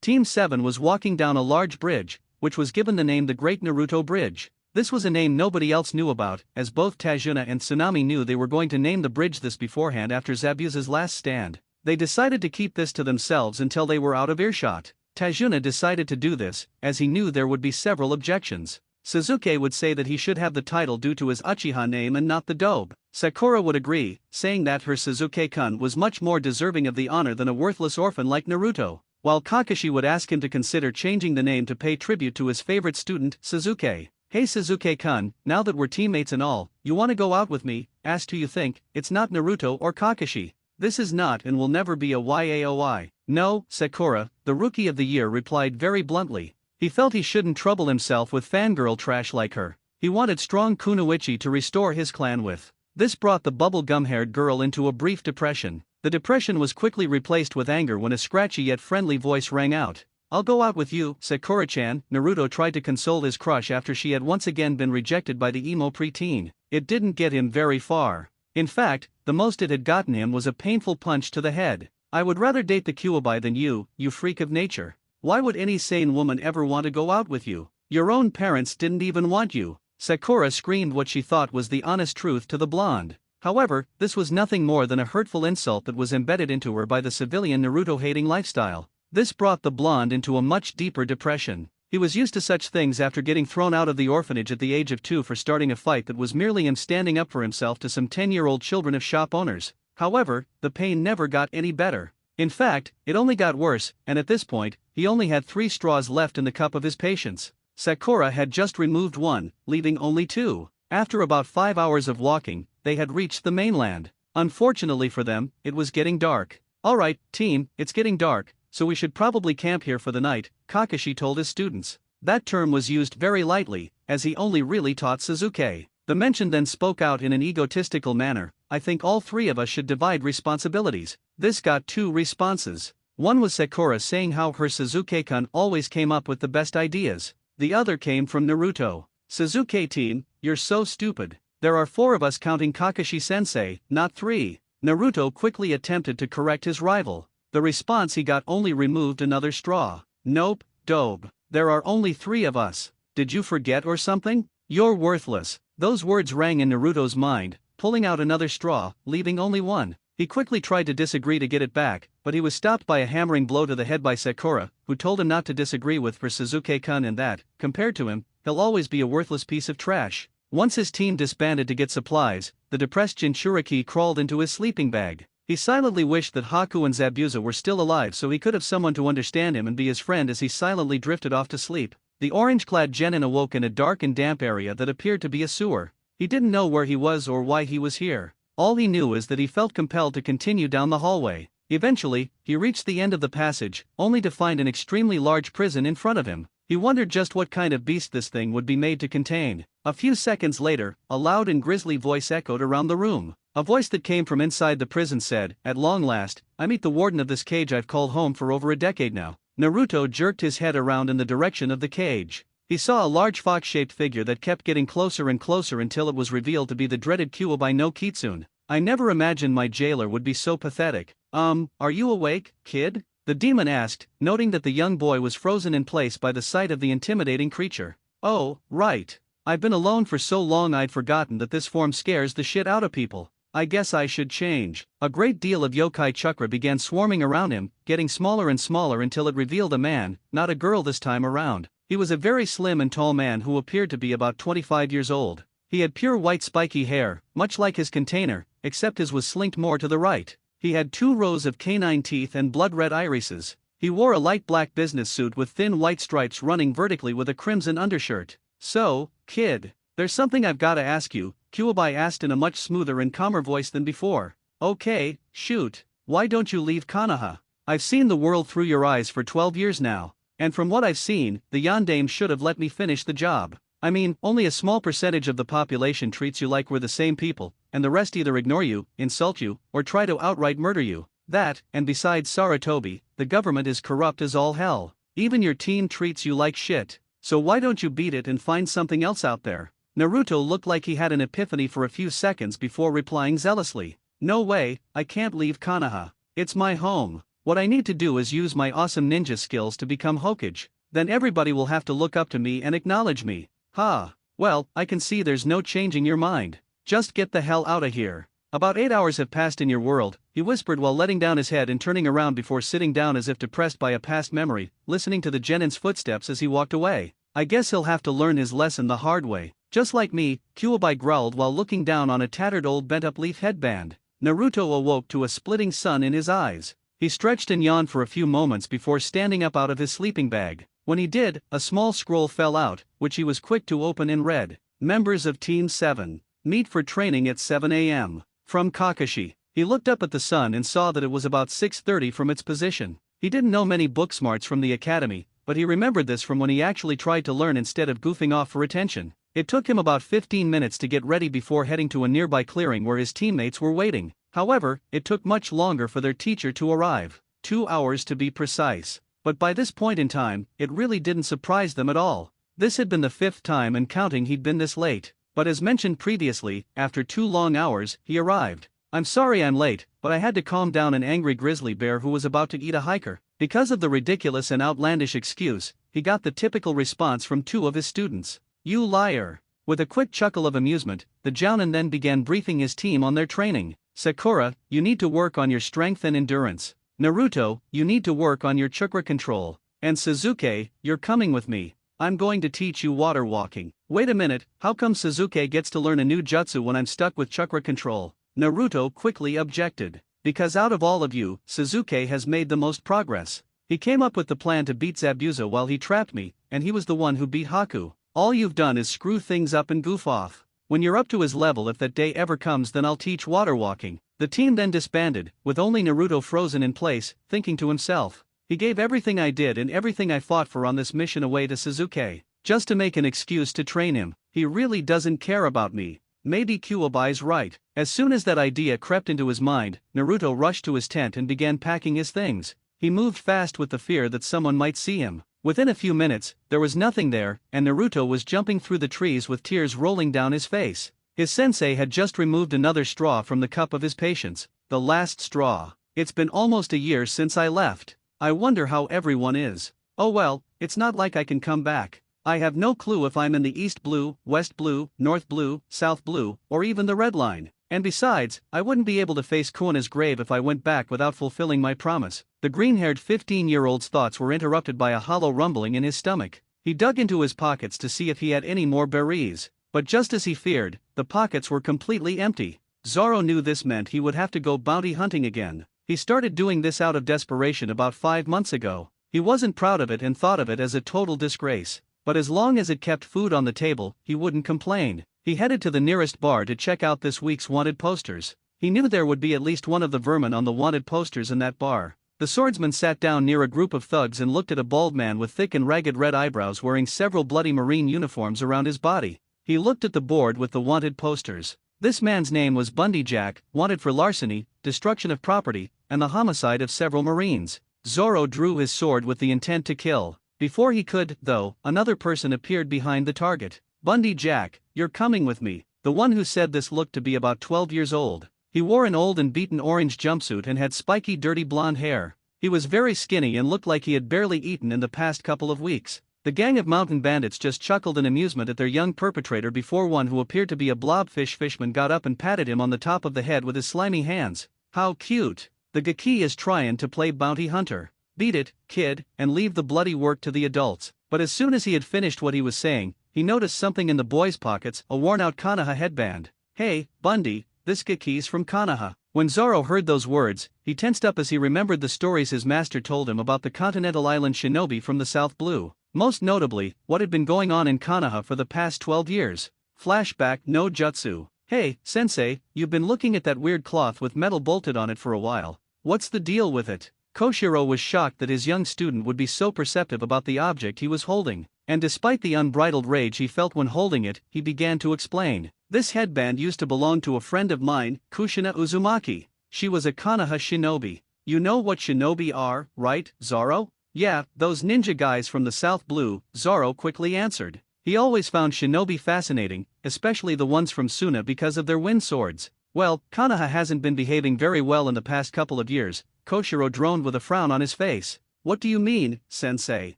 Team 7 was walking down a large bridge, which was given the name the Great Naruto Bridge. This was a name nobody else knew about, as both Tajuna and Tsunami knew they were going to name the bridge this beforehand after Zabuza's last stand. They decided to keep this to themselves until they were out of earshot. Tajuna decided to do this, as he knew there would be several objections. Sasuke would say that he should have the title due to his Uchiha name and not the Dobe. Sakura would agree, saying that her Sasuke-kun was much more deserving of the honor than a worthless orphan like Naruto, while Kakashi would ask him to consider changing the name to pay tribute to his favorite student, Sasuke. "Hey Sasuke-kun, now that we're teammates and all, you wanna go out with me?" asked who you think. "It's not Naruto or Kakashi. This is not and will never be a yaoi. No," Sakura, the Rookie of the Year, replied very bluntly. He felt he shouldn't trouble himself with fangirl trash like her. He wanted strong kunoichi to restore his clan with. This brought the bubble-gum-haired girl into a brief depression. The depression was quickly replaced with anger when a scratchy yet friendly voice rang out. "I'll go out with you, Sakura-chan." Naruto tried to console his crush after she had once again been rejected by the emo preteen. It didn't get him very far. In fact, the most it had gotten him was a painful punch to the head. "I would rather date the Kyuubi than you freak of nature. Why would any sane woman ever want to go out with you? Your own parents didn't even want you." Sakura screamed what she thought was the honest truth to the blonde. However, this was nothing more than a hurtful insult that was embedded into her by the civilian Naruto-hating lifestyle. This brought the blonde into a much deeper depression. He was used to such things after getting thrown out of the orphanage at the age of 2 for starting a fight that was merely him standing up for himself to some 10-year-old children of shop owners. However, the pain never got any better. In fact, it only got worse, and at this point, he only had 3 straws left in the cup of his patience. Sakura had just removed one, leaving only 2. After about 5 hours of walking, they had reached the mainland. Unfortunately for them, it was getting dark. "Alright, team, it's getting dark, so we should probably camp here for the night," Kakashi told his students. That term was used very lightly, as he only really taught Sasuke. The mention then spoke out in an egotistical manner. "I think all 3 of us should divide responsibilities." This got 2 responses. One was Sakura saying how her Sasuke-kun always came up with the best ideas. The other came from Naruto. "Sasuke team, you're so stupid. There are 4 of us counting Kakashi-sensei, not 3. Naruto quickly attempted to correct his rival. The response he got only removed another straw. "Nope, Dobe. There are only 3 of us. Did you forget or something? You're worthless." Those words rang in Naruto's mind, pulling out another straw, leaving only 1. He quickly tried to disagree to get it back, but he was stopped by a hammering blow to the head by Sakura, who told him not to disagree with Sasuke-kun and that, compared to him, he'll always be a worthless piece of trash. Once his team disbanded to get supplies, the depressed Jinchuriki crawled into his sleeping bag. He silently wished that Haku and Zabuza were still alive so he could have someone to understand him and be his friend as he silently drifted off to sleep. The orange-clad genin awoke in a dark and damp area that appeared to be a sewer. He didn't know where he was or why he was here. All he knew is that he felt compelled to continue down the hallway. Eventually, he reached the end of the passage, only to find an extremely large prison in front of him. He wondered just what kind of beast this thing would be made to contain. A few seconds later, a loud and grisly voice echoed around the room. A voice that came from inside the prison said, "At long last, I meet the warden of this cage I've called home for over a decade now." Naruto jerked his head around in the direction of the cage. He saw a large fox-shaped figure that kept getting closer and closer until it was revealed to be the dreaded Kyuubi no Kitsune. "I never imagined my jailer would be so pathetic." Are you awake, kid?" the demon asked, noting that the young boy was frozen in place by the sight of the intimidating creature. "Oh, right. I've been alone for so long I'd forgotten that this form scares the shit out of people. I guess I should change." A great deal of yokai chakra began swarming around him, getting smaller and smaller until it revealed a man, not a girl this time around. He was a very slim and tall man who appeared to be about 25 years old. He had pure white spiky hair, much like his container, except his was slinked more to the right. He had 2 rows of canine teeth and blood-red irises. He wore a light black business suit with thin white stripes running vertically with a crimson undershirt. "So, kid, there's something I've gotta ask you," Kyuubi asked in a much smoother and calmer voice than before. "Okay, shoot. Why don't you leave Konoha? I've seen the world through your eyes for 12 years now. And from what I've seen, the Yondaime should have let me finish the job. I mean, only a small percentage of the population treats you like we're the same people, and the rest either ignore you, insult you, or try to outright murder you. That, and besides Sarutobi, the government is corrupt as all hell. Even your team treats you like shit. So why don't you beat it and find something else out there?" Naruto looked like he had an epiphany for a few seconds before replying zealously. "No way, I can't leave Konoha. It's my home. What I need to do is use my awesome ninja skills to become Hokage. Then everybody will have to look up to me and acknowledge me. Ha! Well, I can see there's no changing your mind. Just get the hell out of here. About 8 hours have passed in your world, he whispered while letting down his head and turning around before sitting down as if depressed by a past memory, listening to the genin's footsteps as he walked away. I guess he'll have to learn his lesson the hard way. Just like me, Kyuubi growled while looking down on a tattered old bent-up leaf headband. Naruto awoke to a splitting sun in his eyes. He stretched and yawned for a few moments before standing up out of his sleeping bag. When he did, a small scroll fell out, which he was quick to open and read. Members of Team 7. Meet for training at 7 a.m. From Kakashi. He looked up at the sun and saw that it was about 6:30 from its position. He didn't know many book smarts from the academy, but he remembered this from when he actually tried to learn instead of goofing off for attention. It took him about 15 minutes to get ready before heading to a nearby clearing where his teammates were waiting. However, it took much longer for their teacher to arrive. 2 hours to be precise. But by this point in time, it really didn't surprise them at all. This had been the 5th time and counting he'd been this late. But as mentioned previously, after 2 long hours, he arrived. I'm sorry I'm late, but I had to calm down an angry grizzly bear who was about to eat a hiker. Because of the ridiculous and outlandish excuse, he got the typical response from 2 of his students. You liar. With a quick chuckle of amusement, the Jounin then began briefing his team on their training. Sakura, you need to work on your strength and endurance. Naruto, you need to work on your chakra control. And Sasuke, you're coming with me. I'm going to teach you water walking. Wait a minute, how come Sasuke gets to learn a new jutsu when I'm stuck with chakra control? Naruto quickly objected. Because out of all of you, Sasuke has made the most progress. He came up with the plan to beat Zabuza while he trapped me, and he was the one who beat Haku. All you've done is screw things up and goof off. When you're up to his level, if that day ever comes, then I'll teach water walking. The team then disbanded, with only Naruto frozen in place, thinking to himself. He gave everything I did and everything I fought for on this mission away to Sasuke, just to make an excuse to train him. He really doesn't care about me. Maybe Kyuubi's right. As soon as that idea crept into his mind, Naruto rushed to his tent and began packing his things. He moved fast with the fear that someone might see him. Within a few minutes, there was nothing there, and Naruto was jumping through the trees with tears rolling down his face. His sensei had just removed another straw from the cup of his patience, the last straw. It's been almost a year since I left. I wonder how everyone is. Oh well, it's not like I can come back. I have no clue if I'm in the East Blue, West Blue, North Blue, South Blue, or even the Red Line. And besides, I wouldn't be able to face Kuna's grave if I went back without fulfilling my promise. The green-haired 15-year-old's thoughts were interrupted by a hollow rumbling in his stomach. He dug into his pockets to see if he had any more berries. But just as he feared, the pockets were completely empty. Zoro knew this meant he would have to go bounty hunting again. He started doing this out of desperation about 5 months ago. He wasn't proud of it and thought of it as a total disgrace. But as long as it kept food on the table, he wouldn't complain. He headed to the nearest bar to check out this week's wanted posters. He knew there would be at least one of the vermin on the wanted posters in that bar. The swordsman sat down near a group of thugs and looked at a bald man with thick and ragged red eyebrows wearing several bloody marine uniforms around his body. He looked at the board with the wanted posters. This man's name was Bundy Jack, wanted for larceny, destruction of property, and the homicide of several Marines. Zoro drew his sword with the intent to kill. Before he could, though, another person appeared behind the target. Bundy Jack, you're coming with me. The one who said this looked to be about 12 years old. He wore an old and beaten orange jumpsuit and had spiky dirty blonde hair. He was very skinny and looked like he had barely eaten in the past couple of weeks. The gang of mountain bandits just chuckled in amusement at their young perpetrator before one who appeared to be a blobfish fishman got up and patted him on the top of the head with his slimy hands. How cute. The Gaki is trying to play bounty hunter. Beat it, kid, and leave the bloody work to the adults. But as soon as he had finished what he was saying, he noticed something in the boy's pockets, a worn-out Konoha headband. Hey, Bundy, this Gaki's from Konoha. When Zoro heard those words, he tensed up as he remembered the stories his master told him about the continental island shinobi from the South Blue. Most notably, what had been going on in Konoha for the past 12 years. Flashback no jutsu. Hey, sensei, you've been looking at that weird cloth with metal bolted on it for a while. What's the deal with it? Koshiro was shocked that his young student would be so perceptive about the object he was holding, and despite the unbridled rage he felt when holding it, he began to explain. This headband used to belong to a friend of mine, Kushina Uzumaki. She was a Konoha shinobi. You know what shinobi are, right, Zoro? Yeah, those ninja guys from the South Blue, Zoro quickly answered. He always found shinobi fascinating, especially the ones from Suna because of their wind swords. Well, Konoha hasn't been behaving very well in the past couple of years, Koshiro droned with a frown on his face. What do you mean, sensei?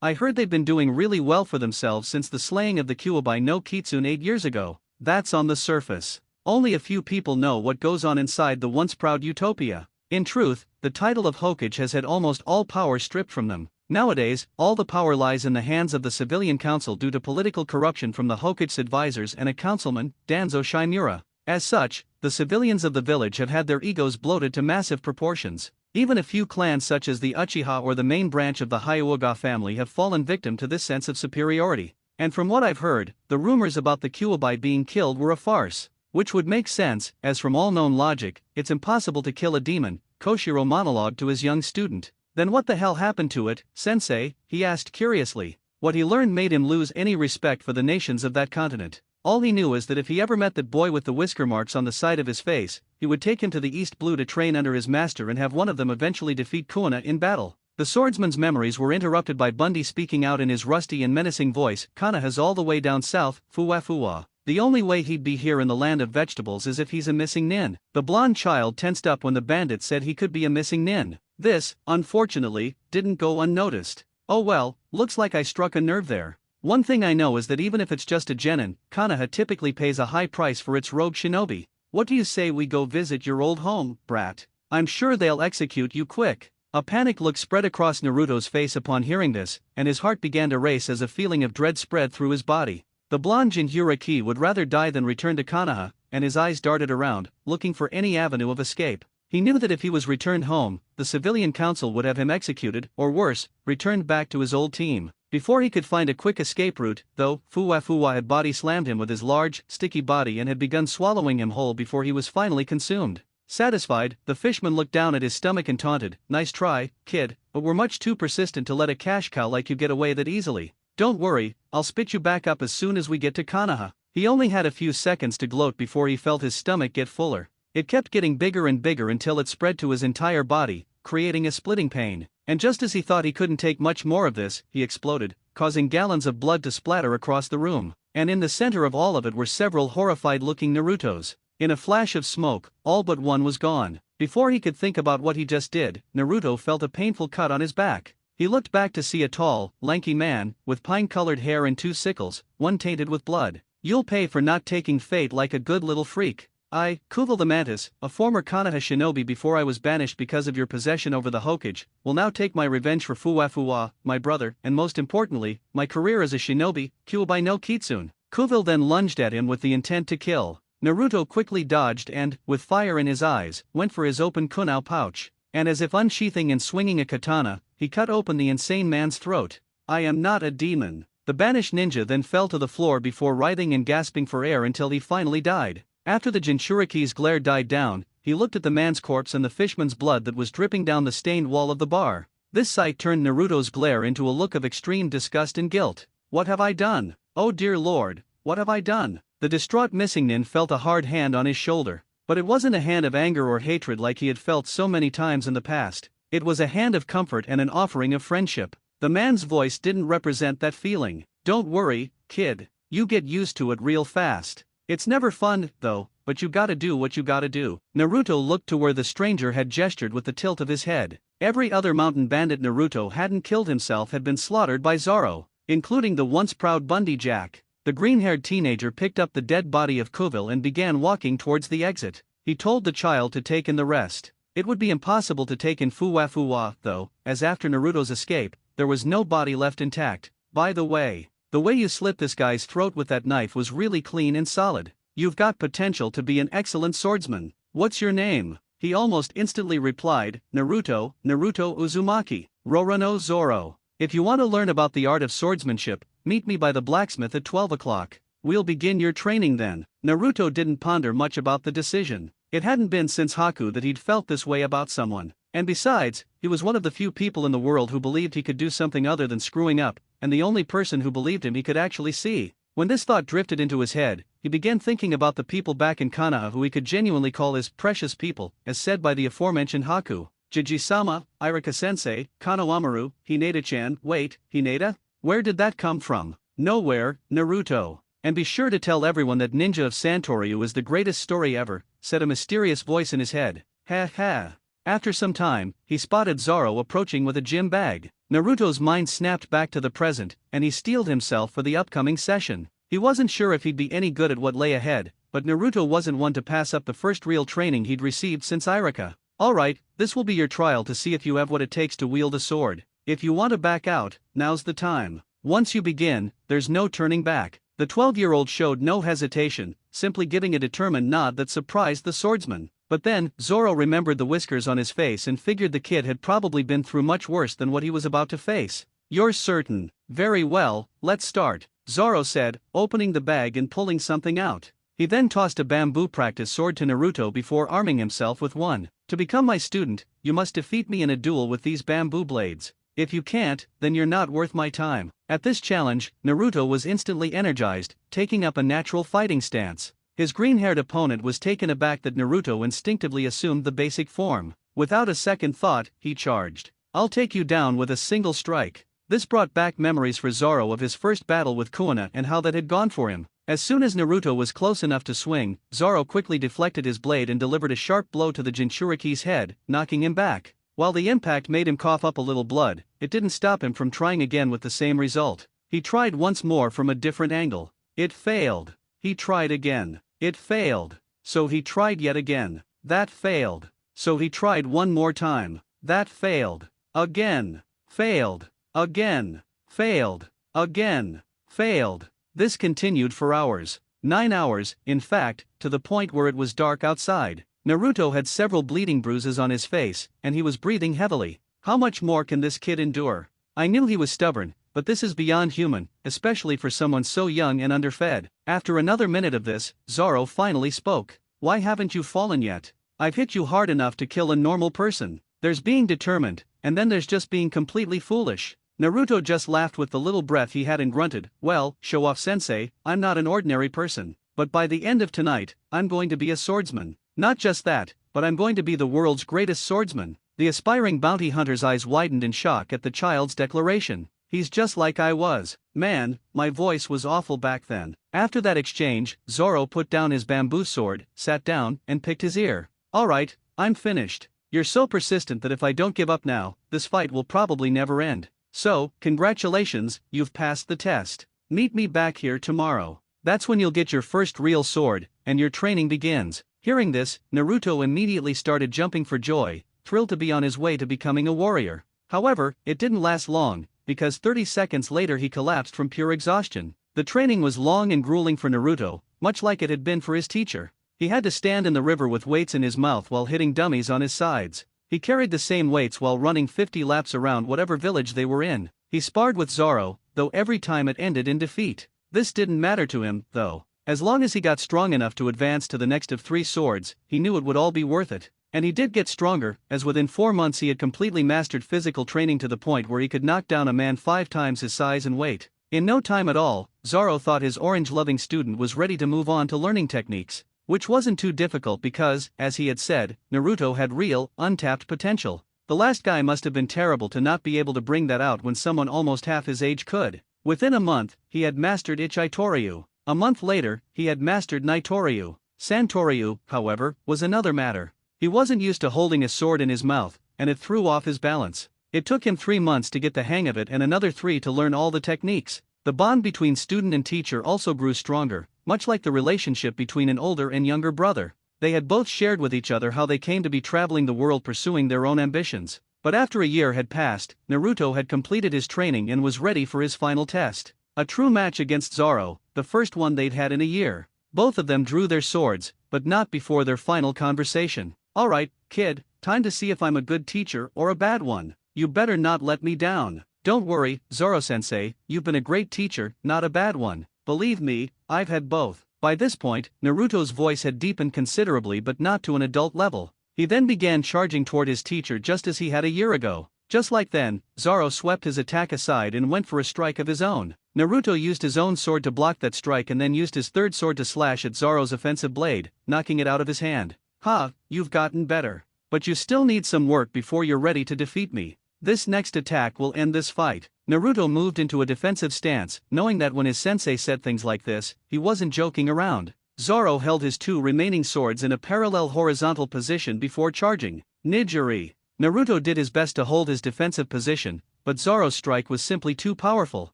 I heard they've been doing really well for themselves since the slaying of the Kyuubi no Kitsune 8 years ago. That's on the surface. Only a few people know what goes on inside the once proud utopia. In truth, the title of Hokage has had almost all power stripped from them. Nowadays, all the power lies in the hands of the civilian council due to political corruption from the Hokage's advisors and a councilman, Danzo Shimura. As such, the civilians of the village have had their egos bloated to massive proportions. Even a few clans such as the Uchiha or the main branch of the Hyuga family have fallen victim to this sense of superiority. And from what I've heard, the rumors about the Kyuubi being killed were a farce. Which would make sense, as from all known logic, it's impossible to kill a demon, Koshiro monologued to his young student. Then what the hell happened to it, sensei? He asked curiously. What he learned made him lose any respect for the nations of that continent. All he knew is that if he ever met that boy with the whisker marks on the side of his face, he would take him to the East Blue to train under his master and have one of them eventually defeat Kuina in battle. The swordsman's memories were interrupted by Bundy speaking out in his rusty and menacing voice. Kanaha's all the way down south, Fuwa. The only way he'd be here in the land of vegetables is if he's a missing nin. The blonde child tensed up when the bandit said he could be a missing nin. This, unfortunately, didn't go unnoticed. Oh well, looks like I struck a nerve there. One thing I know is that even if it's just a genin, Konoha typically pays a high price for its rogue shinobi. What do you say we go visit your old home, brat? I'm sure they'll execute you quick. A panic look spread across Naruto's face upon hearing this, and his heart began to race as a feeling of dread spread through his body. The blonde Jinchuriki would rather die than return to Konoha, and his eyes darted around, looking for any avenue of escape. He knew that if he was returned home, the civilian council would have him executed, or worse, returned back to his old team. Before he could find a quick escape route, though, Fuwa had body slammed him with his large, sticky body and had begun swallowing him whole before he was finally consumed. Satisfied, the fishman looked down at his stomach and taunted, "Nice try, kid, but we're much too persistent to let a cash cow like you get away that easily. Don't worry, I'll spit you back up as soon as we get to Konoha." He only had a few seconds to gloat before he felt his stomach get fuller. It kept getting bigger and bigger until it spread to his entire body, creating a splitting pain. And just as he thought he couldn't take much more of this, he exploded, causing gallons of blood to splatter across the room. And in the center of all of it were several horrified-looking Narutos. In a flash of smoke, all but one was gone. Before he could think about what he just did, Naruto felt a painful cut on his back. He looked back to see a tall, lanky man, with pine-colored hair and two sickles, one tainted with blood. "You'll pay for not taking fate like a good little freak. I, Kuval the Mantis, a former Konoha shinobi before I was banished because of your possession over the Hokage, will now take my revenge for Fuwa, my brother, and most importantly, my career as a shinobi, Kyuubi no Kitsune." Kuval then lunged at him with the intent to kill. Naruto quickly dodged and, with fire in his eyes, went for his open kunao pouch. And as if unsheathing and swinging a katana, he cut open the insane man's throat. "I am not a demon." The banished ninja then fell to the floor before writhing and gasping for air until he finally died. After the Jinchuriki's glare died down, he looked at the man's corpse and the fishman's blood that was dripping down the stained wall of the bar. This sight turned Naruto's glare into a look of extreme disgust and guilt. "What have I done? Oh dear lord, what have I done?" The distraught missing nin felt a hard hand on his shoulder. But it wasn't a hand of anger or hatred like he had felt so many times in the past. It was a hand of comfort and an offering of friendship. The man's voice didn't represent that feeling. "Don't worry, kid. You get used to it real fast. It's never fun, though, but you gotta do what you gotta do." Naruto looked to where the stranger had gestured with the tilt of his head. Every other mountain bandit Naruto hadn't killed himself had been slaughtered by Zoro, including the once proud Bundy Jack. The green-haired teenager picked up the dead body of Kuval and began walking towards the exit. He told the child to take in the rest. It would be impossible to take in Fuwa, though, as after Naruto's escape, there was no body left intact. "By the way you slit this guy's throat with that knife was really clean and solid. You've got potential to be an excellent swordsman. What's your name?" He almost instantly replied, Naruto Uzumaki, Rorono Zoro. "If you want to learn about the art of swordsmanship, meet me by the blacksmith at 12 o'clock. We'll begin your training then." Naruto didn't ponder much about the decision. It hadn't been since Haku that he'd felt this way about someone. And besides, he was one of the few people in the world who believed he could do something other than screwing up, and the only person who believed him he could actually see. When this thought drifted into his head, he began thinking about the people back in Konoha who he could genuinely call his precious people, as said by the aforementioned Haku. Jiji-sama, Irika-sensei, Konohamaru, Hinata-chan. Wait, Hinata? Where did that come from? Nowhere, Naruto. "And be sure to tell everyone that Ninja of Santoryu is the greatest story ever," said a mysterious voice in his head. "Ha ha. After some time, he spotted Zoro approaching with a gym bag. Naruto's mind snapped back to the present, and he steeled himself for the upcoming session. He wasn't sure if he'd be any good at what lay ahead, but Naruto wasn't one to pass up the first real training he'd received since Irika. Alright, this will be your trial to see if you have what it takes to wield a sword. If you want to back out, now's the time. Once you begin, there's no turning back. The 12-year-old showed no hesitation, simply giving a determined nod that surprised the swordsman. But then, Zoro remembered the whiskers on his face and figured the kid had probably been through much worse than what he was about to face. You're certain? Very well, let's start, Zoro said, opening the bag and pulling something out. He then tossed a bamboo practice sword to Naruto before arming himself with one. To become my student, you must defeat me in a duel with these bamboo blades. If you can't, then you're not worth my time. At this challenge, Naruto was instantly energized, taking up a natural fighting stance. His green-haired opponent was taken aback that Naruto instinctively assumed the basic form. Without a second thought, he charged. I'll take you down with a single strike. This brought back memories for Zoro of his first battle with Kuina and how that had gone for him. As soon as Naruto was close enough to swing, Zoro quickly deflected his blade and delivered a sharp blow to the Jinchuriki's head, knocking him back. While the impact made him cough up a little blood, it didn't stop him from trying again with the same result. He tried once more from a different angle. It failed. He tried again. It failed. So he tried yet again. That failed. So he tried one more time. That failed. Again. Failed. Again. Failed. Again. Failed. This continued for hours. 9 hours, in fact, to the point where it was dark outside. Naruto had several bleeding bruises on his face, and he was breathing heavily. How much more can this kid endure? I knew he was stubborn, but this is beyond human, especially for someone so young and underfed. After another minute of this, Zoro finally spoke. Why haven't you fallen yet? I've hit you hard enough to kill a normal person. There's being determined, and then there's just being completely foolish. Naruto just laughed with the little breath he had and grunted, well, show-off sensei, I'm not an ordinary person. But by the end of tonight, I'm going to be a swordsman. Not just that, but I'm going to be the world's greatest swordsman. The aspiring bounty hunter's eyes widened in shock at the child's declaration. He's just like I was. Man, my voice was awful back then. After that exchange, Zoro put down his bamboo sword, sat down, and picked his ear. Alright, I'm finished. You're so persistent that if I don't give up now, this fight will probably never end. So, congratulations, you've passed the test. Meet me back here tomorrow. That's when you'll get your first real sword, and your training begins. Hearing this, Naruto immediately started jumping for joy, thrilled to be on his way to becoming a warrior. However, it didn't last long, because 30 seconds later he collapsed from pure exhaustion. The training was long and grueling for Naruto, much like it had been for his teacher. He had to stand in the river with weights in his mouth while hitting dummies on his sides. He carried the same weights while running 50 laps around whatever village they were in. He sparred with Zoro, though every time it ended in defeat. This didn't matter to him, though. As long as he got strong enough to advance to the next of 3 swords, he knew it would all be worth it. And he did get stronger, as within 4 months he had completely mastered physical training to the point where he could knock down a man 5 times his size and weight. In no time at all, Zoro thought his orange-loving student was ready to move on to learning techniques, which wasn't too difficult because, as he had said, Naruto had real, untapped potential. The last guy must have been terrible to not be able to bring that out when someone almost half his age could. Within a month, he had mastered Ichitoryu. A month later, he had mastered Naitoryu. Santoryu, however, was another matter. He wasn't used to holding a sword in his mouth, and it threw off his balance. It took him 3 months to get the hang of it and another 3 to learn all the techniques. The bond between student and teacher also grew stronger, much like the relationship between an older and younger brother. They had both shared with each other how they came to be traveling the world pursuing their own ambitions. But after a year had passed, Naruto had completed his training and was ready for his final test. A true match against Zoro, the first one they'd had in a year. Both of them drew their swords, but not before their final conversation. Alright, kid, time to see if I'm a good teacher or a bad one. You better not let me down. Don't worry, Zoro-sensei, you've been a great teacher, not a bad one. Believe me, I've had both. By this point, Naruto's voice had deepened considerably but not to an adult level. He then began charging toward his teacher just as he had a year ago. Just like then, Zoro swept his attack aside and went for a strike of his own. Naruto used his own sword to block that strike and then used his third sword to slash at Zoro's offensive blade, knocking it out of his hand. Ha, you've gotten better. But you still need some work before you're ready to defeat me. This next attack will end this fight. Naruto moved into a defensive stance, knowing that when his sensei said things like this, he wasn't joking around. Zoro held his two remaining swords in a parallel horizontal position before charging. Nijiri. Naruto did his best to hold his defensive position, but Zoro's strike was simply too powerful.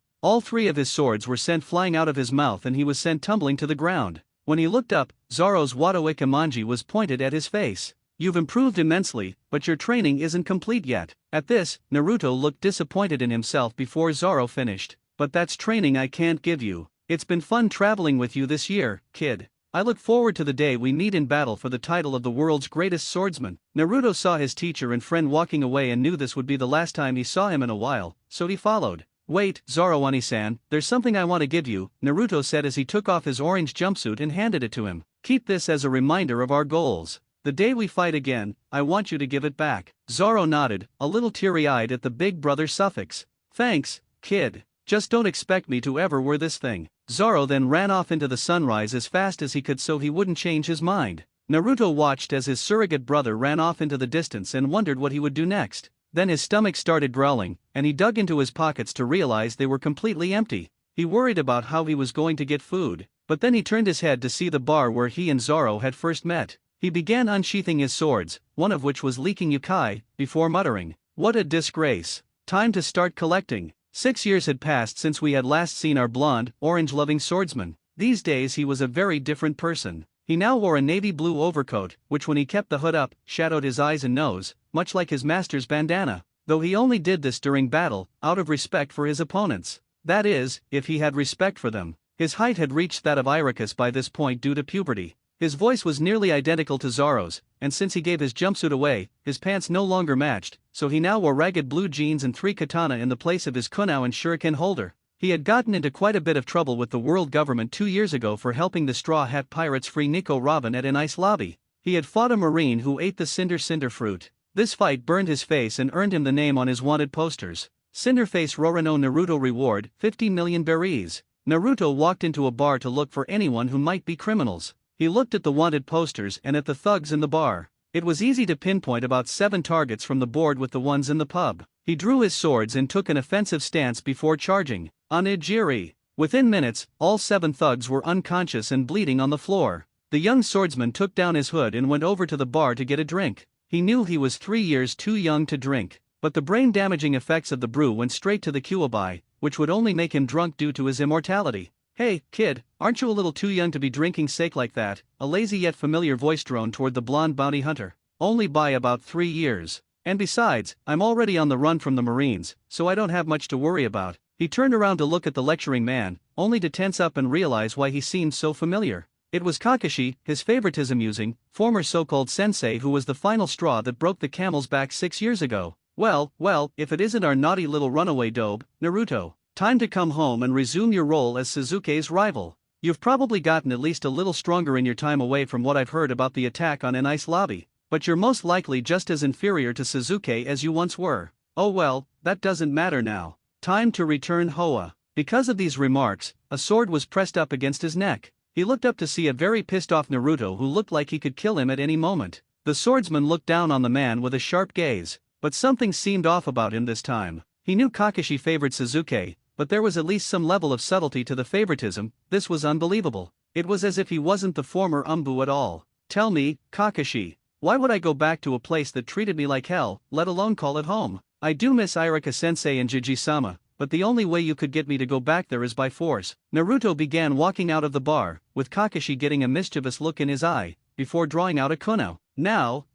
All three of his swords were sent flying out of his mouth and he was sent tumbling to the ground. When he looked up, Zoro's Wado Ikemanji was pointed at his face. "You've improved immensely, but your training isn't complete yet." At this, Naruto looked disappointed in himself before Zoro finished. "But that's training I can't give you. It's been fun traveling with you this year, kid. I look forward to the day we meet in battle for the title of the world's greatest swordsman." Naruto saw his teacher and friend walking away and knew this would be the last time he saw him in a while, so he followed. "Wait, Zoro Oni-san, there's something I want to give you," Naruto said as he took off his orange jumpsuit and handed it to him. "Keep this as a reminder of our goals. The day we fight again, I want you to give it back." Zoro nodded, a little teary-eyed at the big brother suffix. "Thanks, kid. Just don't expect me to ever wear this thing." Zoro then ran off into the sunrise as fast as he could so he wouldn't change his mind. Naruto watched as his surrogate brother ran off into the distance and wondered what he would do next. Then his stomach started growling, and he dug into his pockets to realize they were completely empty. He worried about how he was going to get food, but then he turned his head to see the bar where he and Zoro had first met. He began unsheathing his swords, one of which was leaking yukai, before muttering, "What a disgrace. Time to start collecting." 6 years had passed since we had last seen our blonde, orange-loving swordsman. These days he was a very different person. He now wore a navy blue overcoat, which when he kept the hood up, shadowed his eyes and nose, much like his master's bandana, though he only did this during battle, out of respect for his opponents. That is, if he had respect for them. His height had reached that of Iroquois by this point due to puberty. His voice was nearly identical to Zoro's, and since he gave his jumpsuit away, his pants no longer matched, so he now wore ragged blue jeans and 3 katana in the place of his kunao and shuriken holder. He had gotten into quite a bit of trouble with the world government 2 years ago for helping the Straw Hat Pirates free Nico Robin at an ice lobby. He had fought a marine who ate the cinder fruit. This fight burned his face and earned him the name on his wanted posters. Cinderface Rorano Naruto reward, 50 million berries. Naruto walked into a bar to look for anyone who might be criminals. He looked at the wanted posters and at the thugs in the bar. It was easy to pinpoint about 7 targets from the board with the ones in the pub. He drew his swords and took an offensive stance before charging. Onigiri. Within minutes, all 7 thugs were unconscious and bleeding on the floor. The young swordsman took down his hood and went over to the bar to get a drink. He knew he was 3 years too young to drink, but the brain-damaging effects of the brew went straight to the kuwabai, which would only make him drunk due to his immortality. "Hey, kid, aren't you a little too young to be drinking sake like that?" A lazy yet familiar voice droned toward the blonde bounty hunter. "Only by about 3 years. And besides, I'm already on the run from the Marines, so I don't have much to worry about." He turned around to look at the lecturing man, only to tense up and realize why he seemed so familiar. It was Kakashi, his favoritism using, former so-called sensei who was the final straw that broke the camel's back 6 years ago. Well, if it isn't our naughty little runaway dobe, Naruto. Time to come home and resume your role as Sasuke's rival. You've probably gotten at least a little stronger in your time away from what I've heard about the attack on an ice lobby, but you're most likely just as inferior to Sasuke as you once were. Oh well, that doesn't matter now. Time to return Hoa. Because of these remarks, a sword was pressed up against his neck. He looked up to see a very pissed-off Naruto who looked like he could kill him at any moment. The swordsman looked down on the man with a sharp gaze, but something seemed off about him this time. He knew Kakashi favored Sasuke, but there was at least some level of subtlety to the favoritism. This was unbelievable. It was as if he wasn't the former Umbu at all. "Tell me, Kakashi, why would I go back to a place that treated me like hell, let alone call it home? I do miss Iruka-sensei and Jiji-sama, but the only way you could get me to go back there is by force." Naruto began walking out of the bar, with Kakashi getting a mischievous look in his eye, before drawing out a kunao. Now,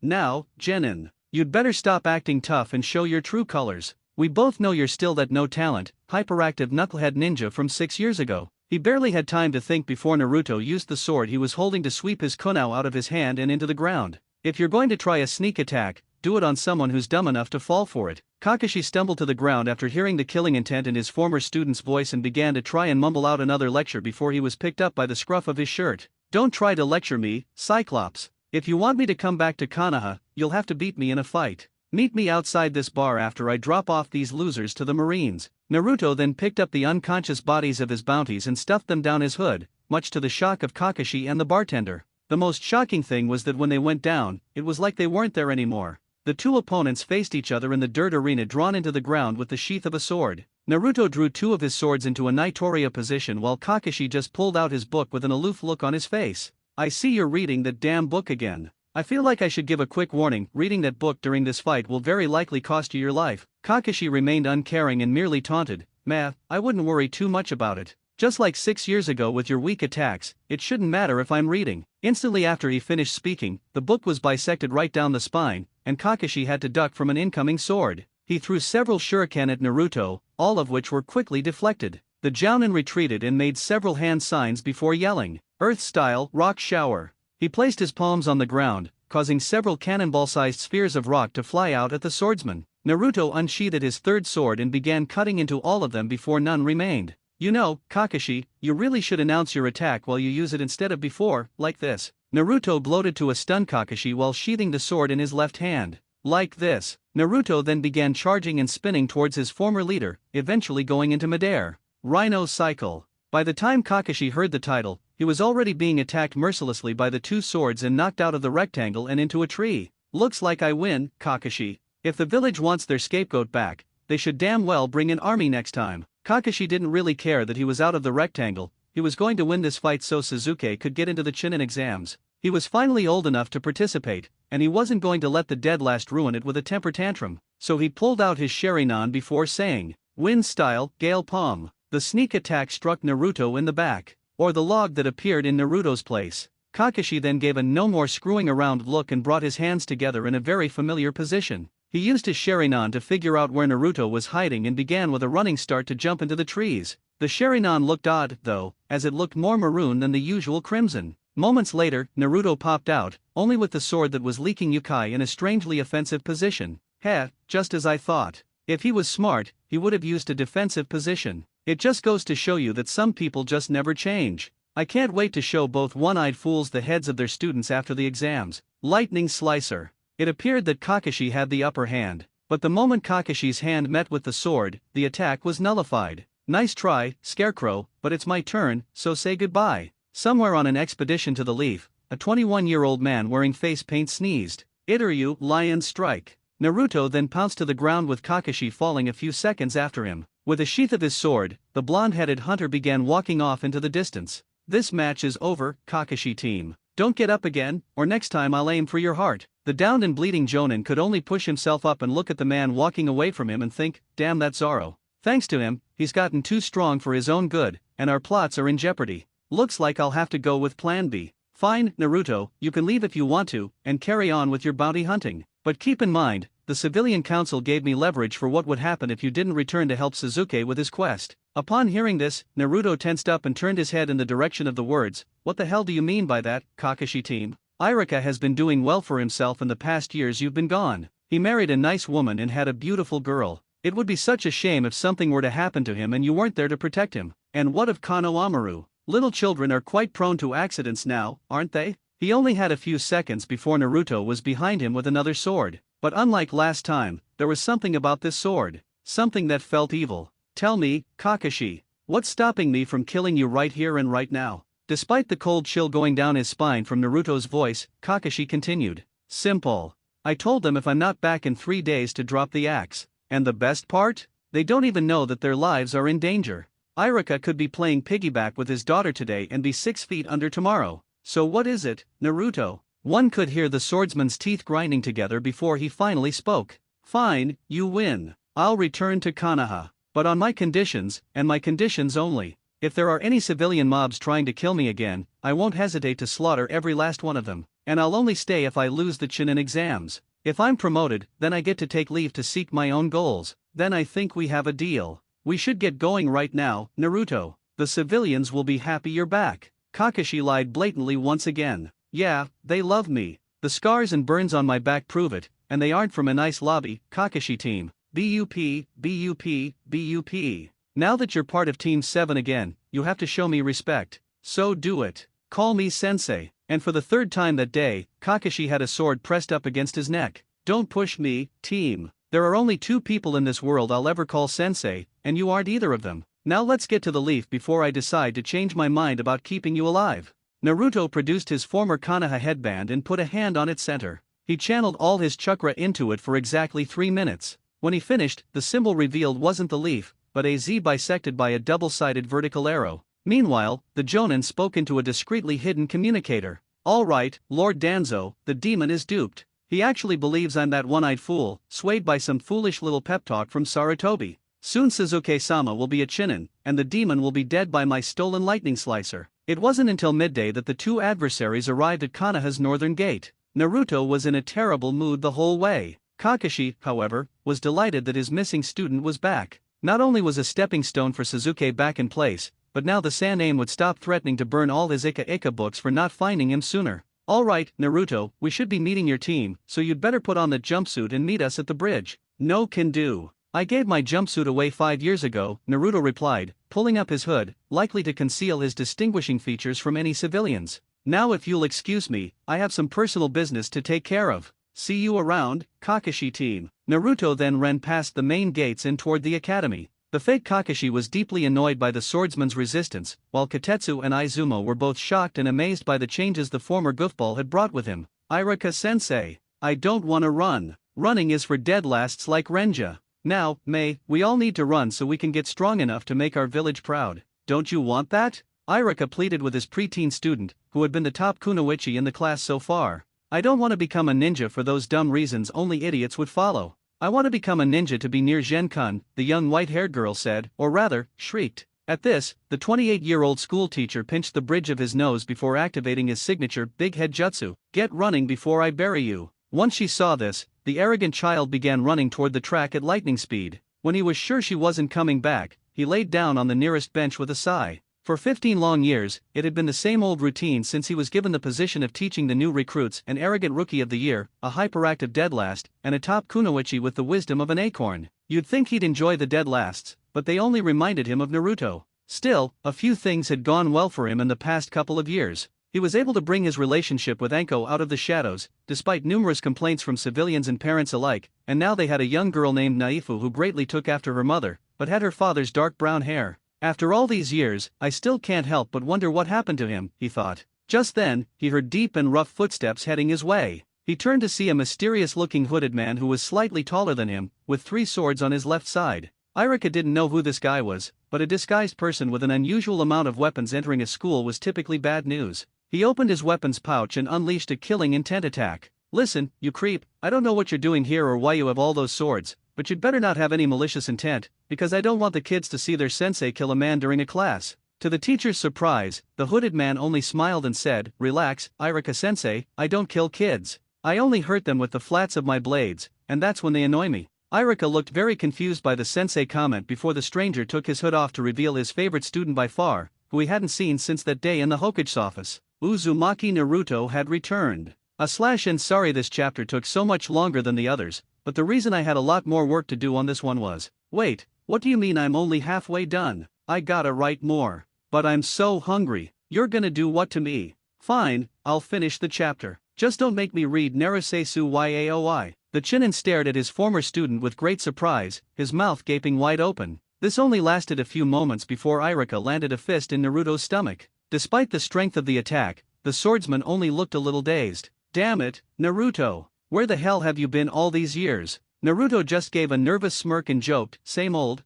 Genin, you'd better stop acting tough and show your true colors. We both know you're still that no-talent, hyperactive knucklehead ninja from 6 years ago." He barely had time to think before Naruto used the sword he was holding to sweep his kunao out of his hand and into the ground. "If you're going to try a sneak attack, do it on someone who's dumb enough to fall for it." Kakashi stumbled to the ground after hearing the killing intent in his former student's voice and began to try and mumble out another lecture before he was picked up by the scruff of his shirt. "Don't try to lecture me, Cyclops. If you want me to come back to Konoha, you'll have to beat me in a fight. Meet me outside this bar after I drop off these losers to the Marines." Naruto then picked up the unconscious bodies of his bounties and stuffed them down his hood, much to the shock of Kakashi and the bartender. The most shocking thing was that when they went down, it was like they weren't there anymore. The two opponents faced each other in the dirt arena drawn into the ground with the sheath of a sword. Naruto drew 2 of his swords into a Naitoria position while Kakashi just pulled out his book with an aloof look on his face. I see you're reading that damn book again. I feel like I should give a quick warning, reading that book during this fight will very likely cost you your life. Kakashi remained uncaring and merely taunted, "Meh, I wouldn't worry too much about it. Just like 6 years ago with your weak attacks, it shouldn't matter if I'm reading." Instantly after he finished speaking, the book was bisected right down the spine, and Kakashi had to duck from an incoming sword. He threw several shuriken at Naruto, all of which were quickly deflected. The Jounin retreated and made several hand signs before yelling, "Earth-style rock shower." He placed his palms on the ground, causing several cannonball-sized spheres of rock to fly out at the swordsman. Naruto unsheathed his third sword and began cutting into all of them before none remained. "You know, Kakashi, you really should announce your attack while you use it instead of before, like this." Naruto gloated to a stunned Kakashi while sheathing the sword in his left hand. "Like this." Naruto then began charging and spinning towards his former leader, eventually going into midair. Rhino Cycle. By the time Kakashi heard the title, he was already being attacked mercilessly by the two swords and knocked out of the rectangle and into a tree. "Looks like I win, Kakashi. If the village wants their scapegoat back, they should damn well bring an army next time." Kakashi didn't really care that he was out of the rectangle. He was going to win this fight so Sasuke could get into the Chunin exams. He was finally old enough to participate, and he wasn't going to let the dead last ruin it with a temper tantrum. So he pulled out his Sharingan before saying, "Wind style, Gale Palm." The sneak attack struck Naruto in the back, or the log that appeared in Naruto's place. Kakashi then gave a no more screwing around look and brought his hands together in a very familiar position. He used his Sharingan to figure out where Naruto was hiding and began with a running start to jump into the trees. The Sharingan looked odd, though, as it looked more maroon than the usual crimson. Moments later, Naruto popped out, only with the sword that was leaking Yukai in a strangely offensive position. Heh, just as I thought. If he was smart, he would have used a defensive position. It just goes to show you that some people just never change. I can't wait to show both one-eyed fools the heads of their students after the exams. Lightning Slicer. It appeared that Kakashi had the upper hand, but the moment Kakashi's hand met with the sword, the attack was nullified. "Nice try, Scarecrow, but it's my turn, so say goodbye." Somewhere on an expedition to the Leaf, a 21-year-old man wearing face paint sneezed. "Itaryu, Lion Strike." Naruto then pounced to the ground with Kakashi falling a few seconds after him. With a sheath of his sword, the blonde-headed hunter began walking off into the distance. "This match is over, Kakashi team. Don't get up again, or next time I'll aim for your heart." The downed and bleeding Jonin could only push himself up and look at the man walking away from him and think, "Damn that Zoro. Thanks to him, he's gotten too strong for his own good, and our plots are in jeopardy. Looks like I'll have to go with Plan B." "Fine, Naruto, you can leave if you want to, and carry on with your bounty hunting. But keep in mind, the civilian council gave me leverage for what would happen if you didn't return to help Sasuke with his quest." Upon hearing this, Naruto tensed up and turned his head in the direction of the words. "What the hell do you mean by that, Kakashi team? Irika has been doing well for himself in the past years you've been gone. He married a nice woman and had a beautiful girl. It would be such a shame if something were to happen to him and you weren't there to protect him. And what of Kano Amaru? Little children are quite prone to accidents now, aren't they?" He only had a few seconds before Naruto was behind him with another sword. But unlike last time, there was something about this sword. Something that felt evil. "Tell me, Kakashi, what's stopping me from killing you right here and right now?" Despite the cold chill going down his spine from Naruto's voice, Kakashi continued. "Simple. I told them if I'm not back in 3 days to drop the axe. And the best part? They don't even know that their lives are in danger. Irika could be playing piggyback with his daughter today and be 6 feet under tomorrow. So what is it, Naruto?" One could hear the swordsman's teeth grinding together before he finally spoke. "Fine, you win. I'll return to Konoha. But on my conditions, and my conditions only. If there are any civilian mobs trying to kill me again, I won't hesitate to slaughter every last one of them. And I'll only stay if I lose the Chunin exams. If I'm promoted, then I get to take leave to seek my own goals. Then I think we have a deal. We should get going right now, Naruto. The civilians will be happy you're back." Kakashi lied blatantly once again. "Yeah, they love me. The scars and burns on my back prove it, and they aren't from a nice lobby, Kakashi team. BUP, BUP, BUP. Now that you're part of Team 7 again, you have to show me respect. So do it. Call me Sensei." And for the third time that day, Kakashi had a sword pressed up against his neck. "Don't push me, team. There are only 2 people in this world I'll ever call Sensei, and you aren't either of them. Now let's get to the Leaf before I decide to change my mind about keeping you alive." Naruto produced his former Konoha headband and put a hand on its center. He channeled all his chakra into it for exactly 3 minutes. When he finished, the symbol revealed wasn't the leaf, but a Z bisected by a double-sided vertical arrow. Meanwhile, the Jonin spoke into a discreetly hidden communicator. Alright, Lord Danzo, the demon is duped. He actually believes I'm that one-eyed fool, swayed by some foolish little pep talk from Sarutobi. Soon Suzuki-sama will be a Chinin, and the demon will be dead by my stolen lightning slicer. It wasn't until midday that the two adversaries arrived at Konoha's northern gate. Naruto was in a terrible mood the whole way. Kakashi, however, was delighted that his missing student was back. Not only was a stepping stone for Suzuki back in place, but now the Saname would stop threatening to burn all his Ika books for not finding him sooner. Alright, Naruto, we should be meeting your team, so you'd better put on the jumpsuit and meet us at the bridge. No can do. I gave my jumpsuit away 5 years ago, Naruto replied, pulling up his hood, likely to conceal his distinguishing features from any civilians. Now if you'll excuse me, I have some personal business to take care of. See you around, Kakashi team. Naruto then ran past the main gates and toward the academy. The fake Kakashi was deeply annoyed by the swordsman's resistance, while Kotetsu and Izumo were both shocked and amazed by the changes the former goofball had brought with him. Irika-sensei, I don't wanna run. Running is for deadlasts like Renja. Now, May, we all need to run so we can get strong enough to make our village proud. Don't you want that? Irika pleaded with his preteen student, who had been the top kunoichi in the class so far. I don't want to become a ninja for those dumb reasons only idiots would follow. I want to become a ninja to be near Gen-kun, the young white-haired girl said, or rather, shrieked. At this, the 28-year-old school teacher pinched the bridge of his nose before activating his signature big head jutsu. Get running before I bury you. Once she saw this, the arrogant child began running toward the track at lightning speed. When he was sure she wasn't coming back, he laid down on the nearest bench with a sigh. For 15 long years, it had been the same old routine since he was given the position of teaching the new recruits an arrogant rookie of the year, a hyperactive deadlast, and a top kunoichi with the wisdom of an acorn. You'd think he'd enjoy the deadlasts, but they only reminded him of Naruto. Still, a few things had gone well for him in the past couple of years. He was able to bring his relationship with Anko out of the shadows, despite numerous complaints from civilians and parents alike, and now they had a young girl named Naifu who greatly took after her mother, but had her father's dark brown hair. After all these years, I still can't help but wonder what happened to him, he thought. Just then, he heard deep and rough footsteps heading his way. He turned to see a mysterious-looking hooded man who was slightly taller than him, with 3 swords on his left side. Irika didn't know who this guy was, but a disguised person with an unusual amount of weapons entering a school was typically bad news. He opened his weapons pouch and unleashed a killing intent attack. Listen, you creep, I don't know what you're doing here or why you have all those swords, but you'd better not have any malicious intent, because I don't want the kids to see their sensei kill a man during a class. To the teacher's surprise, the hooded man only smiled and said, Relax, Irika-sensei, I don't kill kids. I only hurt them with the flats of my blades, and that's when they annoy me. Irika looked very confused by the sensei comment before the stranger took his hood off to reveal his favorite student by far, who he hadn't seen since that day in the Hokage's office. Uzumaki Naruto had returned. And sorry this chapter took so much longer than the others, but the reason I had a lot more work to do on this one was, wait, what do you mean I'm only halfway done? I gotta write more. But I'm so hungry. You're gonna do what to me? Fine, I'll finish the chapter. Just don't make me read Naruseisu Yaoi. The Chinin stared at his former student with great surprise, his mouth gaping wide open. This only lasted a few moments before Irika landed a fist in Naruto's stomach. Despite the strength of the attack, the swordsman only looked a little dazed. Damn it, Naruto. Where the hell have you been all these years? Naruto just gave a nervous smirk and joked, same old,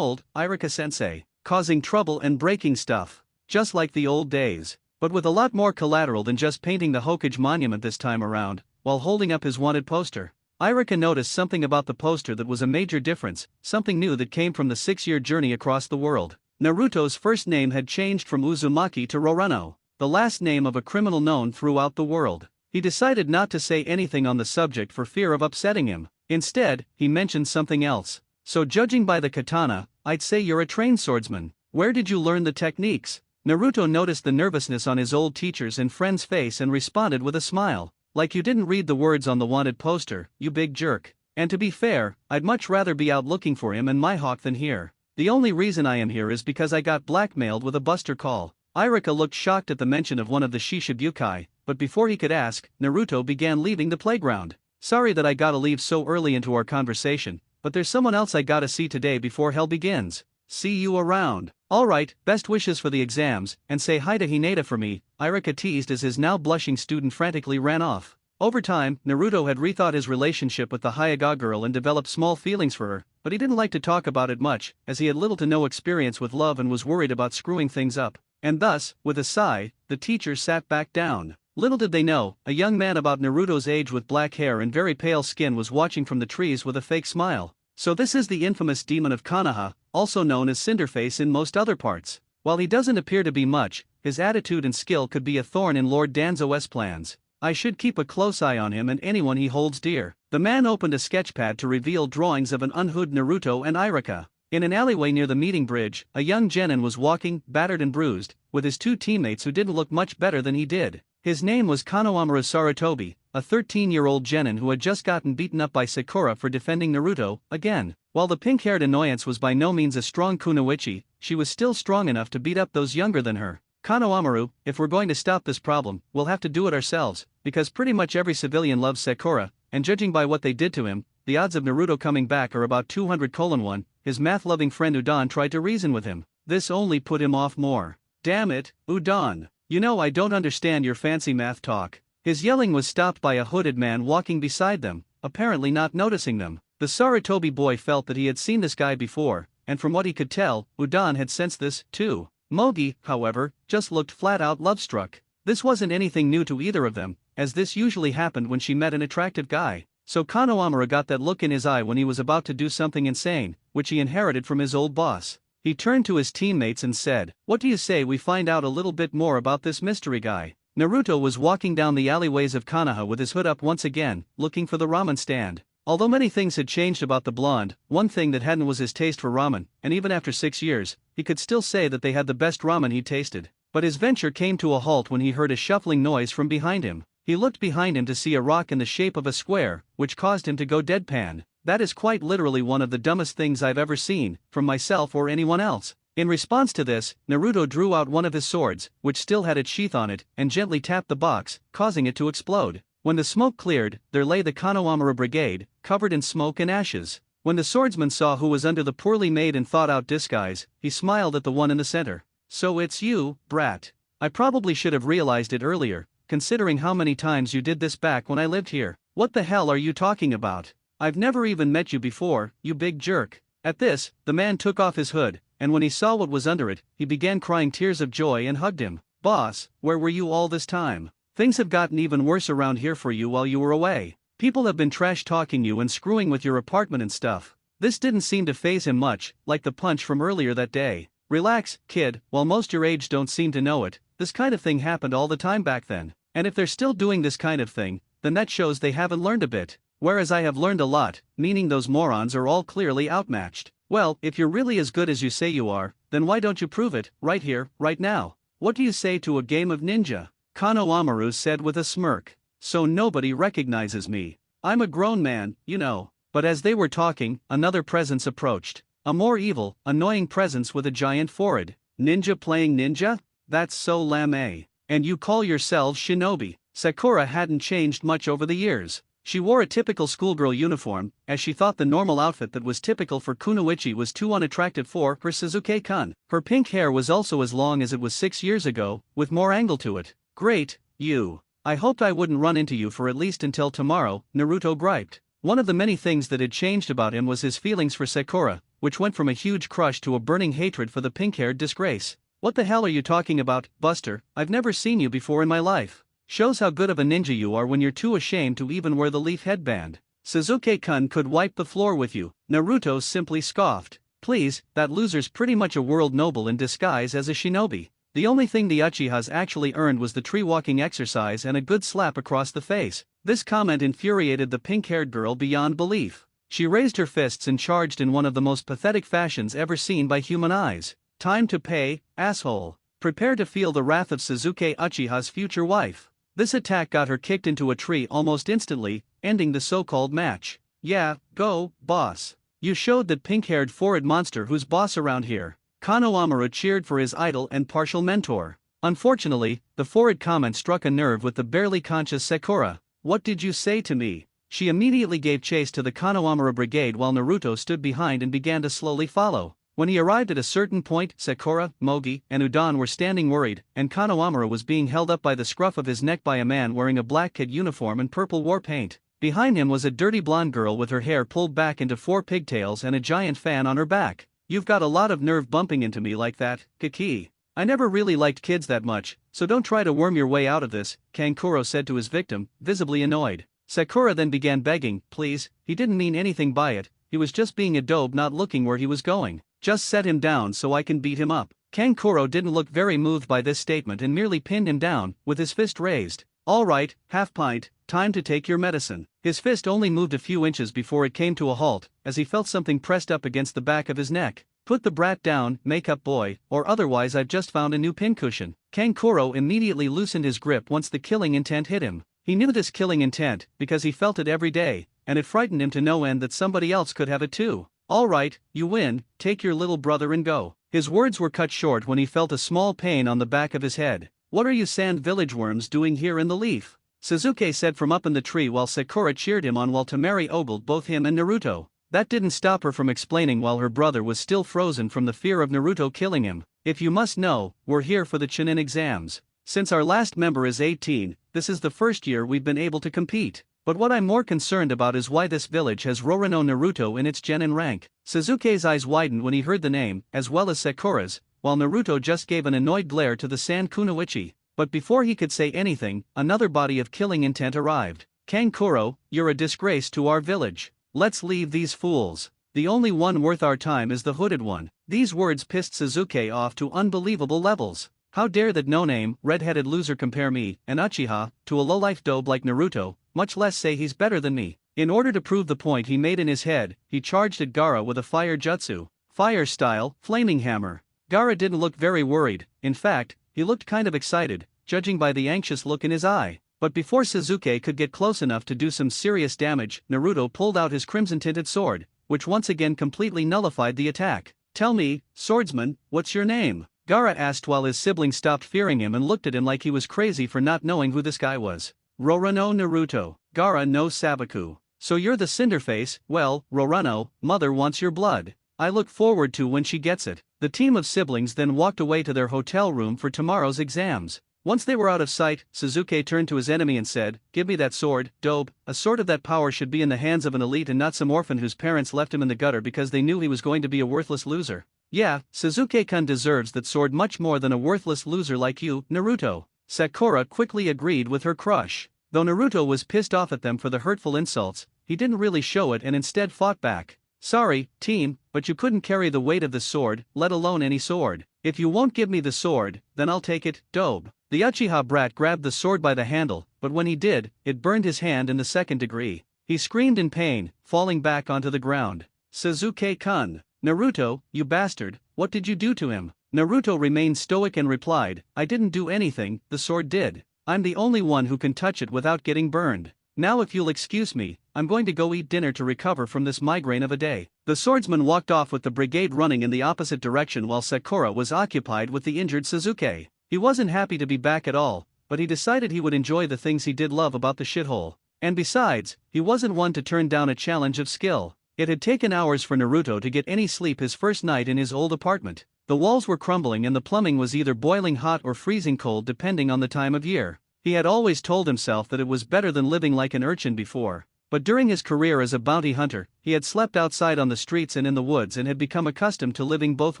Irika-sensei. Causing trouble and breaking stuff. Just like the old days. But with a lot more collateral than just painting the Hokage monument this time around, while holding up his wanted poster. Irika noticed something about the poster that was a major difference, something new that came from the 6-year journey across the world. Naruto's first name had changed from Uzumaki to Rorano, the last name of a criminal known throughout the world. He decided not to say anything on the subject for fear of upsetting him. Instead, he mentioned something else. So judging by the katana, I'd say you're a trained swordsman. Where did you learn the techniques? Naruto noticed the nervousness on his old teacher's and friend's face and responded with a smile. Like you didn't read the words on the wanted poster, you big jerk. And to be fair, I'd much rather be out looking for him and Mihawk than here. The only reason I am here is because I got blackmailed with a buster call. Irika looked shocked at the mention of one of the Shishibukai, but before he could ask, Naruto began leaving the playground. Sorry that I gotta leave so early into our conversation, but there's someone else I gotta see today before hell begins. See you around. Alright, best wishes for the exams, and say hi to Hinata for me, Irika teased as his now blushing student frantically ran off. Over time, Naruto had rethought his relationship with the Hyuga girl and developed small feelings for her, but he didn't like to talk about it much, as he had little to no experience with love and was worried about screwing things up. And thus, with a sigh, the teacher sat back down. Little did they know, a young man about Naruto's age with black hair and very pale skin was watching from the trees with a fake smile. So this is the infamous demon of Konoha, also known as Cinderface in most other parts. While he doesn't appear to be much, his attitude and skill could be a thorn in Lord Danzo's plans. I should keep a close eye on him and anyone he holds dear. The man opened a sketchpad to reveal drawings of an unhood Naruto and Irika. In an alleyway near the meeting bridge, a young genin was walking, battered and bruised, with his two teammates who didn't look much better than he did. His name was Konohamaru Sarutobi, a 13-year-old genin who had just gotten beaten up by Sakura for defending Naruto, again. While the pink-haired annoyance was by no means a strong kunoichi, she was still strong enough to beat up those younger than her. Konohamaru, if we're going to stop this problem, we'll have to do it ourselves, because pretty much every civilian loves Sakura, and judging by what they did to him, the odds of Naruto coming back are about 200:1. His math-loving friend Udon tried to reason with him. This only put him off more. Damn it, Udon. You know I don't understand your fancy math talk. His yelling was stopped by a hooded man walking beside them, apparently not noticing them. The Sarutobi boy felt that he had seen this guy before, and from what he could tell, Udon had sensed this, too. Mogi, however, just looked flat-out love-struck. This wasn't anything new to either of them, as this usually happened when she met an attractive guy. So Konohamaru got that look in his eye when he was about to do something insane, which he inherited from his old boss. He turned to his teammates and said, "What do you say we find out a little bit more about this mystery guy?" Naruto was walking down the alleyways of Konoha with his hood up once again, looking for the ramen stand. Although many things had changed about the blonde, one thing that hadn't was his taste for ramen, and even after 6 years, he could still say that they had the best ramen he'd tasted. But his venture came to a halt when he heard a shuffling noise from behind him. He looked behind him to see a rock in the shape of a square, which caused him to go deadpan. That is quite literally one of the dumbest things I've ever seen, from myself or anyone else. In response to this, Naruto drew out one of his swords, which still had its sheath on it, and gently tapped the box, causing it to explode. When the smoke cleared, there lay the Konohamaru brigade, covered in smoke and ashes. When the swordsman saw who was under the poorly made and thought-out disguise, he smiled at the one in the center. "So it's you, brat. I probably should have realized it earlier, considering how many times you did this back when I lived here. What the hell are you talking about? I've never even met you before, you big jerk." At this, the man took off his hood, and when he saw what was under it, he began crying tears of joy and hugged him. "Boss, where were you all this time? Things have gotten even worse around here for you while you were away. People have been trash-talking you and screwing with your apartment and stuff." This didn't seem to faze him much, like the punch from earlier that day. "Relax, kid, while most your age don't seem to know it, this kind of thing happened all the time back then. And if they're still doing this kind of thing, then that shows they haven't learned a bit. Whereas I have learned a lot, meaning those morons are all clearly outmatched. Well, if you're really as good as you say you are, then why don't you prove it, right here, right now? What do you say to a game of ninja?" Konohamaru said with a smirk. "So nobody recognizes me. I'm a grown man, you know." But as they were talking, another presence approached. A more evil, annoying presence with a giant forehead. "Ninja playing ninja? That's so lame. And you call yourselves shinobi?" Sakura hadn't changed much over the years. She wore a typical schoolgirl uniform, as she thought the normal outfit that was typical for kunoichi was too unattractive for her Sasuke-kun. Her pink hair was also as long as it was 6 years ago, with more angle to it. "Great, you. I hoped I wouldn't run into you for at least until tomorrow," Naruto griped. One of the many things that had changed about him was his feelings for Sakura, which went from a huge crush to a burning hatred for the pink-haired disgrace. "What the hell are you talking about, Buster? I've never seen you before in my life. Shows how good of a ninja you are when you're too ashamed to even wear the leaf headband. Sasuke-kun could wipe the floor with you," Naruto simply scoffed. "Please, that loser's pretty much a world noble in disguise as a shinobi. The only thing the Uchihas actually earned was the tree-walking exercise and a good slap across the face." This comment infuriated the pink-haired girl beyond belief. She raised her fists and charged in one of the most pathetic fashions ever seen by human eyes. "Time to pay, asshole. Prepare to feel the wrath of Sasuke Uchiha's future wife." This attack got her kicked into a tree almost instantly, ending the so-called match. "Yeah, go, boss. You showed that pink-haired forehead monster who's boss around here." Konohamaru cheered for his idol and partial mentor. Unfortunately, the forehead comment struck a nerve with the barely conscious Sakura. "What did you say to me?" She immediately gave chase to the Konohamaru brigade while Naruto stood behind and began to slowly follow. When he arrived at a certain point, Sakura, Mogi, and Udon were standing worried, and Konohamaru was being held up by the scruff of his neck by a man wearing a black kid uniform and purple war paint. Behind him was a dirty blonde girl with her hair pulled back into 4 pigtails and a giant fan on her back. "You've got a lot of nerve bumping into me like that, Kiki. I never really liked kids that much, so don't try to worm your way out of this, Kankuro said to his victim, visibly annoyed. Sakura then began begging, please, he didn't mean anything by it, he was just being a dope not looking where he was going. Just set him down so I can beat him up. Kankuro didn't look very moved by this statement and merely pinned him down, with his fist raised. All right, half pint, time to take your medicine. His fist only moved a few inches before it came to a halt, as he felt something pressed up against the back of his neck. Put the brat down, makeup boy, or otherwise I've just found a new pincushion. Kankuro immediately loosened his grip once the killing intent hit him. He knew this killing intent, because he felt it every day, and it frightened him to no end that somebody else could have it too. All right, you win, take your little brother and go. His words were cut short when he felt a small pain on the back of his head. What are you sand village worms doing here in the leaf? Sasuke said from up in the tree while Sakura cheered him on while Temari ogled both him and Naruto. That didn't stop her from explaining while her brother was still frozen from the fear of Naruto killing him. If you must know, we're here for the Chunin exams. Since our last member is 18, this is the first year we've been able to compete. But what I'm more concerned about is why this village has Rorono Naruto in its genin rank. Sasuke's eyes widened when he heard the name, as well as Sakura's, while Naruto just gave an annoyed glare to the Sand Kunoichi. But before he could say anything, another body of killing intent arrived. Kankuro, you're a disgrace to our village. Let's leave these fools. The only one worth our time is the hooded one. These words pissed Sasuke off to unbelievable levels. How dare that no-name, red-headed loser compare me, an Uchiha, to a low-life dobe like Naruto, much less say he's better than me. In order to prove the point he made in his head, he charged at Gaara with a fire jutsu. Fire-style, flaming hammer. Gaara didn't look very worried, in fact, he looked kind of excited, judging by the anxious look in his eye. But before Sasuke could get close enough to do some serious damage, Naruto pulled out his crimson-tinted sword, which once again completely nullified the attack. Tell me, swordsman, what's your name? Gaara asked while his siblings stopped fearing him and looked at him like he was crazy for not knowing who this guy was. Rorono Naruto. Gaara no Sabaku. So you're the Cinderface? Well, Rorono, mother wants your blood. I look forward to when she gets it. The team of siblings then walked away to their hotel room for tomorrow's exams. Once they were out of sight, Sasuke turned to his enemy and said, give me that sword, dope. A sword of that power should be in the hands of an elite and not some orphan whose parents left him in the gutter because they knew he was going to be a worthless loser. Yeah, Sasuke-kun deserves that sword much more than a worthless loser like you, Naruto. Sakura quickly agreed with her crush. Though Naruto was pissed off at them for the hurtful insults, he didn't really show it and instead fought back. Sorry, team, but you couldn't carry the weight of the sword, let alone any sword. If you won't give me the sword, then I'll take it, dobe. The Uchiha brat grabbed the sword by the handle, but when he did, it burned his hand in the second degree. He screamed in pain, falling back onto the ground. Sasuke-kun. Naruto, you bastard, what did you do to him? Naruto remained stoic and replied, I didn't do anything, the sword did. I'm the only one who can touch it without getting burned. Now if you'll excuse me, I'm going to go eat dinner to recover from this migraine of a day. The swordsman walked off with the brigade running in the opposite direction while Sakura was occupied with the injured Sasuke. He wasn't happy to be back at all, but he decided he would enjoy the things he did love about the shithole. And besides, he wasn't one to turn down a challenge of skill. It had taken hours for Naruto to get any sleep his first night in his old apartment. The walls were crumbling and the plumbing was either boiling hot or freezing cold depending on the time of year. He had always told himself that it was better than living like an urchin before, but during his career as a bounty hunter, he had slept outside on the streets and in the woods and had become accustomed to living both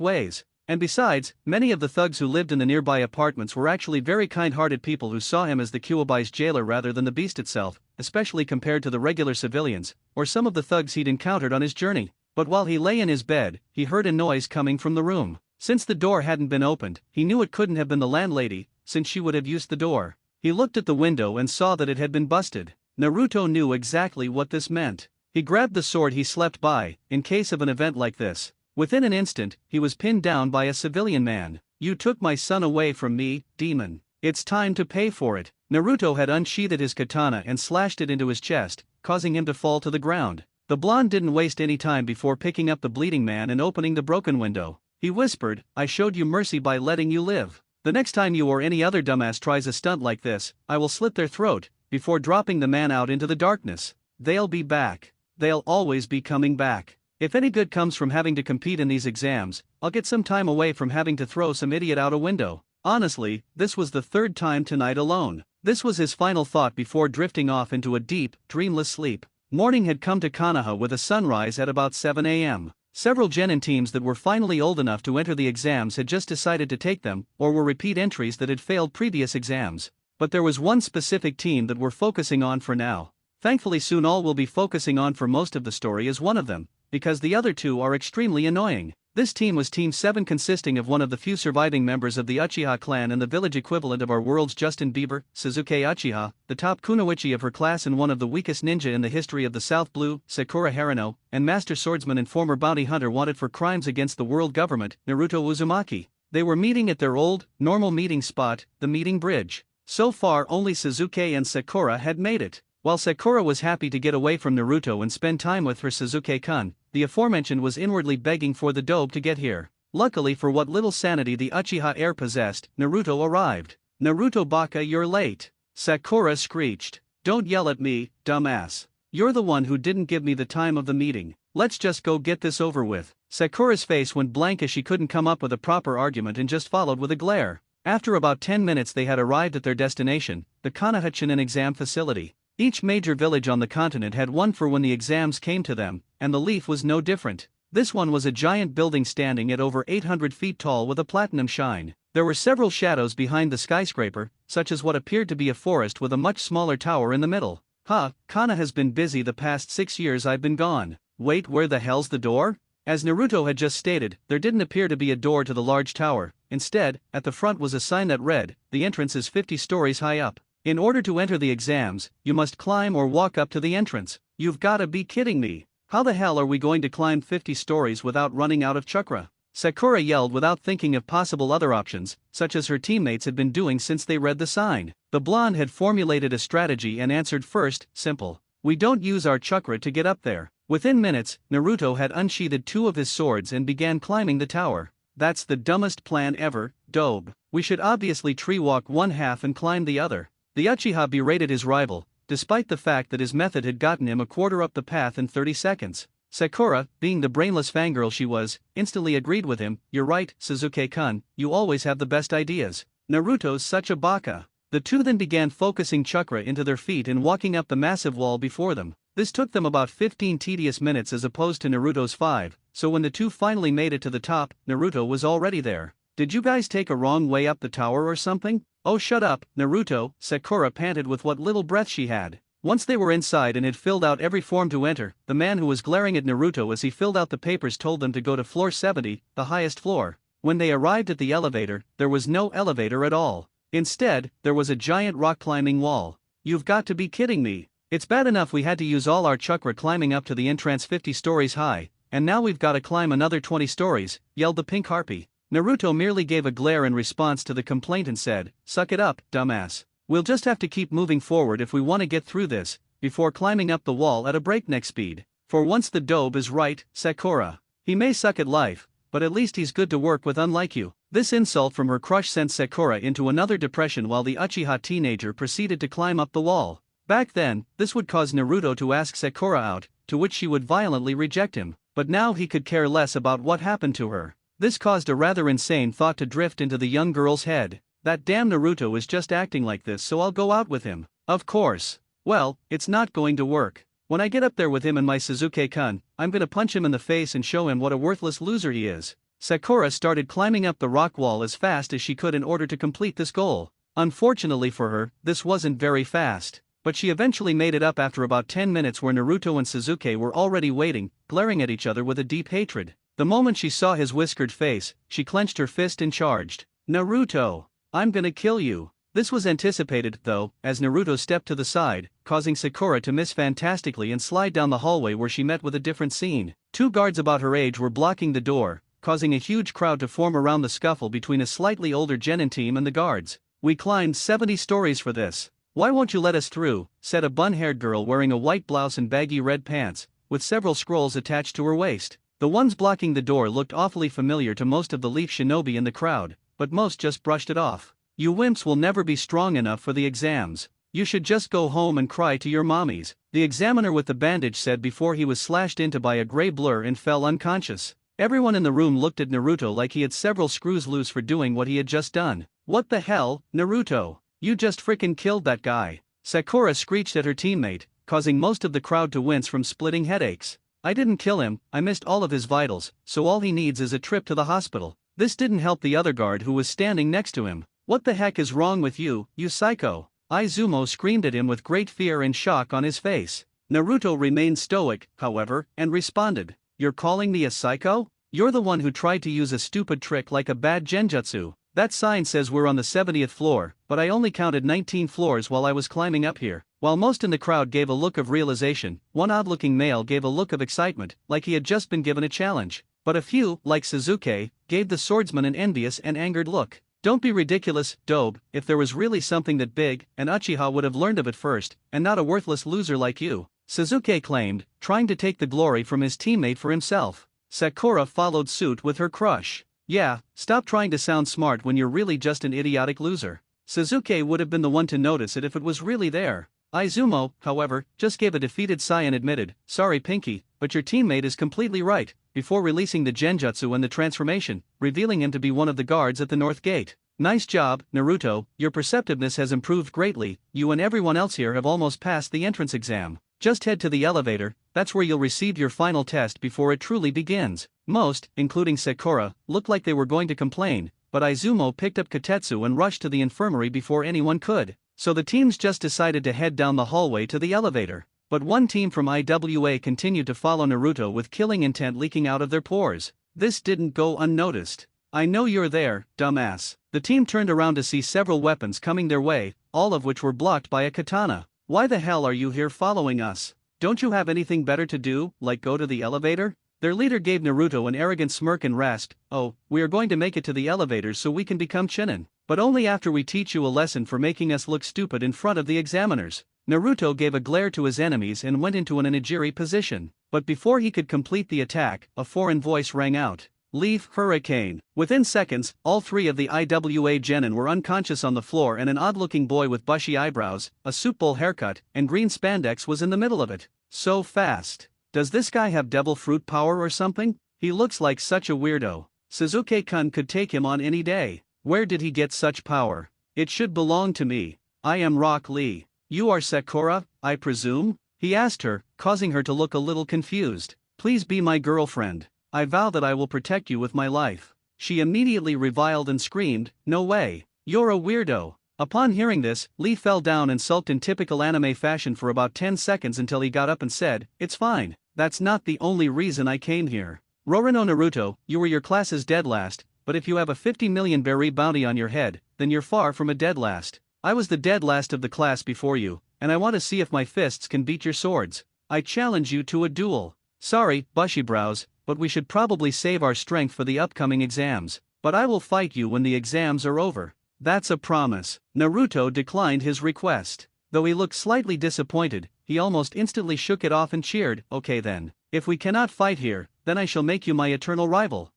ways. And besides, many of the thugs who lived in the nearby apartments were actually very kind-hearted people who saw him as the Kyubai's jailer rather than the beast itself, especially compared to the regular civilians, or some of the thugs he'd encountered on his journey. But while he lay in his bed, he heard a noise coming from the room. Since the door hadn't been opened, he knew it couldn't have been the landlady, since she would have used the door. He looked at the window and saw that it had been busted. Naruto knew exactly what this meant. He grabbed the sword he slept by, in case of an event like this. Within an instant, he was pinned down by a civilian man. You took my son away from me, demon. It's time to pay for it. Naruto had unsheathed his katana and slashed it into his chest, causing him to fall to the ground. The blonde didn't waste any time before picking up the bleeding man and opening the broken window. He whispered, I showed you mercy by letting you live. The next time you or any other dumbass tries a stunt like this, I will slit their throat, before dropping the man out into the darkness. They'll be back. They'll always be coming back. If any good comes from having to compete in these exams, I'll get some time away from having to throw some idiot out a window. Honestly, this was the third time tonight alone. This was his final thought before drifting off into a deep, dreamless sleep. Morning had come to Konoha with a sunrise at about 7 a.m. Several genin teams that were finally old enough to enter the exams had just decided to take them, or were repeat entries that had failed previous exams. But there was one specific team that we're focusing on for now. Thankfully soon all we'll be focusing on for most of the story is one of them, because the other two are extremely annoying. This team was Team 7, consisting of one of the few surviving members of the Uchiha clan and the village equivalent of our world's Justin Bieber, Suzuki Uchiha, the top kunoichi of her class and one of the weakest ninja in the history of the South Blue, Sakura Harano, and master swordsman and former bounty hunter wanted for crimes against the world government, Naruto Uzumaki. They were meeting at their old, normal meeting spot, the meeting bridge. So far only Suzuki and Sakura had made it. While Sakura was happy to get away from Naruto and spend time with her Suzuki-kun, the aforementioned was inwardly begging for the dobe to get here. Luckily for what little sanity the Uchiha heir possessed, Naruto arrived. "Naruto Baka, you're late," Sakura screeched. "Don't yell at me, dumbass. You're the one who didn't give me the time of the meeting. Let's just go get this over with." Sakura's face went blank as she couldn't come up with a proper argument and just followed with a glare. After about 10 minutes they had arrived at their destination, the Kanahachinen exam facility. Each major village on the continent had one for when the exams came to them, and the Leaf was no different. This one was a giant building standing at over 800 feet tall with a platinum shine. There were several shadows behind the skyscraper, such as what appeared to be a forest with a much smaller tower in the middle. Kana has been busy the past 6 years I've been gone. Wait, where the hell's the door? As Naruto had just stated, there didn't appear to be a door to the large tower. Instead, at the front was a sign that read, "The entrance is 50 stories high up. In order to enter the exams, you must climb or walk up to the entrance." You've gotta be kidding me. How the hell are we going to climb 50 stories without running out of chakra? Sakura yelled without thinking of possible other options, such as her teammates had been doing since they read the sign. The blonde had formulated a strategy and answered first, simple. "We don't use our chakra to get up there." Within minutes, Naruto had unsheathed 2 of his swords and began climbing the tower. "That's the dumbest plan ever, dobe. We should obviously tree walk one half and climb the other." The Uchiha berated his rival, despite the fact that his method had gotten him a quarter up the path in 30 seconds. Sakura, being the brainless fangirl she was, instantly agreed with him. "You're right, Suzuki-kun, you always have the best ideas. Naruto's such a baka." The two then began focusing chakra into their feet and walking up the massive wall before them. This took them about 15 tedious minutes as opposed to Naruto's 5, so when the two finally made it to the top, Naruto was already there. "Did you guys take a wrong way up the tower or something?" "Oh, shut up, Naruto," Sakura panted with what little breath she had. Once they were inside and had filled out every form to enter, the man who was glaring at Naruto as he filled out the papers told them to go to floor 70, the highest floor. When they arrived at the elevator, there was no elevator at all. Instead, there was a giant rock climbing wall. "You've got to be kidding me. It's bad enough we had to use all our chakra climbing up to the entrance 50 stories high, and now we've got to climb another 20 stories, yelled the pink harpy. Naruto merely gave a glare in response to the complaint and said, "Suck it up, dumbass. We'll just have to keep moving forward if we want to get through this," before climbing up the wall at a breakneck speed. "For once the dobe is right, Sakura. He may suck at life, but at least he's good to work with, unlike you." This insult from her crush sent Sakura into another depression while the Uchiha teenager proceeded to climb up the wall. Back then, this would cause Naruto to ask Sakura out, to which she would violently reject him, but now he could care less about what happened to her. This caused a rather insane thought to drift into the young girl's head. "That damn Naruto is just acting like this, so I'll go out with him. Of course. Well, it's not going to work. When I get up there with him and my Suzuki-kun, I'm gonna punch him in the face and show him what a worthless loser he is." Sakura started climbing up the rock wall as fast as she could in order to complete this goal. Unfortunately for her, this wasn't very fast, but she eventually made it up after about 10 minutes, where Naruto and Suzuki were already waiting, glaring at each other with a deep hatred. The moment she saw his whiskered face, she clenched her fist and charged. "Naruto, I'm gonna kill you." This was anticipated, though, as Naruto stepped to the side, causing Sakura to miss fantastically and slide down the hallway, where she met with a different scene. 2 guards about her age were blocking the door, causing a huge crowd to form around the scuffle between a slightly older genin team and the guards. "We climbed 70 stories for this. Why won't you let us through?" said a bun-haired girl wearing a white blouse and baggy red pants, with several scrolls attached to her waist. The ones blocking the door looked awfully familiar to most of the Leaf Shinobi in the crowd, but most just brushed it off. "You wimps will never be strong enough for the exams. You should just go home and cry to your mommies," the examiner with the bandage said before he was slashed into by a gray blur and fell unconscious. Everyone in the room looked at Naruto like he had several screws loose for doing what he had just done. "What the hell, Naruto? You just frickin' killed that guy," Sakura screeched at her teammate, causing most of the crowd to wince from splitting headaches. I didn't kill him, I missed all of his vitals, so all he needs is a trip to the hospital. This didn't help the other guard who was standing next to him. What the heck is wrong with you, you psycho? Izumo screamed at him with great fear and shock on his face. Naruto remained stoic, however, and responded, "You're calling me a psycho? You're the one who tried to use a stupid trick like a bad genjutsu. That sign says we're on the 70th floor, but I only counted 19 floors while I was climbing up here." While most in the crowd gave a look of realization, one odd-looking male gave a look of excitement, like he had just been given a challenge. But a few, like Sasuke, gave the swordsman an envious and angered look. "Don't be ridiculous, Dobe. If there was really something that big, an Uchiha would have learned of it first, and not a worthless loser like you," Sasuke claimed, trying to take the glory from his teammate for himself. Sakura followed suit with her crush. "Yeah, stop trying to sound smart when you're really just an idiotic loser." Sasuke would have been the one to notice it if it was really there. Izumo, however, just gave a defeated sigh and admitted, "Sorry Pinky, but your teammate is completely right," before releasing the genjutsu and the transformation, revealing him to be one of the guards at the north gate. "Nice job, Naruto, your perceptiveness has improved greatly, you and everyone else here have almost passed the entrance exam. Just head to the elevator, that's where you'll receive your final test before it truly begins." Most, including Sakura, looked like they were going to complain, but Izumo picked up Kotetsu and rushed to the infirmary before anyone could. So the teams just decided to head down the hallway to the elevator. But one team from IWA continued to follow Naruto with killing intent leaking out of their pores. This didn't go unnoticed. "I know you're there, dumbass." The team turned around to see several weapons coming their way, all of which were blocked by a katana. "Why the hell are you here following us? Don't you have anything better to do, like go to the elevator?" Their leader gave Naruto an arrogant smirk and rasped, "Oh, we are going to make it to the elevators so we can become Chunin. But only after we teach you a lesson for making us look stupid in front of the examiners." Naruto gave a glare to his enemies and went into an onigiri position. But before he could complete the attack, a foreign voice rang out. "Leaf Hurricane." Within seconds, all three of the IWA genin were unconscious on the floor and an odd-looking boy with bushy eyebrows, a soup bowl haircut, and green spandex was in the middle of it. So fast. Does this guy have devil fruit power or something? He looks like such a weirdo. Sasuke-kun could take him on any day. Where did he get such power? It should belong to me. I am Rock Lee. You are Sakura, I presume? He asked her, causing her to look a little confused. Please be my girlfriend. I vow that I will protect you with my life. She immediately reviled and screamed, "No way. You're a weirdo." Upon hearing this, Lee fell down and sulked in typical anime fashion for about 10 seconds until he got up and said, "It's fine. That's not the only reason I came here. Rorono Naruto, you were your class's dead last, but if you have a 50 million berry bounty on your head, then you're far from a dead last. I was the dead last of the class before you, and I want to see if my fists can beat your swords. I challenge you to a duel. Sorry, bushy brows, but we should probably save our strength for the upcoming exams. But I will fight you when the exams are over. That's a promise." Naruto declined his request. Though he looked slightly disappointed, he almost instantly shook it off and cheered, "Okay then. If we cannot fight here, then I shall make you my eternal rival."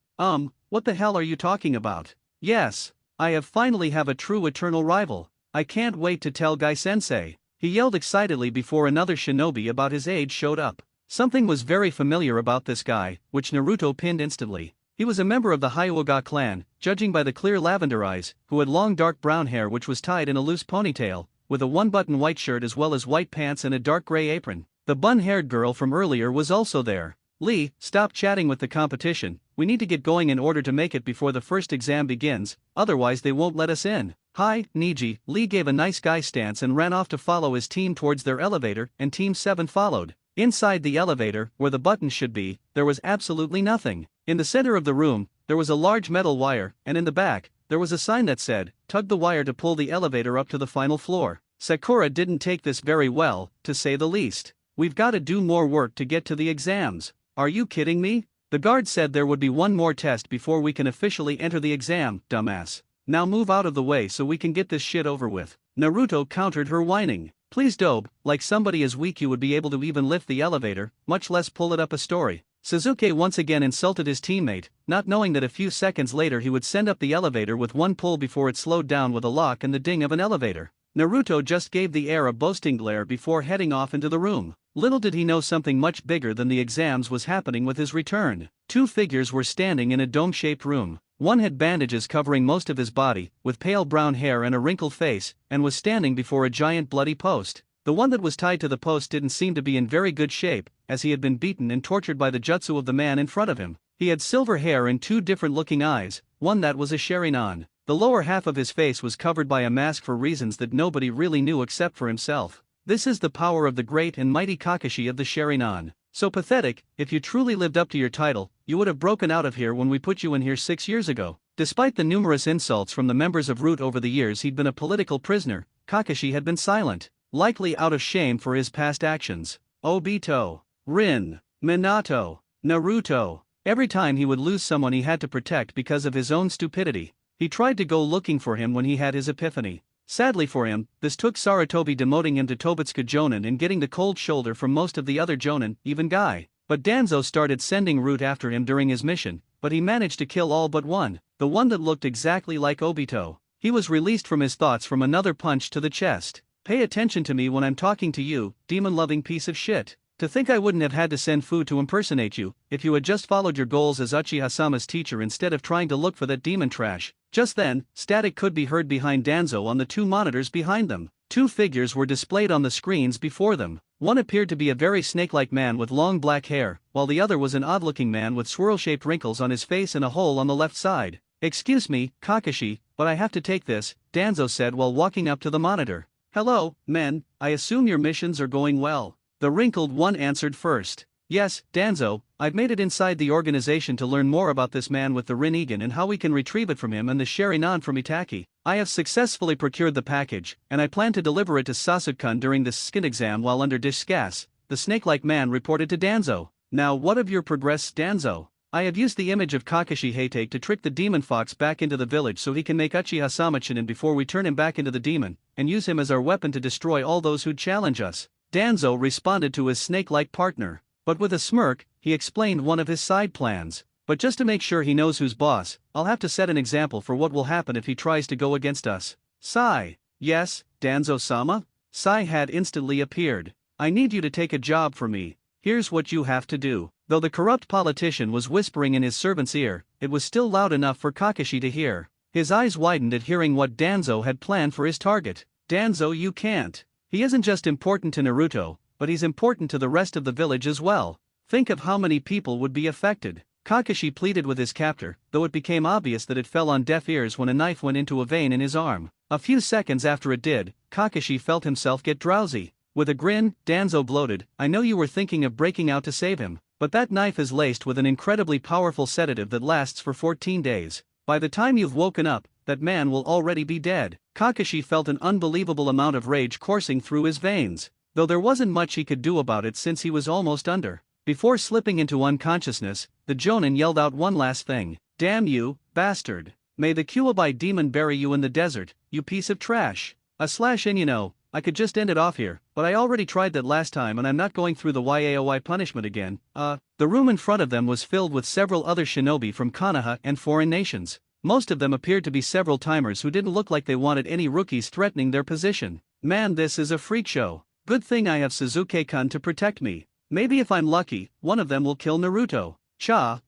What the hell are you talking about? "Yes. I have finally have a true eternal rival. I can't wait to tell Gai-sensei." He yelled excitedly before another shinobi about his age showed up. Something was very familiar about this guy, which Naruto pinned instantly. He was a member of the Hyuga clan, judging by the clear lavender eyes, who had long dark brown hair which was tied in a loose ponytail, with a one-button white shirt as well as white pants and a dark gray apron. The bun-haired girl from earlier was also there. "Lee, stop chatting with the competition, we need to get going in order to make it before the first exam begins, otherwise they won't let us in." "Hi, Niji." Lee gave a nice guy stance and ran off to follow his team towards their elevator, and Team 7 followed. Inside the elevator, where the buttons should be, there was absolutely nothing. In the center of the room, there was a large metal wire, and in the back, there was a sign that said, "Tug the wire to pull the elevator up to the final floor." Sakura didn't take this very well, to say the least. "We've got to do more work to get to the exams." "Are you kidding me? The guard said there would be one more test before we can officially enter the exam, dumbass. Now move out of the way so we can get this shit over with." Naruto countered her whining. "Please Dobe, like somebody as weak you would be able to even lift the elevator, much less pull it up a story." Sasuke once again insulted his teammate, not knowing that a few seconds later he would send up the elevator with one pull before it slowed down with a lock and the ding of an elevator. Naruto just gave the air a boasting glare before heading off into the room. Little did he know something much bigger than the exams was happening with his return. Two figures were standing in a dome-shaped room. One had bandages covering most of his body, with pale brown hair and a wrinkled face, and was standing before a giant bloody post. The one that was tied to the post didn't seem to be in very good shape, as he had been beaten and tortured by the jutsu of the man in front of him. He had silver hair and two different-looking eyes, one that was a Sharingan. The lower half of his face was covered by a mask for reasons that nobody really knew except for himself. This is the power of the great and mighty Kakashi of the Sharingan. So pathetic, if you truly lived up to your title, you would have broken out of here when we put you in here 6 years ago. Despite the numerous insults from the members of Root over the years he'd been a political prisoner, Kakashi had been silent, likely out of shame for his past actions. Obito, Rin, Minato, Naruto. Every time he would lose someone he had to protect because of his own stupidity, he tried to go looking for him when he had his epiphany. Sadly for him, this took Sarutobi demoting him to Tobutsuka Jonin and getting the cold shoulder from most of the other Jonin, even Guy. But Danzo started sending Root after him during his mission, but he managed to kill all but one, the one that looked exactly like Obito. He was released from his thoughts from another punch to the chest. Pay attention to me when I'm talking to you, demon-loving piece of shit. To think I wouldn't have had to send food to impersonate you, if you had just followed your goals as Uchiha-sama's teacher instead of trying to look for that demon trash. Just then, static could be heard behind Danzo on the two monitors behind them. Two figures were displayed on the screens before them. One appeared to be a very snake-like man with long black hair, while the other was an odd-looking man with swirl-shaped wrinkles on his face and a hole on the left side. "Excuse me, Kakashi, but I have to take this," Danzo said while walking up to the monitor. "Hello, men, I assume your missions are going well." The wrinkled one answered first. "Yes, Danzo, I've made it inside the organization to learn more about this man with the Rinnegan and how we can retrieve it from him and the Sharingan from Itaki. I have successfully procured the package, and I plan to deliver it to Sasuke-kun during this skin exam while under disgas," the snake-like man reported to Danzo. "Now what of your progress, Danzo?" "I have used the image of Kakashi Hatake to trick the demon fox back into the village so he can make Uchiha-sama Chunin before we turn him back into the demon, and use him as our weapon to destroy all those who'd challenge us." Danzo responded to his snake-like partner, but with a smirk, he explained one of his side plans. "But just to make sure he knows who's boss, I'll have to set an example for what will happen if he tries to go against us." Sai. "Yes, Danzo-sama?" Sai had instantly appeared. "I need you to take a job for me. Here's what you have to do." Though the corrupt politician was whispering in his servant's ear, it was still loud enough for Kakashi to hear. His eyes widened at hearing what Danzo had planned for his target. "Danzo, you can't. He isn't just important to Naruto, but he's important to the rest of the village as well. Think of how many people would be affected." Kakashi pleaded with his captor, though it became obvious that it fell on deaf ears when a knife went into a vein in his arm. A few seconds after it did, Kakashi felt himself get drowsy. With a grin, Danzo gloated, "I know you were thinking of breaking out to save him, but that knife is laced with an incredibly powerful sedative that lasts for 14 days. By the time you've woken up, that man will already be dead." Kakashi felt an unbelievable amount of rage coursing through his veins, though there wasn't much he could do about it since he was almost under. Before slipping into unconsciousness, the Jonin yelled out one last thing. "Damn you, bastard. May the Kuwabai demon bury you in the desert, you piece of trash." And you know, I could just end it off here, but I already tried that last time and I'm not going through the Yaoi punishment again. The room in front of them was filled with several other shinobi from Konoha and foreign nations. Most of them appeared to be several timers who didn't look like they wanted any rookies threatening their position. "Man, this is a freak show. Good thing I have Suzuki-kun to protect me. Maybe if I'm lucky, one of them will kill Naruto.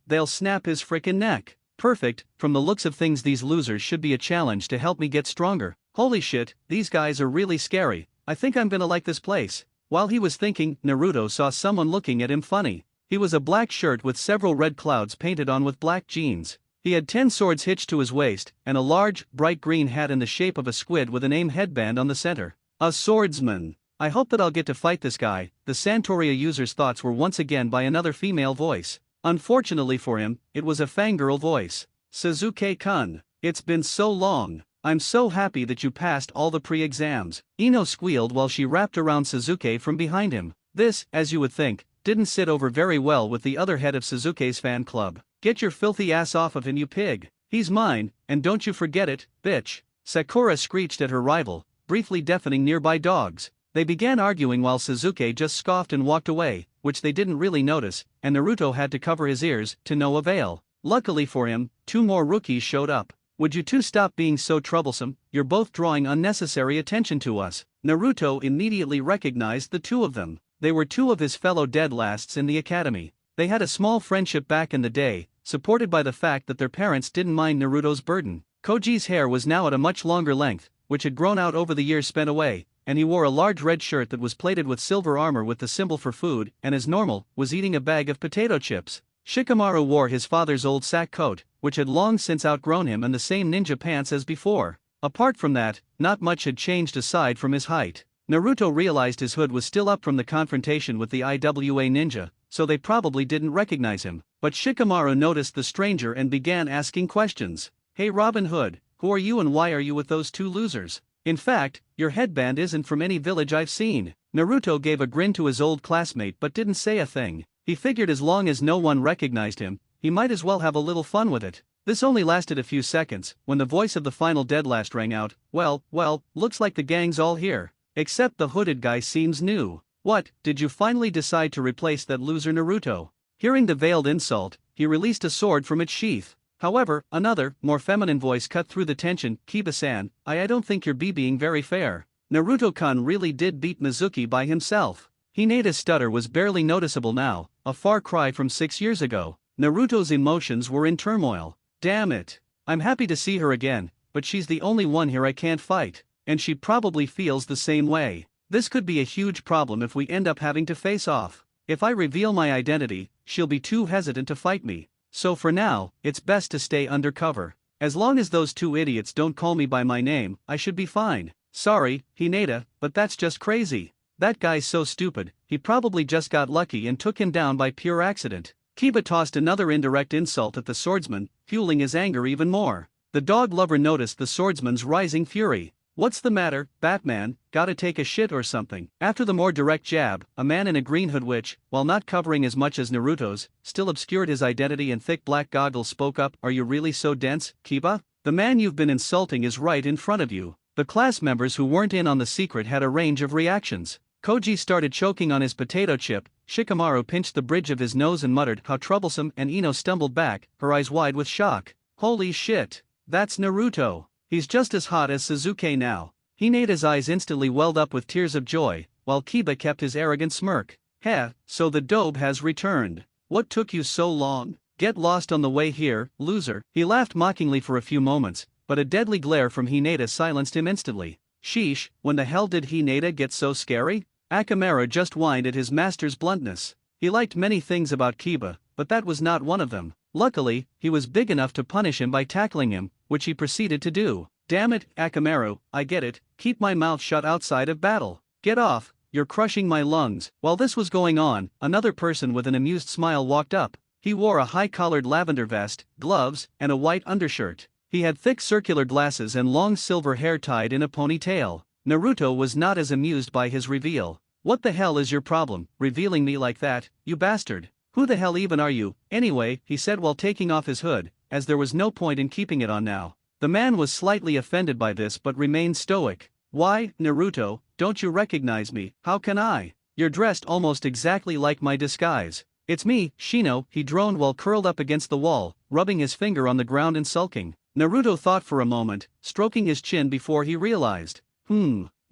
They'll snap his frickin' neck. Perfect, from the looks of things these losers should be a challenge to help me get stronger. Holy shit, these guys are really scary. I think I'm gonna like this place." While he was thinking, Naruto saw someone looking at him funny. He was a black shirt with several red clouds painted on with black jeans. He had 10 swords hitched to his waist, and a large, bright green hat in the shape of a squid with an aim headband on the center. A swordsman. "I hope that I'll get to fight this guy," the Santoria user's thoughts were once again by another female voice. Unfortunately for him, it was a fangirl voice. "Suzuki-kun, it's been so long. I'm so happy that you passed all the pre-exams," Ino squealed while she wrapped around Suzuki from behind him. This, as you would think, didn't sit over very well with the other head of Suzuki's fan club. "Get your filthy ass off of him, you pig. He's mine, and don't you forget it, bitch." Sakura screeched at her rival, briefly deafening nearby dogs. They began arguing while Suzuki just scoffed and walked away, which they didn't really notice, and Naruto had to cover his ears, to no avail. Luckily for him, 2 more rookies showed up. "Would you two stop being so troublesome? You're both drawing unnecessary attention to us." Naruto immediately recognized the 2 of them. They were 2 of his fellow dead lasts in the academy. They had a small friendship back in the day, supported by the fact that their parents didn't mind Naruto's burden. Koji's hair was now at a much longer length, which had grown out over the years spent away, and he wore a large red shirt that was plated with silver armor with the symbol for food, and as normal, was eating a bag of potato chips. Shikamaru wore his father's old sack coat, which had long since outgrown him, and the same ninja pants as before. Apart from that, not much had changed aside from his height. Naruto realized his hood was still up from the confrontation with the IWA ninja, so they probably didn't recognize him. But Shikamaru noticed the stranger and began asking questions. "Hey Robin Hood, who are you and why are you with those two losers? In fact, your headband isn't from any village I've seen." Naruto gave a grin to his old classmate but didn't say a thing. He figured as long as no one recognized him, he might as well have a little fun with it. This only lasted a few seconds, when the voice of the final deadlast rang out. Well, looks like the gang's all here. Except the hooded guy seems new. What, did you finally decide to replace that loser Naruto? Hearing the veiled insult, he released a sword from its sheath. However, another, more feminine voice cut through the tension. "Kiba-san, I don't think you're being very fair. Naruto-kun really did beat Mizuki by himself." Hineda's stutter was barely noticeable now, a far cry from 6 years ago. Naruto's emotions were in turmoil. "Damn it. I'm happy to see her again, but she's the only one here I can't fight, and she probably feels the same way. This could be a huge problem if we end up having to face off. If I reveal my identity, she'll be too hesitant to fight me. So for now, it's best to stay undercover. As long as those two idiots don't call me by my name, I should be fine. Sorry, Hineda, but that's just crazy. That guy's so stupid, he probably just got lucky and took him down by pure accident." Kiba tossed another indirect insult at the swordsman, fueling his anger even more. The dog lover noticed the swordsman's rising fury. "What's the matter, Batman, gotta take a shit or something?" After the more direct jab, a man in a green hood which, while not covering as much as Naruto's, still obscured his identity and thick black goggles spoke up. "Are you really so dense, Kiba? The man you've been insulting is right in front of you." The class members who weren't in on the secret had a range of reactions. Koji started choking on his potato chip, Shikamaru pinched the bridge of his nose and muttered, "How troublesome," and Ino stumbled back, her eyes wide with shock. "Holy shit, that's Naruto. He's just as hot as Sasuke now." Hineda's eyes instantly welled up with tears of joy, while Kiba kept his arrogant smirk. "Heh, so the dobe has returned. What took you so long? Get lost on the way here, loser." He laughed mockingly for a few moments, but a deadly glare from Hineda silenced him instantly. "Sheesh, when the hell did Hineda get so scary?" Akamaru just whined at his master's bluntness. He liked many things about Kiba, but that was not one of them. Luckily, he was big enough to punish him by tackling him, which he proceeded to do. "Damn it, Akamaru, I get it, keep my mouth shut outside of battle. Get off, you're crushing my lungs." While this was going on, another person with an amused smile walked up. He wore a high-collared lavender vest, gloves, and a white undershirt. He had thick circular glasses and long silver hair tied in a ponytail. Naruto was not as amused by his reveal. "What the hell is your problem, revealing me like that, you bastard? Who the hell even are you, anyway?" he said while taking off his hood, as there was no point in keeping it on now. The man was slightly offended by this but remained stoic. "Why, Naruto, don't you recognize me?" "How can I? You're dressed almost exactly like my disguise." "It's me, Shino," he droned while curled up against the wall, rubbing his finger on the ground and sulking. Naruto thought for a moment, stroking his chin before he realized.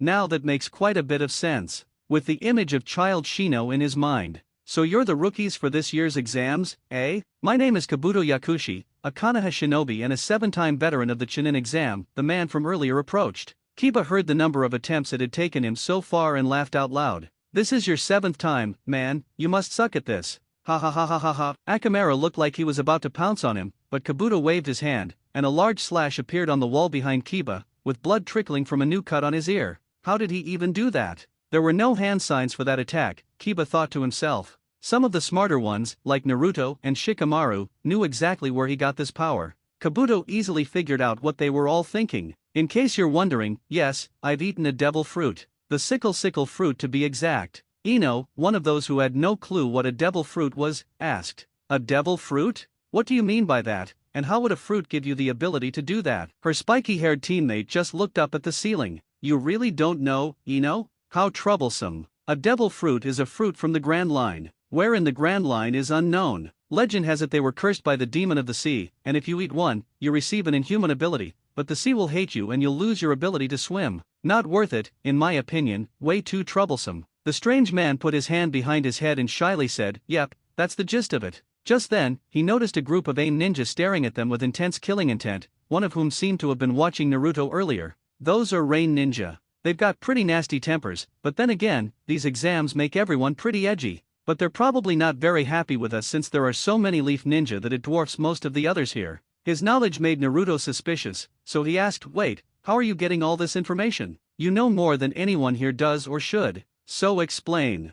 Now that makes quite a bit of sense. With the image of child Shino in his mind. "So you're the rookies for this year's exams, eh? My name is Kabuto Yakushi, a Konoha shinobi and a 7-time veteran of the Chunin exam," the man from earlier approached. Kiba heard the number of attempts it had taken him so far and laughed out loud. "This is your 7th time, man, you must suck at this. Ha ha ha ha ha ha." Akamaru looked like he was about to pounce on him, but Kabuto waved his hand, and a large slash appeared on the wall behind Kiba, with blood trickling from a new cut on his ear. How did he even do that? There were no hand signs for that attack, Kiba thought to himself. Some of the smarter ones, like Naruto and Shikamaru, knew exactly where he got this power. Kabuto easily figured out what they were all thinking. "In case you're wondering, yes, I've eaten a devil fruit. The sickle fruit to be exact." Ino, one of those who had no clue what a devil fruit was, asked. "A devil fruit? What do you mean by that, and how would a fruit give you the ability to do that?" Her spiky-haired teammate just looked up at the ceiling. "You really don't know, Ino? How troublesome. A devil fruit is a fruit from the Grand Line. Where in the Grand Line is unknown. Legend has it they were cursed by the demon of the sea, and if you eat one, you receive an inhuman ability, but the sea will hate you and you'll lose your ability to swim. Not worth it, in my opinion, way too troublesome." The strange man put his hand behind his head and shyly said, "Yep, that's the gist of it." Just then, he noticed a group of AIM ninjas staring at them with intense killing intent, one of whom seemed to have been watching Naruto earlier. "Those are Rain Ninja. they've got pretty nasty tempers, but then again, these exams make everyone pretty edgy. But they're probably not very happy with us since there are so many Leaf Ninja that it dwarfs most of the others here. His knowledge made Naruto suspicious, so he asked, wait, how are you getting all this information? You know more than anyone here does or should. So explain.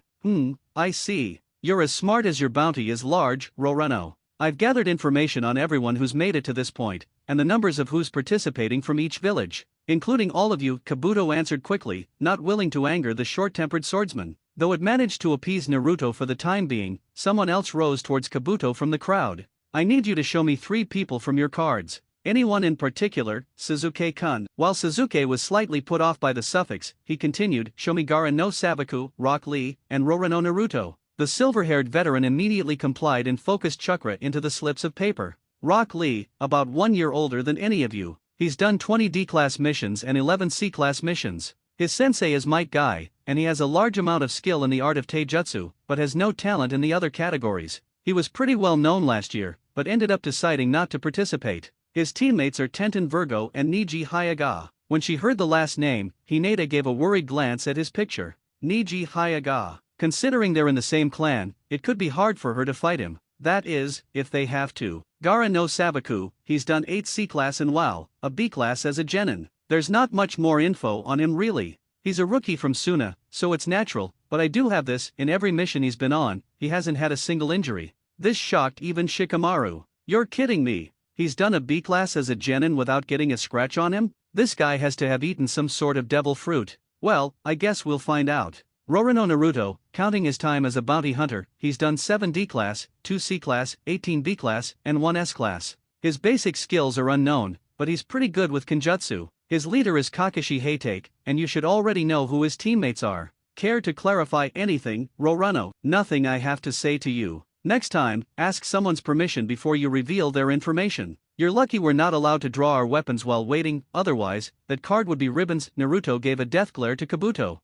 I see. You're as smart as your bounty is large, Rorano. I've gathered information on everyone who's made it to this point, and the numbers of who's participating from each village. Including all of you, Kabuto answered quickly, not willing to anger the short-tempered swordsman. Though it managed to appease Naruto for the time being, someone else rose towards Kabuto from the crowd. I need you to show me 3 people from your cards. Anyone in particular, Suzuki-kun? While Suzuki was slightly put off by the suffix, he continued, show me Gaara no Sabaku, Rock Lee, and Rorano Naruto. The silver-haired veteran immediately complied and focused chakra into the slips of paper. Rock Lee, about 1 year older than any of you. He's done 20 D-class missions and 11 C-class missions. His sensei is Might Guy, and he has a large amount of skill in the art of taijutsu, but has no talent in the other categories. He was pretty well known last year, but ended up deciding not to participate. His teammates are Tenten Virgo and Niji Hayaga. When she heard the last name, Hinata gave a worried glance at his picture. Niji Hayaga. Considering they're in the same clan, it could be hard for her to fight him. That is, if they have to. Gaara no Sabaku, he's done 8 C-class in WoW, a B-class as a genin. There's not much more info on him really. He's a rookie from Suna, so it's natural, but I do have this, in every mission he's been on, he hasn't had a single injury. This shocked even Shikamaru. You're kidding me. He's done a B-class as a genin without getting a scratch on him? This guy has to have eaten some sort of devil fruit. Well, I guess we'll find out. Rorano Naruto, counting his time as a bounty hunter, he's done 7 D-class, 2 C-class, 18 B-class, and 1 S-class. His basic skills are unknown, but he's pretty good with Kenjutsu. His leader is Kakashi Hatake, and you should already know who his teammates are. Care to clarify anything, Rorano? Nothing I have to say to you. Next time, ask someone's permission before you reveal their information. You're lucky we're not allowed to draw our weapons while waiting, otherwise, that card would be ribbons. Naruto gave a death glare to Kabuto.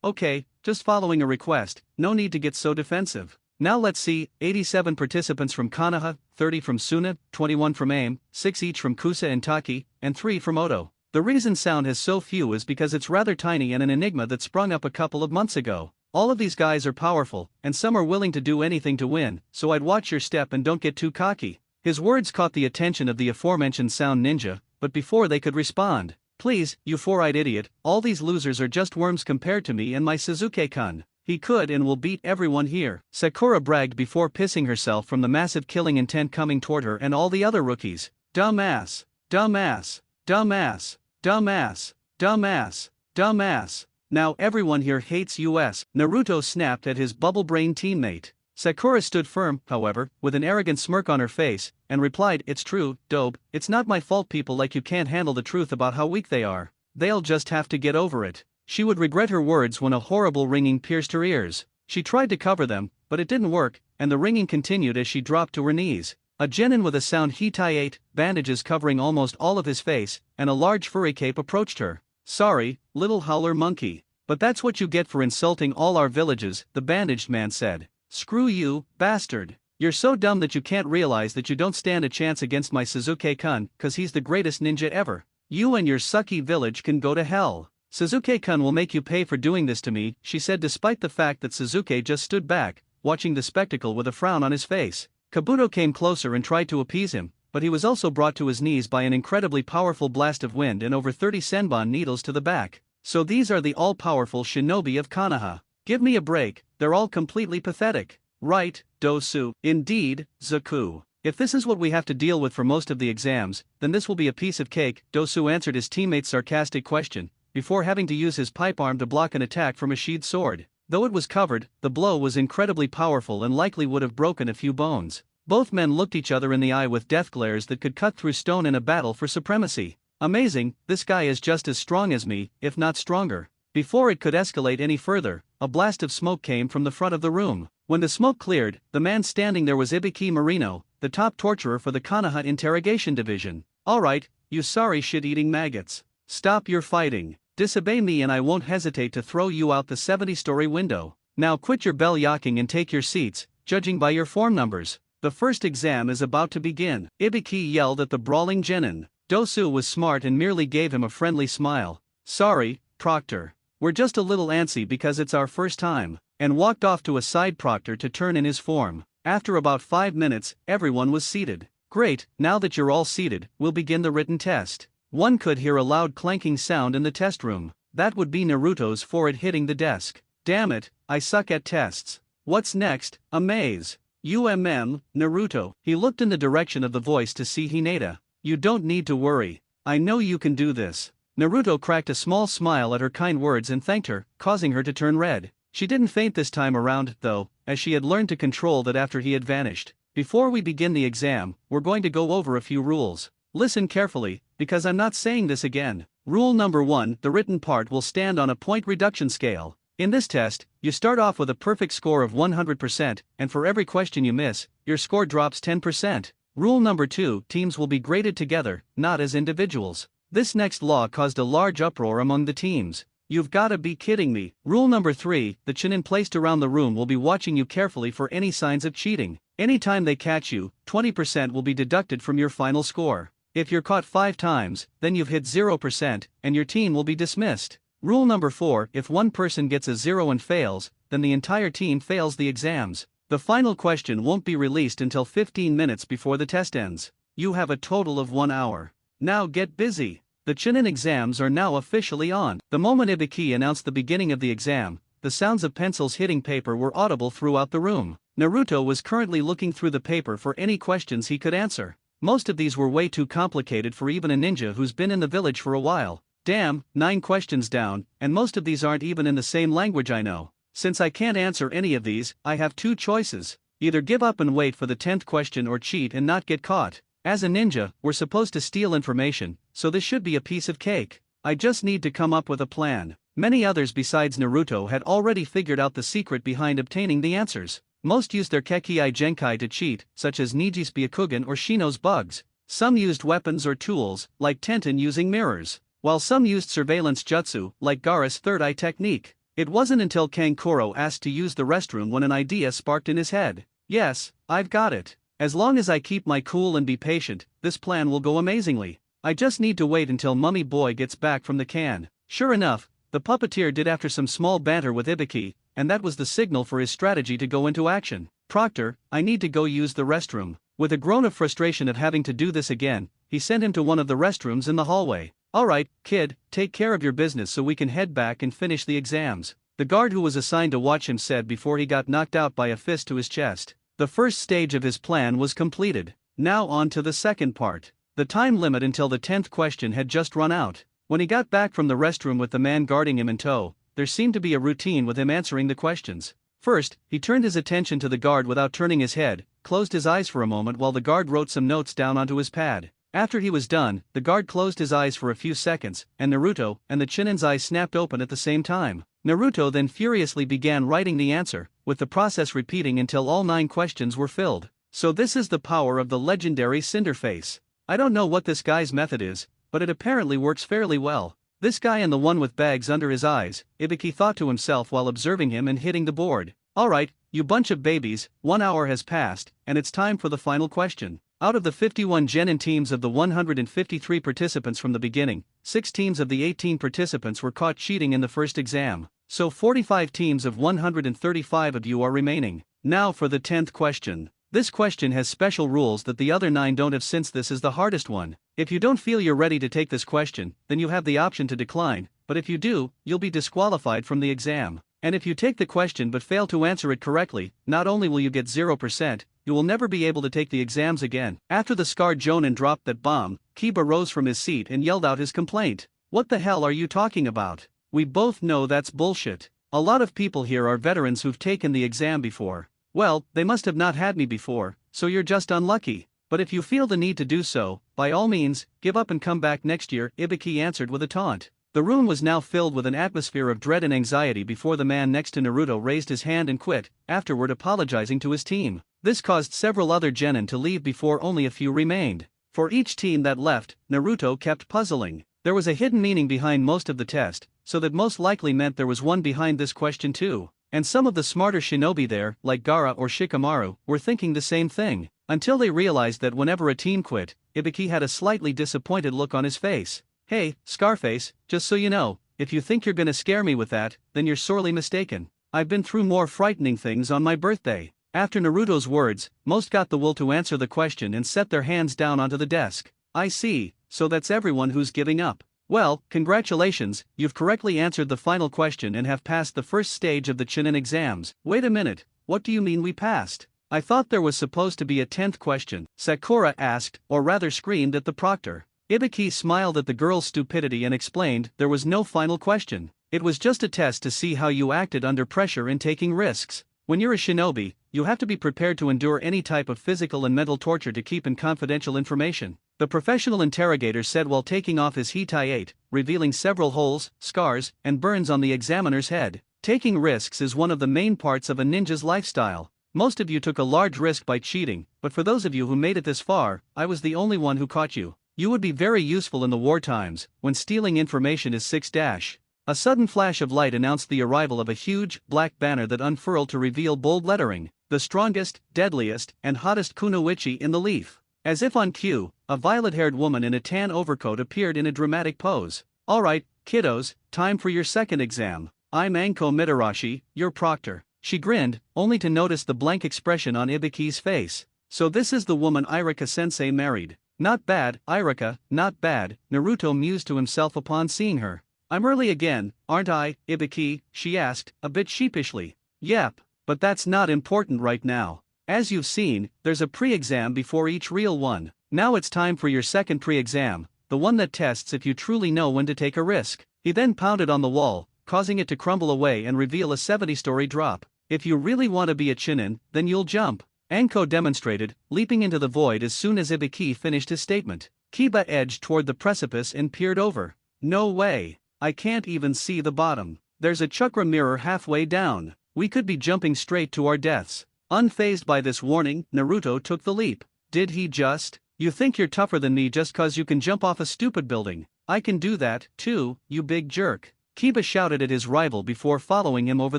Okay, just following a request, no need to get so defensive. Now let's see, 87 participants from Konoha, 30 from Suna, 21 from AIM, 6 each from Kusa and Taki, and 3 from Oto. The reason Sound has so few is because it's rather tiny and an enigma that sprung up a couple of months ago. All of these guys are powerful, and some are willing to do anything to win, so I'd watch your step and don't get too cocky. His words caught the attention of the aforementioned Sound Ninja, but before they could respond, please, you four-eyed idiot, all these losers are just worms compared to me and my Suzuki-kun. He could and will beat everyone here. Sakura bragged before pissing herself from the massive killing intent coming toward her and all the other rookies. Dumbass. Dumbass. Dumbass. Dumbass. Dumbass. Dumbass. Now everyone here hates US. Naruto snapped at his bubble-brained teammate. Sakura stood firm, however, with an arrogant smirk on her face, and replied, it's true, Dobe, it's not my fault people like you can't handle the truth about how weak they are. They'll just have to get over it. She would regret her words when a horrible ringing pierced her ears. She tried to cover them, but it didn't work, and the ringing continued as she dropped to her knees. A genin with a sound Hitai-8, bandages covering almost all of his face, and a large furry cape approached her. Sorry, little howler monkey. But that's what you get for insulting all our villages, the bandaged man said. Screw you, bastard. You're so dumb that you can't realize that you don't stand a chance against my Suzuki-kun, cause he's the greatest ninja ever. You and your sucky village can go to hell. Suzuki-kun will make you pay for doing this to me, she said despite the fact that Suzuki just stood back, watching the spectacle with a frown on his face. Kabuto came closer and tried to appease him, but he was also brought to his knees by an incredibly powerful blast of wind and over 30 senbon needles to the back. So these are the all-powerful shinobi of Konoha. Give me a break, they're all completely pathetic. Right, Dosu. Indeed, Zaku. If this is what we have to deal with for most of the exams, then this will be a piece of cake, Dosu answered his teammate's sarcastic question, before having to use his pipe arm to block an attack from a sheathed sword. Though it was covered, the blow was incredibly powerful and likely would have broken a few bones. Both men looked each other in the eye with death glares that could cut through stone in a battle for supremacy. Amazing, this guy is just as strong as me, if not stronger. Before it could escalate any further, a blast of smoke came from the front of the room. When the smoke cleared, the man standing there was Ibiki Marino, the top torturer for the Konoha Interrogation Division. Alright, you sorry shit-eating maggots. Stop your fighting. Disobey me and I won't hesitate to throw you out the 70-story window. Now quit your bell-yocking and take your seats, judging by your form numbers. The first exam is about to begin. Ibiki yelled at the brawling genin. Dosu was smart and merely gave him a friendly smile. Sorry, Proctor. We're just a little antsy because it's our first time, and walked off to a side proctor to turn in his form. After about 5 minutes, everyone was seated. Great, now that you're all seated, we'll begin the written test. One could hear a loud clanking sound in the test room. That would be Naruto's forehead hitting the desk. Damn it, I suck at tests. What's next? A maze. Naruto. He looked in the direction of the voice to see Hinata. You don't need to worry. I know you can do this. Naruto cracked a small smile at her kind words and thanked her, causing her to turn red. She didn't faint this time around, though, as she had learned to control that after he had vanished. Before we begin the exam, we're going to go over a few rules. Listen carefully, because I'm not saying this again. Rule number 1, the written part will stand on a point reduction scale. In this test, you start off with a perfect score of 100%, and for every question you miss, your score drops 10%. Rule number 2, teams will be graded together, not as individuals. This next law caused a large uproar among the teams. You've gotta be kidding me. Rule number 3, the chunin placed around the room will be watching you carefully for any signs of cheating. Anytime they catch you, 20% will be deducted from your final score. If you're caught 5 times, then you've hit 0%, and your team will be dismissed. Rule number 4, if one person gets a 0 and fails, then the entire team fails the exams. The final question won't be released until 15 minutes before the test ends. You have a total of 1 hour. Now get busy. The chunin exams are now officially on. The moment Ibiki announced the beginning of the exam, the sounds of pencils hitting paper were audible throughout the room. Naruto was currently looking through the paper for any questions he could answer. Most of these were way too complicated for even a ninja who's been in the village for a while. Damn, 9 questions down, and most of these aren't even in the same language I know. Since I can't answer any of these, I have 2 choices. Either give up and wait for the 10th question or cheat and not get caught. As a ninja, we're supposed to steal information, so this should be a piece of cake. I just need to come up with a plan. Many others besides Naruto had already figured out the secret behind obtaining the answers. Most used their Kekii Genkai to cheat, such as Niji's Byakugan or Shino's bugs. Some used weapons or tools, like Tenten using mirrors, while some used surveillance jutsu, like Gaara's third eye technique. It wasn't until Kankuro asked to use the restroom when an idea sparked in his head. Yes, I've got it. As long as I keep my cool and be patient, this plan will go amazingly. I just need to wait until Mummy Boy gets back from the can. Sure enough, the puppeteer did after some small banter with Ibiki, and that was the signal for his strategy to go into action. Proctor, I need to go use the restroom. With a groan of frustration at having to do this again, he sent him to one of the restrooms in the hallway. Alright, kid, take care of your business so we can head back and finish the exams, the guard who was assigned to watch him said before he got knocked out by a fist to his chest. The first stage of his plan was completed. Now on to the second part. The time limit until the 10th question had just run out. When he got back from the restroom with the man guarding him in tow, there seemed to be a routine with him answering the questions. First, he turned his attention to the guard without turning his head, closed his eyes for a moment while the guard wrote some notes down onto his pad. After he was done, the guard closed his eyes for a few seconds, and Naruto and the chunin's eyes snapped open at the same time. Naruto then furiously began writing the answer, with the process repeating until all 9 questions were filled. So this is the power of the legendary Cinderface. I don't know what this guy's method is, but it apparently works fairly well. This guy and the one with bags under his eyes, Ibiki thought to himself while observing him and hitting the board. Alright, you bunch of babies, 1 hour has passed, and it's time for the final question. Out of the 51 genin teams of the 153 participants from the beginning, 6 teams of the 18 participants were caught cheating in the first exam, so 45 teams of 135 of you are remaining. Now for the 10th question. This question has special rules that the other 9 don't have since this is the hardest one. If you don't feel you're ready to take this question, then you have the option to decline, but if you do, you'll be disqualified from the exam. And if you take the question but fail to answer it correctly, not only will you get 0%, you will never be able to take the exams again. After the scarred Jonin dropped that bomb, Kiba rose from his seat and yelled out his complaint. What the hell are you talking about? We both know that's bullshit. A lot of people here are veterans who've taken the exam before. Well, they must have not had me before, so you're just unlucky. But if you feel the need to do so, by all means, give up and come back next year, Ibiki answered with a taunt. The room was now filled with an atmosphere of dread and anxiety before the man next to Naruto raised his hand and quit, afterward apologizing to his team. This caused several other genin to leave before only a few remained. For each team that left, Naruto kept puzzling. There was a hidden meaning behind most of the test, so that most likely meant there was one behind this question too. And some of the smarter shinobi there, like Gaara or Shikamaru, were thinking the same thing, until they realized that whenever a team quit, Ibiki had a slightly disappointed look on his face. Hey, Scarface, just so you know, if you think you're gonna scare me with that, then you're sorely mistaken. I've been through more frightening things on my birthday. After Naruto's words, most got the will to answer the question and set their hands down onto the desk. I see, so that's everyone who's giving up. Well, congratulations, you've correctly answered the final question and have passed the first stage of the Chunin exams. Wait a minute, what do you mean we passed? I thought there was supposed to be a 10th question, Sakura asked, or rather screamed at the proctor. Ibiki smiled at the girl's stupidity and explained there was no final question. It was just a test to see how you acted under pressure and taking risks. When you're a shinobi, you have to be prepared to endure any type of physical and mental torture to keep in confidential information, the professional interrogator said while taking off his hitai, revealing several holes, scars, and burns on the examiner's head. Taking risks is one of the main parts of a ninja's lifestyle. Most of you took a large risk by cheating, but for those of you who made it this far, I was the only one who caught you. You would be very useful in the war times, when stealing information is 6-. A sudden flash of light announced the arrival of a huge, black banner that unfurled to reveal bold lettering, the strongest, deadliest, and hottest kunoichi in the leaf. As if on cue, a violet-haired woman in a tan overcoat appeared in a dramatic pose. Alright, kiddos, time for your second exam. I'm Anko Mitarashi, your proctor. She grinned, only to notice the blank expression on Ibiki's face. So this is the woman Irika-sensei married. Not bad, Irika, not bad, Naruto mused to himself upon seeing her. I'm early again, aren't I, Ibiki? She asked, a bit sheepishly. Yep, but that's not important right now. As you've seen, there's a pre-exam before each real one. Now it's time for your second pre-exam, the one that tests if you truly know when to take a risk. He then pounded on the wall, causing it to crumble away and reveal a 70-story drop. If you really want to be a Chunin, then you'll jump. Anko demonstrated, leaping into the void as soon as Ibiki finished his statement. Kiba edged toward the precipice and peered over. No way. I can't even see the bottom. There's a chakra mirror halfway down. We could be jumping straight to our deaths. Unfazed by this warning, Naruto took the leap. Did he just? You think you're tougher than me just cause you can jump off a stupid building? I can do that, too, you big jerk. Kiba shouted at his rival before following him over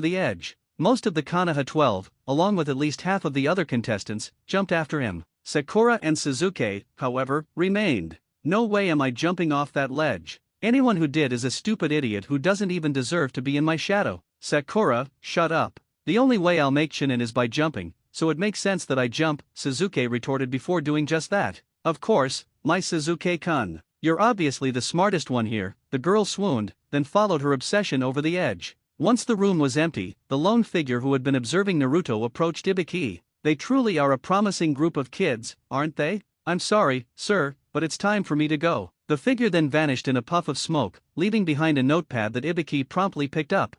the edge. Most of the Konoha 12, along with at least half of the other contestants, jumped after him. Sakura and Suzuki, however, remained. No way am I jumping off that ledge. Anyone who did is a stupid idiot who doesn't even deserve to be in my shadow. Sakura, shut up. The only way I'll make Chunin is by jumping, so it makes sense that I jump, Suzuki retorted before doing just that. Of course, my Suzuki-kun. You're obviously the smartest one here, the girl swooned, then followed her obsession over the edge. Once the room was empty, the lone figure who had been observing Naruto approached Ibiki. They truly are a promising group of kids, aren't they? I'm sorry, sir, but it's time for me to go. The figure then vanished in a puff of smoke, leaving behind a notepad that Ibiki promptly picked up.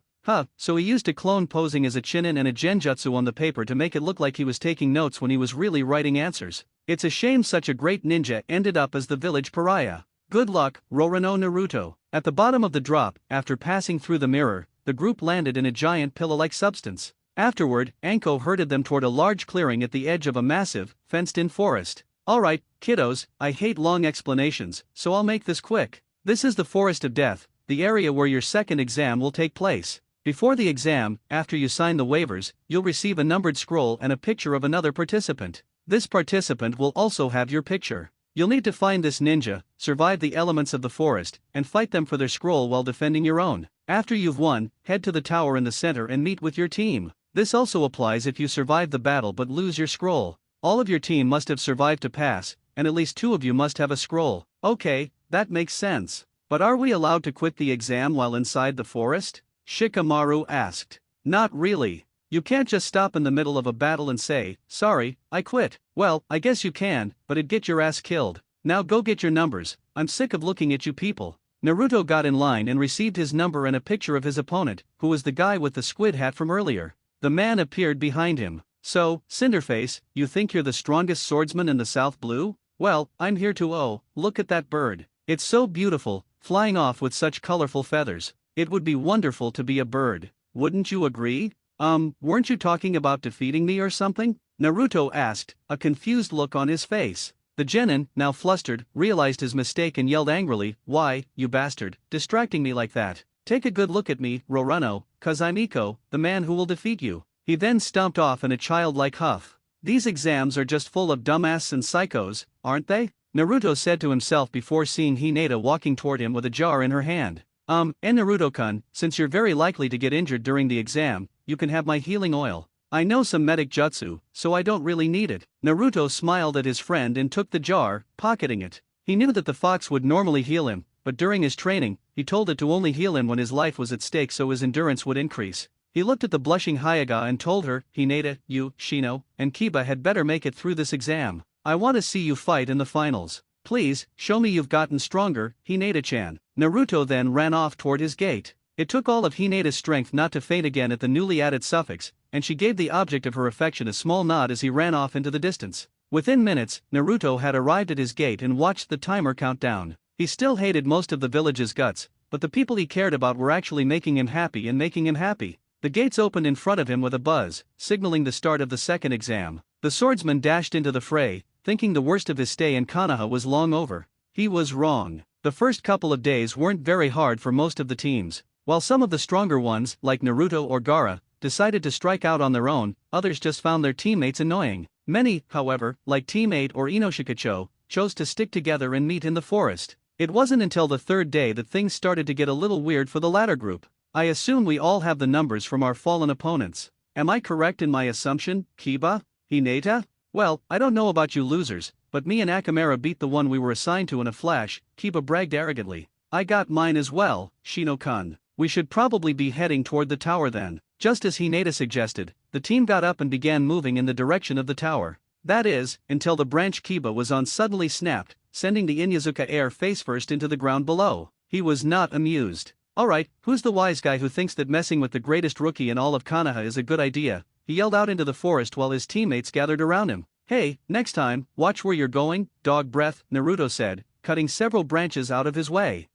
So he used a clone posing as a Chunin and a genjutsu on the paper to make it look like he was taking notes when he was really writing answers. It's a shame such a great ninja ended up as the village pariah. Good luck, Roronoa Naruto. At the bottom of the drop, after passing through the mirror, the group landed in a giant pillow-like substance. Afterward, Anko herded them toward a large clearing at the edge of a massive, fenced-in forest. Alright, kiddos, I hate long explanations, so I'll make this quick. This is the Forest of Death, the area where your second exam will take place. Before the exam, after you sign the waivers, you'll receive a numbered scroll and a picture of another participant. This participant will also have your picture. You'll need to find this ninja, survive the elements of the forest, and fight them for their scroll while defending your own. After you've won, head to the tower in the center and meet with your team. This also applies if you survive the battle but lose your scroll. All of your team must have survived to pass, and at least 2 of you must have a scroll. Okay, that makes sense. But are we allowed to quit the exam while inside the forest? Shikamaru asked. Not really. You can't just stop in the middle of a battle and say, sorry, I quit. Well, I guess you can, but it'd get your ass killed. Now go get your numbers, I'm sick of looking at you people. Naruto got in line and received his number and a picture of his opponent, who was the guy with the squid hat from earlier. The man appeared behind him. So, Cinderface, you think you're the strongest swordsman in the South Blue? Well, I'm here to look at that bird. It's so beautiful, flying off with such colorful feathers. It would be wonderful to be a bird. Wouldn't you agree? Weren't you talking about defeating me or something? Naruto asked, a confused look on his face. The genin, now flustered, realized his mistake and yelled angrily, why, you bastard, distracting me like that? Take a good look at me, Roronoa, cause I'm Iko, the man who will defeat you. He then stomped off in a childlike huff. These exams are just full of dumbasses and psychos, aren't they? Naruto said to himself before seeing Hinata walking toward him with a jar in her hand. And Naruto-kun, since you're very likely to get injured during the exam, you can have my healing oil. I know some medic jutsu, so I don't really need it. Naruto smiled at his friend and took the jar, pocketing it. He knew that the fox would normally heal him, but during his training, he told it to only heal him when his life was at stake so his endurance would increase. He looked at the blushing Hyuga and told her, Hinata, you, Shino, and Kiba had better make it through this exam. I want to see you fight in the finals. Please, show me you've gotten stronger, Hinata-chan. Naruto then ran off toward his gate. It took all of Hinata's strength not to faint again at the newly added suffix, and she gave the object of her affection a small nod as he ran off into the distance. Within minutes, Naruto had arrived at his gate and watched the timer count down. He still hated most of the village's guts, but the people he cared about were actually making him happy and making him happy. The gates opened in front of him with a buzz, signaling the start of the second exam. The swordsman dashed into the fray, thinking the worst of his stay in Konoha was long over. He was wrong. The first couple of days weren't very hard for most of the teams. While some of the stronger ones, like Naruto or Gaara, decided to strike out on their own, others just found their teammates annoying. Many, however, like Team 8 or Inoshikacho, chose to stick together and meet in the forest. It wasn't until the third day that things started to get a little weird for the latter group. I assume we all have the numbers from our fallen opponents. Am I correct in my assumption, Kiba? Hinata? Well, I don't know about you losers, but me and Akamura beat the one we were assigned to in a flash, Kiba bragged arrogantly. I got mine as well, Shino-kun. We should probably be heading toward the tower then. Just as Hinata suggested, the team got up and began moving in the direction of the tower. That is, until the branch Kiba was on suddenly snapped, sending the Inyazuka heir face first into the ground below. He was not amused. Alright, who's the wise guy who thinks that messing with the greatest rookie in all of Konoha is a good idea? He yelled out into the forest while his teammates gathered around him. Hey, next time, watch where you're going, dog breath, Naruto said, cutting several branches out of his way.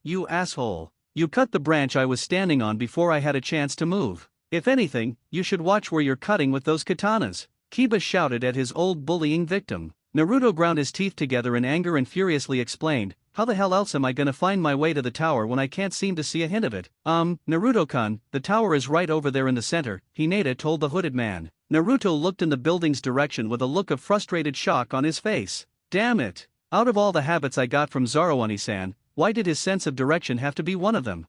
You asshole. You cut the branch I was standing on before I had a chance to move. If anything, you should watch where you're cutting with those katanas. Kiba shouted at his old bullying victim. Naruto ground his teeth together in anger and furiously explained, how the hell else am I gonna find my way to the tower when I can't seem to see a hint of it? Naruto-kun, the tower is right over there in the center, Hinata told the hooded man. Naruto looked in the building's direction with a look of frustrated shock on his face. Damn it! Out of all the habits I got from Zoro Oni-san, why did his sense of direction have to be one of them?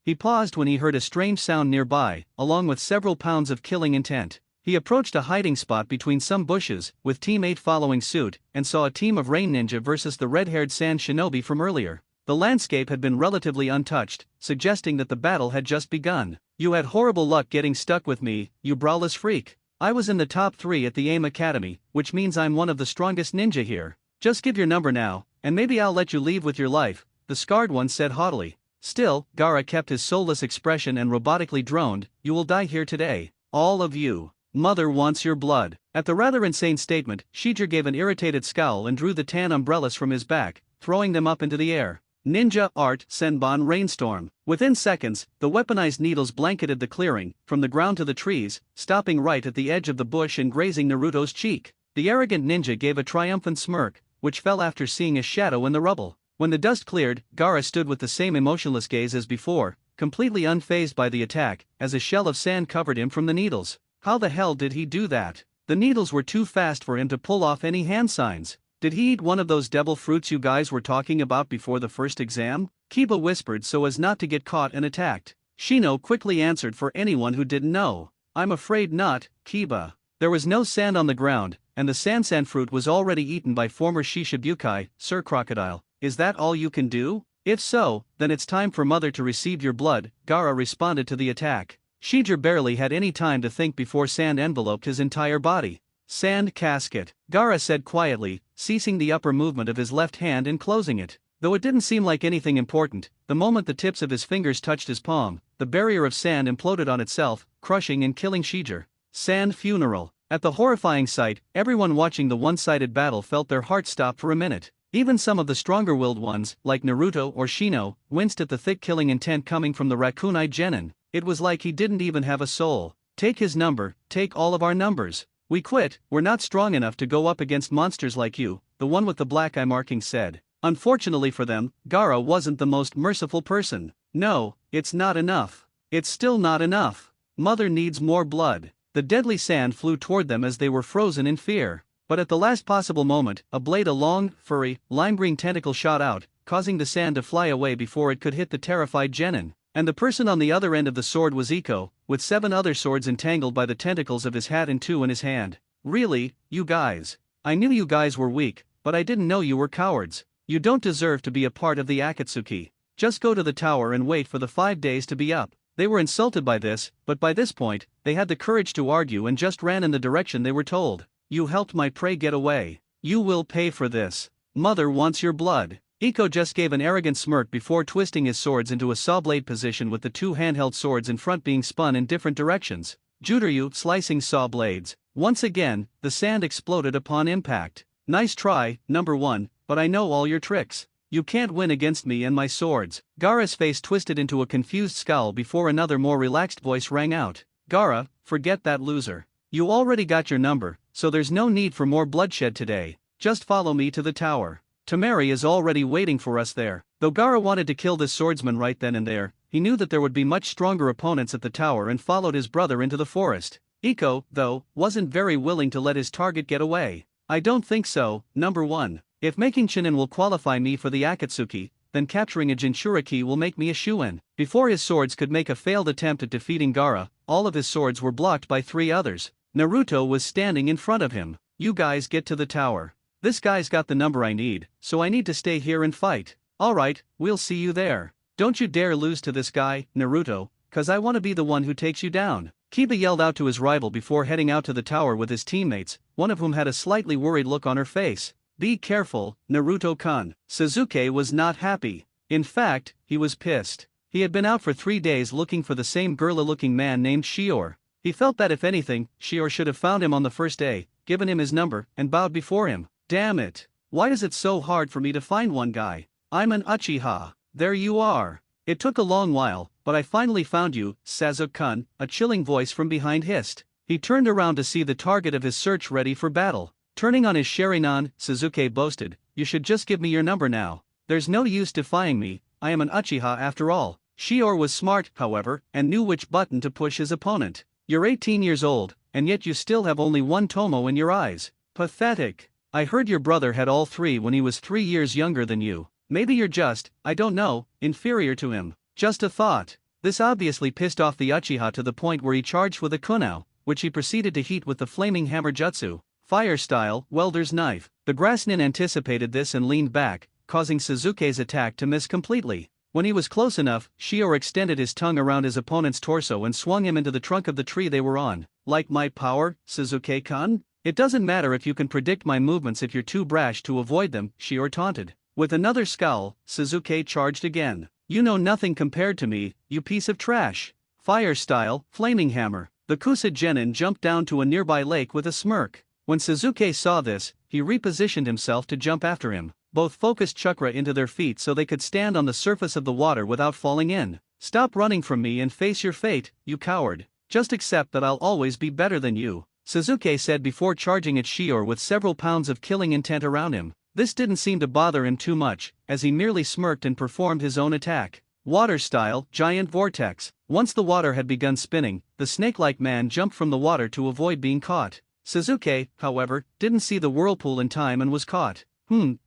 He paused when he heard a strange sound nearby, along with several pounds of killing intent. He approached a hiding spot between some bushes, with Team 8 following suit, and saw a team of rain ninja versus the red-haired sand shinobi from earlier. The landscape had been relatively untouched, suggesting that the battle had just begun. You had horrible luck getting stuck with me, you browless freak. I was in the top 3 at the AIM Academy, which means I'm one of the strongest ninja here. Just give your number now, and maybe I'll let you leave with your life, the scarred one said haughtily. Still, Gaara kept his soulless expression and robotically droned, you will die here today. All of you. Mother wants your blood. At the rather insane statement, Shijir gave an irritated scowl and drew the tan umbrellas from his back, throwing them up into the air. Ninja Art Senbon Rainstorm. Within seconds, the weaponized needles blanketed the clearing, from the ground to the trees, stopping right at the edge of the bush and grazing Naruto's cheek. The arrogant ninja gave a triumphant smirk, which fell after seeing a shadow in the rubble. When the dust cleared, Gaara stood with the same emotionless gaze as before, completely unfazed by the attack, as a shell of sand covered him from the needles. How the hell did he do that? The needles were too fast for him to pull off any hand signs. Did he eat one of those devil fruits you guys were talking about before the first exam? Kiba whispered so as not to get caught and attacked. Shino quickly answered for anyone who didn't know. I'm afraid not, Kiba. There was no sand on the ground, and the sand fruit was already eaten by former Shishibukai, Sir Crocodile. Is that all you can do? If so, then it's time for Mother to receive your blood, Gaara responded to the attack. Shijir barely had any time to think before sand enveloped his entire body. Sand casket, Gaara said quietly, ceasing the upper movement of his left hand and closing it. Though it didn't seem like anything important, the moment the tips of his fingers touched his palm, the barrier of sand imploded on itself, crushing and killing Shijir. Sand funeral. At the horrifying sight, everyone watching the one-sided battle felt their hearts stop for a minute. Even some of the stronger-willed ones, like Naruto or Shino, winced at the thick killing intent coming from the raccoon-eyed genin. It was like he didn't even have a soul. Take his number, take all of our numbers. We quit, we're not strong enough to go up against monsters like you, the one with the black eye marking said. Unfortunately for them, Gaara wasn't the most merciful person. No, it's not enough. It's still not enough. Mother needs more blood. The deadly sand flew toward them as they were frozen in fear. But at the last possible moment, a blade, a long, furry, lime green tentacle shot out, causing the sand to fly away before it could hit the terrified genin. And the person on the other end of the sword was Iko, with 7 other swords entangled by the tentacles of his hat and 2 in his hand. Really, you guys? I knew you guys were weak, but I didn't know you were cowards. You don't deserve to be a part of the Akatsuki. Just go to the tower and wait for the 5 days to be up. They were insulted by this, but by this point, they had the courage to argue and just ran in the direction they were told. You helped my prey get away. You will pay for this. Mother wants your blood. Iko just gave an arrogant smirk before twisting his swords into a saw blade position with the 2 handheld swords in front being spun in different directions. Juryu slicing saw blades. Once again, the sand exploded upon impact. Nice try, number 1, but I know all your tricks. You can't win against me and my swords. Gaara's face twisted into a confused scowl before another more relaxed voice rang out. Gaara, forget that loser. You already got your number, so there's no need for more bloodshed today. Just follow me to the tower. Temari is already waiting for us there. Though Gaara wanted to kill this swordsman right then and there, he knew that there would be much stronger opponents at the tower and followed his brother into the forest. Iko, though, wasn't very willing to let his target get away. I don't think so, number 1. If making Chunin will qualify me for the Akatsuki, then capturing a Jinchuriki will make me a shoo-in. Before his swords could make a failed attempt at defeating Gaara, all of his swords were blocked by 3 others. Naruto was standing in front of him. You guys get to the tower. This guy's got the number I need, so I need to stay here and fight. Alright, we'll see you there. Don't you dare lose to this guy, Naruto, cause I wanna be the one who takes you down. Kiba yelled out to his rival before heading out to the tower with his teammates, one of whom had a slightly worried look on her face. Be careful, Naruto-kun. Sasuke was not happy. In fact, he was pissed. He had been out for 3 days looking for the same girly-looking man named Shior. He felt that if anything, Shior should have found him on the first day, given him his number, and bowed before him. Damn it. Why is it so hard for me to find one guy? I'm an Uchiha. There you are. It took a long while, but I finally found you, Sasuke-kun, a chilling voice from behind hissed. He turned around to see the target of his search ready for battle. Turning on his Sharingan, Sasuke boasted, you should just give me your number now. There's no use defying me, I am an Uchiha after all. Shior was smart, however, and knew which button to push his opponent. You're 18 years old, and yet you still have only 1 tomo in your eyes. Pathetic. I heard your brother had all 3 when he was 3 years younger than you. Maybe you're just, I don't know, inferior to him. Just a thought. This obviously pissed off the Uchiha to the point where he charged with a kunao, which he proceeded to heat with the flaming hammer jutsu. Fire style, welder's knife. The grass nin anticipated this and leaned back, causing Sasuke's attack to miss completely. When he was close enough, Shior extended his tongue around his opponent's torso and swung him into the trunk of the tree they were on. Like my power, Sasuke-kun? It doesn't matter if you can predict my movements if you're too brash to avoid them, Shior taunted. With another scowl, Sasuke charged again. You know nothing compared to me, you piece of trash. Fire style, flaming hammer. The Kusa Genin jumped down to a nearby lake with a smirk. When Sasuke saw this, he repositioned himself to jump after him. Both focused chakra into their feet so they could stand on the surface of the water without falling in. Stop running from me and face your fate, you coward. Just accept that I'll always be better than you, Sasuke said before charging at Shior with several pounds of killing intent around him. This didn't seem to bother him too much, as he merely smirked and performed his own attack. Water style, giant vortex. Once the water had begun spinning, the snake-like man jumped from the water to avoid being caught. Sasuke, however, didn't see the whirlpool in time and was caught.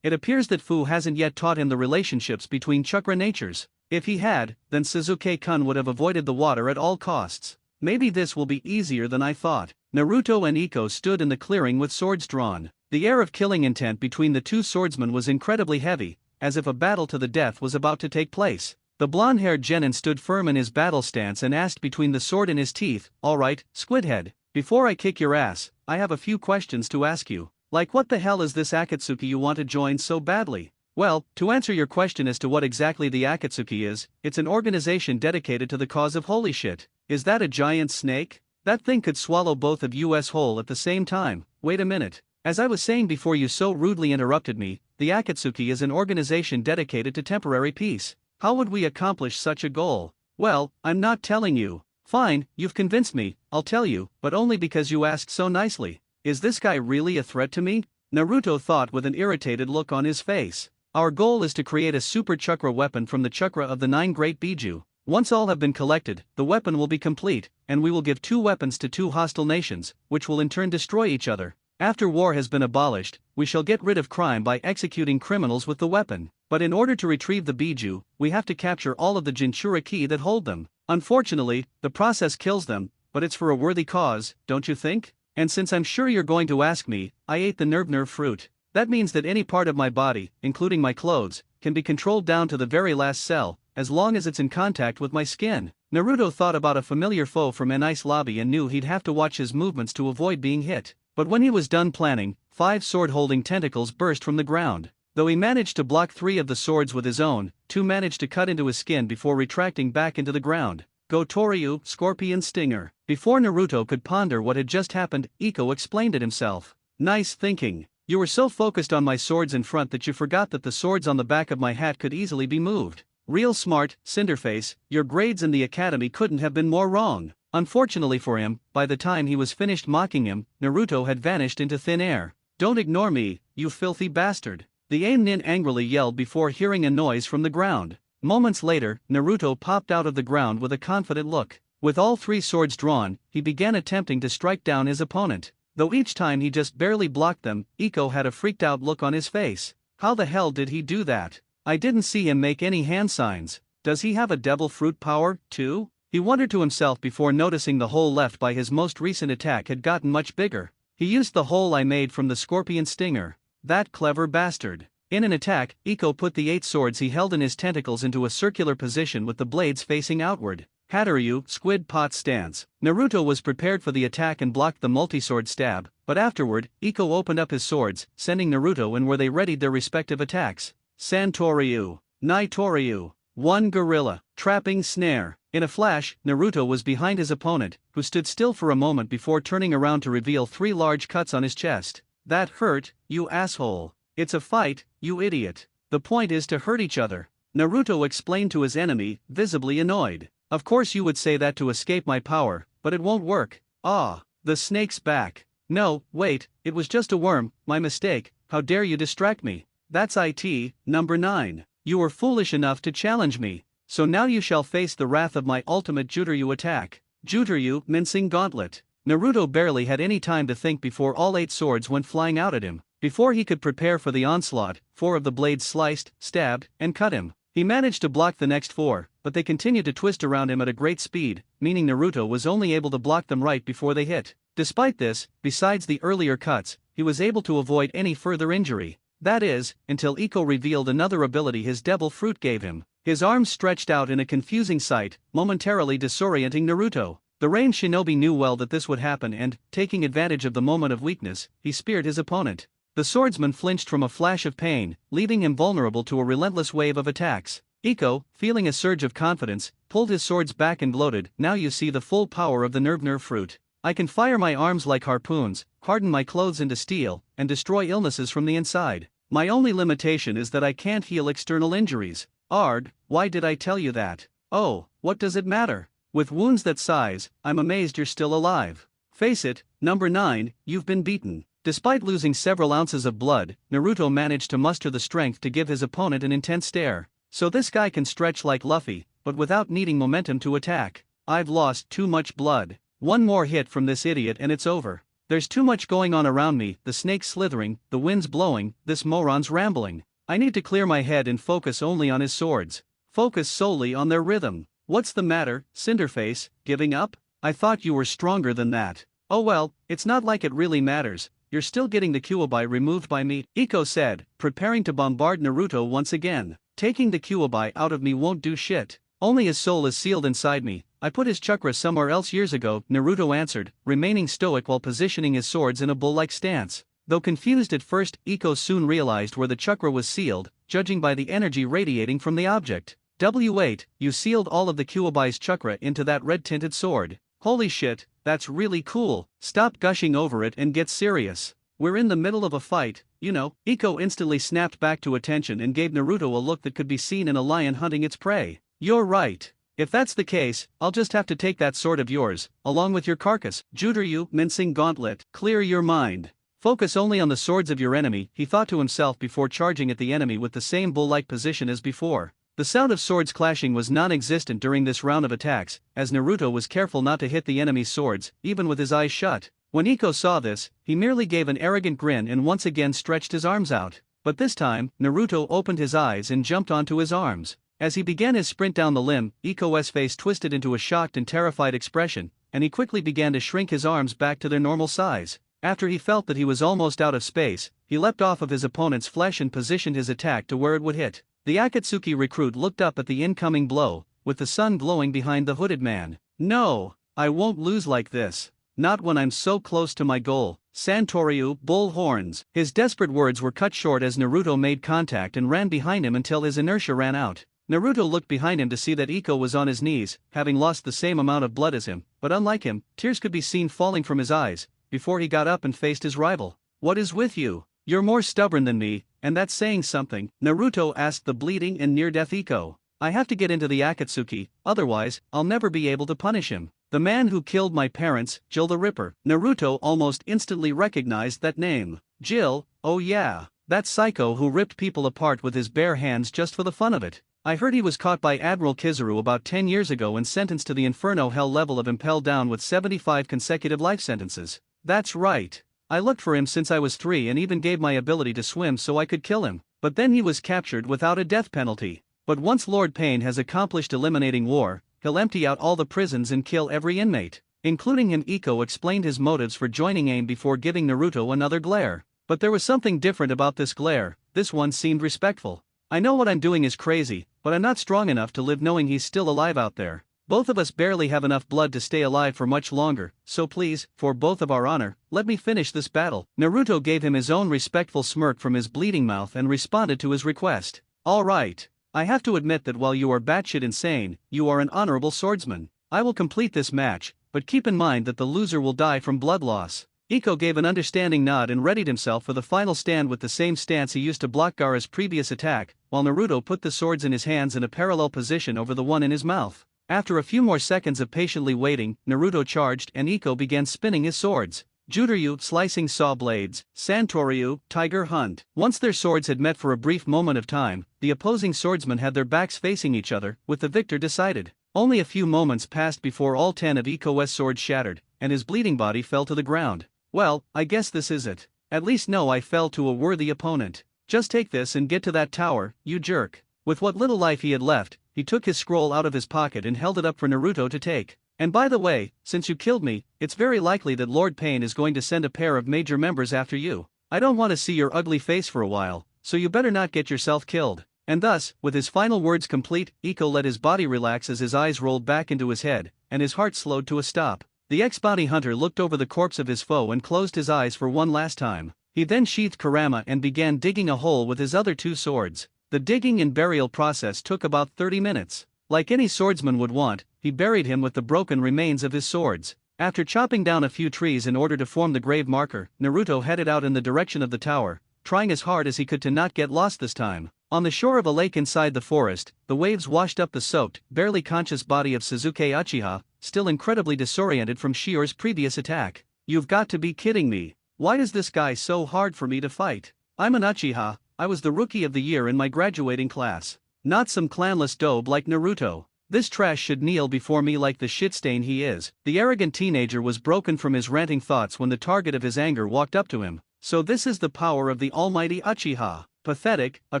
It appears that Fu hasn't yet taught him the relationships between chakra natures. If he had, then Sasuke-kun would have avoided the water at all costs. Maybe this will be easier than I thought. Naruto and Iko stood in the clearing with swords drawn. The air of killing intent between the 2 swordsmen was incredibly heavy, as if a battle to the death was about to take place. The blonde-haired genin stood firm in his battle stance and asked between the sword in his teeth, "Alright, Squidhead, before I kick your ass, I have a few questions to ask you. Like what the hell is this Akatsuki you want to join so badly?" Well, to answer your question as to what exactly the Akatsuki is, it's an organization dedicated to the cause of holy shit. Is that a giant snake? That thing could swallow both of us whole at the same time. Wait a minute. As I was saying before you so rudely interrupted me, the Akatsuki is an organization dedicated to temporary peace. How would we accomplish such a goal? Well, I'm not telling you. Fine, you've convinced me, I'll tell you, but only because you asked so nicely. Is this guy really a threat to me? Naruto thought with an irritated look on his face. Our goal is to create a super chakra weapon from the chakra of the 9 great Biju. Once all have been collected, the weapon will be complete, and we will give 2 weapons to 2 hostile nations, which will in turn destroy each other. After war has been abolished, we shall get rid of crime by executing criminals with the weapon. But in order to retrieve the Biju, we have to capture all of the Jinchuriki that hold them. Unfortunately, the process kills them, but it's for a worthy cause, don't you think? And since I'm sure you're going to ask me, I ate the nerve fruit. That means that any part of my body, including my clothes, can be controlled down to the very last cell, as long as it's in contact with my skin. Naruto thought about a familiar foe from an ice lobby and knew he'd have to watch his movements to avoid being hit. But when he was done planning, 5 sword-holding tentacles burst from the ground. Though he managed to block 3 of the swords with his own, 2 managed to cut into his skin before retracting back into the ground. Go Toryu, Scorpion Stinger. Before Naruto could ponder what had just happened, Iko explained it himself. Nice thinking. You were so focused on my swords in front that you forgot that the swords on the back of my hat could easily be moved. Real smart, Cinderface, your grades in the academy couldn't have been more wrong. Unfortunately for him, by the time he was finished mocking him, Naruto had vanished into thin air. Don't ignore me, you filthy bastard. The Nin angrily yelled before hearing a noise from the ground. Moments later, Naruto popped out of the ground with a confident look. With all 3 swords drawn, he began attempting to strike down his opponent. Though each time he just barely blocked them, Iko had a freaked out look on his face. How the hell did he do that? I didn't see him make any hand signs. Does he have a devil fruit power, too? He wondered to himself before noticing the hole left by his most recent attack had gotten much bigger. He used the hole I made from the scorpion stinger. That clever bastard. In an attack, Iko put the 8 swords he held in his tentacles into a circular position with the blades facing outward. Hataryu, Squid Pot Stance. Naruto was prepared for the attack and blocked the multi-sword stab, but afterward, Iko opened up his swords, sending Naruto in where they readied their respective attacks. Santoryu. Naitoryu. 1 Gorilla. Trapping Snare. In a flash, Naruto was behind his opponent, who stood still for a moment before turning around to reveal 3 large cuts on his chest. That hurt, you asshole. It's a fight, you idiot. The point is to hurt each other. Naruto explained to his enemy, visibly annoyed. Of course you would say that to escape my power, but it won't work. Ah, the snake's back. No, wait, it was just a worm, my mistake, how dare you distract me. That's it, number 9. You were foolish enough to challenge me. So now you shall face the wrath of my ultimate Jutoryu attack. Jutoryu, Mincing Gauntlet. Naruto barely had any time to think before all 8 swords went flying out at him. Before he could prepare for the onslaught, 4 of the blades sliced, stabbed, and cut him. He managed to block the next 4, but they continued to twist around him at a great speed, meaning Naruto was only able to block them right before they hit. Despite this, besides the earlier cuts, he was able to avoid any further injury. That is, until Iko revealed another ability his devil fruit gave him. His arms stretched out in a confusing sight, momentarily disorienting Naruto. The Rain Shinobi knew well that this would happen and, taking advantage of the moment of weakness, he speared his opponent. The swordsman flinched from a flash of pain, leaving him vulnerable to a relentless wave of attacks. Iko, feeling a surge of confidence, pulled his swords back and gloated, now you see the full power of the nerve fruit. I can fire my arms like harpoons, harden my clothes into steel, and destroy illnesses from the inside. My only limitation is that I can't heal external injuries. Ard, why did I tell you that? Oh, what does it matter? With wounds that size, I'm amazed you're still alive. Face it, number 9, you've been beaten. Despite losing several ounces of blood, Naruto managed to muster the strength to give his opponent an intense stare. So this guy can stretch like Luffy, but without needing momentum to attack. I've lost too much blood. One more hit from this idiot and it's over. There's too much going on around me, the snake slithering, the wind's blowing, this moron's rambling. I need to clear my head and focus only on his swords. Focus solely on their rhythm. What's the matter, Cinderface, giving up? I thought you were stronger than that. Oh well, it's not like it really matters. You're still getting the Kyuubi removed by me, Iko said, preparing to bombard Naruto once again. Taking the Kyuubi out of me won't do shit. Only his soul is sealed inside me. I put his chakra somewhere else years ago, Naruto answered, remaining stoic while positioning his swords in a bull-like stance. Though confused at first, Iko soon realized where the chakra was sealed, judging by the energy radiating from the object. W8, you sealed all of the Kyuubi's chakra into that red-tinted sword. Holy shit, that's really cool. Stop gushing over it and get serious. We're in the middle of a fight, you know. Iko instantly snapped back to attention and gave Naruto a look that could be seen in a lion hunting its prey. You're right. If that's the case, I'll just have to take that sword of yours, along with your carcass. Jutoryu, Mincing Gauntlet. Clear your mind. Focus only on the swords of your enemy, he thought to himself before charging at the enemy with the same bull-like position as before. The sound of swords clashing was non-existent during this round of attacks, as Naruto was careful not to hit the enemy's swords, even with his eyes shut. When Iko saw this, he merely gave an arrogant grin and once again stretched his arms out. but this time, Naruto opened his eyes and jumped onto his arms. As he began his sprint down the limb, Iko's face twisted into a shocked and terrified expression, and he quickly began to shrink his arms back to their normal size. After he felt that he was almost out of space, he leapt off of his opponent's flesh and positioned his attack to where it would hit. The Akatsuki recruit looked up at the incoming blow, with the sun glowing behind the hooded man. "No, I won't lose like this. Not when I'm so close to my goal. Santoryu, bull horns." His desperate words were cut short as Naruto made contact and ran behind him until his inertia ran out. Naruto looked behind him to see that Iko was on his knees, having lost the same amount of blood as him, but unlike him, tears could be seen falling from his eyes, before he got up and faced his rival. "What is with you? You're more stubborn than me, and that's saying something," Naruto asked the bleeding and near-death Iko. "I have to get into the Akatsuki, otherwise, I'll never be able to punish him. The man who killed my parents, Jill the Ripper." Naruto almost instantly recognized that name. Jill, oh yeah, that psycho who ripped people apart with his bare hands just for the fun of it. I heard he was caught by Admiral Kizaru about 10 years ago and sentenced to the Inferno Hell level of Impel Down with 75 consecutive life sentences. That's right. I looked for him since I was 3 and even gave my ability to swim so I could kill him, but then he was captured without a death penalty. But once Lord Pain has accomplished eliminating war, he'll empty out all the prisons and kill every inmate, including him. Iko explained his motives for joining AIM before giving Naruto another glare. But there was something different about this glare. This one seemed respectful. "I know what I'm doing is crazy, but I'm not strong enough to live knowing he's still alive out there. Both of us barely have enough blood to stay alive for much longer, so please, for both of our honor, let me finish this battle." Naruto gave him his own respectful smirk from his bleeding mouth and responded to his request. "All right. I have to admit that while you are batshit insane, you are an honorable swordsman. I will complete this match, but keep in mind that the loser will die from blood loss." Iko gave an understanding nod and readied himself for the final stand with the same stance he used to block Gaara's previous attack, while Naruto put the swords in his hands in a parallel position over the one in his mouth. After a few more seconds of patiently waiting, Naruto charged and Iko began spinning his swords. Jutoryu, slicing saw blades, Santoryu, tiger hunt. Once their swords had met for a brief moment of time, the opposing swordsmen had their backs facing each other, with the victor decided. Only a few moments passed before all 10 of Iko's swords shattered, and his bleeding body fell to the ground. "Well, I guess this is it. At least know I fell to a worthy opponent. Just take this and get to that tower, you jerk." With what little life he had left, he took his scroll out of his pocket and held it up for Naruto to take. "And by the way, since you killed me, it's very likely that Lord Pain is going to send a pair of major members after you. I don't want to see your ugly face for a while, so you better not get yourself killed." And thus, with his final words complete, Iko let his body relax as his eyes rolled back into his head, and his heart slowed to a stop. The ex-bounty hunter looked over the corpse of his foe and closed his eyes for one last time. He then sheathed Kurama and began digging a hole with his other 2 swords. The digging and burial process took about 30 minutes. Like any swordsman would want, he buried him with the broken remains of his swords. After chopping down a few trees in order to form the grave marker, Naruto headed out in the direction of the tower, trying as hard as he could to not get lost this time. On the shore of a lake inside the forest, the waves washed up the soaked, barely conscious body of Sasuke Uchiha, still incredibly disoriented from Shior's previous attack. "You've got to be kidding me. Why is this guy so hard for me to fight? I'm an Uchiha, I was the rookie of the year in my graduating class. Not some clanless dobe like Naruto. This trash should kneel before me like the shitstain he is." The arrogant teenager was broken from his ranting thoughts when the target of his anger walked up to him. "So this is the power of the almighty Uchiha. Pathetic, a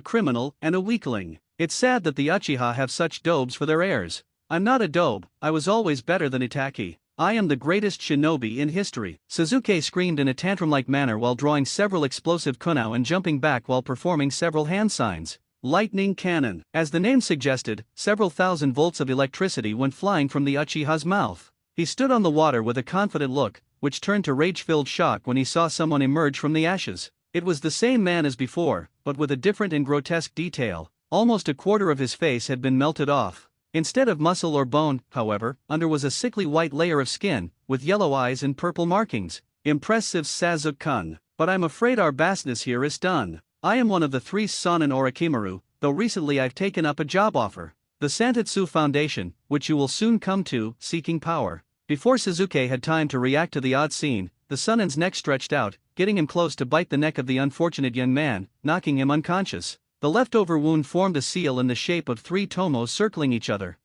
criminal, and a weakling. It's sad that the Uchiha have such dobes for their heirs. I'm not a dobe, I was always better than Itachi. I am the greatest shinobi in history." Sasuke screamed in a tantrum-like manner while drawing several explosive kunao and jumping back while performing several hand signs. Lightning cannon. As the name suggested, several thousand volts of electricity went flying from the Uchiha's mouth. He stood on the water with a confident look, which turned to rage-filled shock when he saw someone emerge from the ashes. It was the same man as before, but with a different and grotesque detail. Almost a quarter of his face had been melted off. Instead of muscle or bone, however, under was a sickly white layer of skin, with yellow eyes and purple markings. "Impressive, Sasuke-kun, but I'm afraid our business here is done. I am one of the 3 Sannin Orochimaru, though recently I've taken up a job offer. The Santetsu Foundation, which you will soon come to, seeking power." Before Sasuke had time to react to the odd scene, the Sannin's neck stretched out, getting him close to bite the neck of the unfortunate young man, knocking him unconscious. The leftover wound formed a seal in the shape of 3 tomos circling each other.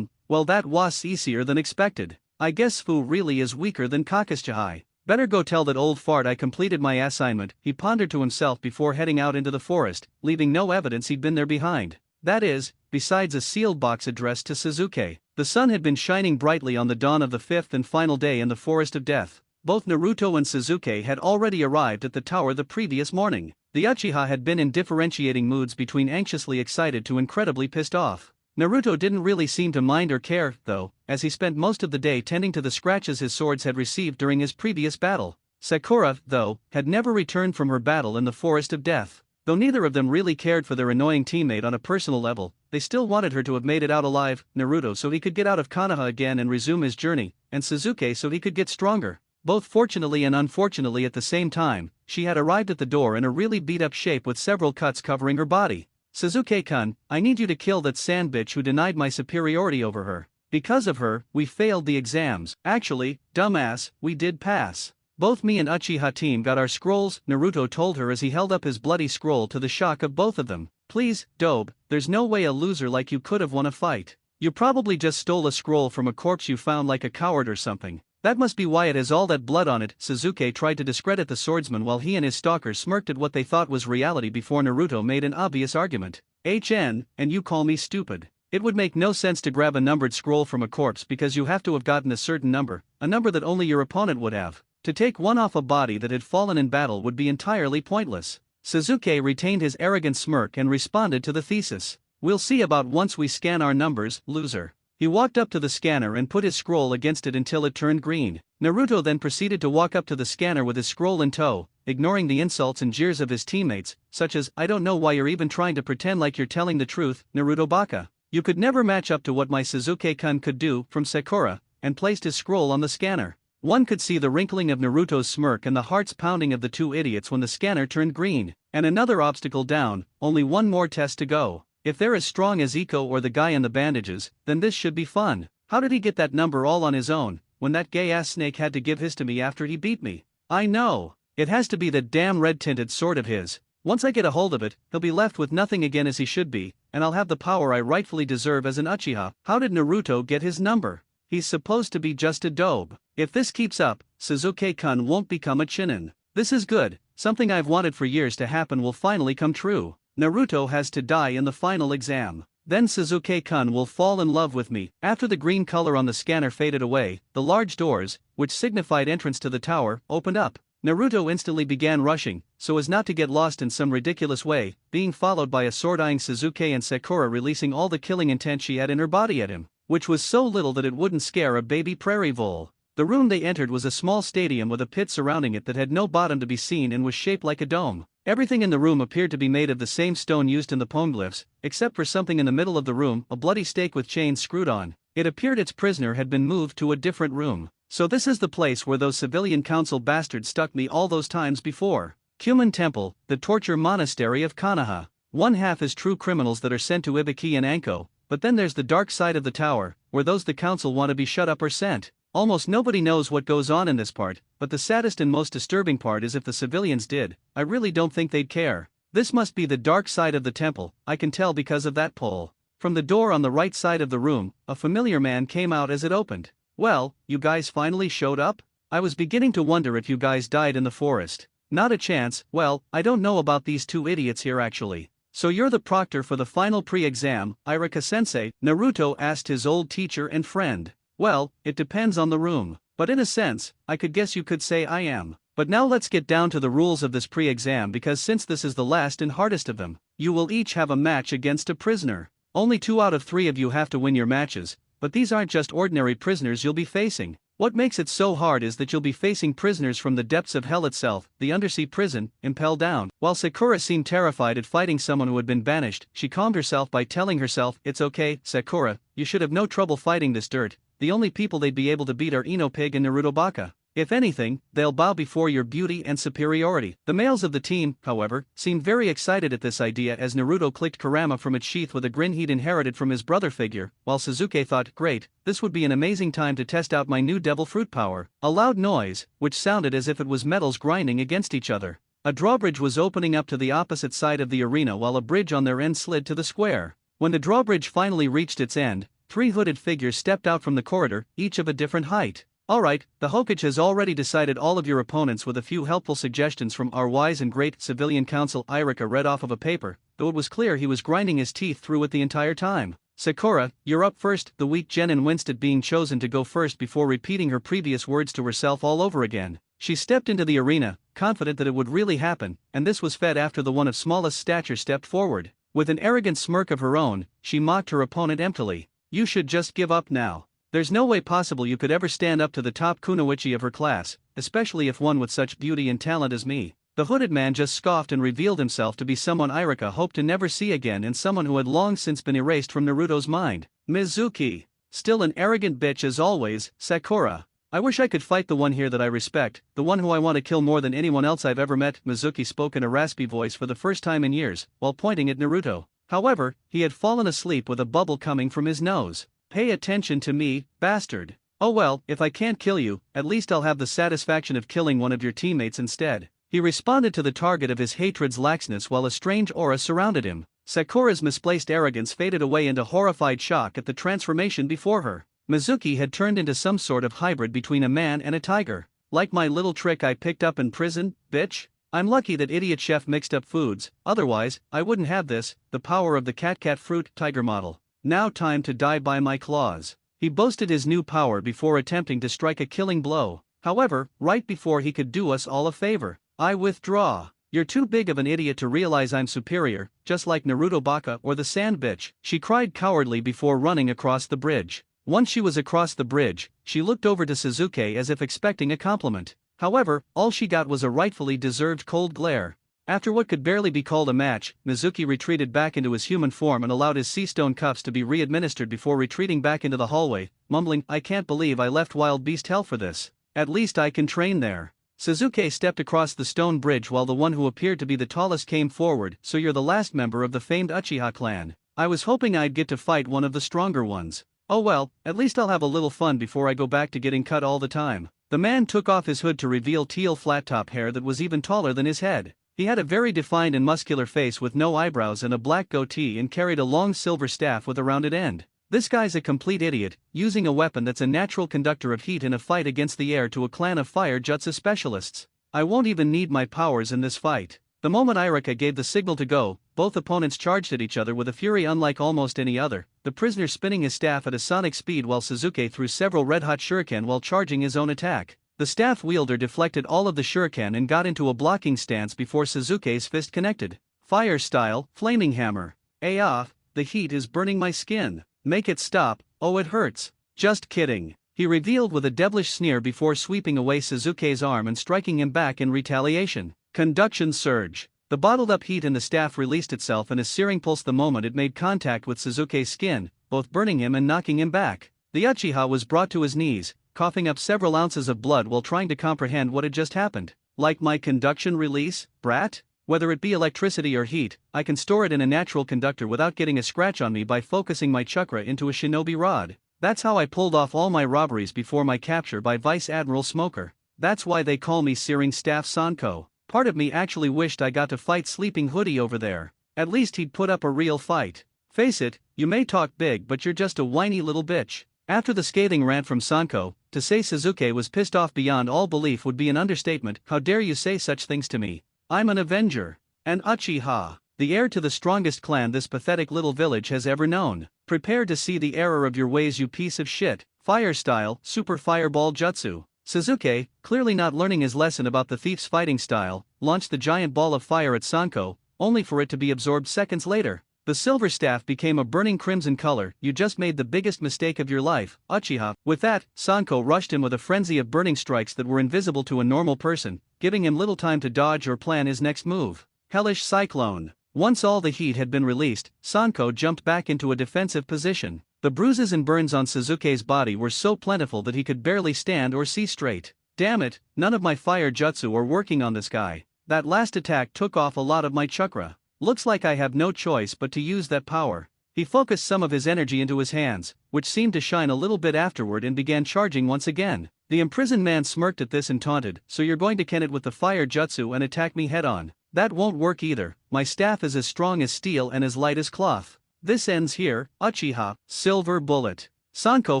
Well that was easier than expected. I guess Fu really is weaker than Kakashi. Better go tell that old fart I completed my assignment, he pondered to himself before heading out into the forest, leaving no evidence he'd been there behind. That is, besides a sealed box addressed to Suzuki. The sun had been shining brightly on the dawn of the fifth and final day in the Forest of Death. Both Naruto and Suzuki had already arrived at the tower the previous morning. The Uchiha had been in differentiating moods between anxiously excited to incredibly pissed off. Naruto didn't really seem to mind or care, though, as he spent most of the day tending to the scratches his swords had received during his previous battle. Sakura, though, had never returned from her battle in the Forest of Death. Though neither of them really cared for their annoying teammate on a personal level, they still wanted her to have made it out alive, Naruto so he could get out of Konoha again and resume his journey, and Suzuki so he could get stronger. Both fortunately and unfortunately at the same time, she had arrived at the door in a really beat-up shape with several cuts covering her body. Suzuki-kun, I need you to kill that sand bitch who denied my superiority over her. Because of her, we failed the exams. Actually, dumbass, we did pass. Both me and Uchiha team got our scrolls, Naruto told her as he held up his bloody scroll to the shock of both of them. Please, Dobe, there's no way a loser like you could have won a fight. You probably just stole a scroll from a corpse you found like a coward or something. That must be why it has all that blood on it. Suzuki tried to discredit the swordsman while he and his stalker smirked at what they thought was reality before Naruto made an obvious argument. And you call me stupid. It would make no sense to grab a numbered scroll from a corpse because you have to have gotten a certain number, a number that only your opponent would have. To take one off a body that had fallen in battle would be entirely pointless. Suzuki retained his arrogant smirk and responded to the thesis. We'll see about once we scan our numbers, loser. He walked up to the scanner and put his scroll against it until it turned green. Naruto then proceeded to walk up to the scanner with his scroll in tow, ignoring the insults and jeers of his teammates, such as, I don't know why you're even trying to pretend like you're telling the truth, Naruto Baka. You could never match up to what my Suzuki-kun could do, from Sakura, and placed his scroll on the scanner. One could see the wrinkling of Naruto's smirk and the hearts pounding of the two idiots when the scanner turned green. And another obstacle down, only one more test to go. If they're as strong as Iko or the guy in the bandages, then this should be fun. How did he get that number all on his own, when that gay-ass snake had to give his to me after he beat me? I know. It has to be that damn red-tinted sword of his. Once I get a hold of it, he'll be left with nothing again as he should be, and I'll have the power I rightfully deserve as an Uchiha. How did Naruto get his number? He's supposed to be just a dobe. If this keeps up, Suzuki-kun won't become a Chunin. This is good. Something I've wanted for years to happen will finally come true. Naruto has to die in the final exam. Then Suzuki-kun will fall in love with me. After the green color on the scanner faded away, the large doors, which signified entrance to the tower, opened up. Naruto instantly began rushing, so as not to get lost in some ridiculous way, being followed by a sword-eyeing Suzuki and Sakura releasing all the killing intent she had in her body at him, which was so little that it wouldn't scare a baby prairie vole. The room they entered was a small stadium with a pit surrounding it that had no bottom to be seen and was shaped like a dome. Everything in the room appeared to be made of the same stone used in the poneglyphs, except for something in the middle of the room, a bloody stake with chains screwed on. It appeared its prisoner had been moved to a different room. So this is the place where those civilian council bastards stuck me all those times before. Cumin Temple, the torture monastery of Konoha. One half is true criminals that are sent to Ibiki and Anko, but then there's the dark side of the tower, where those the council want to be shut up are sent. Almost nobody knows what goes on in this part, but the saddest and most disturbing part is if the civilians did, I really don't think they'd care. This must be the dark side of the temple, I can tell because of that pole. From the door on the right side of the room, a familiar man came out as it opened. Well, you guys finally showed up? I was beginning to wonder if you guys died in the forest. Not a chance. Well, I don't know about these two idiots here actually. So you're the proctor for the final pre-exam, Irika-sensei? Naruto asked his old teacher and friend. Well, it depends on the room. But in a sense, I could guess you could say I am. But now let's get down to the rules of this pre-exam because since this is the last and hardest of them, you will each have a match against a prisoner. Only 2 out of 3 of you have to win your matches, but these aren't just ordinary prisoners you'll be facing. What makes it so hard is that you'll be facing prisoners from the depths of hell itself, the undersea prison, Impel Down. While Sakura seemed terrified at fighting someone who had been banished, she calmed herself by telling herself, it's okay, Sakura, you should have no trouble fighting this dirt. The only people they'd be able to beat are Ino Pig and Naruto Baka. If anything, they'll bow before your beauty and superiority. The males of the team, however, seemed very excited at this idea as Naruto clicked Kurama from its sheath with a grin he'd inherited from his brother figure, while Suzuki thought, great, this would be an amazing time to test out my new devil fruit power. A loud noise, which sounded as if it was metals grinding against each other. A drawbridge was opening up to the opposite side of the arena while a bridge on their end slid to the square. When the drawbridge finally reached its end, 3 hooded figures stepped out from the corridor, each of a different height. Alright, the Hokage has already decided all of your opponents with a few helpful suggestions from our wise and great civilian council. Irika read off of a paper, though it was clear he was grinding his teeth through it the entire time. Sakura, you're up first. The weak Genin winced at being chosen to go first before repeating her previous words to herself all over again. She stepped into the arena, confident that it would really happen, and this was fed after the one of smallest stature stepped forward. With an arrogant smirk of her own, she mocked her opponent emptily. You should just give up now. There's no way possible you could ever stand up to the top kunoichi of her class, especially if one with such beauty and talent as me. The hooded man just scoffed and revealed himself to be someone Irika hoped to never see again and someone who had long since been erased from Naruto's mind. Mizuki. Still an arrogant bitch as always. Sakura. I wish I could fight the one here that I respect, the one who I want to kill more than anyone else I've ever met. Mizuki spoke in a raspy voice for the first time in years, while pointing at Naruto. However, he had fallen asleep with a bubble coming from his nose. Pay attention to me, bastard. Oh well, if I can't kill you, at least I'll have the satisfaction of killing one of your teammates instead. He responded to the target of his hatred's laxness while a strange aura surrounded him. Sakura's misplaced arrogance faded away into horrified shock at the transformation before her. Mizuki had turned into some sort of hybrid between a man and a tiger. Like my little trick I picked up in prison, bitch? I'm lucky that idiot chef mixed up foods, otherwise, I wouldn't have this, the power of the cat fruit tiger model. Now time to die by my claws. He boasted his new power before attempting to strike a killing blow. However, right before he could do us all a favor, I withdraw. You're too big of an idiot to realize I'm superior, just like Naruto Baka or the sand bitch, she cried cowardly before running across the bridge. Once she was across the bridge, she looked over to Suzuki as if expecting a compliment. However, all she got was a rightfully deserved cold glare. After what could barely be called a match, Mizuki retreated back into his human form and allowed his sea-stone cuffs to be re-administered before retreating back into the hallway, mumbling, I can't believe I left Wild Beast Hell for this. At least I can train there. Suzuki stepped across the stone bridge while the one who appeared to be the tallest came forward. So you're the last member of the famed Uchiha clan. I was hoping I'd get to fight one of the stronger ones. Oh well, at least I'll have a little fun before I go back to getting cut all the time. The man took off his hood to reveal teal flat-top hair that was even taller than his head. He had a very defined and muscular face with no eyebrows and a black goatee and carried a long silver staff with a rounded end. This guy's a complete idiot, using a weapon that's a natural conductor of heat in a fight against the air to a clan of fire jutsu specialists. I won't even need my powers in this fight. The moment Irika gave the signal to go, both opponents charged at each other with a fury unlike almost any other, the prisoner spinning his staff at a sonic speed while Suzuki threw several red-hot shuriken while charging his own attack. The staff wielder deflected all of the shuriken and got into a blocking stance before Suzuki's fist connected. Fire style, flaming hammer. The heat is burning my skin. Make it stop, oh it hurts. Just kidding. He revealed with a devilish sneer before sweeping away Suzuki's arm and striking him back in retaliation. Conduction surge. The bottled-up heat in the staff released itself in a searing pulse the moment it made contact with Suzuki's skin, both burning him and knocking him back. The Uchiha was brought to his knees, coughing up several ounces of blood while trying to comprehend what had just happened. Like my conduction release, brat? Whether it be electricity or heat, I can store it in a natural conductor without getting a scratch on me by focusing my chakra into a shinobi rod. That's how I pulled off all my robberies before my capture by Vice Admiral Smoker. That's why they call me Searing Staff Sanko. Part of me actually wished I got to fight Sleeping Hoodie over there. At least he'd put up a real fight. Face it, you may talk big but you're just a whiny little bitch. After the scathing rant from Sanko, to say Suzuki was pissed off beyond all belief would be an understatement. How dare you say such things to me? I'm an Avenger. An Uchiha. The heir to the strongest clan this pathetic little village has ever known. Prepare to see the error of your ways, you piece of shit. Fire style, super fireball jutsu. Suzuki, clearly not learning his lesson about the thief's fighting style, launched the giant ball of fire at Sanko, only for it to be absorbed seconds later. The silver staff became a burning crimson color. You just made the biggest mistake of your life, Uchiha. With that, Sanko rushed him with a frenzy of burning strikes that were invisible to a normal person, giving him little time to dodge or plan his next move. Hellish Cyclone. Once all the heat had been released, Sanko jumped back into a defensive position. The bruises and burns on Suzuki's body were so plentiful that he could barely stand or see straight. Damn it, none of my fire jutsu are working on this guy. That last attack took off a lot of my chakra. Looks like I have no choice but to use that power. He focused some of his energy into his hands, which seemed to shine a little bit afterward, and began charging once again. The imprisoned man smirked at this and taunted, so you're going to ken it with the fire jutsu and attack me head on. That won't work either. My staff is as strong as steel and as light as cloth. This ends here, Uchiha. Silver bullet. Sanko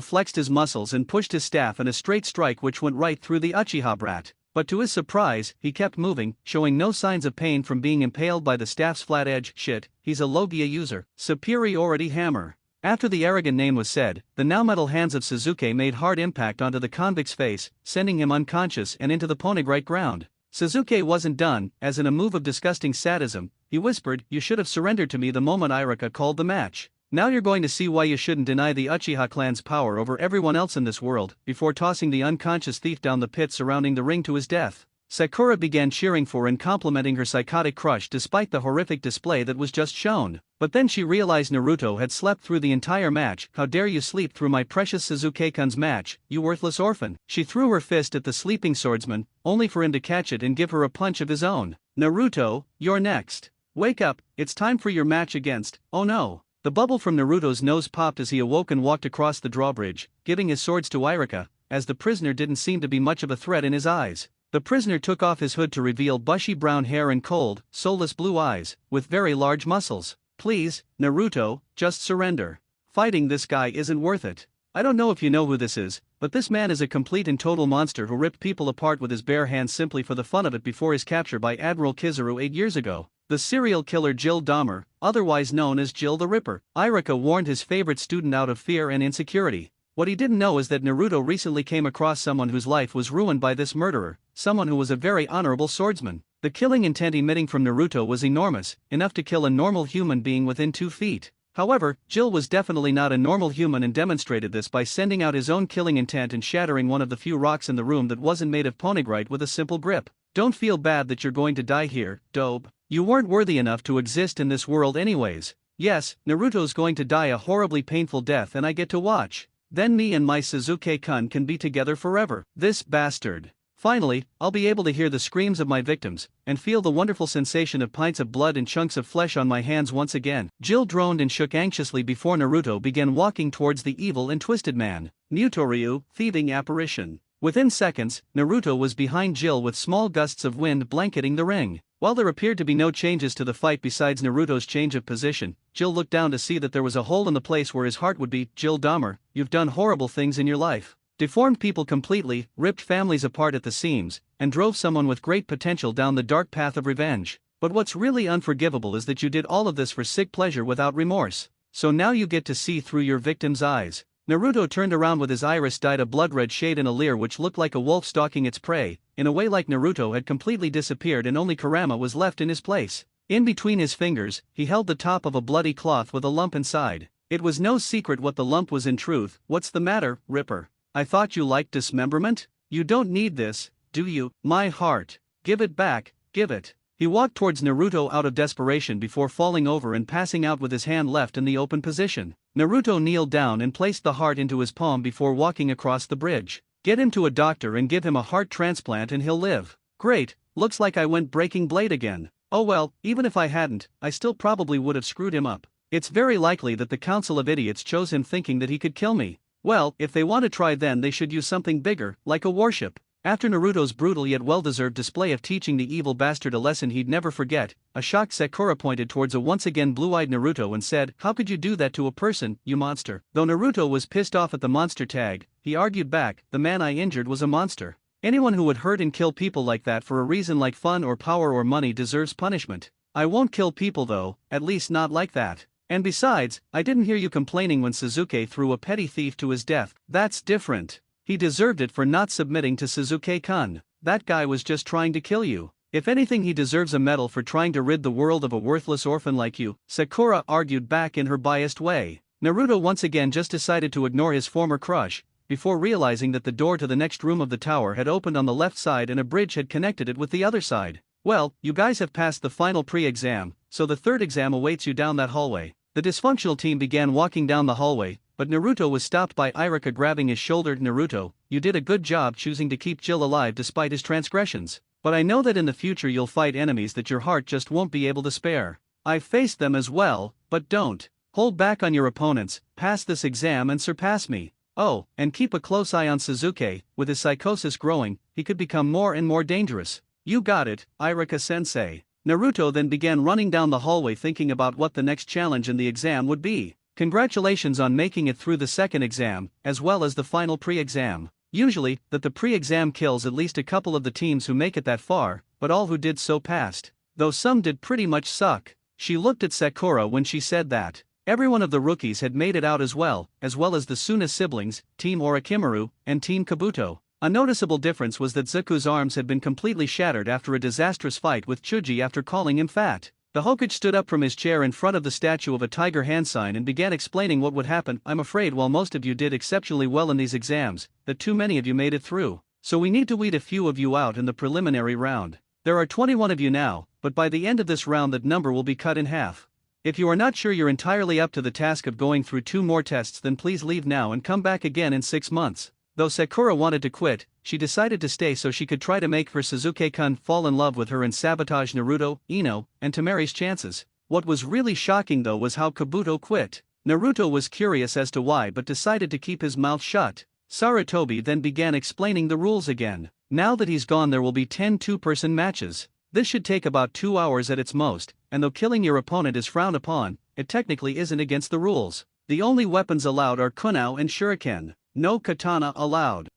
flexed his muscles and pushed his staff in a straight strike which went right through the Uchiha brat. But to his surprise, he kept moving, showing no signs of pain from being impaled by the staff's flat edge. Shit, he's a Logia user. Superiority hammer. After the arrogant name was said, the now metal hands of Suzuki made hard impact onto the convict's face, sending him unconscious and into the Ponigrite ground. Suzuki wasn't done, as in a move of disgusting sadism, he whispered, "You should have surrendered to me the moment Irika called the match. Now you're going to see why you shouldn't deny the Uchiha clan's power over everyone else in this world," before tossing the unconscious thief down the pit surrounding the ring to his death. Sakura began cheering for and complimenting her psychotic crush despite the horrific display that was just shown. But then she realized Naruto had slept through the entire match. "How dare you sleep through my precious Suzuki-kun's match, you worthless orphan." She threw her fist at the sleeping swordsman, only for him to catch it and give her a punch of his own. "Naruto, you're next. Wake up, it's time for your match against, oh no." The bubble from Naruto's nose popped as he awoke and walked across the drawbridge, giving his swords to Irika, as the prisoner didn't seem to be much of a threat in his eyes. The prisoner took off his hood to reveal bushy brown hair and cold, soulless blue eyes, with very large muscles. "Please, Naruto, just surrender. Fighting this guy isn't worth it. I don't know if you know who this is, but this man is a complete and total monster who ripped people apart with his bare hands simply for the fun of it before his capture by Admiral Kizaru 8 years ago. The serial killer Jill Dahmer, otherwise known as Jill the Ripper." Irika warned his favorite student out of fear and insecurity. What he didn't know is that Naruto recently came across someone whose life was ruined by this murderer, someone who was a very honorable swordsman. The killing intent emitting from Naruto was enormous, enough to kill a normal human being within 2 feet. However, Jill was definitely not a normal human and demonstrated this by sending out his own killing intent and shattering one of the few rocks in the room that wasn't made of Ponigrite with a simple grip. "Don't feel bad that you're going to die here, Dobe. You weren't worthy enough to exist in this world anyways. Yes, Naruto's going to die a horribly painful death and I get to watch. Then me and my Suzuki-kun can be together forever. This bastard. Finally, I'll be able to hear the screams of my victims, and feel the wonderful sensation of pints of blood and chunks of flesh on my hands once again." Jill droned and shook anxiously before Naruto began walking towards the evil and twisted man. Mutoryu, thieving apparition. Within seconds, Naruto was behind Jill with small gusts of wind blanketing the ring. While there appeared to be no changes to the fight besides Naruto's change of position, Jill looked down to see that there was a hole in the place where his heart would be. "Jill Dahmer, you've done horrible things in your life. Deformed people completely, ripped families apart at the seams, and drove someone with great potential down the dark path of revenge. But what's really unforgivable is that you did all of this for sick pleasure without remorse. So now you get to see through your victim's eyes." Naruto turned around with his iris dyed a blood-red shade in a leer which looked like a wolf stalking its prey, in a way like Naruto had completely disappeared and only Kurama was left in his place. In between his fingers, he held the top of a bloody cloth with a lump inside. It was no secret what the lump was in truth. "What's the matter, Ripper? I thought you liked dismemberment? You don't need this, do you? My heart. Give it back, give it." He walked towards Naruto out of desperation before falling over and passing out with his hand left in the open position. Naruto kneeled down and placed the heart into his palm before walking across the bridge. "Get him to a doctor and give him a heart transplant and he'll live." "Great, looks like I went breaking blade again. Oh well, even if I hadn't, I still probably would have screwed him up. It's very likely that the Council of Idiots chose him thinking that he could kill me. Well, if they want to try then they should use something bigger, like a warship." After Naruto's brutal yet well-deserved display of teaching the evil bastard a lesson he'd never forget, a shocked Sakura pointed towards a once again blue-eyed Naruto and said, "How could you do that to a person, you monster?" Though Naruto was pissed off at the monster tag, he argued back, "The man I injured was a monster. Anyone who would hurt and kill people like that for a reason like fun or power or money deserves punishment. I won't kill people though, at least not like that. And besides, I didn't hear you complaining when Suzuki threw a petty thief to his death. That's different. He deserved it for not submitting to Suzuki-kun. That guy was just trying to kill you. If anything, he deserves a medal for trying to rid the world of a worthless orphan like you," Sakura argued back in her biased way. Naruto once again just decided to ignore his former crush, before realizing that the door to the next room of the tower had opened on the left side and a bridge had connected it with the other side. "Well, you guys have passed the final pre-exam, so the third exam awaits you down that hallway." The dysfunctional team began walking down the hallway, but Naruto was stopped by Irika grabbing his shoulder. "Naruto, you did a good job choosing to keep Jill alive despite his transgressions. But I know that in the future you'll fight enemies that your heart just won't be able to spare. I've faced them as well, but don't hold back on your opponents, pass this exam and surpass me. Oh, and keep a close eye on Suzuki, with his psychosis growing, he could become more and more dangerous." "You got it, Irika-sensei." Naruto then began running down the hallway thinking about what the next challenge in the exam would be. Congratulations on making it through the second exam, as well as the final pre-exam. Usually, the pre-exam kills at least a couple of the teams who make it that far, but all who did so passed. Though some did pretty much suck. She looked at Sakura when she said that. Every one of the rookies had made it out as well as the Suna siblings, Team Orochimaru, and Team Kabuto. A noticeable difference was that Zuko's arms had been completely shattered after a disastrous fight with Chuji after calling him fat. The Hokage stood up from his chair in front of the statue of a tiger hand sign and began explaining what would happen. I'm afraid while most of you did exceptionally well in these exams, that too many of you made it through. So we need to weed a few of you out in the preliminary round. There are 21 of you now, but by the end of this round that number will be cut in half. If you are not sure you're entirely up to the task of going through 2 more tests, then please leave now and come back again in 6 months. Though Sakura wanted to quit, she decided to stay so she could try to make her Suzuki-kun fall in love with her and sabotage Naruto, Ino, and Temari's chances. What was really shocking though was how Kabuto quit. Naruto was curious as to why but decided to keep his mouth shut. Sarutobi then began explaining the rules again. Now that he's gone there will be 10 two-person matches. This should take about 2 hours at its most, and though killing your opponent is frowned upon, it technically isn't against the rules. The only weapons allowed are kunao and shuriken. No katana allowed.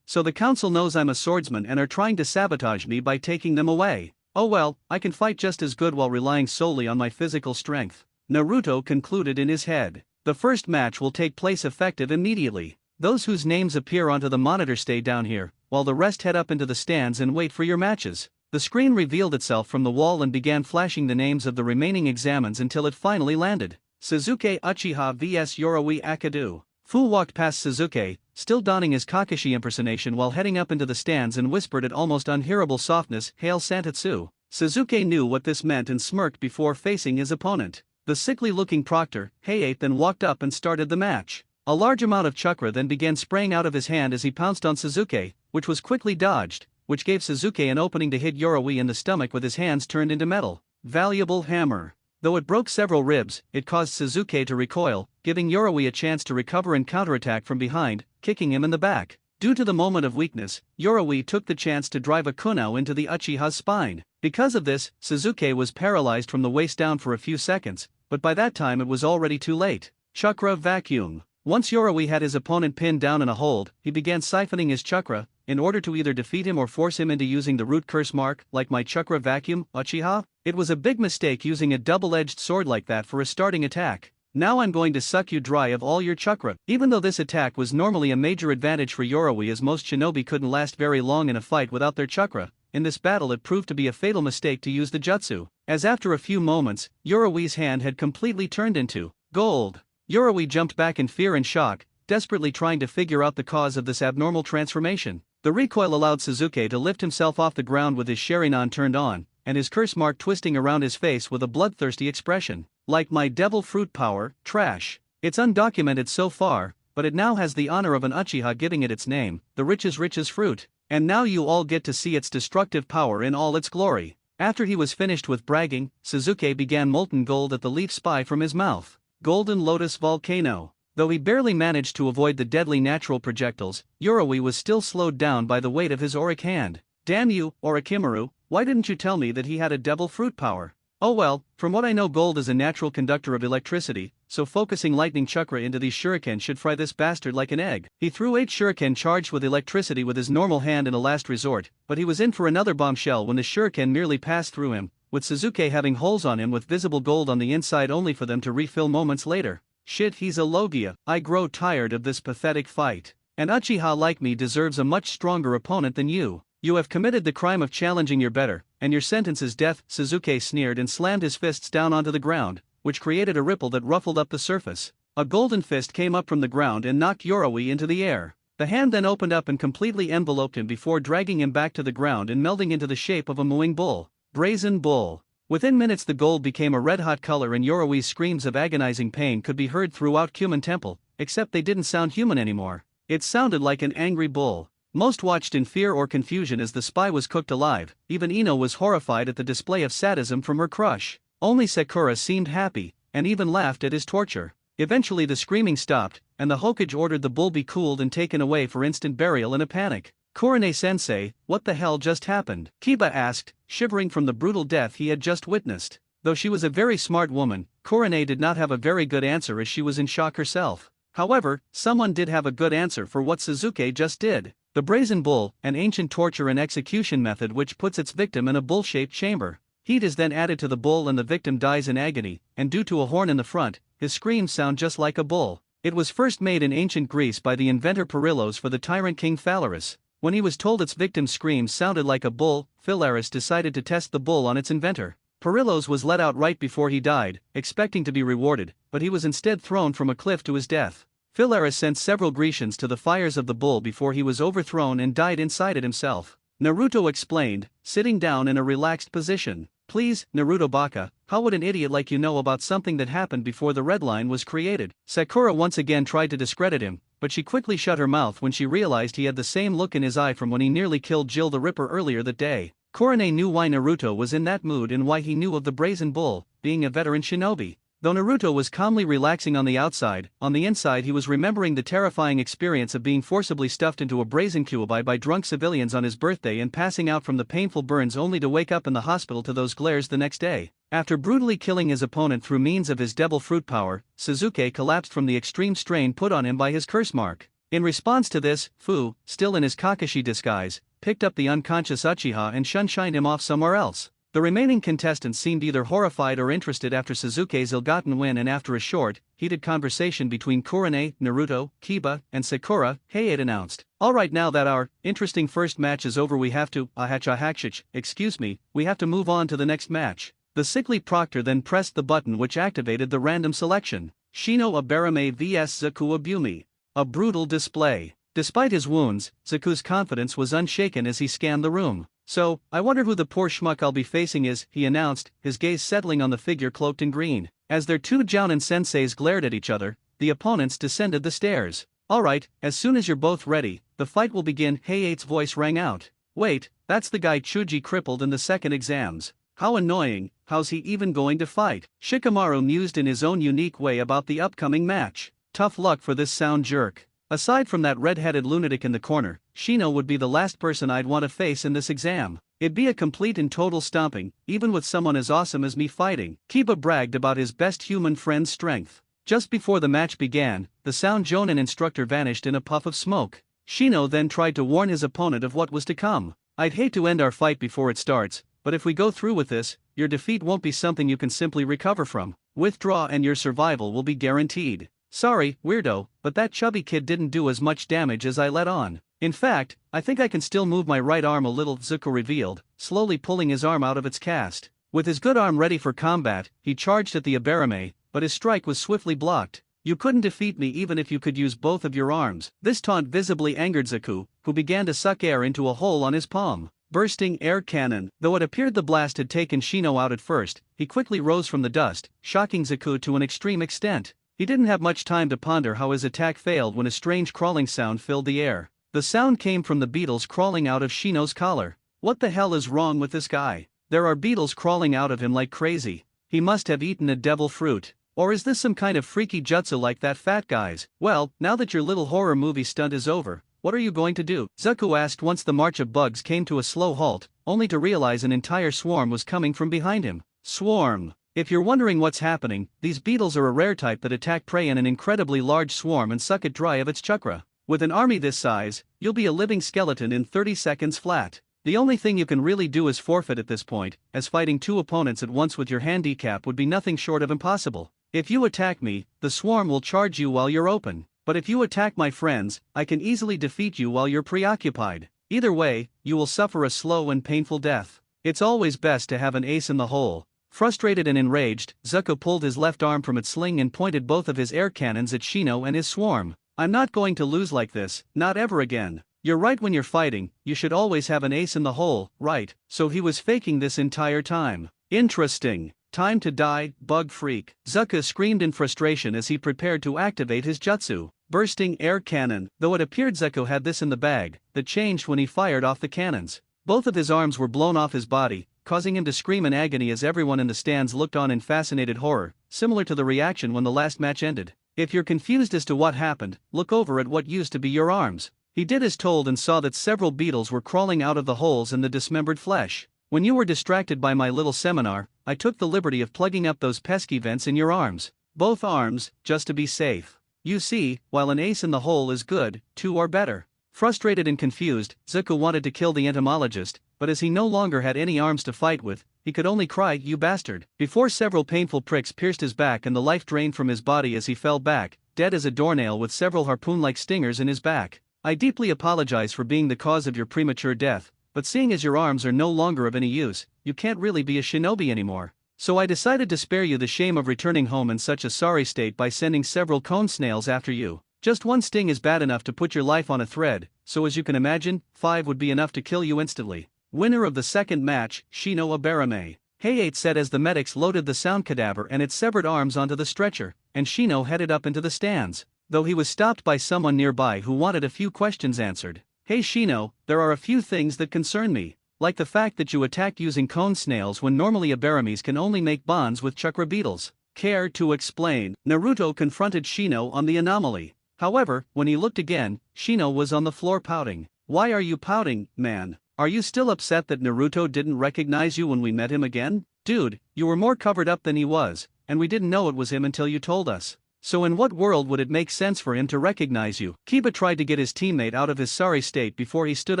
So the council knows I'm a swordsman and are trying to sabotage me by taking them away. Oh well, I can fight just as good while relying solely on my physical strength. Naruto concluded in his head. The first match will take place effective immediately. Those whose names appear onto the monitor stay down here, while the rest head up into the stands and wait for your matches. The screen revealed itself from the wall and began flashing the names of the remaining examines until it finally landed. Sasuke Uchiha vs Yoroi Akadu. Fu walked past Sasuke, still donning his Kakashi impersonation while heading up into the stands and whispered at almost unhearable softness, "Hail Santetsu." Sasuke knew what this meant and smirked before facing his opponent. The sickly-looking proctor, Heiei, then walked up and started the match. A large amount of chakra then began spraying out of his hand as he pounced on Sasuke, which was quickly dodged, which gave Sasuke an opening to hit Yoroi in the stomach with his hands turned into metal. Valuable hammer. Though it broke several ribs, it caused Sasuke to recoil, giving Yoroi a chance to recover and counterattack from behind, kicking him in the back. Due to the moment of weakness, Yoroi took the chance to drive a kunao into the Uchiha's spine. Because of this, Sasuke was paralyzed from the waist down for a few seconds, but by that time it was already too late. Chakra vacuum. Once Yoroi had his opponent pinned down in a hold, he began siphoning his chakra, in order to either defeat him or force him into using the root curse mark, like my chakra vacuum, Uchiha. It was a big mistake using a double-edged sword like that for a starting attack. Now I'm going to suck you dry of all your chakra. Even though this attack was normally a major advantage for Yoroi as most shinobi couldn't last very long in a fight without their chakra, in this battle it proved to be a fatal mistake to use the jutsu, as after a few moments, Yoroi's hand had completely turned into gold. Yoroi jumped back in fear and shock, desperately trying to figure out the cause of this abnormal transformation. The recoil allowed Sasuke to lift himself off the ground with his Sharingan turned on, and his curse mark twisting around his face with a bloodthirsty expression. Like my devil fruit power, trash. It's undocumented so far, but it now has the honor of an Uchiha giving it its name, the richest fruit. And now you all get to see its destructive power in all its glory. After he was finished with bragging, Sasuke began molten gold at the leaf spy from his mouth. Golden Lotus Volcano. Though he barely managed to avoid the deadly natural projectiles, Yoroi was still slowed down by the weight of his auric hand. Damn you, Orochimaru, why didn't you tell me that he had a devil fruit power? Oh well, from what I know gold is a natural conductor of electricity, so focusing lightning chakra into these shuriken should fry this bastard like an egg. He threw 8 shuriken charged with electricity with his normal hand in a last resort, but he was in for another bombshell when the shuriken merely passed through him, with Sasuke having holes on him with visible gold on the inside only for them to refill moments later. Shit, he's a Logia. I grow tired of this pathetic fight. An Uchiha like me deserves a much stronger opponent than you. You have committed the crime of challenging your better, and your sentence is death. Sasuke sneered and slammed his fists down onto the ground, which created a ripple that ruffled up the surface. A golden fist came up from the ground and knocked Yoroi into the air. The hand then opened up and completely enveloped him before dragging him back to the ground and melding into the shape of a mooing bull. Brazen bull. Within minutes the gold became a red-hot color and Yoroi's screams of agonizing pain could be heard throughout Kuman Temple, except they didn't sound human anymore. It sounded like an angry bull. Most watched in fear or confusion as the spy was cooked alive. Even Ino was horrified at the display of sadism from her crush. Only Sakura seemed happy, and even laughed at his torture. Eventually the screaming stopped, and the Hokage ordered the bull be cooled and taken away for instant burial in a panic. Kurane-sensei, what the hell just happened? Kiba asked, shivering from the brutal death he had just witnessed. Though she was a very smart woman, Kurane did not have a very good answer as she was in shock herself. However, someone did have a good answer for what Suzuki just did. The brazen bull, an ancient torture and execution method which puts its victim in a bull-shaped chamber. Heat is then added to the bull and the victim dies in agony, and due to a horn in the front, his screams sound just like a bull. It was first made in ancient Greece by the inventor Perillos for the tyrant king Phalaris. When he was told its victim's screams sounded like a bull, Phalaris decided to test the bull on its inventor. Perillos was let out right before he died, expecting to be rewarded, but he was instead thrown from a cliff to his death. Phalaris sent several Grecians to the fires of the bull before he was overthrown and died inside it himself. Naruto explained, sitting down in a relaxed position. Please, Naruto Baka, how would an idiot like you know about something that happened before the red line was created? Sakura once again tried to discredit him, but she quickly shut her mouth when she realized he had the same look in his eye from when he nearly killed Jill the Ripper earlier that day. Kurane knew why Naruto was in that mood and why he knew of the brazen bull, being a veteran shinobi. Though Naruto was calmly relaxing on the outside, on the inside he was remembering the terrifying experience of being forcibly stuffed into a brazen kyuubi by drunk civilians on his birthday and passing out from the painful burns only to wake up in the hospital to those glares the next day. After brutally killing his opponent through means of his devil fruit power, Suzuki collapsed from the extreme strain put on him by his curse mark. In response to this, Fu, still in his kakashi disguise, picked up the unconscious Uchiha and shunshined him off somewhere else. The remaining contestants seemed either horrified or interested after Suzuki's ill-gotten win, and after a short, heated conversation between Kurane, Naruto, Kiba, and Sakura, Hayate announced, "Alright, now that our interesting first match is over we have to, we have to move on to the next match." The sickly proctor then pressed the button which activated the random selection. Shino Aberame vs Zaku Abumi. A brutal display. Despite his wounds, Zaku's confidence was unshaken as he scanned the room. "So, I wonder who the poor schmuck I'll be facing is," he announced, his gaze settling on the figure cloaked in green. As their two Jounin senseis glared at each other, the opponents descended the stairs. "Alright, as soon as you're both ready, the fight will begin," Hayate's voice rang out. "Wait, that's the guy Chuji crippled in the second exams. How annoying, how's he even going to fight?" Shikamaru mused in his own unique way about the upcoming match. Tough luck for this sound jerk. Aside from that red-headed lunatic in the corner, Shino would be the last person I'd want to face in this exam. It'd be a complete and total stomping, even with someone as awesome as me fighting. Kiba bragged about his best human friend's strength. Just before the match began, the sound Jonin instructor vanished in a puff of smoke. Shino then tried to warn his opponent of what was to come. "I'd hate to end our fight before it starts, but if we go through with this, your defeat won't be something you can simply recover from. Withdraw and your survival will be guaranteed. Sorry, weirdo, but that chubby kid didn't do as much damage as I let on. In fact, I think I can still move my right arm a little," Zuko revealed, slowly pulling his arm out of its cast. With his good arm ready for combat, he charged at the Aberame, but his strike was swiftly blocked. "You couldn't defeat me even if you could use both of your arms." This taunt visibly angered Zaku, who began to suck air into a hole on his palm. Bursting air cannon. Though it appeared the blast had taken Shino out at first, he quickly rose from the dust, shocking Zaku to an extreme extent. He didn't have much time to ponder how his attack failed when a strange crawling sound filled the air. The sound came from the beetles crawling out of Shino's collar. What the hell is wrong with this guy? There are beetles crawling out of him like crazy. He must have eaten a devil fruit. Or is this some kind of freaky jutsu like that fat guy's? "Well, now that your little horror movie stunt is over, what are you going to do?" Zaku asked once the march of bugs came to a slow halt, only to realize an entire swarm was coming from behind him. Swarm. If you're wondering what's happening, these beetles are a rare type that attack prey in an incredibly large swarm and suck it dry of its chakra. With an army this size, you'll be a living skeleton in 30 seconds flat. The only thing you can really do is forfeit at this point, as fighting two opponents at once with your handicap would be nothing short of impossible. If you attack me, the swarm will charge you while you're open. But if you attack my friends, I can easily defeat you while you're preoccupied. Either way, you will suffer a slow and painful death. It's always best to have an ace in the hole. Frustrated and enraged, Zuko pulled his left arm from its sling and pointed both of his air cannons at Shino and his swarm. "I'm not going to lose like this, not ever again." "You're right, when you're fighting, you should always have an ace in the hole, right?" So he was faking this entire time. Interesting. "Time to die, bug freak." Zuko screamed in frustration as he prepared to activate his jutsu. Bursting air cannon. Though it appeared Zuko had this in the bag, that changed when he fired off the cannons. Both of his arms were blown off his body, causing him to scream in agony as everyone in the stands looked on in fascinated horror, similar to the reaction when the last match ended. If you're confused as to what happened, look over at what used to be your arms. He did as told and saw that several beetles were crawling out of the holes in the dismembered flesh. When you were distracted by my little seminar, I took the liberty of plugging up those pesky vents in your arms. Both arms, just to be safe. You see, while an ace in the hole is good, two are better. Frustrated and confused, Zuko wanted to kill the entomologist, but as he no longer had any arms to fight with, he could only cry, "You bastard!" before several painful pricks pierced his back and the life drained from his body as he fell back, dead as a doornail with several harpoon-like stingers in his back. I deeply apologize for being the cause of your premature death, but seeing as your arms are no longer of any use, you can't really be a shinobi anymore. So I decided to spare you the shame of returning home in such a sorry state by sending several cone snails after you. Just one sting is bad enough to put your life on a thread, so as you can imagine, 5 would be enough to kill you instantly. Winner of the second match, Shino Abarame. Hayate said as the medics loaded the sound cadaver and its severed arms onto the stretcher, and Shino headed up into the stands, though he was stopped by someone nearby who wanted a few questions answered. Hey Shino, there are a few things that concern me, like the fact that you attacked using cone snails when normally Abarames can only make bonds with chakra beetles. Care to explain? Naruto confronted Shino on the anomaly. However, when he looked again, Shino was on the floor pouting. Why are you pouting, man? Are you still upset that Naruto didn't recognize you when we met him again? Dude, you were more covered up than he was, and we didn't know it was him until you told us. So in what world would it make sense for him to recognize you? Kiba tried to get his teammate out of his sorry state before he stood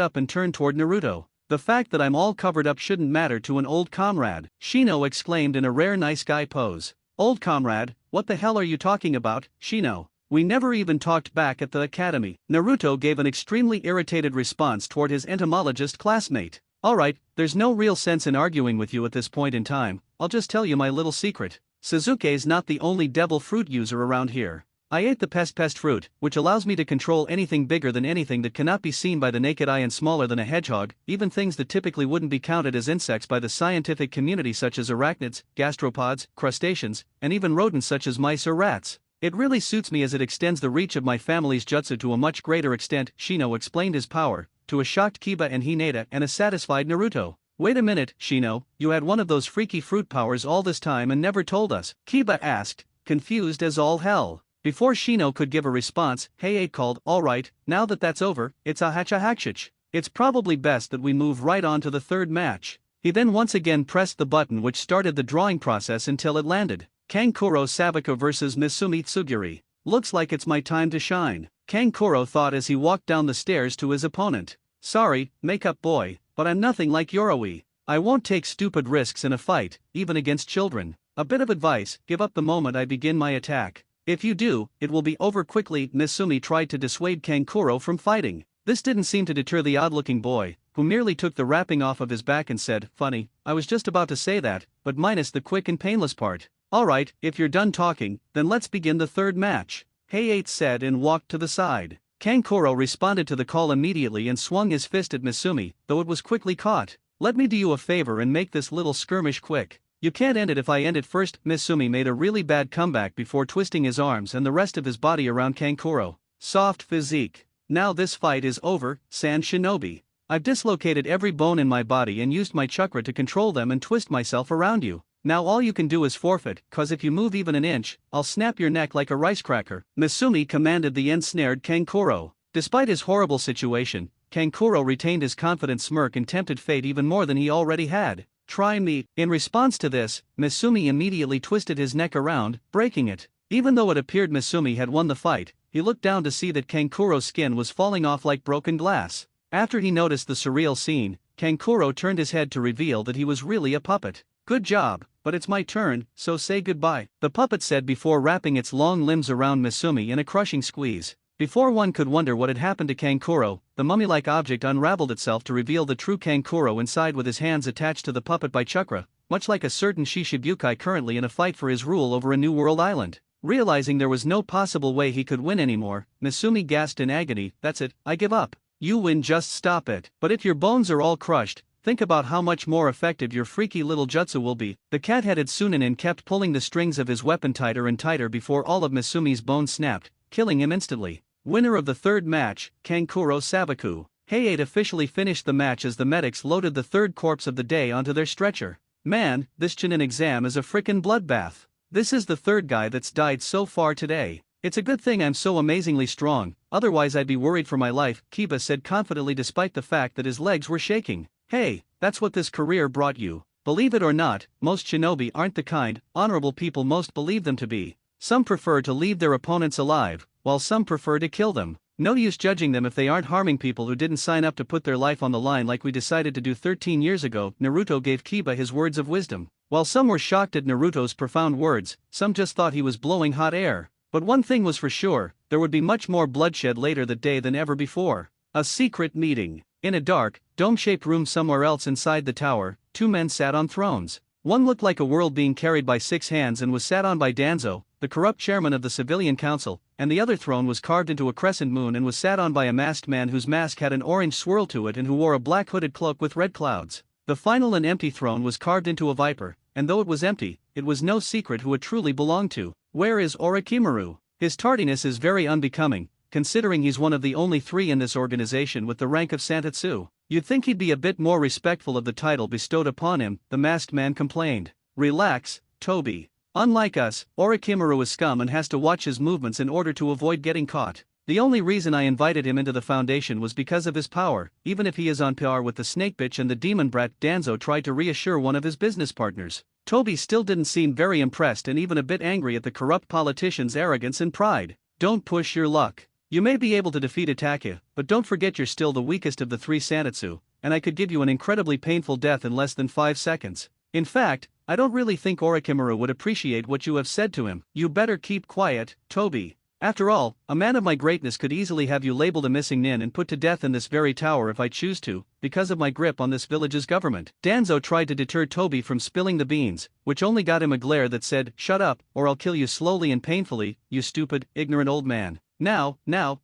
up and turned toward Naruto. The fact that I'm all covered up shouldn't matter to an old comrade, Shino exclaimed in a rare nice guy pose. Old comrade, what the hell are you talking about, Shino? We never even talked back at the academy. Naruto gave an extremely irritated response toward his entomologist classmate. Alright, there's no real sense in arguing with you at this point in time, I'll just tell you my little secret. Sasuke's not the only devil fruit user around here. I ate the pest fruit, which allows me to control anything bigger than anything that cannot be seen by the naked eye and smaller than a hedgehog, even things that typically wouldn't be counted as insects by the scientific community such as arachnids, gastropods, crustaceans, and even rodents such as mice or rats. It really suits me as it extends the reach of my family's jutsu to a much greater extent. Shino explained his power, to a shocked Kiba and Hinata and a satisfied Naruto. Wait a minute, Shino, you had one of those freaky fruit powers all this time and never told us, Kiba asked, confused as all hell. Before Shino could give a response, Hayate called, alright, now that that's over, it's a hachachich. It's probably best that we move right on to the third match. He then once again pressed the button which started the drawing process until it landed. Kankuro Sabako vs Misumi Tsugiri. Looks like it's my time to shine, Kankuro thought as he walked down the stairs to his opponent. Sorry, makeup boy, but I'm nothing like Yoroi. I won't take stupid risks in a fight, even against children. A bit of advice, give up the moment I begin my attack. If you do, it will be over quickly. Misumi tried to dissuade Kankuro from fighting. This didn't seem to deter the odd-looking boy, who merely took the wrapping off of his back and said, funny, I was just about to say that, but minus the quick and painless part. Alright, if you're done talking, then let's begin the third match, Hayate said and walked to the side. Kankuro responded to the call immediately and swung his fist at Misumi, though it was quickly caught. Let me do you a favor and make this little skirmish quick. You can't end it if I end it first. Misumi made a really bad comeback before twisting his arms and the rest of his body around Kankuro. Soft physique. Now this fight is over, San Shinobi. I've dislocated every bone in my body and used my chakra to control them and twist myself around you. Now all you can do is forfeit, cause if you move even an inch, I'll snap your neck like a rice cracker, Misumi commanded the ensnared Kankuro. Despite his horrible situation, Kankuro retained his confident smirk and tempted fate even more than he already had. Try me. In response to this, Misumi immediately twisted his neck around, breaking it. Even though it appeared Misumi had won the fight, he looked down to see that Kankuro's skin was falling off like broken glass. After he noticed the surreal scene, Kankuro turned his head to reveal that he was really a puppet. Good job, but it's my turn, so say goodbye, the puppet said before wrapping its long limbs around Misumi in a crushing squeeze. Before one could wonder what had happened to Kankuro, the mummy-like object unraveled itself to reveal the true Kankuro inside with his hands attached to the puppet by chakra, much like a certain Shishibukai currently in a fight for his rule over a new world island. Realizing there was no possible way he could win anymore, Misumi gasped in agony, that's it, I give up. You win, just stop it. But if your bones are all crushed, think about how much more effective your freaky little jutsu will be. The cat-headed Sunanin kept pulling the strings of his weapon tighter and tighter before all of Misumi's bones snapped, killing him instantly. Winner of the third match, Kankuro Sabaku. Hayate officially finished the match as the medics loaded the third corpse of the day onto their stretcher. Man, this Chunin exam is a frickin' bloodbath. This is the third guy that's died so far today. It's a good thing I'm so amazingly strong, otherwise I'd be worried for my life, Kiba said confidently despite the fact that his legs were shaking. Hey, that's what this career brought you. Believe it or not, most shinobi aren't the kind, honorable people most believe them to be. Some prefer to leave their opponents alive, while some prefer to kill them. No use judging them if they aren't harming people who didn't sign up to put their life on the line like we decided to do 13 years ago. Naruto gave Kiba his words of wisdom. While some were shocked at Naruto's profound words, some just thought he was blowing hot air. But one thing was for sure, there would be much more bloodshed later that day than ever before. A secret meeting. In a dark, dome-shaped room somewhere else inside the tower, two men sat on thrones. One looked like a world being carried by 6 hands and was sat on by Danzo, the corrupt chairman of the civilian council, and the other throne was carved into a crescent moon and was sat on by a masked man whose mask had an orange swirl to it and who wore a black hooded cloak with red clouds. The final and empty throne was carved into a viper, and though it was empty, it was no secret who it truly belonged to. Where is Orochimaru? His tardiness is very unbecoming, considering he's one of the only 3 in this organization with the rank of Santetsu. You'd think he'd be a bit more respectful of the title bestowed upon him, the masked man complained. Relax, Toby. Unlike us, Orochimaru is scum and has to watch his movements in order to avoid getting caught. The only reason I invited him into the foundation was because of his power. Even if he is on par with the snake bitch and the demon brat, Danzo tried to reassure one of his business partners. Toby still didn't seem very impressed and even a bit angry at the corrupt politician's arrogance and pride. Don't push your luck. You may be able to defeat Itachi, but don't forget you're still the weakest of the 3 Santetsu, and I could give you an incredibly painful death in less than 5 seconds. In fact, I don't really think Orochimaru would appreciate what you have said to him. You better keep quiet, Toby. After all, a man of my greatness could easily have you labeled a missing nin and put to death in this very tower if I choose to, because of my grip on this village's government. Danzo tried to deter Toby from spilling the beans, which only got him a glare that said, "Shut up, or I'll kill you slowly and painfully, you stupid, ignorant old man." Now,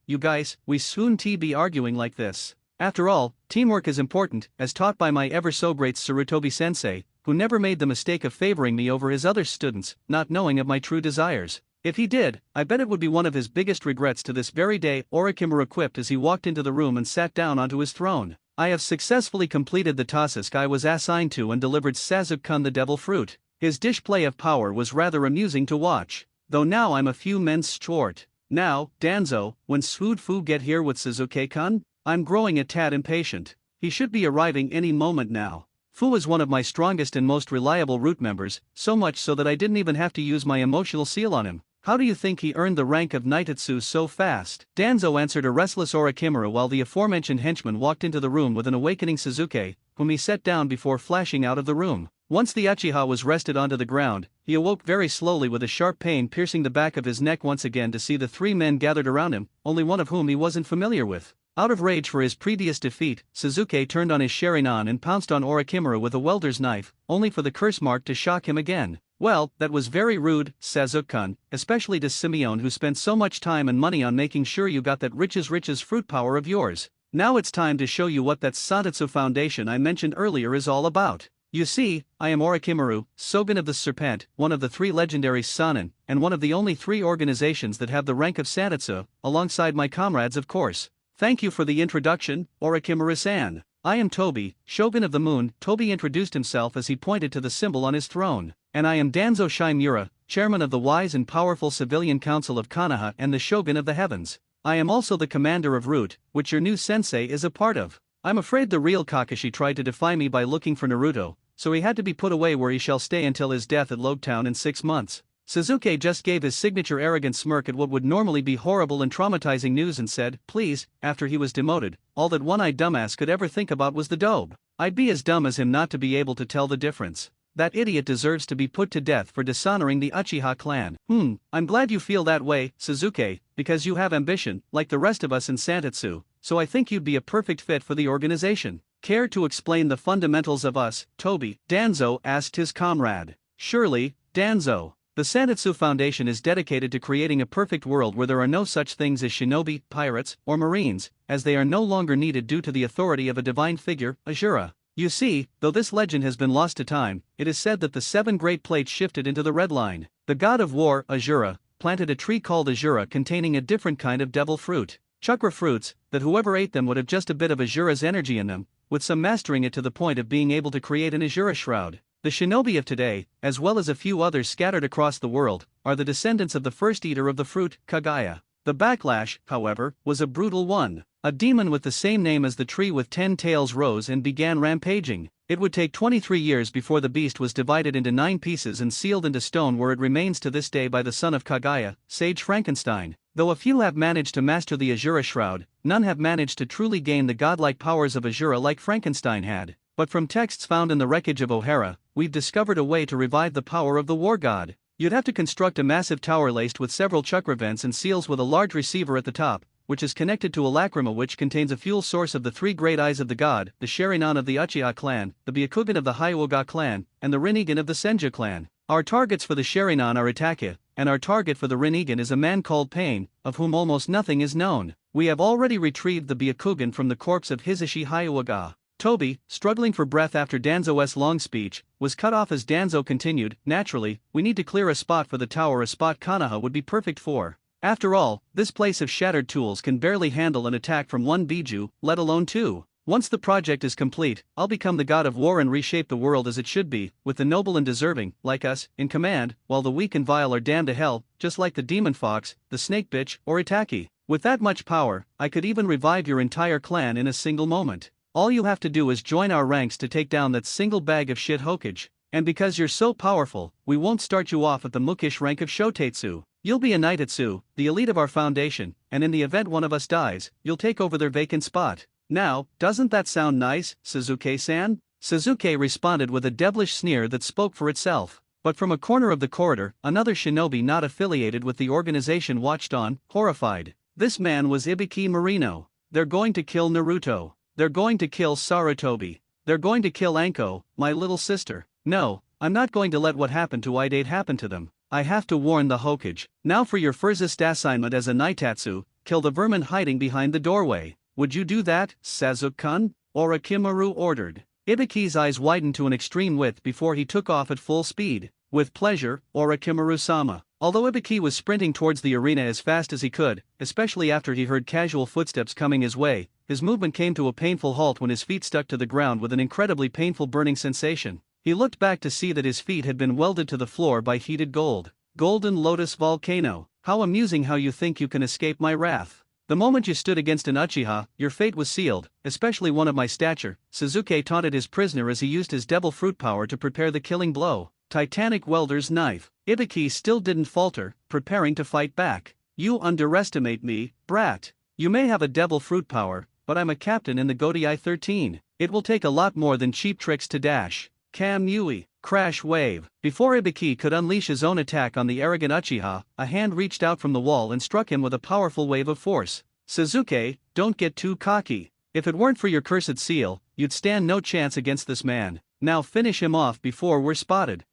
you guys, we soon be arguing like this. After all, teamwork is important, as taught by my ever-so-great Sarutobi-sensei, who never made the mistake of favoring me over his other students, not knowing of my true desires. If he did, I bet it would be one of his biggest regrets to this very day. Orochimaru quipped as he walked into the room and sat down onto his throne. I have successfully completed the task I was assigned to and delivered Sasuke-kun the devil fruit. His display of power was rather amusing to watch. Though now I'm a few men short. Now, Danzo, when Swood Fu get here with Sasuke-kun? I'm growing a tad impatient. He should be arriving any moment now. Fu is one of my strongest and most reliable root members, so much so that I didn't even have to use my emotional seal on him. How do you think he earned the rank of Nitetsu so fast? Danzo answered a restless Orochimaru while the aforementioned henchman walked into the room with an awakening Sasuke, whom he set down before flashing out of the room. Once the Uchiha was rested onto the ground, he awoke very slowly with a sharp pain piercing the back of his neck once again to see the 3 men gathered around him, only one of whom he wasn't familiar with. Out of rage for his previous defeat, Sasuke turned on his Sharingan and pounced on Orochimaru with a welder's knife, only for the curse mark to shock him again. Well, that was very rude, Sasuke-kun, especially to Simeon who spent so much time and money on making sure you got that riches fruit power of yours. Now it's time to show you what that Santetsu Foundation I mentioned earlier is all about. You see, I am Orochimaru, Shogun of the Serpent, one of the 3 legendary Sannin, and one of the only 3 organizations that have the rank of Santetsu, alongside my comrades of course. Thank you for the introduction, Orochimaru-san. I am Toby, Shogun of the Moon. Toby introduced himself as he pointed to the symbol on his throne. And I am Danzo Shimura, chairman of the wise and powerful civilian council of Konoha and the Shogun of the Heavens. I am also the commander of Root, which your new sensei is a part of. I'm afraid the real Kakashi tried to defy me by looking for Naruto, so he had to be put away where he shall stay until his death at Logetown in 6 months. Sasuke just gave his signature arrogant smirk at what would normally be horrible and traumatizing news and said, please, after he was demoted, all that one-eyed dumbass could ever think about was the dobe. I'd be as dumb as him not to be able to tell the difference. That idiot deserves to be put to death for dishonoring the Uchiha clan. I'm glad you feel that way, Sasuke, because you have ambition, like the rest of us in Santetsu, so I think you'd be a perfect fit for the organization. Care to explain the fundamentals of us, Toby? Danzo asked his comrade. Surely, Danzo. The Santetsu Foundation is dedicated to creating a perfect world where there are no such things as shinobi, pirates, or marines, as they are no longer needed due to the authority of a divine figure, Asura. You see, though this legend has been lost to time, it is said that the 7 great plates shifted into the red line. The god of war, Asura, planted a tree called Asura containing a different kind of devil fruit. Chakra fruits, that whoever ate them would have just a bit of Asura's energy in them, with some mastering it to the point of being able to create an Asura shroud. The shinobi of today, as well as a few others scattered across the world, are the descendants of the first eater of the fruit, Kagaya. The backlash, however, was a brutal one. A demon with the same name as the tree with 10 tails rose and began rampaging. It would take 23 years before the beast was divided into 9 pieces and sealed into stone, where it remains to this day by the son of Kaguya, Sage Frankenstein. Though a few have managed to master the Azura Shroud, none have managed to truly gain the godlike powers of Azura like Frankenstein had. But from texts found in the wreckage of O'Hara, we've discovered a way to revive the power of the war god. You'd have to construct a massive tower laced with several chakra vents and seals with a large receiver at the top, which is connected to a lacrima which contains a fuel source of the 3 great eyes of the god, the Sharingan of the Uchiha clan, the Byakugan of the Hyuga clan, and the Rinnegan of the Senju clan. Our targets for the Sharingan are Itachi, and our target for the Rinnegan is a man called Pain, of whom almost nothing is known. We have already retrieved the Byakugan from the corpse of Hisashi Hyuga. Toby, struggling for breath after Danzo's long speech, was cut off as Danzo continued, "Naturally, we need to clear a spot for the tower, a spot Konoha would be perfect for. After all, this place of shattered tools can barely handle an attack from 1 Biju, let alone 2. Once the project is complete, I'll become the god of war and reshape the world as it should be, with the noble and deserving, like us, in command, while the weak and vile are damned to hell, just like the demon fox, the snake bitch, or Itachi. With that much power, I could even revive your entire clan in a single moment. All you have to do is join our ranks to take down that single bag of shit Hokage. And because you're so powerful, we won't start you off at the mookish rank of Shotetsu. You'll be a Nitetsu, the elite of our foundation, and in the event one of us dies, you'll take over their vacant spot. Now, doesn't that sound nice, Suzuki-san?" Suzuki responded with a devilish sneer that spoke for itself. But from a corner of the corridor, another shinobi not affiliated with the organization watched on, horrified. This man was Ibiki Marino. "They're going to kill Naruto. They're going to kill Sarutobi. They're going to kill Anko, my little sister. No, I'm not going to let what happened to Idate happen to them. I have to warn the Hokage. Now for your first assignment as a Nitetsu, kill the vermin hiding behind the doorway. Would you do that, Sasuke-kun?" Orochimaru ordered. Ibiki's eyes widened to an extreme width before he took off at full speed. "With pleasure, Orochimaru-sama." Although Ibiki was sprinting towards the arena as fast as he could, especially after he heard casual footsteps coming his way, his movement came to a painful halt when his feet stuck to the ground with an incredibly painful burning sensation. He looked back to see that his feet had been welded to the floor by heated gold. "Golden Lotus Volcano. How amusing how you think you can escape my wrath. The moment you stood against an Uchiha, your fate was sealed, especially one of my stature." Suzuki taunted his prisoner as he used his devil fruit power to prepare the killing blow. Titanic welder's knife. Ibiki still didn't falter, preparing to fight back. "You underestimate me, brat. You may have a devil fruit power, but I'm a captain in the Godai 13. It will take a lot more than cheap tricks to dash." Kamui. Crash wave. Before Ibiki could unleash his own attack on the arrogant Uchiha, a hand reached out from the wall and struck him with a powerful wave of force. "Suzuki, don't get too cocky. If it weren't for your cursed seal, you'd stand no chance against this man. Now finish him off before we're spotted."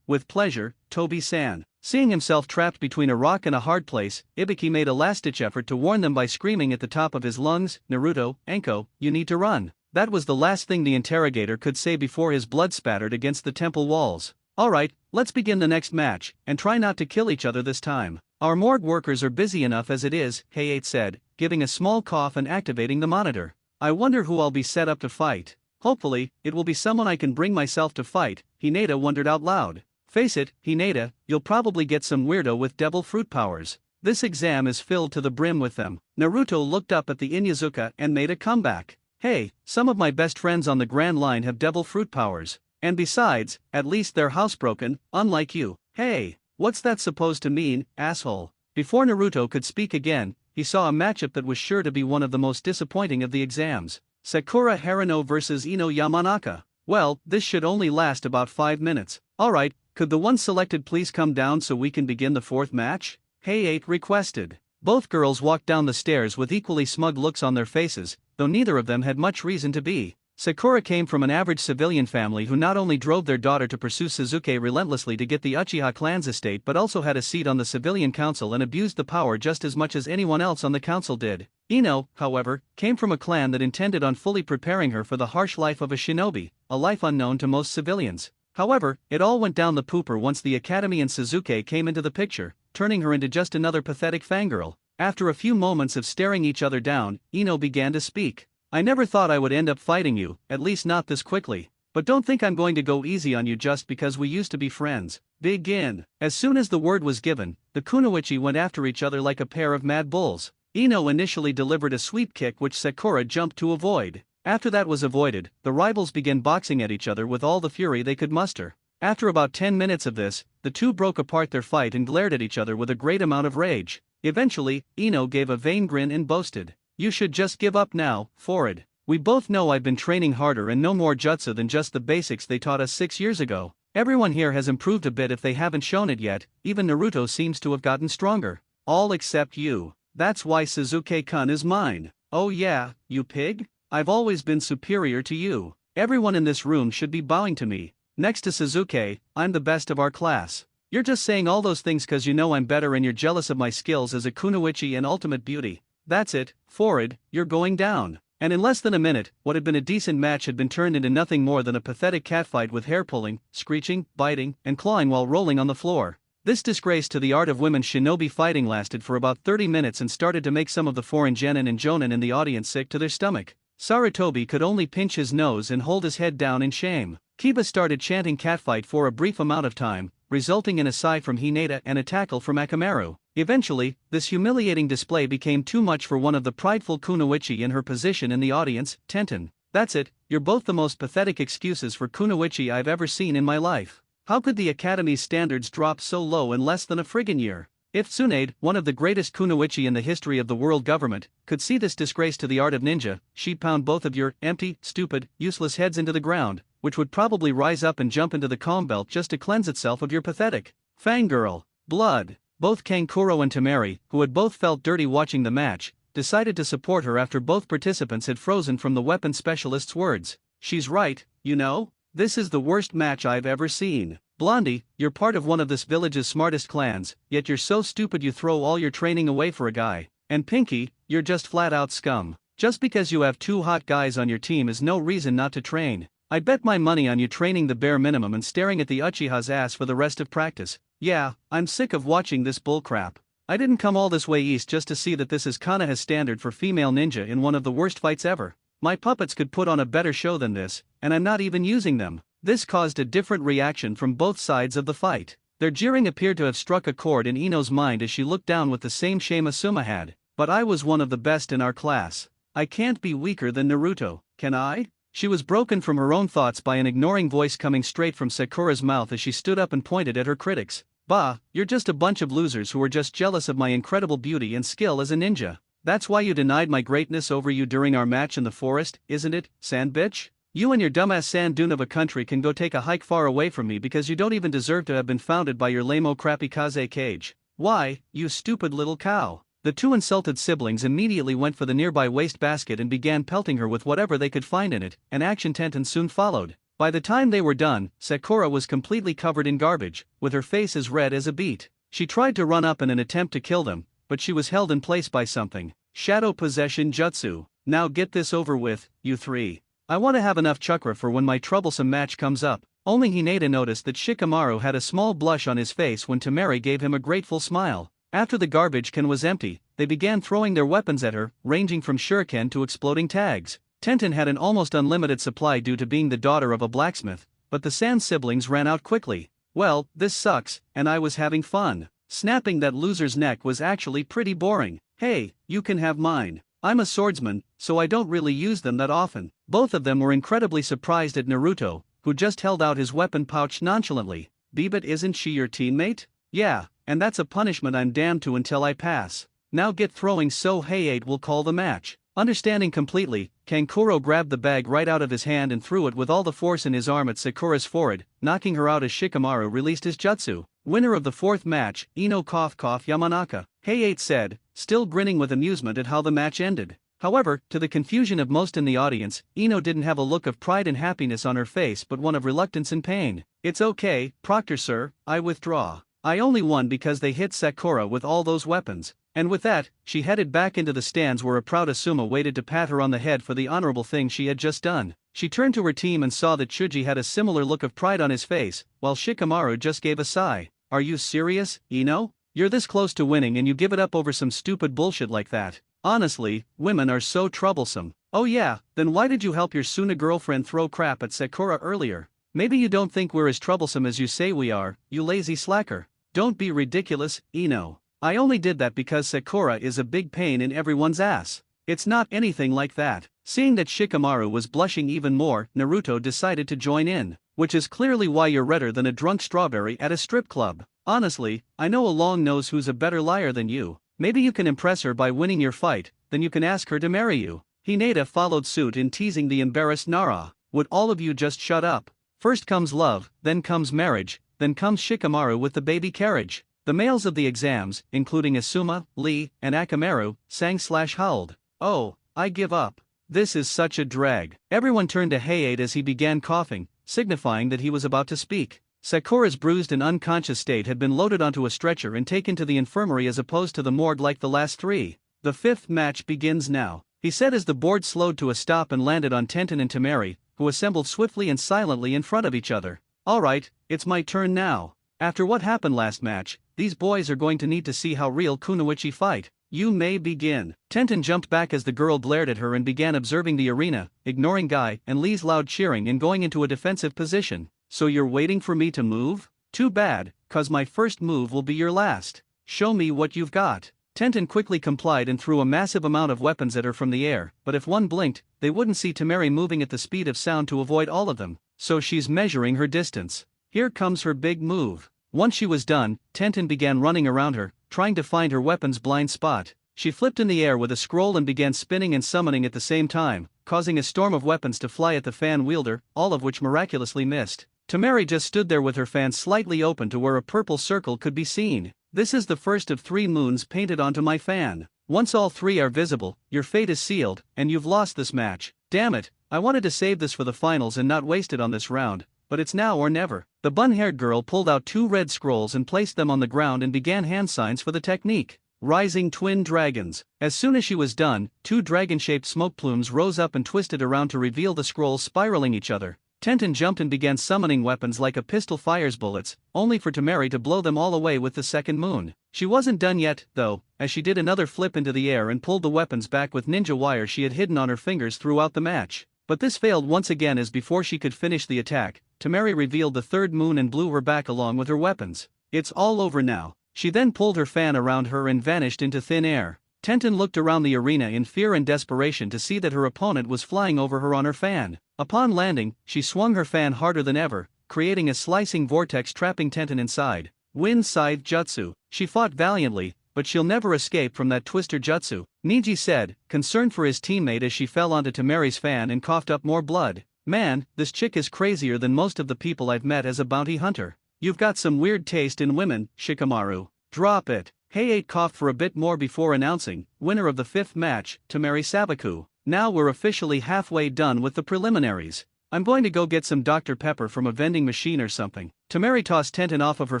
With pleasure, Tobi-san. Seeing himself trapped between a rock and a hard place, Ibiki made a last-ditch effort to warn them by screaming at the top of his lungs, "Naruto, Anko, you need to run." That was the last thing the interrogator could say before his blood spattered against the temple walls. "Alright, let's begin the next match, and try not to kill each other this time. Our morgue workers are busy enough as it is," Hayate said, giving a small cough and activating the monitor. "I wonder who I'll be set up to fight. Hopefully, it will be someone I can bring myself to fight," Hinata wondered out loud. "Face it, Hinata, you'll probably get some weirdo with devil fruit powers. This exam is filled to the brim with them." Naruto looked up at the Inyazuka and made a comeback. "Hey, some of my best friends on the Grand Line have devil fruit powers. And besides, at least they're housebroken, unlike you." "Hey, what's that supposed to mean, asshole?" Before Naruto could speak again, he saw a matchup that was sure to be one of the most disappointing of the exams. Sakura Harano vs Ino Yamanaka. Well, this should only last about 5 minutes. "Alright, could the one selected please come down so we can begin the 4th match?" Hayate requested. Both girls walked down the stairs with equally smug looks on their faces, though neither of them had much reason to be. Sakura came from an average civilian family who not only drove their daughter to pursue Suzuki relentlessly to get the Uchiha clan's estate but also had a seat on the civilian council and abused the power just as much as anyone else on the council did. Ino, however, came from a clan that intended on fully preparing her for the harsh life of a shinobi, a life unknown to most civilians. However, it all went down the pooper once the academy and Suzuki came into the picture, turning her into just another pathetic fangirl. After a few moments of staring each other down, Ino began to speak. "I never thought I would end up fighting you, at least not this quickly. But don't think I'm going to go easy on you just because we used to be friends. Begin." As soon as the word was given, the kunoichi went after each other like a pair of mad bulls. Ino initially delivered a sweep kick which Sakura jumped to avoid. After that was avoided, the rivals began boxing at each other with all the fury they could muster. After about 10 minutes of this, the two broke apart their fight and glared at each other with a great amount of rage. Eventually, Ino gave a vain grin and boasted, "You should just give up now, forward. We both know I've been training harder and no more jutsu than just the basics they taught us 6 years ago. Everyone here has improved a bit if they haven't shown it yet, even Naruto seems to have gotten stronger. All except you. That's why Sasuke-kun is mine." "Oh yeah, you pig? I've always been superior to you. Everyone in this room should be bowing to me. Next to Sasuke, I'm the best of our class. You're just saying all those things cause you know I'm better and you're jealous of my skills as a kunoichi and ultimate beauty. That's it, forward, you're going down." And in less than a minute, what had been a decent match had been turned into nothing more than a pathetic catfight with hair pulling, screeching, biting, and clawing while rolling on the floor. This disgrace to the art of women's shinobi fighting lasted for about 30 minutes and started to make some of the foreign genin and jonin in the audience sick to their stomach. Sarutobi could only pinch his nose and hold his head down in shame. Kiba started chanting catfight for a brief amount of time, resulting in a sigh from Hinata and a tackle from Akamaru. Eventually, this humiliating display became too much for one of the prideful kunoichi in her position in the audience, Tenten. "That's it, you're both the most pathetic excuses for kunoichi I've ever seen in my life. How could the Academy's standards drop so low in less than a friggin' year?" If Tsunade, one of the greatest kunoichi in the history of the world government, could see this disgrace to the art of ninja, she'd pound both of your empty, stupid, useless heads into the ground, which would probably rise up and jump into the calm belt just to cleanse itself of your pathetic fangirl blood. Both Kankuro and Temari, who had both felt dirty watching the match, decided to support her after both participants had frozen from the weapon specialist's words. "She's right, you know? This is the worst match I've ever seen. Blondie, you're part of one of this village's smartest clans, yet you're so stupid you throw all your training away for a guy. And Pinky, you're just flat-out scum. Just because you have 2 hot guys on your team is no reason not to train. I'd bet my money on you training the bare minimum and staring at the Uchiha's ass for the rest of practice. Yeah, I'm sick of watching this bullcrap. I didn't come all this way east just to see that this is Konoha's standard for female ninja in one of the worst fights ever. My puppets could put on a better show than this, and I'm not even using them." This caused a different reaction from both sides of the fight. Their jeering appeared to have struck a chord in Ino's mind as she looked down with the same shame Asuma had. "But I was one of the best in our class. I can't be weaker than Naruto, can I?" She was broken from her own thoughts by an ignoring voice coming straight from Sakura's mouth as she stood up and pointed at her critics. "Bah, you're just a bunch of losers who are just jealous of my incredible beauty and skill as a ninja. That's why you denied my greatness over you during our match in the forest, isn't it, sand bitch? You and your dumbass sand dune of a country can go take a hike far away from me because you don't even deserve to have been founded by your lame-o crappy kaze cage. Why, you stupid little cow." The two insulted siblings immediately went for the nearby waste basket and began pelting her with whatever they could find in it, and action Tenten soon followed. By the time they were done, Sakura was completely covered in garbage, with her face as red as a beet. She tried to run up in an attempt to kill them, but she was held in place by something. Shadow Possession Jutsu. "Now get this over with, you three. I want to have enough chakra for when my troublesome match comes up." Only Hinata noticed that Shikamaru had a small blush on his face when Temari gave him a grateful smile. After the garbage can was empty, they began throwing their weapons at her, ranging from shuriken to exploding tags. Tenten had an almost unlimited supply due to being the daughter of a blacksmith, but the Sand siblings ran out quickly. "Well, this sucks, and I was having fun. Snapping that loser's neck was actually pretty boring. Hey, you can have mine. I'm a swordsman, so I don't really use them that often." Both of them were incredibly surprised at Naruto, who just held out his weapon pouch nonchalantly. "But isn't she your teammate?" "Yeah, and that's a punishment I'm damned to until I pass. Now get throwing so Hayate will call the match." Understanding completely, Kankuro grabbed the bag right out of his hand and threw it with all the force in his arm at Sakura's forehead, knocking her out as Shikamaru released his jutsu. "Winner of the 4th match, Ino Yamanaka," Hayate said, still grinning with amusement at how the match ended. However, to the confusion of most in the audience, Ino didn't have a look of pride and happiness on her face but one of reluctance and pain. "It's okay, Proctor sir, I withdraw. I only won because they hit Sakura with all those weapons." And with that, she headed back into the stands where a proud Asuma waited to pat her on the head for the honorable thing she had just done. She turned to her team and saw that Chuji had a similar look of pride on his face, while Shikamaru just gave a sigh. "Are you serious, Ino? You're this close to winning and you give it up over some stupid bullshit like that? Honestly, women are so troublesome." "Oh yeah, then why did you help your Suna girlfriend throw crap at Sakura earlier? Maybe you don't think we're as troublesome as you say we are, you lazy slacker. Don't be ridiculous, Ino. I only did that because Sakura is a big pain in everyone's ass. It's not anything like that." Seeing that Shikamaru was blushing even more, Naruto decided to join in. Which is clearly why you're redder than a drunk strawberry at a strip club. Honestly, I know a long nose who's a better liar than you. Maybe you can impress her by winning your fight, then you can ask her to marry you. Hinata followed suit in teasing the embarrassed Nara. Would all of you just shut up? First comes love, then comes marriage, then comes Shikamaru with the baby carriage. The males of the exams, including Asuma, Lee, and Akamaru, sang/howled. Oh, I give up. This is such a drag. Everyone turned to Hayate as he began coughing, signifying that he was about to speak. Sakura's bruised and unconscious state had been loaded onto a stretcher and taken to the infirmary as opposed to the morgue like the last three. The fifth match begins now, he said as the board slowed to a stop and landed on Tenten and Temari, who assembled swiftly and silently in front of each other. Alright, it's my turn now. After what happened last match, these boys are going to need to see how real kunoichi fight. You may begin. Tenten jumped back as the girl glared at her and began observing the arena, ignoring Guy and Lee's loud cheering and going into a defensive position. So you're waiting for me to move? Too bad, cause my first move will be your last. Show me what you've got. Tenten quickly complied and threw a massive amount of weapons at her from the air, but if one blinked, they wouldn't see Temari moving at the speed of sound to avoid all of them, so she's measuring her distance. Here comes her big move. Once she was done, Tenten began running around her, trying to find her weapon's blind spot. She flipped in the air with a scroll and began spinning and summoning at the same time, causing a storm of weapons to fly at the fan wielder, all of which miraculously missed. Temari just stood there with her fan slightly open to where a purple circle could be seen. This is the first of 3 moons painted onto my fan. Once all 3 are visible, your fate is sealed, and you've lost this match. Damn it, I wanted to save this for the finals and not waste it on this round, but it's now or never. The bun-haired girl pulled out 2 red scrolls and placed them on the ground and began hand signs for the technique. Rising Twin Dragons. As soon as she was done, 2 dragon-shaped smoke plumes rose up and twisted around to reveal the scrolls spiraling each other. Tenten jumped and began summoning weapons like a pistol fires bullets, only for Temari to blow them all away with the second moon. She wasn't done yet, though, as she did another flip into the air and pulled the weapons back with ninja wire she had hidden on her fingers throughout the match. But this failed once again as before she could finish the attack, Temari revealed the third moon and blew her back along with her weapons. It's all over now. She then pulled her fan around her and vanished into thin air. Tenten looked around the arena in fear and desperation to see that her opponent was flying over her on her fan. Upon landing, she swung her fan harder than ever, creating a slicing vortex trapping Tenten inside. Wind Scythe Jutsu. She fought valiantly, but she'll never escape from that twister jutsu, Niji said, concerned for his teammate as she fell onto Temari's fan and coughed up more blood. Man, this chick is crazier than most of the people I've met as a bounty hunter. You've got some weird taste in women, Shikamaru. Drop it. Hayate coughed for a bit more before announcing, winner of the 5th match, Temari Sabaku. Now we're officially halfway done with the preliminaries. I'm going to go get some Dr. Pepper from a vending machine or something. Temari tossed Tenten off of her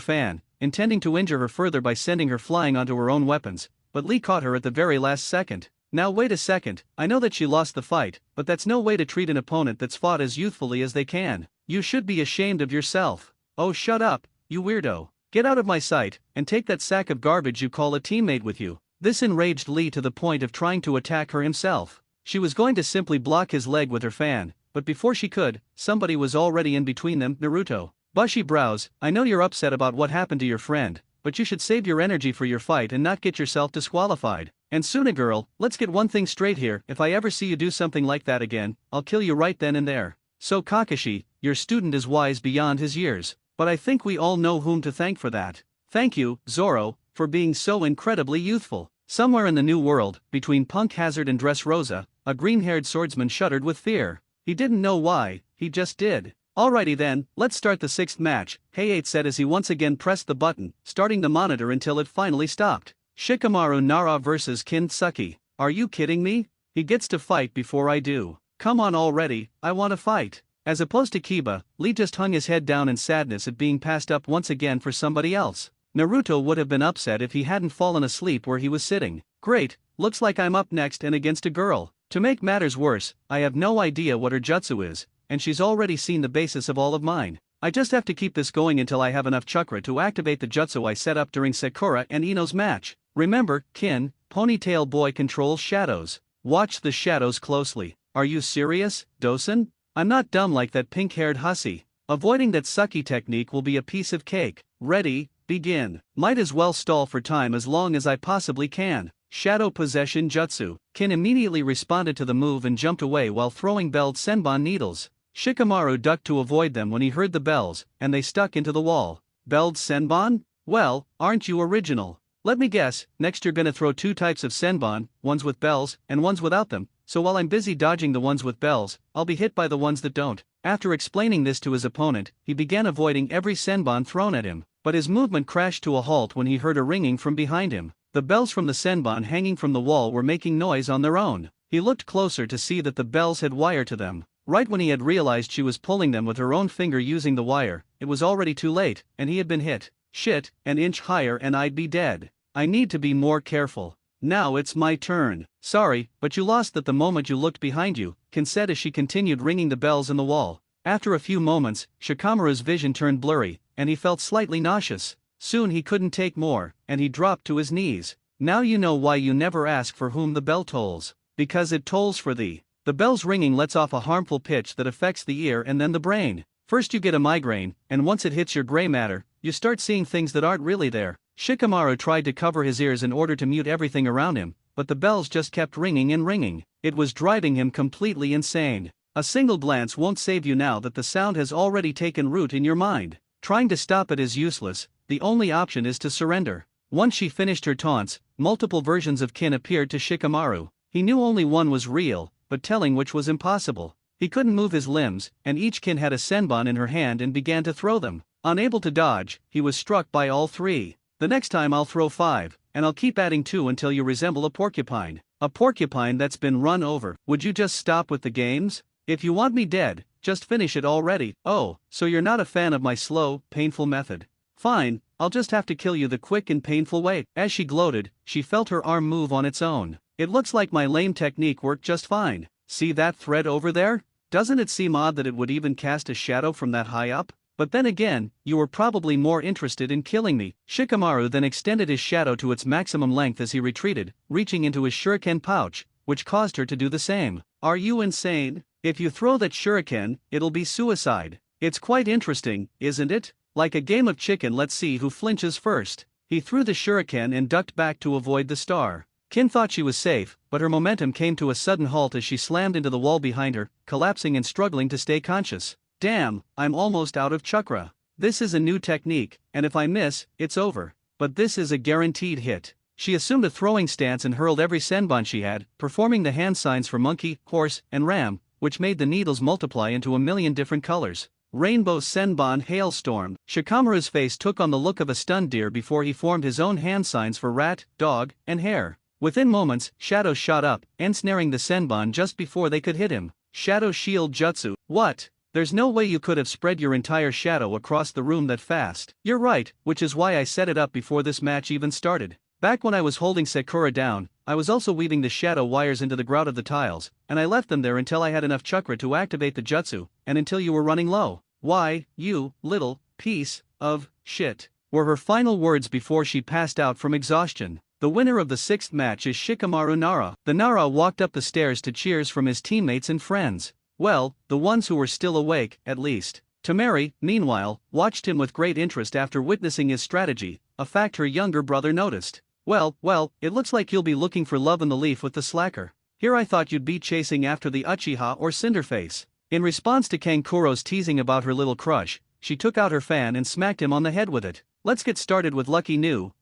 fan, intending to injure her further by sending her flying onto her own weapons, but Lee caught her at the very last second. Now wait a second, I know that she lost the fight, but that's no way to treat an opponent that's fought as youthfully as they can. You should be ashamed of yourself. Oh, shut up, you weirdo. Get out of my sight, and take that sack of garbage you call a teammate with you. This enraged Lee to the point of trying to attack her himself. She was going to simply block his leg with her fan, but before she could, somebody was already in between them. Naruto. Bushy brows. I know you're upset about what happened to your friend, but you should save your energy for your fight and not get yourself disqualified. And Suna girl, let's get one thing straight here, if I ever see you do something like that again, I'll kill you right then and there. So Kakashi, your student is wise beyond his years, but I think we all know whom to thank for that. Thank you, Zoro, for being so incredibly youthful. Somewhere in the new world, between Punk Hazard and Dressrosa, a green-haired swordsman shuddered with fear. He didn't know why, he just did. Alrighty then, let's start the 6th match, Hayate said as he once again pressed the button, starting the monitor until it finally stopped. Shikamaru Nara vs Kintsugi. Are you kidding me? He gets to fight before I do. Come on already, I want to fight. As opposed to Kiba, Lee just hung his head down in sadness at being passed up once again for somebody else. Naruto would have been upset if he hadn't fallen asleep where he was sitting. Great, looks like I'm up next and against a girl. To make matters worse, I have no idea what her jutsu is, and she's already seen the basis of all of mine. I just have to keep this going until I have enough chakra to activate the jutsu I set up during Sakura and Ino's match. Remember, Kin, Ponytail Boy controls shadows. Watch the shadows closely. Are you serious, Dosen? I'm not dumb like that pink-haired hussy. Avoiding that sucky technique will be a piece of cake. Ready, begin. Might as well stall for time as long as I possibly can. Shadow Possession Jutsu. Kin immediately responded to the move and jumped away while throwing belled senbon needles. Shikamaru ducked to avoid them when he heard the bells, and they stuck into the wall. Belled senbon? Well, aren't you original? Let me guess, next you're gonna throw two types of senbon, ones with bells, and ones without them, so while I'm busy dodging the ones with bells, I'll be hit by the ones that don't. After explaining this to his opponent, he began avoiding every senbon thrown at him, but his movement crashed to a halt when he heard a ringing from behind him. The bells from the senbon hanging from the wall were making noise on their own. He looked closer to see that the bells had wire to them. Right when he had realized she was pulling them with her own finger using the wire, it was already too late, and he had been hit. Shit, an inch higher and I'd be dead. I need to be more careful. Now it's my turn. Sorry, but you lost that the moment you looked behind you, Kin said as she continued ringing the bells in the wall. After a few moments, Shikamaru's vision turned blurry, and he felt slightly nauseous. Soon he couldn't take more, and he dropped to his knees. Now you know why you never ask for whom the bell tolls. Because it tolls for thee. The bell's ringing lets off a harmful pitch that affects the ear and then the brain. First you get a migraine, and once it hits your gray matter, you start seeing things that aren't really there. Shikamaru tried to cover his ears in order to mute everything around him, but the bells just kept ringing and ringing. It was driving him completely insane. A single glance won't save you now that the sound has already taken root in your mind. Trying to stop it is useless, the only option is to surrender. Once she finished her taunts, multiple versions of Kin appeared to Shikamaru. He knew only one was real, but telling which was impossible. He couldn't move his limbs, and each Kin had a senbon in her hand and began to throw them. Unable to dodge, he was struck by all three. The next time I'll throw 5, and I'll keep adding 2 until you resemble a porcupine. A porcupine that's been run over. Would you just stop with the games? If you want me dead, just finish it already. Oh, so you're not a fan of my slow, painful method. Fine, I'll just have to kill you the quick and painful way. As she gloated, she felt her arm move on its own. It looks like my lame technique worked just fine. See that thread over there? Doesn't it seem odd that it would even cast a shadow from that high up? But then again, you were probably more interested in killing me. Shikamaru then extended his shadow to its maximum length as he retreated, reaching into his shuriken pouch, which caused her to do the same. Are you insane? If you throw that shuriken, it'll be suicide. It's quite interesting, isn't it? Like a game of chicken, let's see who flinches first. He threw the shuriken and ducked back to avoid the star. Kin thought she was safe, but her momentum came to a sudden halt as she slammed into the wall behind her, collapsing and struggling to stay conscious. Damn, I'm almost out of chakra. This is a new technique, and if I miss, it's over. But this is a guaranteed hit. She assumed a throwing stance and hurled every senbon she had, performing the hand signs for monkey, horse, and ram, which made the needles multiply into a million different colors. Rainbow senbon hailstorm. Shikamaru's face took on the look of a stunned deer before he formed his own hand signs for rat, dog, and hare. Within moments, shadows shot up, ensnaring the senbon just before they could hit him. Shadow shield jutsu. What? There's no way you could have spread your entire shadow across the room that fast. You're right, which is why I set it up before this match even started. Back when I was holding Sakura down, I was also weaving the shadow wires into the grout of the tiles, and I left them there until I had enough chakra to activate the jutsu, and until you were running low. Why, you little piece of shit, were her final words before she passed out from exhaustion. The winner of the 6th match is Shikamaru Nara. The Nara walked up the stairs to cheers from his teammates and friends. Well, the ones who were still awake, at least. Tamari, meanwhile, watched him with great interest after witnessing his strategy, a fact her younger brother noticed. Well, it looks like you'll be looking for love in the leaf with the slacker. Here I thought you'd be chasing after the Uchiha or Cinderface. In response to Kankuro's teasing about her little crush, she took out her fan and smacked him on the head with it. Let's get started with Lucky New,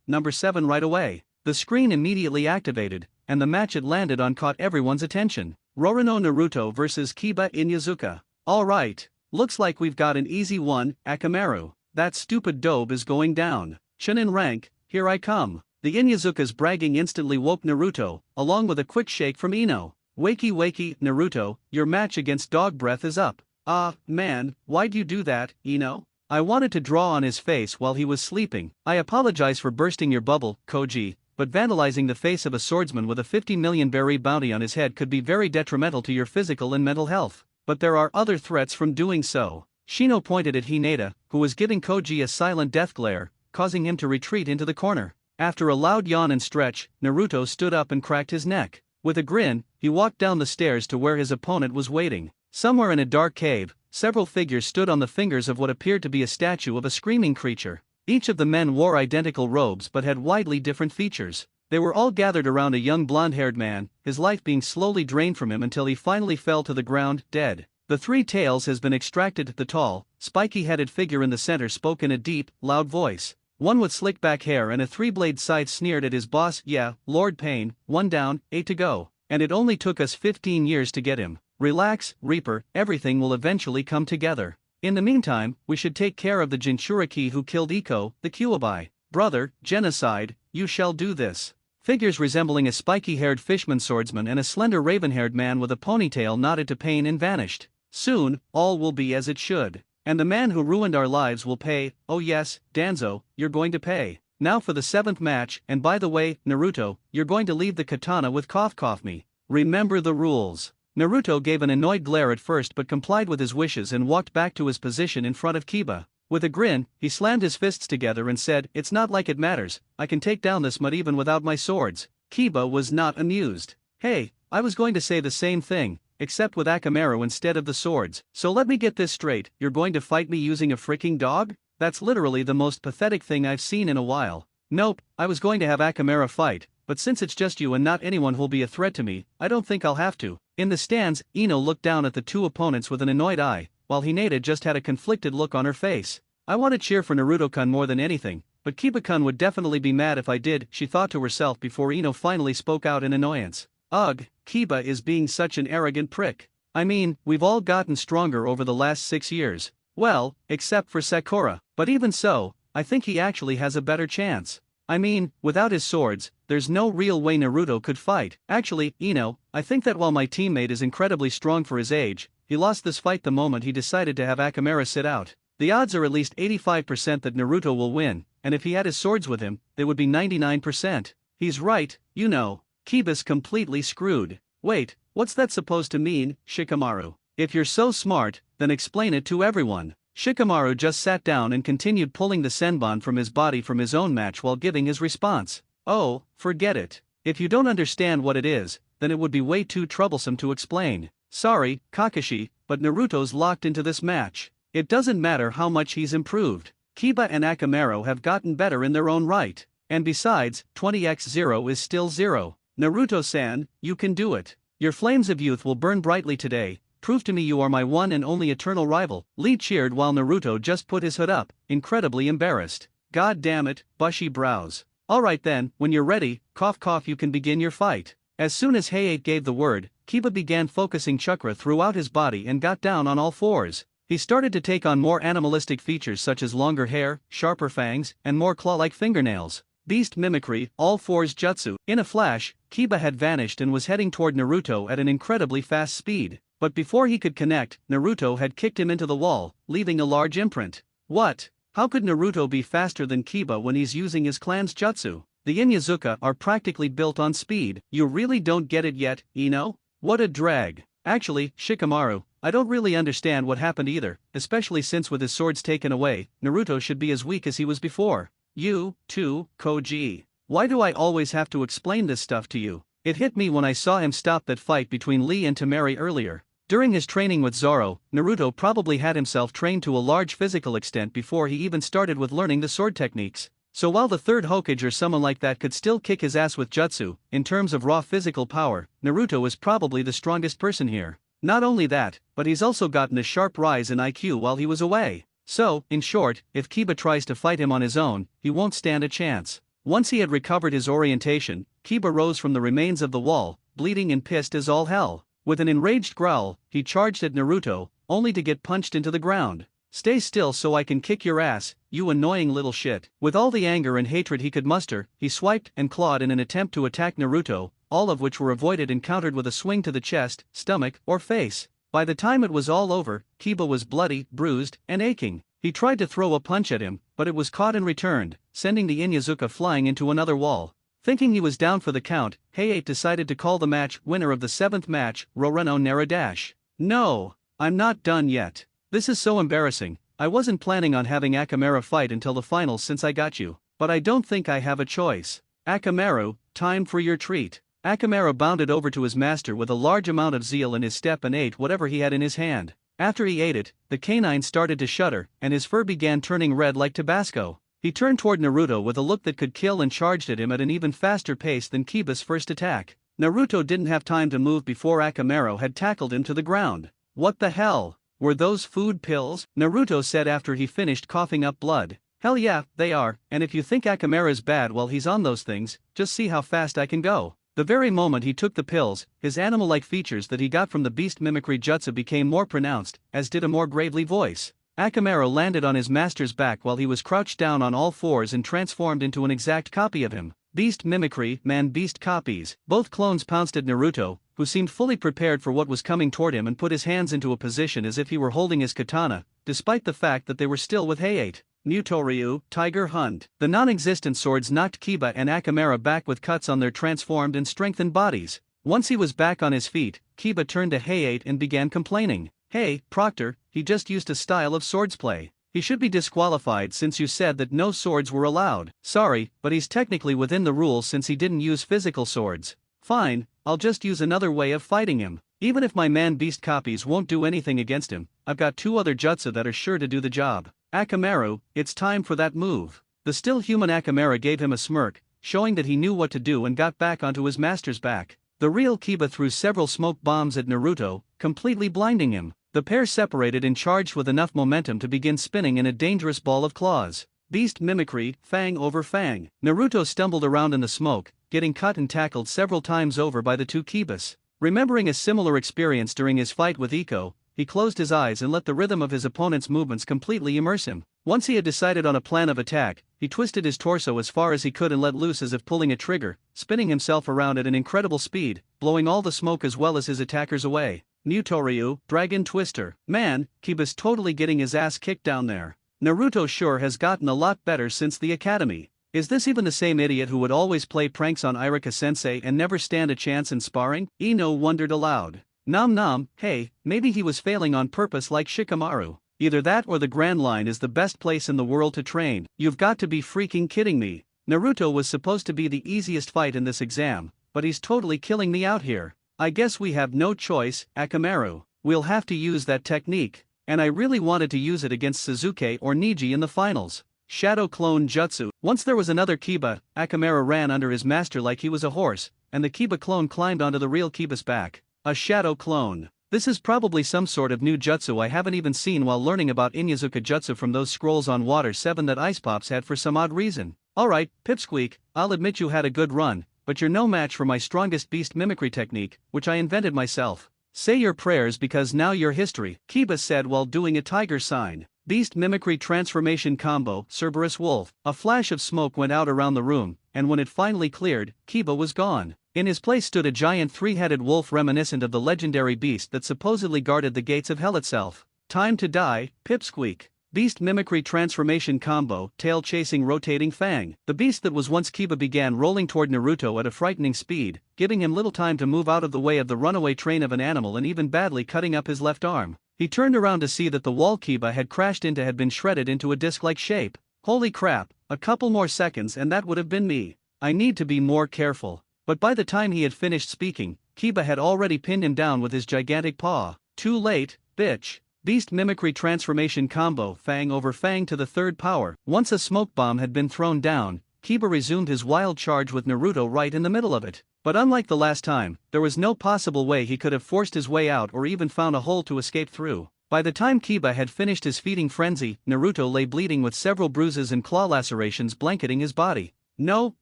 number 7 right away. The screen immediately activated, and the match it landed on caught everyone's attention. Rorono Naruto vs Kiba Inyazuka. Alright, looks like we've got an easy one. Akamaru, that stupid dobe is going down. Chunin rank, here I come. The Inyazuka's bragging instantly woke Naruto, along with a quick shake from Ino. Wakey, Naruto, your match against Dog Breath is up. Ah, man, why'd you do that, Ino? I wanted to draw on his face while he was sleeping. I apologize for bursting your bubble, Koji, but vandalizing the face of a swordsman with a 50 million berry bounty on his head could be very detrimental to your physical and mental health. But there are other threats from doing so. Shino pointed at Hinata, who was giving Koji a silent death glare, causing him to retreat into the corner. After a loud yawn and stretch, Naruto stood up and cracked his neck. With a grin, he walked down the stairs to where his opponent was waiting. Somewhere in a dark cave, several figures stood on the fingers of what appeared to be a statue of a screaming creature. Each of the men wore identical robes but had widely different features. They were all gathered around a young blonde-haired man, his life being slowly drained from him until he finally fell to the ground, dead. The three tails has been extracted. The tall, spiky-headed figure in the center spoke in a deep, loud voice. One with slick-back hair and a three-blade scythe sneered at his boss. Yeah, Lord Pain, 1 down, 8 to go. And it only took us 15 years to get him. Relax, Reaper, everything will eventually come together. In the meantime, we should take care of the Jinchuriki who killed Iko, the Kyuubi. Brother, genocide, you shall do this. Figures resembling a spiky-haired fishman swordsman and a slender raven-haired man with a ponytail nodded to Pain and vanished. Soon, all will be as it should. And the man who ruined our lives will pay. Oh yes, Danzo, you're going to pay. Now for the 7th match, and by the way, Naruto, you're going to leave the katana with cough me. Remember the rules. Naruto gave an annoyed glare at first but complied with his wishes and walked back to his position in front of Kiba. With a grin, he slammed his fists together and said, "It's not like it matters, I can take down this mud even without my swords." Kiba was not amused. "Hey, I was going to say the same thing, except with Akamaru instead of the swords. So let me get this straight, you're going to fight me using a freaking dog? That's literally the most pathetic thing I've seen in a while." "Nope, I was going to have Akamaru fight, but since it's just you and not anyone who'll be a threat to me, I don't think I'll have to." In the stands, Ino looked down at the two opponents with an annoyed eye, while Hinata just had a conflicted look on her face. "I want to cheer for Naruto-kun more than anything, but Kiba-kun would definitely be mad if I did," she thought to herself before Ino finally spoke out in annoyance. "Ugh, Kiba is being such an arrogant prick. I mean, we've all gotten stronger over the last 6 years. Well, except for Sakura, but even so, I think he actually has a better chance. I mean, without his swords, there's no real way Naruto could fight. Actually, Ino, I think that while my teammate is incredibly strong for his age, he lost this fight the moment he decided to have Akamaru sit out. The odds are at least 85% that Naruto will win, and if he had his swords with him, they would be 99%. He's right, you know. Kiba's completely screwed. Wait, what's that supposed to mean, Shikamaru? If you're so smart, then explain it to everyone." Shikamaru just sat down and continued pulling the senbon from his body from his own match while giving his response. "Oh, forget it. If you don't understand what it is, then it would be way too troublesome to explain. Sorry, Kakashi, but Naruto's locked into this match. It doesn't matter how much he's improved. Kiba and Akamaru have gotten better in their own right. And besides, 20x0 is still 0. Naruto-san, you can do it. Your flames of youth will burn brightly today. Prove to me you are my one and only eternal rival." Lee cheered while Naruto just put his hood up, incredibly embarrassed. "God damn it, bushy brows. Alright then, when you're ready, cough you can begin your fight." As soon as Hayate gave the word, Kiba began focusing chakra throughout his body and got down on all fours. He started to take on more animalistic features such as longer hair, sharper fangs, and more claw-like fingernails. Beast mimicry, all fours jutsu. In a flash, Kiba had vanished and was heading toward Naruto at an incredibly fast speed. But before he could connect, Naruto had kicked him into the wall, leaving a large imprint. What? How could Naruto be faster than Kiba when he's using his clan's jutsu? The Inyazuka are practically built on speed. You really don't get it yet, Ino? What a drag. Actually, Shikamaru, I don't really understand what happened either, especially since with his swords taken away, Naruto should be as weak as he was before. You, too, Koji. Why do I always have to explain this stuff to you? It hit me when I saw him stop that fight between Lee and Temari earlier. During his training with Zoro, Naruto probably had himself trained to a large physical extent before he even started with learning the sword techniques. So while the third Hokage or someone like that could still kick his ass with jutsu, in terms of raw physical power, Naruto is probably the strongest person here. Not only that, but he's also gotten a sharp rise in IQ while he was away. So, in short, if Kiba tries to fight him on his own, he won't stand a chance. Once he had recovered his orientation, Kiba rose from the remains of the wall, bleeding and pissed as all hell. With an enraged growl, he charged at Naruto, only to get punched into the ground. "Stay still so I can kick your ass, you annoying little shit." With all the anger and hatred he could muster, he swiped and clawed in an attempt to attack Naruto, all of which were avoided and countered with a swing to the chest, stomach, or face. By the time it was all over, Kiba was bloody, bruised, and aching. He tried to throw a punch at him, but it was caught and returned, sending the Inyazuka flying into another wall. Thinking he was down for the count, Hayate decided to call the match winner of the 7th match, Roreno Naradash. "No, I'm not done yet. This is so embarrassing. I wasn't planning on having Akamaru fight until the finals since I got you, but I don't think I have a choice. Akamaru, time for your treat." Akamaru bounded over to his master with a large amount of zeal in his step and ate whatever he had in his hand. After he ate it, the canine started to shudder, and his fur began turning red like Tabasco. He turned toward Naruto with a look that could kill and charged at him at an even faster pace than Kiba's first attack. Naruto didn't have time to move before Akamaru had tackled him to the ground. What the hell? Were those food pills? Naruto said after he finished coughing up blood. Hell yeah, they are, and if you think Akamaru's bad while he's on those things, just see how fast I can go. The very moment he took the pills, his animal-like features that he got from the beast mimicry jutsu became more pronounced, as did a more gravely voice. Akamaru landed on his master's back while he was crouched down on all fours and transformed into an exact copy of him. Beast mimicry, man-beast copies. Both clones pounced at Naruto, who seemed fully prepared for what was coming toward him and put his hands into a position as if he were holding his katana, despite the fact that they were still with Hayate. Mutoryu, Tiger Hunt. The non-existent swords knocked Kiba and Akamaru back with cuts on their transformed and strengthened bodies. Once he was back on his feet, Kiba turned to Hayate and began complaining. Hey, Proctor, he just used a style of swordsplay. He should be disqualified since you said that no swords were allowed. Sorry, but he's technically within the rules since he didn't use physical swords. Fine, I'll just use another way of fighting him. Even if my man-beast copies won't do anything against him, I've got two other jutsu that are sure to do the job. Akamaru, it's time for that move. The still human Akamaru gave him a smirk, showing that he knew what to do and got back onto his master's back. The real Kiba threw several smoke bombs at Naruto, completely blinding him. The pair separated and charged with enough momentum to begin spinning in a dangerous ball of claws. Beast mimicry, fang over fang. Naruto stumbled around in the smoke, getting cut and tackled several times over by the two Kibas. Remembering a similar experience during his fight with Iko, he closed his eyes and let the rhythm of his opponent's movements completely immerse him. Once he had decided on a plan of attack, he twisted his torso as far as he could and let loose as if pulling a trigger, spinning himself around at an incredible speed, blowing all the smoke as well as his attackers away. Mutoryu, Dragon Twister. Man, Kiba's totally getting his ass kicked down there. Naruto sure has gotten a lot better since the academy. Is this even the same idiot who would always play pranks on Irika-sensei and never stand a chance in sparring? Ino wondered aloud. Nom nom, hey, maybe he was failing on purpose like Shikamaru. Either that or the Grand Line is the best place in the world to train. You've got to be freaking kidding me. Naruto was supposed to be the easiest fight in this exam, but he's totally killing me out here. I guess we have no choice, Akamaru. We'll have to use that technique. And I really wanted to use it against Suzuki or Niji in the finals. Shadow Clone Jutsu. Once there was another Kiba, Akamaru ran under his master like he was a horse, and the Kiba clone climbed onto the real Kiba's back. A shadow clone. This is probably some sort of new jutsu I haven't even seen while learning about Inyazuka jutsu from those scrolls on Water 7 that Ice Pops had for some odd reason. Alright, Pipsqueak, I'll admit you had a good run, but you're no match for my strongest beast mimicry technique, which I invented myself. Say your prayers because now you're history, Kiba said while doing a tiger sign. Beast mimicry transformation combo, Cerberus Wolf. A flash of smoke went out around the room, and when it finally cleared, Kiba was gone. In his place stood a giant three-headed wolf reminiscent of the legendary beast that supposedly guarded the gates of hell itself. Time to die, Pipsqueak. Beast mimicry transformation combo, tail-chasing rotating fang. The beast that was once Kiba began rolling toward Naruto at a frightening speed, giving him little time to move out of the way of the runaway train of an animal and even badly cutting up his left arm. He turned around to see that the wall Kiba had crashed into had been shredded into a disc-like shape. Holy crap, a couple more seconds and that would have been me. I need to be more careful. But by the time he had finished speaking, Kiba had already pinned him down with his gigantic paw. Too late, bitch. Beast mimicry transformation combo, fang over fang to the third power. Once a smoke bomb had been thrown down, Kiba resumed his wild charge with Naruto right in the middle of it. But unlike the last time, there was no possible way he could have forced his way out or even found a hole to escape through. By the time Kiba had finished his feeding frenzy, Naruto lay bleeding with several bruises and claw lacerations blanketing his body. No,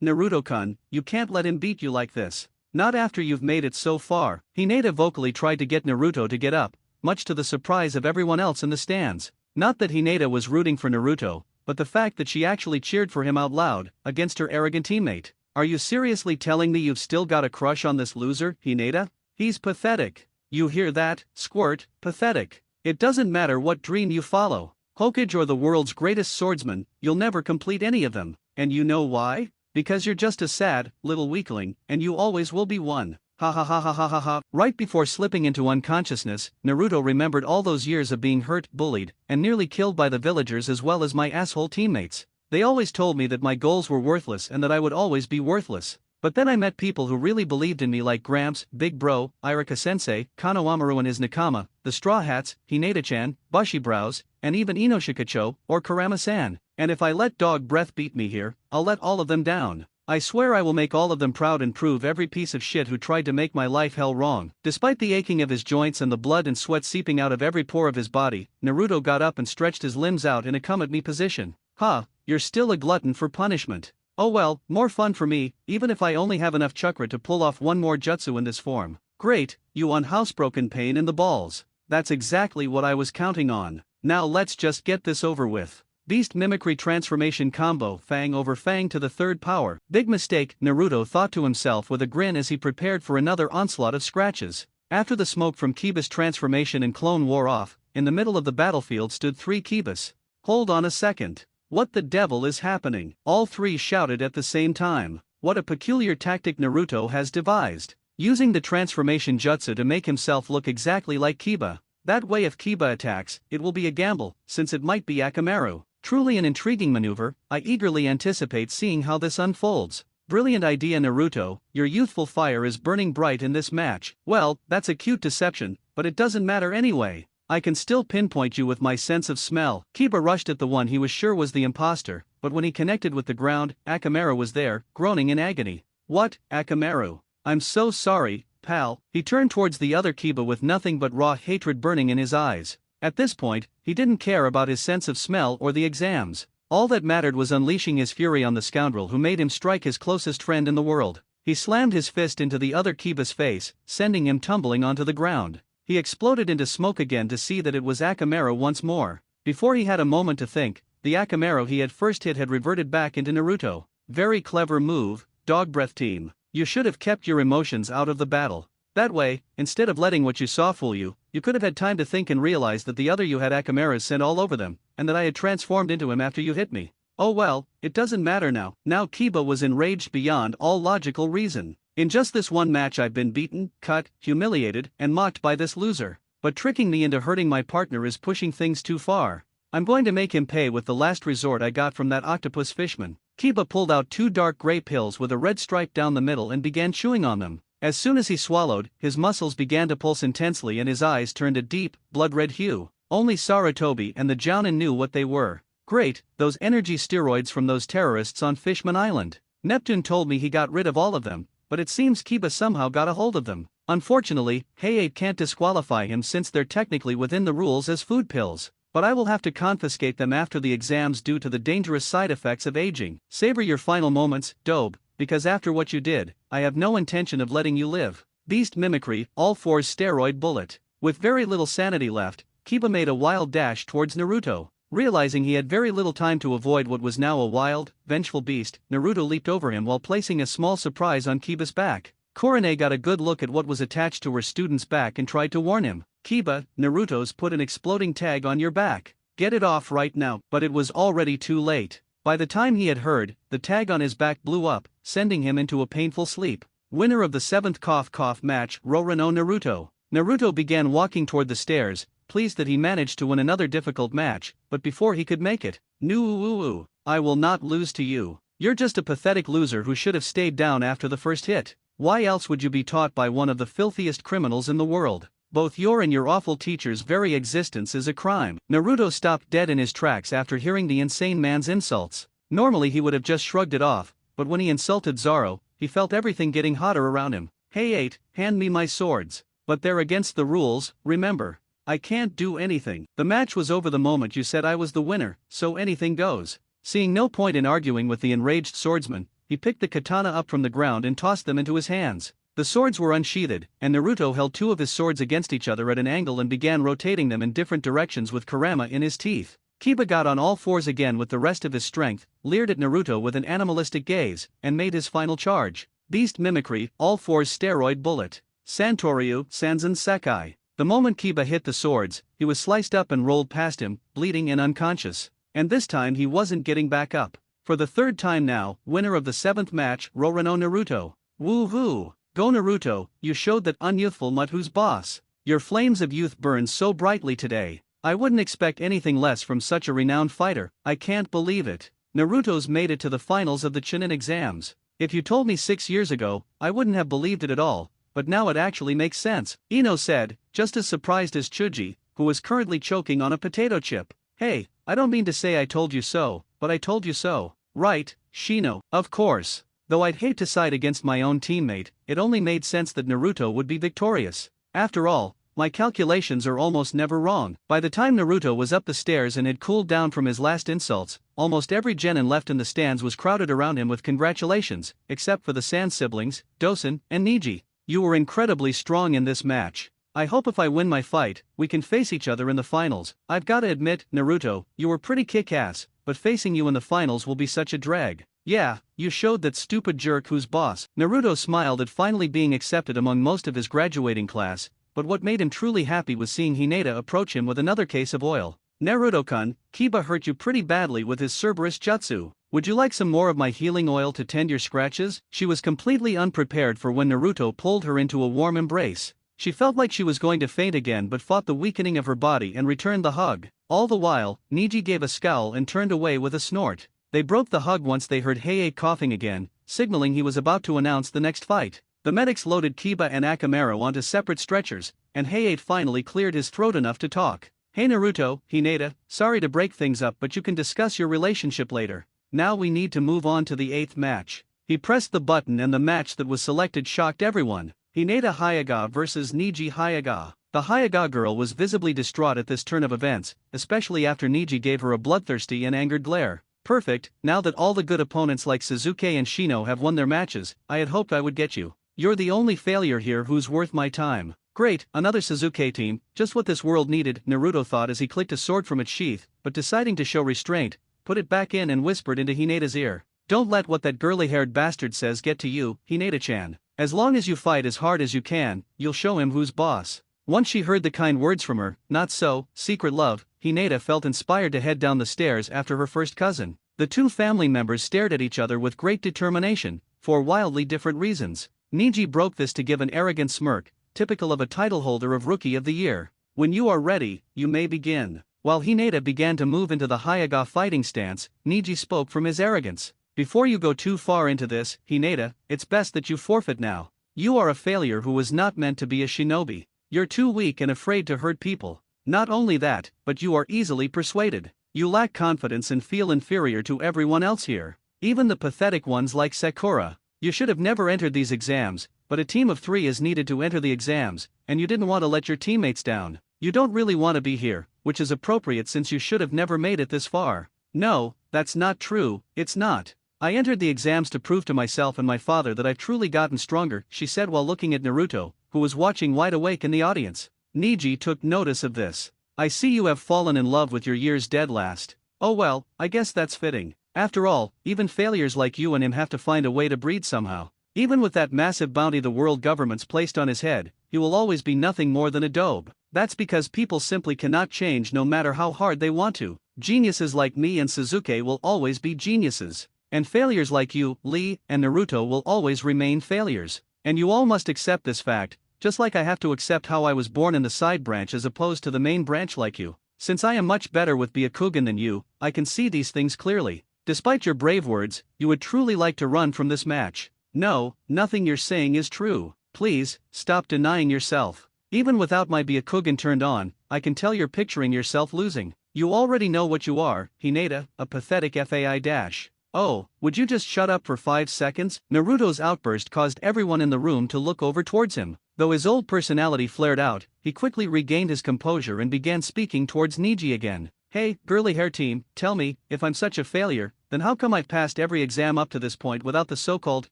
Naruto-kun, you can't let him beat you like this. Not after you've made it so far. Hinata vocally tried to get Naruto to get up, much to the surprise of everyone else in the stands. Not that Hinata was rooting for Naruto, but the fact that she actually cheered for him out loud, against her arrogant teammate. Are you seriously telling me you've still got a crush on this loser, Hinata? He's pathetic. You hear that, Squirt? Pathetic. It doesn't matter what dream you follow. Hokage or the world's greatest swordsman, you'll never complete any of them. And you know why? Because you're just a sad, little weakling, and you always will be one. Ha ha ha ha ha ha ha. Right before slipping into unconsciousness, Naruto remembered all those years of being hurt, bullied, and nearly killed by the villagers as well as my asshole teammates. They always told me that my goals were worthless and that I would always be worthless. But then I met people who really believed in me like Gramps, Big Bro, Irika-sensei, Konohamaru and his Nakama, the Straw Hats, Hinata-chan, Bushy Brows, and even Inoshikacho, or Karama-san. And if I let dog breath beat me here, I'll let all of them down. I swear I will make all of them proud and prove every piece of shit who tried to make my life hell wrong. Despite the aching of his joints and the blood and sweat seeping out of every pore of his body, Naruto got up and stretched his limbs out in a come at me position. Huh, you're still a glutton for punishment. Oh well, more fun for me, even if I only have enough chakra to pull off one more jutsu in this form. Great, you unhousebroken pain in the balls. That's exactly what I was counting on. Now let's just get this over with. Beast Mimicry Transformation Combo, Fang over Fang to the third power. Big mistake, Naruto thought to himself with a grin as he prepared for another onslaught of scratches. After the smoke from Kiba's transformation and clone wore off, in the middle of the battlefield stood 3 Kibas. Hold on a second. What the devil is happening? All 3 shouted at the same time. What a peculiar tactic Naruto has devised. Using the transformation jutsu to make himself look exactly like Kiba. That way if Kiba attacks, it will be a gamble, since it might be Akamaru. Truly an intriguing maneuver, I eagerly anticipate seeing how this unfolds. Brilliant idea Naruto, your youthful fire is burning bright in this match. Well, that's a cute deception, but it doesn't matter anyway. I can still pinpoint you with my sense of smell. Kiba rushed at the one he was sure was the imposter, but when he connected with the ground, Akamaru was there, groaning in agony. What, Akamaru? I'm so sorry, pal. He turned towards the other Kiba with nothing but raw hatred burning in his eyes. At this point, he didn't care about his sense of smell or the exams. All that mattered was unleashing his fury on the scoundrel who made him strike his closest friend in the world. He slammed his fist into the other Kiba's face, sending him tumbling onto the ground. He exploded into smoke again to see that it was Akamaru once more. Before he had a moment to think, the Akamaru he had first hit had reverted back into Naruto. Very clever move, dog breath team. You should have kept your emotions out of the battle. That way, instead of letting what you saw fool you, you could have had time to think and realize that the other you had Akamaru's scent all over them, and that I had transformed into him after you hit me. Oh well, it doesn't matter now. Now Kiba was enraged beyond all logical reason. In just this one match I've been beaten, cut, humiliated, and mocked by this loser. But tricking me into hurting my partner is pushing things too far. I'm going to make him pay with the last resort I got from that octopus fishman. Kiba pulled out 2 dark gray pills with a red stripe down the middle and began chewing on them. As soon as he swallowed, his muscles began to pulse intensely and his eyes turned a deep, blood-red hue. Only Sarutobi and the Jounin knew what they were. Great, those energy steroids from those terrorists on Fishman Island. Neptune told me he got rid of all of them, but it seems Kiba somehow got a hold of them. Unfortunately, Hayate can't disqualify him since they're technically within the rules as food pills. But I will have to confiscate them after the exams due to the dangerous side effects of aging. Savor your final moments, Dobe, because after what you did, I have no intention of letting you live. Beast Mimicry, All Fours Steroid Bullet. With very little sanity left, Kiba made a wild dash towards Naruto. Realizing he had very little time to avoid what was now a wild, vengeful beast, Naruto leaped over him while placing a small surprise on Kiba's back. Korone got a good look at what was attached to her student's back and tried to warn him. Kiba, Naruto's put an exploding tag on your back. Get it off right now. But it was already too late. By the time he had heard, the tag on his back blew up, sending him into a painful sleep. Winner of the 7th cough match, Rorono Naruto. Naruto began walking toward the stairs, pleased that he managed to win another difficult match, but before he could make it, "Nu, I will not lose to you. You're just a pathetic loser who should have stayed down after the first hit. Why else would you be taught by one of the filthiest criminals in the world? Both your and your awful teacher's very existence is a crime." Naruto stopped dead in his tracks after hearing the insane man's insults. Normally he would have just shrugged it off, but when he insulted Zoro, he felt everything getting hotter around him. "Hayate, hand me my swords. But they're against the rules, remember. I can't do anything. The match was over the moment you said I was the winner, so anything goes." Seeing no point in arguing with the enraged swordsman, he picked the katana up from the ground and tossed them into his hands. The swords were unsheathed, and Naruto held 2 of his swords against each other at an angle and began rotating them in different directions with Kurama in his teeth. Kiba got on all fours again with the rest of his strength, leered at Naruto with an animalistic gaze, and made his final charge. Beast Mimicry, All Fours Steroid Bullet. Santoryu, Sanzen Sekai. The moment Kiba hit the swords, he was sliced up and rolled past him, bleeding and unconscious. And this time he wasn't getting back up. For the 3rd time now, winner of the 7th match, Rorono Naruto. Woo-hoo! Go Naruto, you showed that unyouthful mutt who's boss. Your flames of youth burn so brightly today. I wouldn't expect anything less from such a renowned fighter. I can't believe it. Naruto's made it to the finals of the Chunin exams. If you told me 6 years ago, I wouldn't have believed it at all, but now it actually makes sense, Ino said, just as surprised as Chuji, who was currently choking on a potato chip. Hey, I don't mean to say I told you so, but I told you so. Right, Shino, of course. Though I'd hate to side against my own teammate, it only made sense that Naruto would be victorious. After all, my calculations are almost never wrong. By the time Naruto was up the stairs and had cooled down from his last insults, almost every genin left in the stands was crowded around him with congratulations, except for the Sand siblings, Dosen, and Niji. You were incredibly strong in this match. I hope if I win my fight, we can face each other in the finals. I've gotta admit, Naruto, you were pretty kick-ass, but facing you in the finals will be such a drag. Yeah, you showed that stupid jerk who's boss. Naruto smiled at finally being accepted among most of his graduating class, but what made him truly happy was seeing Hinata approach him with another case of oil. Naruto-kun, Kiba hurt you pretty badly with his Cerberus jutsu. Would you like some more of my healing oil to tend your scratches? She was completely unprepared for when Naruto pulled her into a warm embrace. She felt like she was going to faint again but fought the weakening of her body and returned the hug. All the while, Niji gave a scowl and turned away with a snort. They broke the hug once they heard Heiei coughing again, signaling he was about to announce the next fight. The medics loaded Kiba and Akamaru onto separate stretchers, and Heiei finally cleared his throat enough to talk. Hey Naruto, Hinata, sorry to break things up but you can discuss your relationship later. Now we need to move on to the 8th match. He pressed the button and the match that was selected shocked everyone. Hinata Hyuga vs Niji Hyuga. The Hyuga girl was visibly distraught at this turn of events, especially after Niji gave her a bloodthirsty and angered glare. Perfect, now that all the good opponents like Sasuke and Shino have won their matches, I had hoped I would get you. You're the only failure here who's worth my time. Great, another Sasuke team, just what this world needed, Naruto thought as he clicked a sword from its sheath, but deciding to show restraint, put it back in and whispered into Hinata's ear. Don't let what that girly-haired bastard says get to you, Hinata-chan. As long as you fight as hard as you can, you'll show him who's boss. Once she heard the kind words from her, not so, secret love, Hinata felt inspired to head down the stairs after her first cousin. The two family members stared at each other with great determination, for wildly different reasons. Niji broke this to give an arrogant smirk, typical of a title holder of Rookie of the Year. When you are ready, you may begin. While Hinata began to move into the Hyuga fighting stance, Niji spoke from his arrogance. Before you go too far into this, Hinata, it's best that you forfeit now. You are a failure who was not meant to be a shinobi. You're too weak and afraid to hurt people. Not only that, but you are easily persuaded. You lack confidence and feel inferior to everyone else here. Even the pathetic ones like Sakura. You should have never entered these exams, but a team of 3 is needed to enter the exams, and you didn't want to let your teammates down. You don't really want to be here, which is appropriate since you should have never made it this far. No, that's not true, it's not. I entered the exams to prove to myself and my father that I've truly gotten stronger, she said while looking at Naruto, who was watching wide awake in the audience. Niji took notice of this. I see you have fallen in love with your year's dead last. Oh well, I guess that's fitting. After all, even failures like you and him have to find a way to breed somehow. Even with that massive bounty the world government's placed on his head, he will always be nothing more than a daub. That's because people simply cannot change no matter how hard they want to. Geniuses like me and Sasuke will always be geniuses. And failures like you, Lee, and Naruto will always remain failures. And you all must accept this fact, just like I have to accept how I was born in the side branch as opposed to the main branch like you. Since I am much better with Byakugan than you, I can see these things clearly. Despite your brave words, you would truly like to run from this match. No, nothing you're saying is true. Please, stop denying yourself. Even without my Byakugan turned on, I can tell you're picturing yourself losing. You already know what you are, Hinata, a pathetic FAI dash. Oh, would you just shut up for 5 seconds? Naruto's outburst caused everyone in the room to look over towards him. Though his old personality flared out, he quickly regained his composure and began speaking towards Niji again. Hey, girly hair team, tell me, if I'm such a failure, then how come I've passed every exam up to this point without the so-called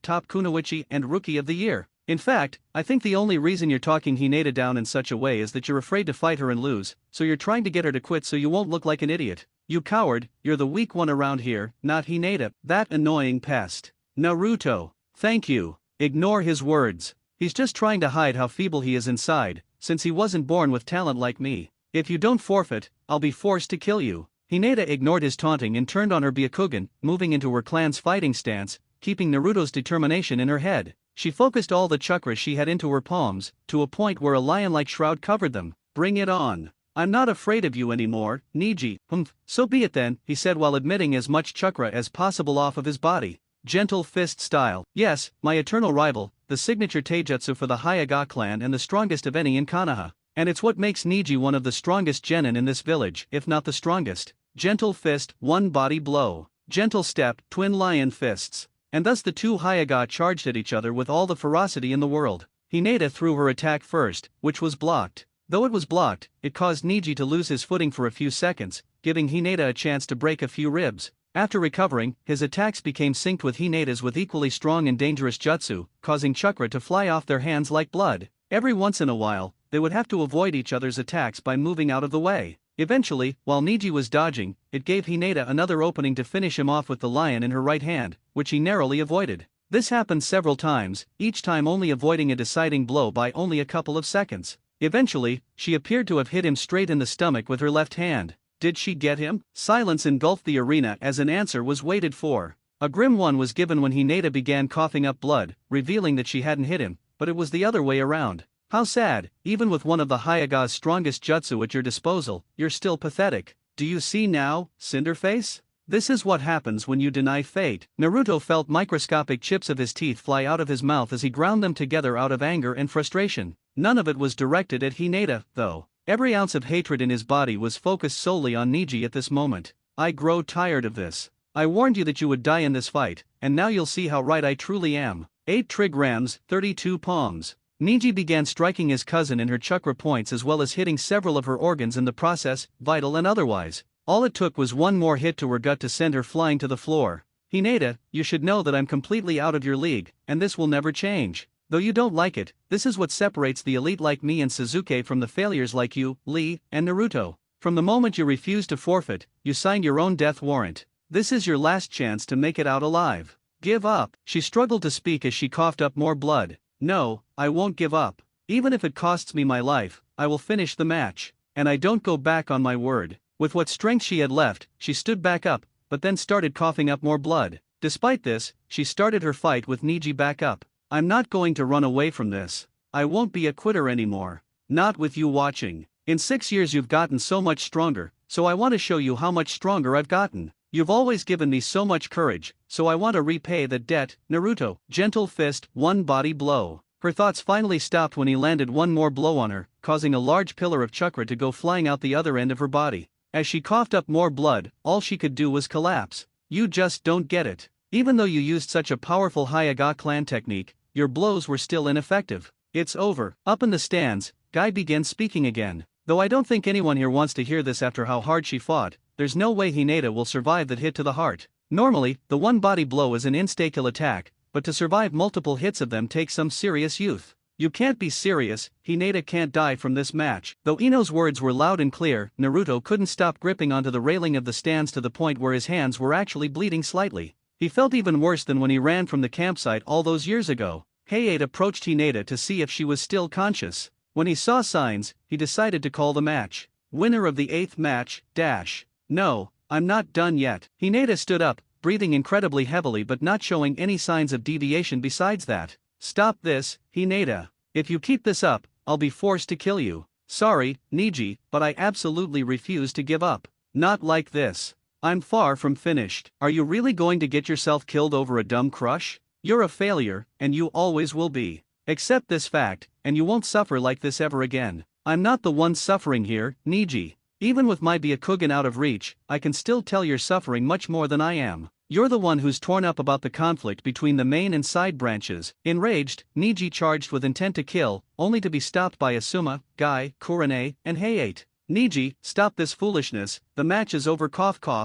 top kunoichi and Rookie of the Year? In fact, I think the only reason you're talking Hinata down in such a way is that you're afraid to fight her and lose, so you're trying to get her to quit so you won't look like an idiot. You coward, you're the weak one around here, not Hinata, that annoying pest. Naruto. Thank you. Ignore his words. He's just trying to hide how feeble he is inside, since he wasn't born with talent like me. If you don't forfeit, I'll be forced to kill you. Hinata ignored his taunting and turned on her Byakugan, moving into her clan's fighting stance, keeping Naruto's determination in her head. She focused all the chakras she had into her palms, to a point where a lion-like shroud covered them. Bring it on. I'm not afraid of you anymore, Niji. So be it then, he said while admitting as much chakra as possible off of his body. Gentle fist style. Yes, my eternal rival, the signature taijutsu for the Hyuga clan and the strongest of any in Konoha. And it's what makes Niji one of the strongest genin in this village, if not the strongest. Gentle fist, one body blow. gentle step, twin lion fists. And thus the two Hyaga charged at each other with all the ferocity in the world. Hinata threw her attack first, which was blocked. Though it was blocked, it caused Niji to lose his footing for a few seconds, giving Hinata a chance to break a few ribs. After recovering, his attacks became synced with Hinata's with equally strong and dangerous jutsu, causing chakra to fly off their hands like blood. Every once in a while, they would have to avoid each other's attacks by moving out of the way. Eventually, while Niji was dodging, it gave Hinata another opening to finish him off with the lion in her right hand, which he narrowly avoided. This happened several times, each time only avoiding a deciding blow by only a couple of seconds. Eventually, she appeared to have hit him straight in the stomach with her left hand. Did she get him? Silence engulfed the arena as an answer was waited for. A grim one was given when Hinata began coughing up blood, revealing that she hadn't hit him, but it was the other way around. How sad, even with one of the Hyaga's strongest jutsu at your disposal, you're still pathetic. Do you see now, Cinderface? This is what happens when you deny fate. Naruto felt microscopic chips of his teeth fly out of his mouth as he ground them together out of anger and frustration. None of it was directed at Hinata, though. Every ounce of hatred in his body was focused solely on Niji at this moment. I grow tired of this. I warned you that you would die in this fight, and now you'll see how right I truly am. 8 trigrams, 32 palms. Niji began striking his cousin in her chakra points as well as hitting several of her organs in the process, vital and otherwise. All it took was one more hit to her gut to send her flying to the floor. Hinata, you should know that I'm completely out of your league, and this will never change. Though you don't like it, this is what separates the elite like me and Sasuke from the failures like you, Lee, and Naruto. From the moment you refused to forfeit, you signed your own death warrant. This is your last chance to make it out alive. Give up. She struggled to speak as she coughed up more blood. No, I won't give up. Even if it costs me my life, I will finish the match. And I don't go back on my word. With what strength she had left, she stood back up, but then started coughing up more blood. Despite this, she started her fight with Niji back up. I'm not going to run away from this. I won't be a quitter anymore. Not with you watching. In 6 years you've gotten so much stronger, so I want to show you how much stronger I've gotten. You've always given me so much courage, so I want to repay that debt. Naruto, gentle fist, one body blow. Her thoughts finally stopped when he landed one more blow on her, causing a large pillar of chakra to go flying out the other end of her body. As she coughed up more blood, all she could do was collapse. You just don't get it. Even though you used such a powerful Hyaga clan technique, your blows were still ineffective. It's over. Up in the stands, Guy began speaking again. Though I don't think anyone here wants to hear this after how hard she fought, there's no way Hinata will survive that hit to the heart. Normally, the one body blow is an insta-kill attack, but to survive multiple hits of them takes some serious youth. You can't be serious, Hinata can't die from this match. Though Ino's words were loud and clear, Naruto couldn't stop gripping onto the railing of the stands to the point where his hands were actually bleeding slightly. He felt even worse than when he ran from the campsite all those years ago. Heiei approached Hinata to see if she was still conscious. When he saw signs, he decided to call the match. Winner of the 8th match, dash. No, I'm not done yet. Hinata stood up, breathing incredibly heavily but not showing any signs of deviation besides that. Stop this, Hinata. If you keep this up, I'll be forced to kill you. Sorry, Niji, but I absolutely refuse to give up. Not like this. I'm far from finished. Are you really going to get yourself killed over a dumb crush? You're a failure, and you always will be. Accept this fact, and you won't suffer like this ever again. I'm not the one suffering here, Niji. Even with my Byakugan out of reach, I can still tell you're suffering much more than I am. You're the one who's torn up about the conflict between the main and side branches. Enraged, Niji charged with intent to kill, only to be stopped by Asuma, Guy, Kurane, and Heiei. Niji, stop this foolishness, the match is over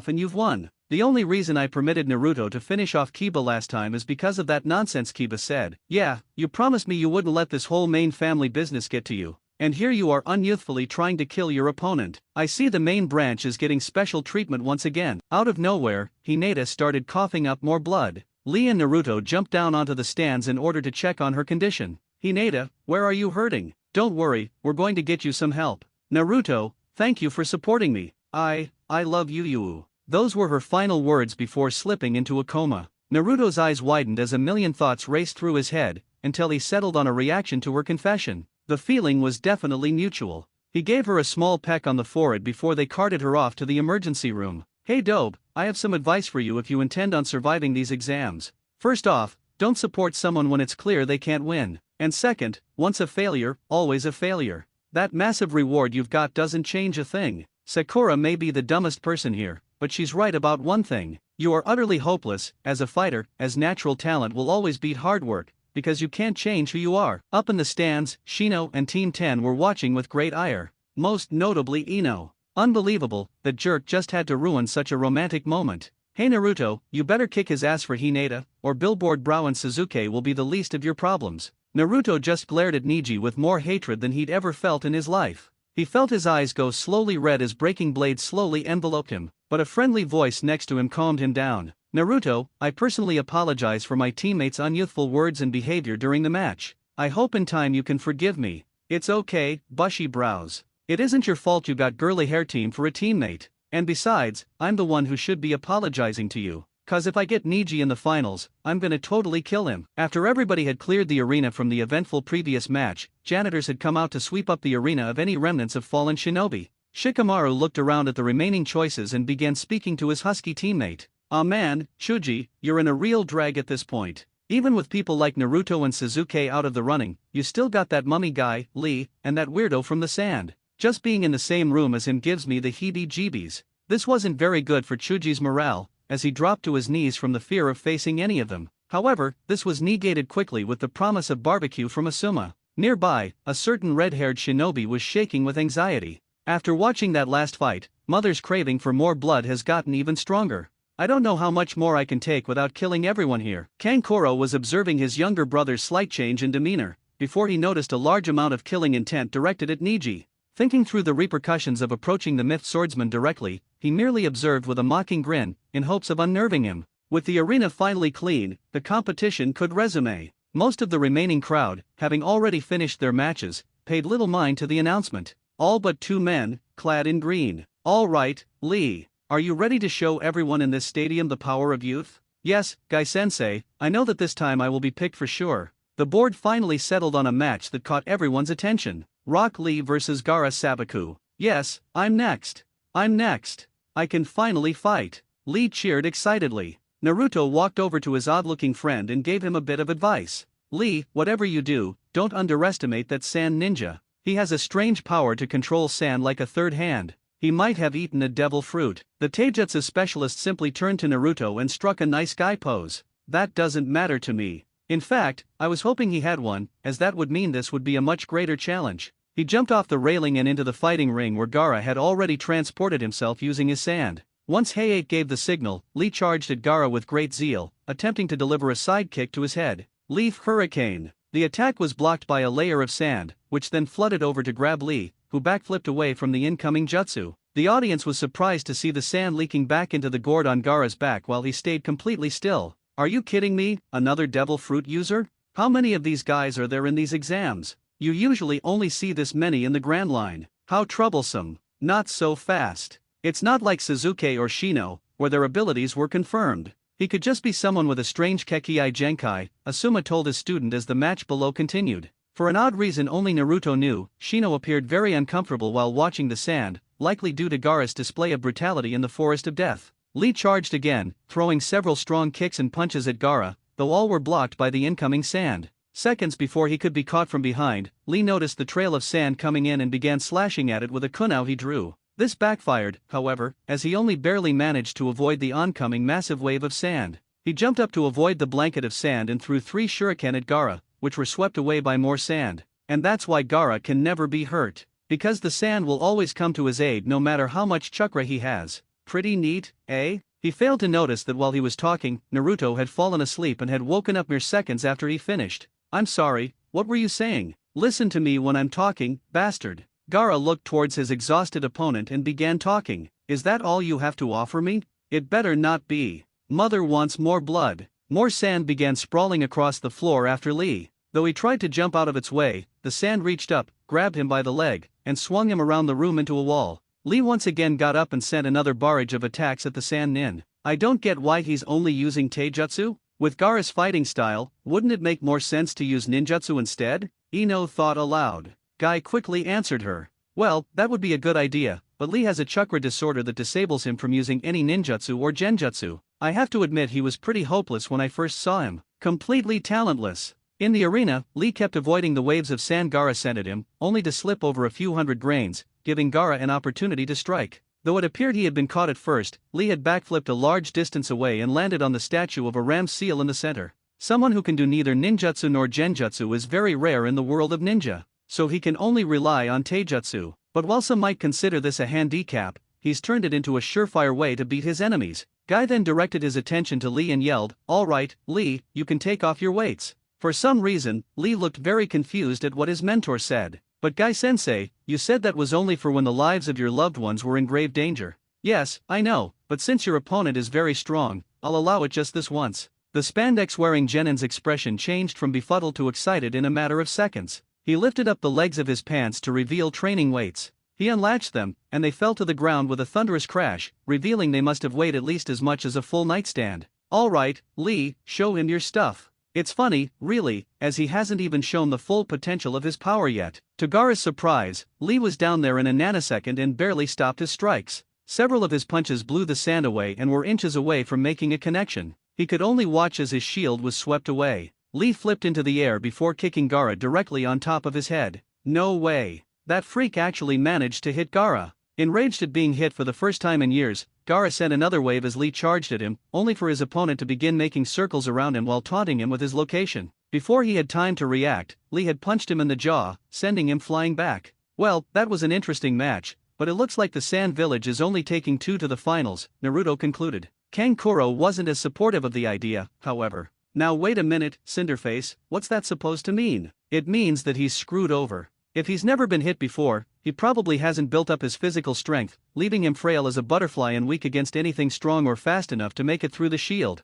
and you've won. The only reason I permitted Naruto to finish off Kiba last time is because of that nonsense Kiba said. Yeah, you promised me you wouldn't let this whole main family business get to you. And here you are unyouthfully trying to kill your opponent. I see the main branch is getting special treatment once again. Out of nowhere, Hinata started coughing up more blood. Lee and Naruto jumped down onto the stands in order to check on her condition. Hinata, where are you hurting? Don't worry, we're going to get you some help. Naruto, thank you for supporting me. I love you. Those were her final words before slipping into a coma. Naruto's eyes widened as a million thoughts raced through his head, until he settled on a reaction to her confession. The feeling was definitely mutual. He gave her a small peck on the forehead before they carted her off to the emergency room. Hey Dobe, I have some advice for you if you intend on surviving these exams. First off, don't support someone when it's clear they can't win. And second, once a failure, always a failure. That massive reward you've got doesn't change a thing. Sakura may be the dumbest person here, but she's right about one thing. You are utterly hopeless, as a fighter, as natural talent will always beat hard work, because you can't change who you are. Up in the stands, Shino and Team 10 were watching with great ire. Most notably Ino. Unbelievable, that jerk just had to ruin such a romantic moment. Hey Naruto, you better kick his ass for Hinata, or Billboard Brow and Suzuki will be the least of your problems. Naruto just glared at Neji with more hatred than he'd ever felt in his life. He felt his eyes go slowly red as breaking blades slowly enveloped him, but a friendly voice next to him calmed him down. Naruto, I personally apologize for my teammates' unyouthful words and behavior during the match. I hope in time you can forgive me. It's okay, bushy brows. It isn't your fault you got girly hair team for a teammate. And besides, I'm the one who should be apologizing to you. Cause if I get Neji in the finals, I'm gonna totally kill him. After everybody had cleared the arena from the eventful previous match, janitors had come out to sweep up the arena of any remnants of fallen shinobi. Shikamaru looked around at the remaining choices and began speaking to his husky teammate. "Aw man, Chuji, you're in a real drag at this point. Even with people like Naruto and Suzuki out of the running, you still got that mummy guy, Lee, and that weirdo from the sand. Just being in the same room as him gives me the heebie-jeebies." This wasn't very good for Chuji's morale, as he dropped to his knees from the fear of facing any of them. However, this was negated quickly with the promise of barbecue from Asuma. Nearby, a certain red-haired shinobi was shaking with anxiety. After watching that last fight, Mother's craving for more blood has gotten even stronger. I don't know how much more I can take without killing everyone here. Kankuro was observing his younger brother's slight change in demeanor, before he noticed a large amount of killing intent directed at Neji. Thinking through the repercussions of approaching the myth swordsman directly, he merely observed with a mocking grin, in hopes of unnerving him. With the arena finally clean, the competition could resume. Most of the remaining crowd, having already finished their matches, paid little mind to the announcement. All but two men, clad in green. All right, Lee, are you ready to show everyone in this stadium the power of youth? Yes, Gai-sensei, I know that this time I will be picked for sure. The board finally settled on a match that caught everyone's attention. Rock Lee vs Gaara Sabaku. Yes, I'm next. I'm next. I can finally fight. Lee cheered excitedly. Naruto walked over to his odd-looking friend and gave him a bit of advice. Lee, whatever you do, don't underestimate that sand ninja. He has a strange power to control sand like a third hand. He might have eaten a devil fruit. The taijutsu specialist simply turned to Naruto and struck a nice guy pose. That doesn't matter to me. In fact, I was hoping he had one, as that would mean this would be a much greater challenge. He jumped off the railing and into the fighting ring where Gaara had already transported himself using his sand. Once Hayate gave the signal, Lee charged at Gaara with great zeal, attempting to deliver a side kick to his head. Leaf Hurricane. The attack was blocked by a layer of sand, which then flooded over to grab Lee, who backflipped away from the incoming jutsu. The audience was surprised to see the sand leaking back into the gourd on Gaara's back while he stayed completely still. Are you kidding me, another devil fruit user? How many of these guys are there in these exams? You usually only see this many in the Grand Line. How troublesome. Not so fast. It's not like Suzuki or Shino, where their abilities were confirmed. He could just be someone with a strange Kekii Genkai, Asuma told his student as the match below continued. For an odd reason only Naruto knew, Shino appeared very uncomfortable while watching the sand, likely due to Gaara's display of brutality in the Forest of Death. Lee charged again, throwing several strong kicks and punches at Gaara, though all were blocked by the incoming sand. Seconds before he could be caught from behind, Lee noticed the trail of sand coming in and began slashing at it with a kunai he drew. This backfired, however, as he only barely managed to avoid the oncoming massive wave of sand. He jumped up to avoid the blanket of sand and threw 3 shuriken at Gaara, which were swept away by more sand. And that's why Gaara can never be hurt. Because the sand will always come to his aid no matter how much chakra he has. Pretty neat, eh? He failed to notice that while he was talking, Naruto had fallen asleep and had woken up mere seconds after he finished. I'm sorry, what were you saying? Listen to me when I'm talking, bastard. Gaara looked towards his exhausted opponent and began talking. Is that all you have to offer me? It better not be. Mother wants more blood. More sand began sprawling across the floor after Lee. Though he tried to jump out of its way, the sand reached up, grabbed him by the leg, and swung him around the room into a wall. Lee once again got up and sent another barrage of attacks at the sand nin. I don't get why he's only using taijutsu? With Gaara's fighting style, wouldn't it make more sense to use ninjutsu instead? Ino thought aloud. Guy quickly answered her. Well, that would be a good idea, but Lee has a chakra disorder that disables him from using any ninjutsu or genjutsu. I have to admit he was pretty hopeless when I first saw him. Completely talentless. In the arena, Lee kept avoiding the waves of sand Gaara sent at him, only to slip over a few hundred grains, giving Gaara an opportunity to strike. Though it appeared he had been caught at first, Lee had backflipped a large distance away and landed on the statue of a ram seal in the center. Someone who can do neither ninjutsu nor genjutsu is very rare in the world of ninja, so he can only rely on taijutsu. But while some might consider this a handicap, he's turned it into a surefire way to beat his enemies. Guy then directed his attention to Lee and yelled, "All right, Lee, you can take off your weights." For some reason, Lee looked very confused at what his mentor said. "But Guy-sensei, you said that was only for when the lives of your loved ones were in grave danger." "Yes, I know, but since your opponent is very strong, I'll allow it just this once." The spandex-wearing genin's expression changed from befuddled to excited in a matter of seconds. He lifted up the legs of his pants to reveal training weights. He unlatched them, and they fell to the ground with a thunderous crash, revealing they must have weighed at least as much as a full nightstand. "All right, Lee, show him your stuff." It's funny, really, as he hasn't even shown the full potential of his power yet. To Gaara's surprise, Lee was down there in a nanosecond and barely stopped his strikes. Several of his punches blew the sand away and were inches away from making a connection. He could only watch as his shield was swept away. Lee flipped into the air before kicking Gaara directly on top of his head. No way. That freak actually managed to hit Gaara. Enraged at being hit for the first time in years, Gaara sent another wave as Lee charged at him, only for his opponent to begin making circles around him while taunting him with his location. Before he had time to react, Lee had punched him in the jaw, sending him flying back. Well, that was an interesting match, but it looks like the Sand Village is only taking 2 to the finals, Naruto concluded. Kankuro wasn't as supportive of the idea, however. "Now wait a minute, Cinderface, what's that supposed to mean?" "It means that he's screwed over. If he's never been hit before, he probably hasn't built up his physical strength, leaving him frail as a butterfly and weak against anything strong or fast enough to make it through the shield."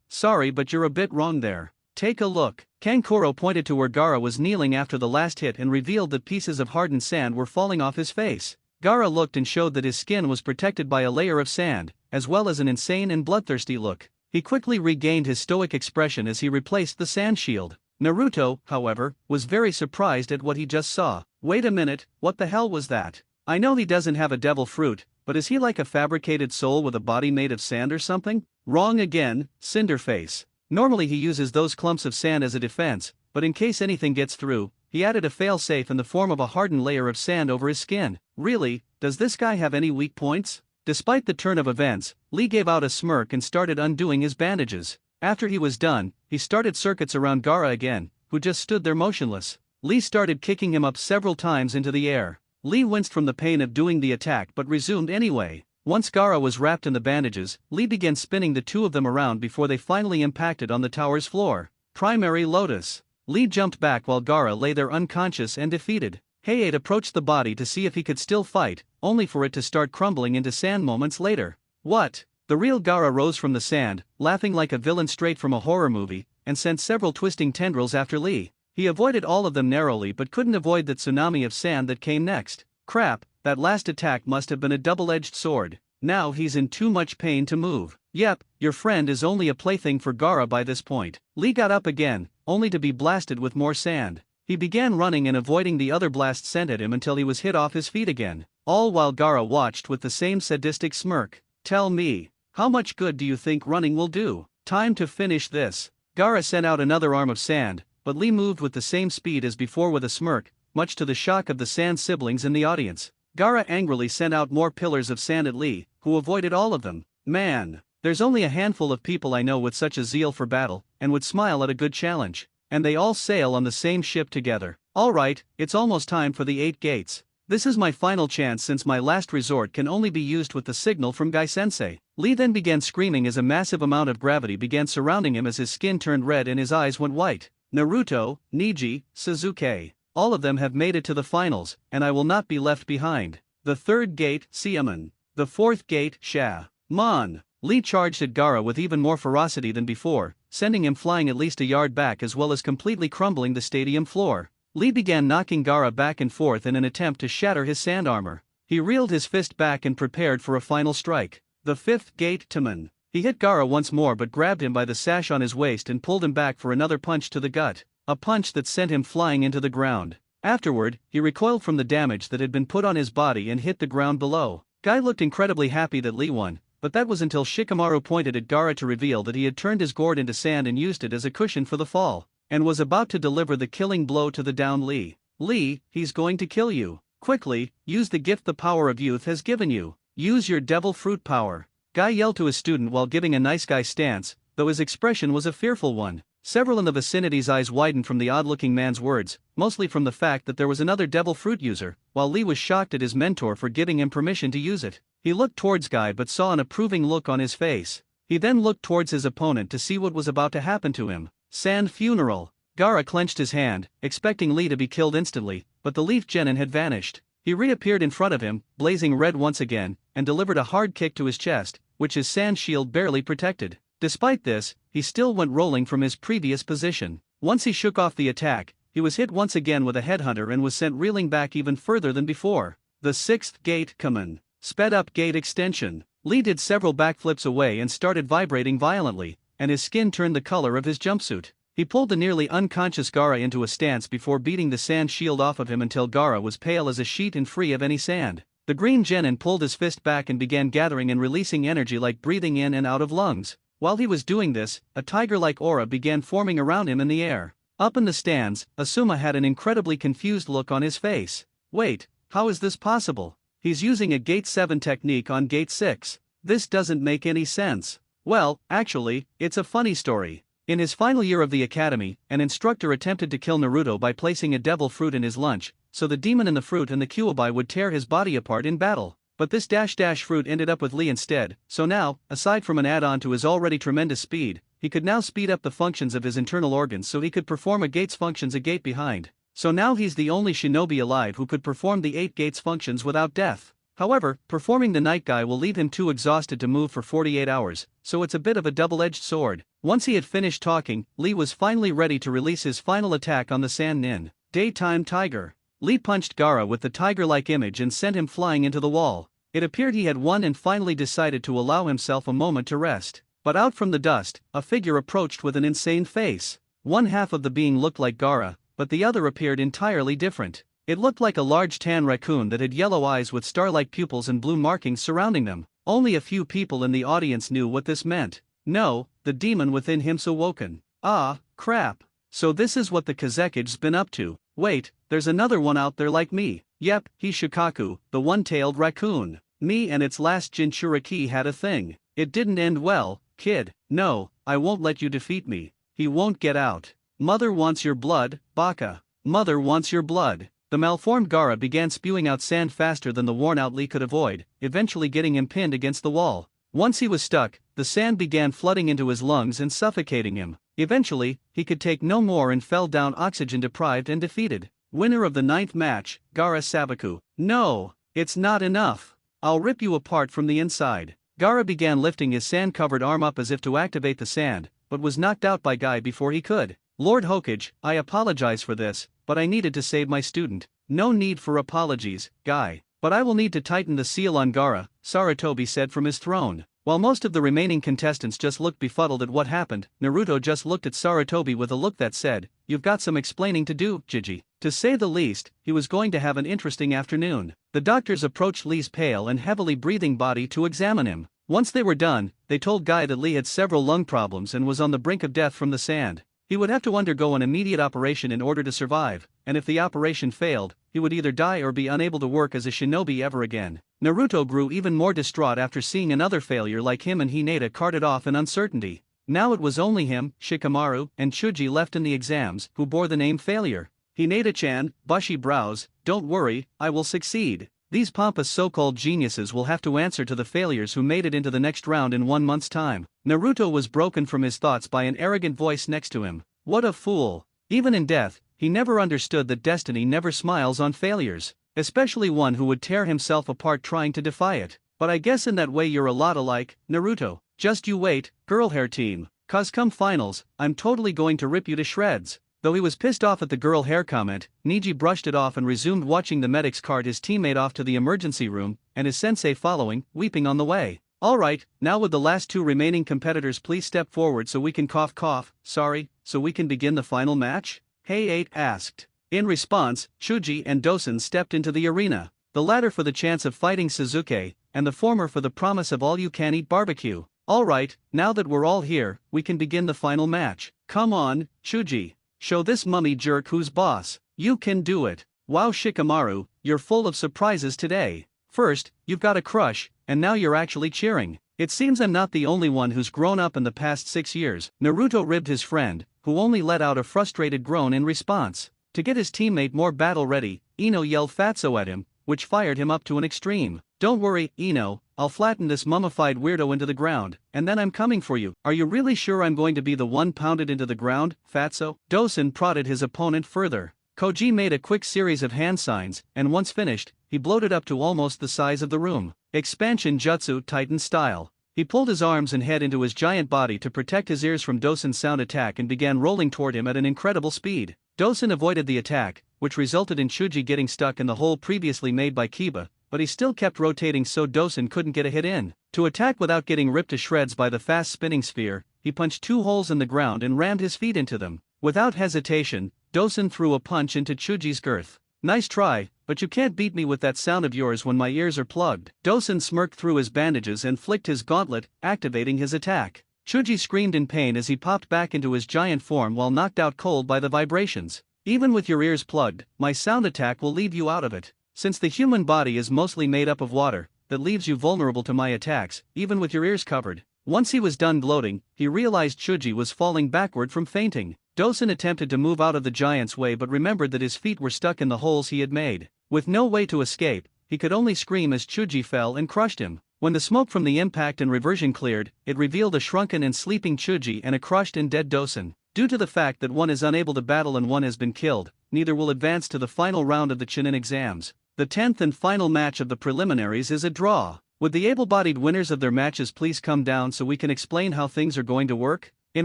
Sorry, but you're a bit wrong there. Take a look." Kankuro pointed to where Gaara was kneeling after the last hit and revealed that pieces of hardened sand were falling off his face. Gaara looked and showed that his skin was protected by a layer of sand, as well as an insane and bloodthirsty look. He quickly regained his stoic expression as he replaced the sand shield. Naruto, however, was very surprised at what he just saw. "Wait a minute, what the hell was that? I know he doesn't have a devil fruit, but is he like a fabricated soul with a body made of sand or something?" "Wrong again, Cinderface. Normally he uses those clumps of sand as a defense, but in case anything gets through, he added a fail-safe in the form of a hardened layer of sand over his skin." "Really, does this guy have any weak points?" Despite the turn of events, Lee gave out a smirk and started undoing his bandages. After he was done, he started circuits around Gaara again, who just stood there motionless. Lee started kicking him up several times into the air. Lee winced from the pain of doing the attack but resumed anyway. Once Gaara was wrapped in the bandages, Lee began spinning the two of them around before they finally impacted on the tower's floor. Primary Lotus. Lee jumped back while Gaara lay there unconscious and defeated. Heiei approached the body to see if he could still fight, only for it to start crumbling into sand moments later. "What?" The real Gaara rose from the sand, laughing like a villain straight from a horror movie, and sent several twisting tendrils after Lee. He avoided all of them narrowly but couldn't avoid that tsunami of sand that came next. Crap, that last attack must have been a double-edged sword. Now he's in too much pain to move. Yep, your friend is only a plaything for Gaara by this point. Lee got up again, only to be blasted with more sand. He began running and avoiding the other blasts sent at him until he was hit off his feet again. All while Gaara watched with the same sadistic smirk. "Tell me, how much good do you think running will do? Time to finish this." Gaara sent out another arm of sand, but Lee moved with the same speed as before with a smirk, much to the shock of the sand siblings in the audience. Gaara angrily sent out more pillars of sand at Lee, who avoided all of them. "Man, there's only a handful of people I know with such a zeal for battle, and would smile at a good challenge. And they all sail on the same ship together. All right, it's almost time for the 8 gates. This is my final chance since my last resort can only be used with the signal from Guy-sensei." Lee then began screaming as a massive amount of gravity began surrounding him as his skin turned red and his eyes went white. "Naruto, Niji, Suzuki. All of them have made it to the finals, and I will not be left behind. The 3rd gate, Siaman. The 4th gate, Sha. Man." Lee charged at Gaara with even more ferocity than before, sending him flying at least a yard back as well as completely crumbling the stadium floor. Lee began knocking Gaara back and forth in an attempt to shatter his sand armor. He reeled his fist back and prepared for a final strike. The 5th gate, Timon. He hit Gaara once more but grabbed him by the sash on his waist and pulled him back for another punch to the gut, a punch that sent him flying into the ground. Afterward, he recoiled from the damage that had been put on his body and hit the ground below. Guy looked incredibly happy that Lee won, but that was until Shikamaru pointed at Gaara to reveal that he had turned his gourd into sand and used it as a cushion for the fall, and was about to deliver the killing blow to the downed Lee. "Lee, he's going to kill you. Quickly, use the gift the power of youth has given you." Use your devil fruit power. Guy yelled to his student while giving a nice guy stance, though his expression was a fearful one. Several in the vicinity's eyes widened from the odd-looking man's words, mostly from the fact that there was another devil fruit user, while Lee was shocked at his mentor for giving him permission to use it. He looked towards Guy but saw an approving look on his face. He then looked towards his opponent to see what was about to happen to him. Sand funeral. Gaara clenched his hand, expecting Lee to be killed instantly, but the leaf genin had vanished. He reappeared in front of him, blazing red once again, and delivered a hard kick to his chest, which his sand shield barely protected. Despite this, he still went rolling from his previous position. Once he shook off the attack, he was hit once again with a headhunter and was sent reeling back even further than before. The sixth gate command. Sped up gate extension. Lee did several backflips away and started vibrating violently, and his skin turned the color of his jumpsuit. He pulled the nearly unconscious Gaara into a stance before beating the sand shield off of him until Gaara was pale as a sheet and free of any sand. The green genin pulled his fist back and began gathering and releasing energy like breathing in and out of lungs. While he was doing this, a tiger-like aura began forming around him in the air. Up in the stands, Asuma had an incredibly confused look on his face. Wait, how is this possible? He's using a Gate 7 technique on Gate 6. This doesn't make any sense. Well, actually, it's a funny story. In his final year of the academy, an instructor attempted to kill Naruto by placing a devil fruit in his lunch, so the demon in the fruit and the Kyuubi would tear his body apart in battle. But this fruit ended up with Lee instead, so now, aside from an add-on to his already tremendous speed, he could now speed up the functions of his internal organs so he could perform a gate's functions a gate behind. So now he's the only shinobi alive who could perform the 8 gates functions without death. However, performing the night guy will leave him too exhausted to move for 48 hours, so it's a bit of a double-edged sword. Once he had finished talking, Lee was finally ready to release his final attack on the Sand Nin. Daytime Tiger. Lee punched Gaara with the tiger-like image and sent him flying into the wall. It appeared he had won and finally decided to allow himself a moment to rest. But out from the dust, a figure approached with an insane face. One half of the being looked like Gaara, but the other appeared entirely different. It looked like a large tan raccoon that had yellow eyes with star-like pupils and blue markings surrounding them. Only a few people in the audience knew what this meant. No, the demon within him's awoken. Ah, crap. So this is what the Kazekige's been up to. Wait, there's another one out there like me. Yep, he's Shikaku, the one-tailed raccoon. Me and its last Jinchuriki had a thing. It didn't end well, kid. No, I won't let you defeat me. He won't get out. Mother wants your blood, Baka. Mother wants your blood. The malformed Gaara began spewing out sand faster than the worn-out Lee could avoid, eventually getting him pinned against the wall. Once he was stuck, the sand began flooding into his lungs and suffocating him. Eventually, he could take no more and fell down oxygen-deprived and defeated. Winner of the 9th match, Gaara Sabaku. No, it's not enough. I'll rip you apart from the inside. Gaara began lifting his sand-covered arm up as if to activate the sand, but was knocked out by Guy before he could. Lord Hokage, I apologize for this, but I needed to save my student. No need for apologies, Guy. But I will need to tighten the seal on Gaara, Sarutobi said from his throne. While most of the remaining contestants just looked befuddled at what happened, Naruto just looked at Sarutobi with a look that said, "You've got some explaining to do, Jiji." To say the least, he was going to have an interesting afternoon. The doctors approached Lee's pale and heavily breathing body to examine him. Once they were done, they told Guy that Lee had several lung problems and was on the brink of death from the sand. He would have to undergo an immediate operation in order to survive, and if the operation failed, he would either die or be unable to work as a shinobi ever again. Naruto grew even more distraught after seeing another failure like him and Hinata carted off in uncertainty. Now it was only him, Shikamaru, and Chuji left in the exams who bore the name failure. Hinata-chan, bushy brows, don't worry, I will succeed. These pompous so-called geniuses will have to answer to the failures who made it into the next round in 1 month's time. Naruto was broken from his thoughts by an arrogant voice next to him. What a fool. Even in death, he never understood that destiny never smiles on failures, especially one who would tear himself apart trying to defy it. But I guess in that way you're a lot alike, Naruto. Just you wait, girl hair team. 'Cause come finals, I'm totally going to rip you to shreds. Though he was pissed off at the girl hair comment, Niji brushed it off and resumed watching the medics cart his teammate off to the emergency room, and his sensei following, weeping on the way. Alright, now would the last 2 remaining competitors please step forward so we can so we can begin the final match? Hey-8 asked. In response, Chuji and Dosen stepped into the arena, the latter for the chance of fighting Suzuki, and the former for the promise of all-you-can-eat barbecue. Alright, now that we're all here, we can begin the final match. Come on, Chuji. Show this mummy jerk who's boss. You can do it. Wow, Shikamaru, you're full of surprises today. First, you've got a crush, and now you're actually cheering. It seems I'm not the only one who's grown up in the past 6 years. Naruto ribbed his friend, who only let out a frustrated groan in response. To get his teammate more battle-ready, Ino yelled fatso at him, which fired him up to an extreme. Don't worry, Ino, I'll flatten this mummified weirdo into the ground, and then I'm coming for you. Are you really sure I'm going to be the one pounded into the ground, fatso? Dosen prodded his opponent further. Koji made a quick series of hand signs, and once finished, he bloated up to almost the size of the room. Expansion Jutsu Titan style. He pulled his arms and head into his giant body to protect his ears from Dosen's sound attack and began rolling toward him at an incredible speed. Dosen avoided the attack, which resulted in Chuji getting stuck in the hole previously made by Kiba, but he still kept rotating so Dosen couldn't get a hit in. To attack without getting ripped to shreds by the fast spinning sphere, he punched 2 holes in the ground and rammed his feet into them. Without hesitation, Dosen threw a punch into Chuji's girth. Nice try, but you can't beat me with that sound of yours when my ears are plugged. Dosen smirked through his bandages and flicked his gauntlet, activating his attack. Chuji screamed in pain as he popped back into his giant form while knocked out cold by the vibrations. Even with your ears plugged, my sound attack will leave you out of it. Since the human body is mostly made up of water, that leaves you vulnerable to my attacks, even with your ears covered. Once he was done gloating, he realized Chuji was falling backward from fainting. Dosen attempted to move out of the giant's way but remembered that his feet were stuck in the holes he had made. With no way to escape, he could only scream as Chuji fell and crushed him. When the smoke from the impact and reversion cleared, it revealed a shrunken and sleeping Chuji and a crushed and dead Dosen. Due to the fact that one is unable to battle and one has been killed, neither will advance to the final round of the Chunin exams. The 10th and final match of the preliminaries is a draw. Would the able-bodied winners of their matches please come down so we can explain how things are going to work? In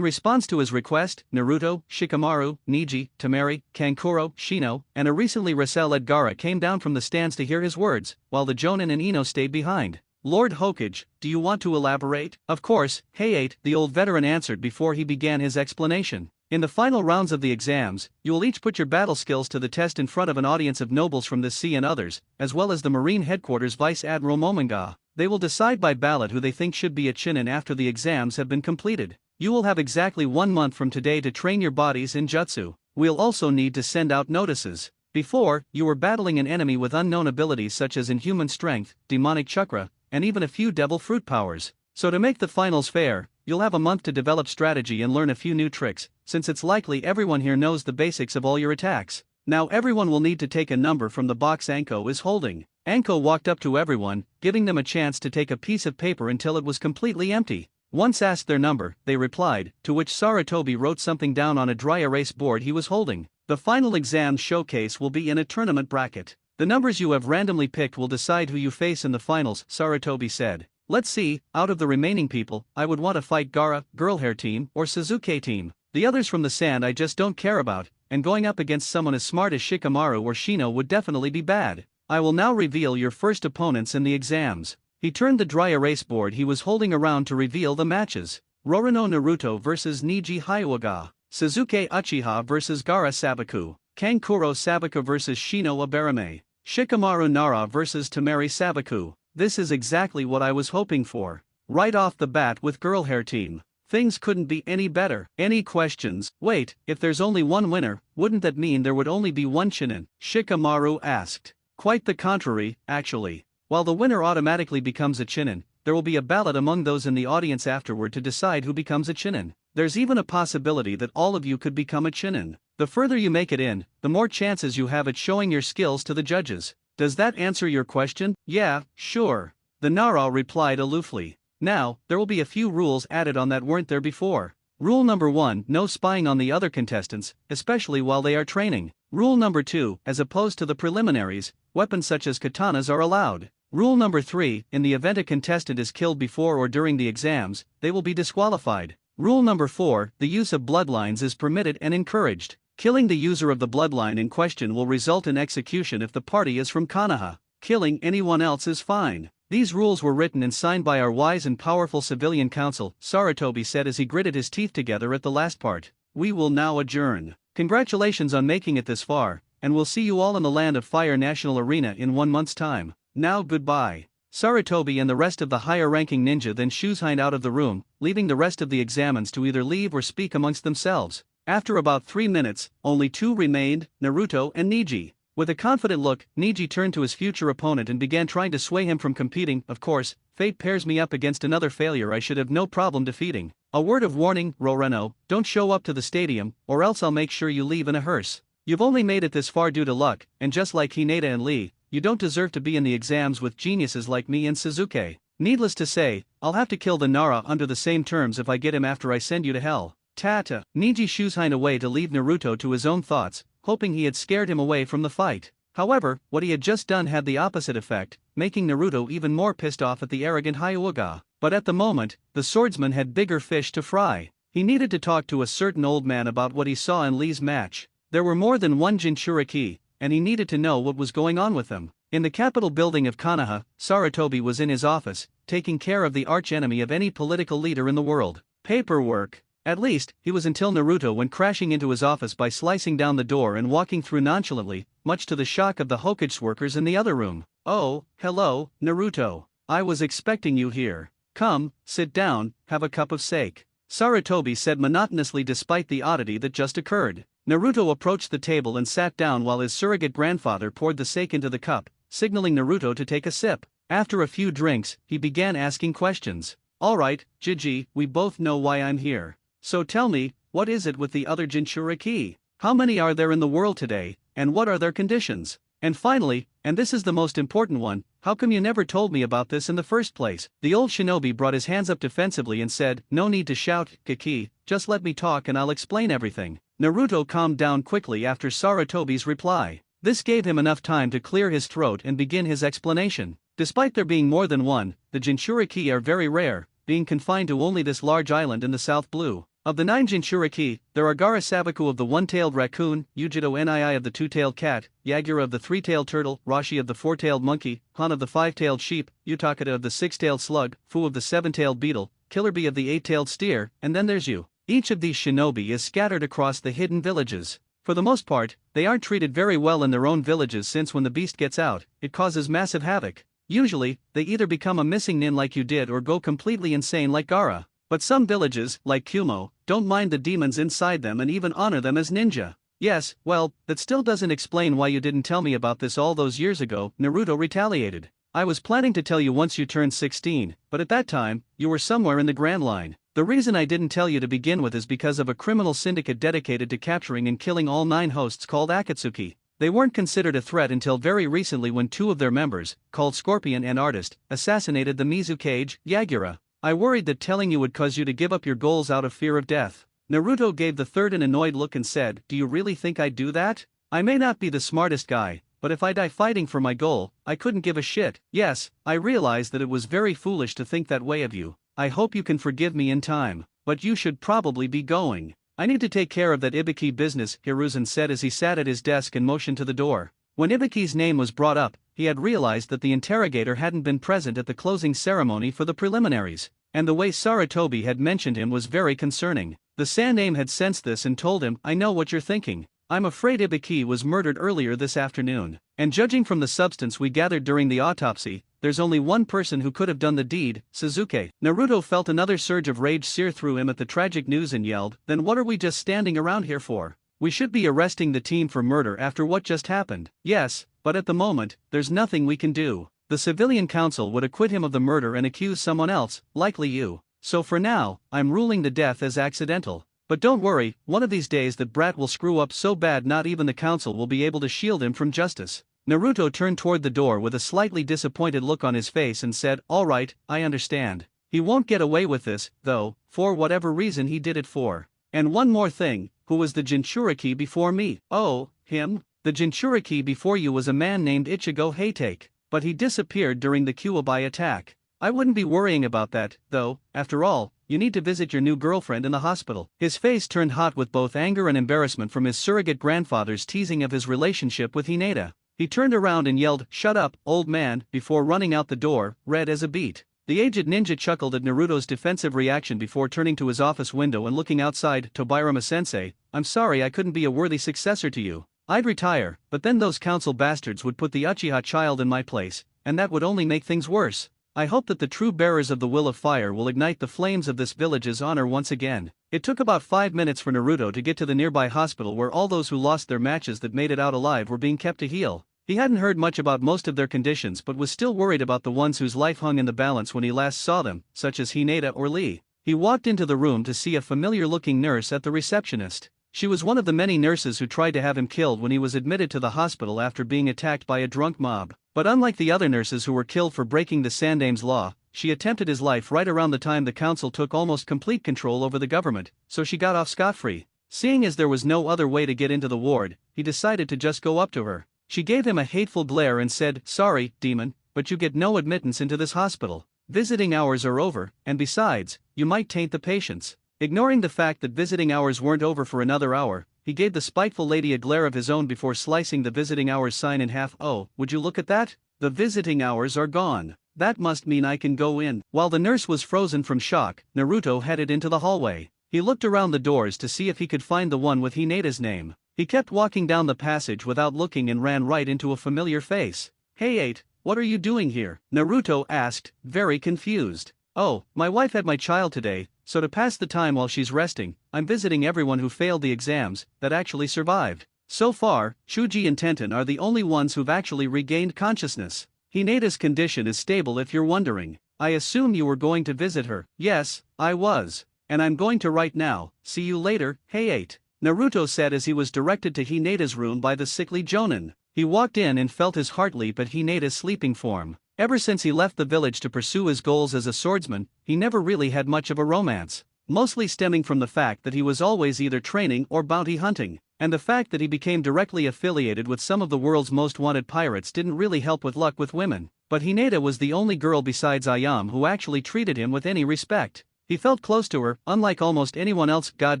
response to his request, Naruto, Shikamaru, Neji, Temari, Kankuro, Shino, and a recently reseled Gaara came down from the stands to hear his words, while the Jonin and Ino stayed behind. Lord Hokage, do you want to elaborate? Of course, Hayate, the old veteran answered before he began his explanation. In the final rounds of the exams, you will each put your battle skills to the test in front of an audience of nobles from the sea and others, as well as the Marine Headquarters Vice Admiral Momonga. They will decide by ballot who they think should be a Chunin after the exams have been completed. You will have exactly 1 month from today to train your bodies in jutsu. We'll also need to send out notices. Before, you were battling an enemy with unknown abilities such as inhuman strength, demonic chakra, and even a few devil fruit powers. So to make the finals fair, you'll have a month to develop strategy and learn a few new tricks, since it's likely everyone here knows the basics of all your attacks. Now everyone will need to take a number from the box Anko is holding. Anko walked up to everyone, giving them a chance to take a piece of paper until it was completely empty. Once asked their number, they replied, to which Sarutobi wrote something down on a dry erase board he was holding. The final exam showcase will be in a tournament bracket. The numbers you have randomly picked will decide who you face in the finals, Sarutobi said. Let's see, out of the remaining people, I would want to fight Gaara, Girl Hair Team, or Suzuki Team. The others from the sand I just don't care about, and going up against someone as smart as Shikamaru or Shino would definitely be bad. I will now reveal your first opponents in the exams. He turned the dry erase board he was holding around to reveal the matches. Roronoa Naruto vs Neji Hyuga. Suzuki Uchiha vs Gaara Sabaku. Kankuro Sabaku vs Shino Abarame. Shikamaru Nara vs Temari Sabaku. This is exactly what I was hoping for. Right off the bat with Girl Hair Team. Things couldn't be any better. Any questions? Wait, if there's only one winner, wouldn't that mean there would only be one Chunin? Shikamaru asked. Quite the contrary, actually. While the winner automatically becomes a Chunin, there will be a ballot among those in the audience afterward to decide who becomes a Chunin. There's even a possibility that all of you could become a Chunin. The further you make it in, the more chances you have at showing your skills to the judges. Does that answer your question? Yeah, sure. The Nara replied aloofly. Now, there will be a few rules added on that weren't there before. Rule number 1, no spying on the other contestants, especially while they are training. Rule number 2, as opposed to the preliminaries, weapons such as katanas are allowed. Rule number 3, in the event a contestant is killed before or during the exams, they will be disqualified. Rule number 4, the use of bloodlines is permitted and encouraged. Killing the user of the bloodline in question will result in execution if the party is from Konoha. Killing anyone else is fine. These rules were written and signed by our wise and powerful civilian council, Sarutobi said as he gritted his teeth together at the last part. We will now adjourn. Congratulations on making it this far, and we'll see you all in the Land of Fire National Arena in 1 month's time. Now goodbye. Sarutobi and the rest of the higher-ranking ninja then shooshined out of the room, leaving the rest of the examins to either leave or speak amongst themselves. After about 3 minutes, only 2 remained, Naruto and Neji. With a confident look, Neji turned to his future opponent and began trying to sway him from competing. Of course, fate pairs me up against another failure I should have no problem defeating. A word of warning, Roreno, don't show up to the stadium, or else I'll make sure you leave in a hearse. You've only made it this far due to luck, and just like Hinata and Lee, you don't deserve to be in the exams with geniuses like me and Suzuki. Needless to say, I'll have to kill the Nara under the same terms if I get him after I send you to hell. Tata. Neji shoos Hein away to leave Naruto to his own thoughts, hoping he had scared him away from the fight. However, what he had just done had the opposite effect, making Naruto even more pissed off at the arrogant Hyuga. But at the moment, the swordsman had bigger fish to fry. He needed to talk to a certain old man about what he saw in Lee's match. There were more than one Jinchuriki, and he needed to know what was going on with them. In the capital building of Konoha, Sarutobi was in his office, taking care of the arch-enemy of any political leader in the world. Paperwork. At least, he was until Naruto went crashing into his office by slicing down the door and walking through nonchalantly, much to the shock of the Hokage workers in the other room. Oh, hello, Naruto. I was expecting you here. Come, sit down, have a cup of sake. Sarutobi said monotonously despite the oddity that just occurred. Naruto approached the table and sat down while his surrogate grandfather poured the sake into the cup, signaling Naruto to take a sip. After a few drinks, he began asking questions. Alright, Jiji, we both know why I'm here. So tell me, what is it with the other Jinchuriki? How many are there in the world today, and what are their conditions? And finally, and this is the most important one, how come you never told me about this in the first place? The old shinobi brought his hands up defensively and said, no need to shout, Kiki, just let me talk and I'll explain everything. Naruto calmed down quickly after Sarutobi's reply. This gave him enough time to clear his throat and begin his explanation. Despite there being more than one, the Jinchuriki are very rare, being confined to only this large island in the South Blue. Of the 9 Jinchuriki, there are Garasabaku of the one-tailed raccoon, Yujito Nii of the two-tailed cat, Yagura of the three-tailed turtle, Rashi of the four-tailed monkey, Han of the five-tailed sheep, Utakata of the six-tailed slug, Fu of the seven-tailed beetle, Killerbee of the eight-tailed steer, and then there's you. Each of these shinobi is scattered across the hidden villages. For the most part, they aren't treated very well in their own villages since when the beast gets out, it causes massive havoc. Usually, they either become a missing nin like you did or go completely insane like Gaara. But some villages, like Kumo, don't mind the demons inside them and even honor them as ninja. Yes, well, that still doesn't explain why you didn't tell me about this all those years ago, Naruto retaliated. I was planning to tell you once you turned 16, but at that time, you were somewhere in the Grand Line. The reason I didn't tell you to begin with is because of a criminal syndicate dedicated to capturing and killing all 9 hosts called Akatsuki. They weren't considered a threat until very recently when 2 of their members, called Scorpion and Artist, assassinated the Mizukage, Yagura. I worried that telling you would cause you to give up your goals out of fear of death. Naruto gave the third an annoyed look and said, do you really think I'd do that? I may not be the smartest guy, but if I die fighting for my goal, I couldn't give a shit. Yes, I realize that it was very foolish to think that way of you. I hope you can forgive me in time, but you should probably be going. I need to take care of that Ibiki business, Hiruzen said as he sat at his desk and motioned to the door. When Ibiki's name was brought up, he had realized that the interrogator hadn't been present at the closing ceremony for the preliminaries, and the way Sarutobi had mentioned him was very concerning. The Sandaime had sensed this and told him, I know what you're thinking. I'm afraid Ibiki was murdered earlier this afternoon, and judging from the substance we gathered during the autopsy, there's only one person who could have done the deed, Suzuki. Naruto felt another surge of rage sear through him at the tragic news and yelled, then what are we just standing around here for? We should be arresting the team for murder after what just happened. Yes, but at the moment, there's nothing we can do. The civilian council would acquit him of the murder and accuse someone else, likely you. So for now, I'm ruling the death as accidental. But don't worry, one of these days that brat will screw up so bad not even the council will be able to shield him from justice. Naruto turned toward the door with a slightly disappointed look on his face and said, alright, I understand. He won't get away with this, though, for whatever reason he did it for. And one more thing, who was the Jinchuriki before me? Oh, him? The Jinchuriki before you was a man named Ichigo Hatake, but he disappeared during the Kuwabai attack. I wouldn't be worrying about that, though, after all, you need to visit your new girlfriend in the hospital. His face turned hot with both anger and embarrassment from his surrogate grandfather's teasing of his relationship with Hinata. He turned around and yelled, shut up, old man, before running out the door, red as a beet. The aged ninja chuckled at Naruto's defensive reaction before turning to his office window and looking outside. Tobirama-sensei, I'm sorry I couldn't be a worthy successor to you. I'd retire, but then those council bastards would put the Uchiha child in my place, and that would only make things worse. I hope that the true bearers of the will of fire will ignite the flames of this village's honor once again. It took about 5 minutes for Naruto to get to the nearby hospital where all those who lost their matches that made it out alive were being kept to heal. He hadn't heard much about most of their conditions but was still worried about the ones whose life hung in the balance when he last saw them, such as Hinata or Lee. He walked into the room to see a familiar-looking nurse at the receptionist. She was one of the many nurses who tried to have him killed when he was admitted to the hospital after being attacked by a drunk mob. But unlike the other nurses who were killed for breaking the Sandame's law, she attempted his life right around the time the council took almost complete control over the government, so she got off scot-free. Seeing as there was no other way to get into the ward, he decided to just go up to her. She gave him a hateful glare and said, "Sorry, demon, but you get no admittance into this hospital. Visiting hours are over, and besides, you might taint the patients." Ignoring the fact that visiting hours weren't over for another hour, he gave the spiteful lady a glare of his own before slicing the visiting hours sign in half. "Oh, would you look at that? The visiting hours are gone. That must mean I can go in." While the nurse was frozen from shock, Naruto headed into the hallway. He looked around the doors to see if he could find the one with Hinata's name. He kept walking down the passage without looking and ran right into a familiar face. "Hey 8, what are you doing here?" Naruto asked, very confused. "Oh, my wife had my child today, so to pass the time while she's resting, I'm visiting everyone who failed the exams, that actually survived. So far, Chuji and Tenten are the only ones who've actually regained consciousness. Hinata's condition is stable if you're wondering. I assume you were going to visit her." "Yes, I was. And I'm going to right now, see you later, hey 8. Naruto said as he was directed to Hinata's room by the sickly Jonin. He walked in and felt his heart leap at Hinata's sleeping form. Ever since he left the village to pursue his goals as a swordsman, he never really had much of a romance, mostly stemming from the fact that he was always either training or bounty hunting, and the fact that he became directly affiliated with some of the world's most wanted pirates didn't really help with luck with women. But Hinata was the only girl besides Ayam who actually treated him with any respect. He felt close to her, unlike almost anyone else. "God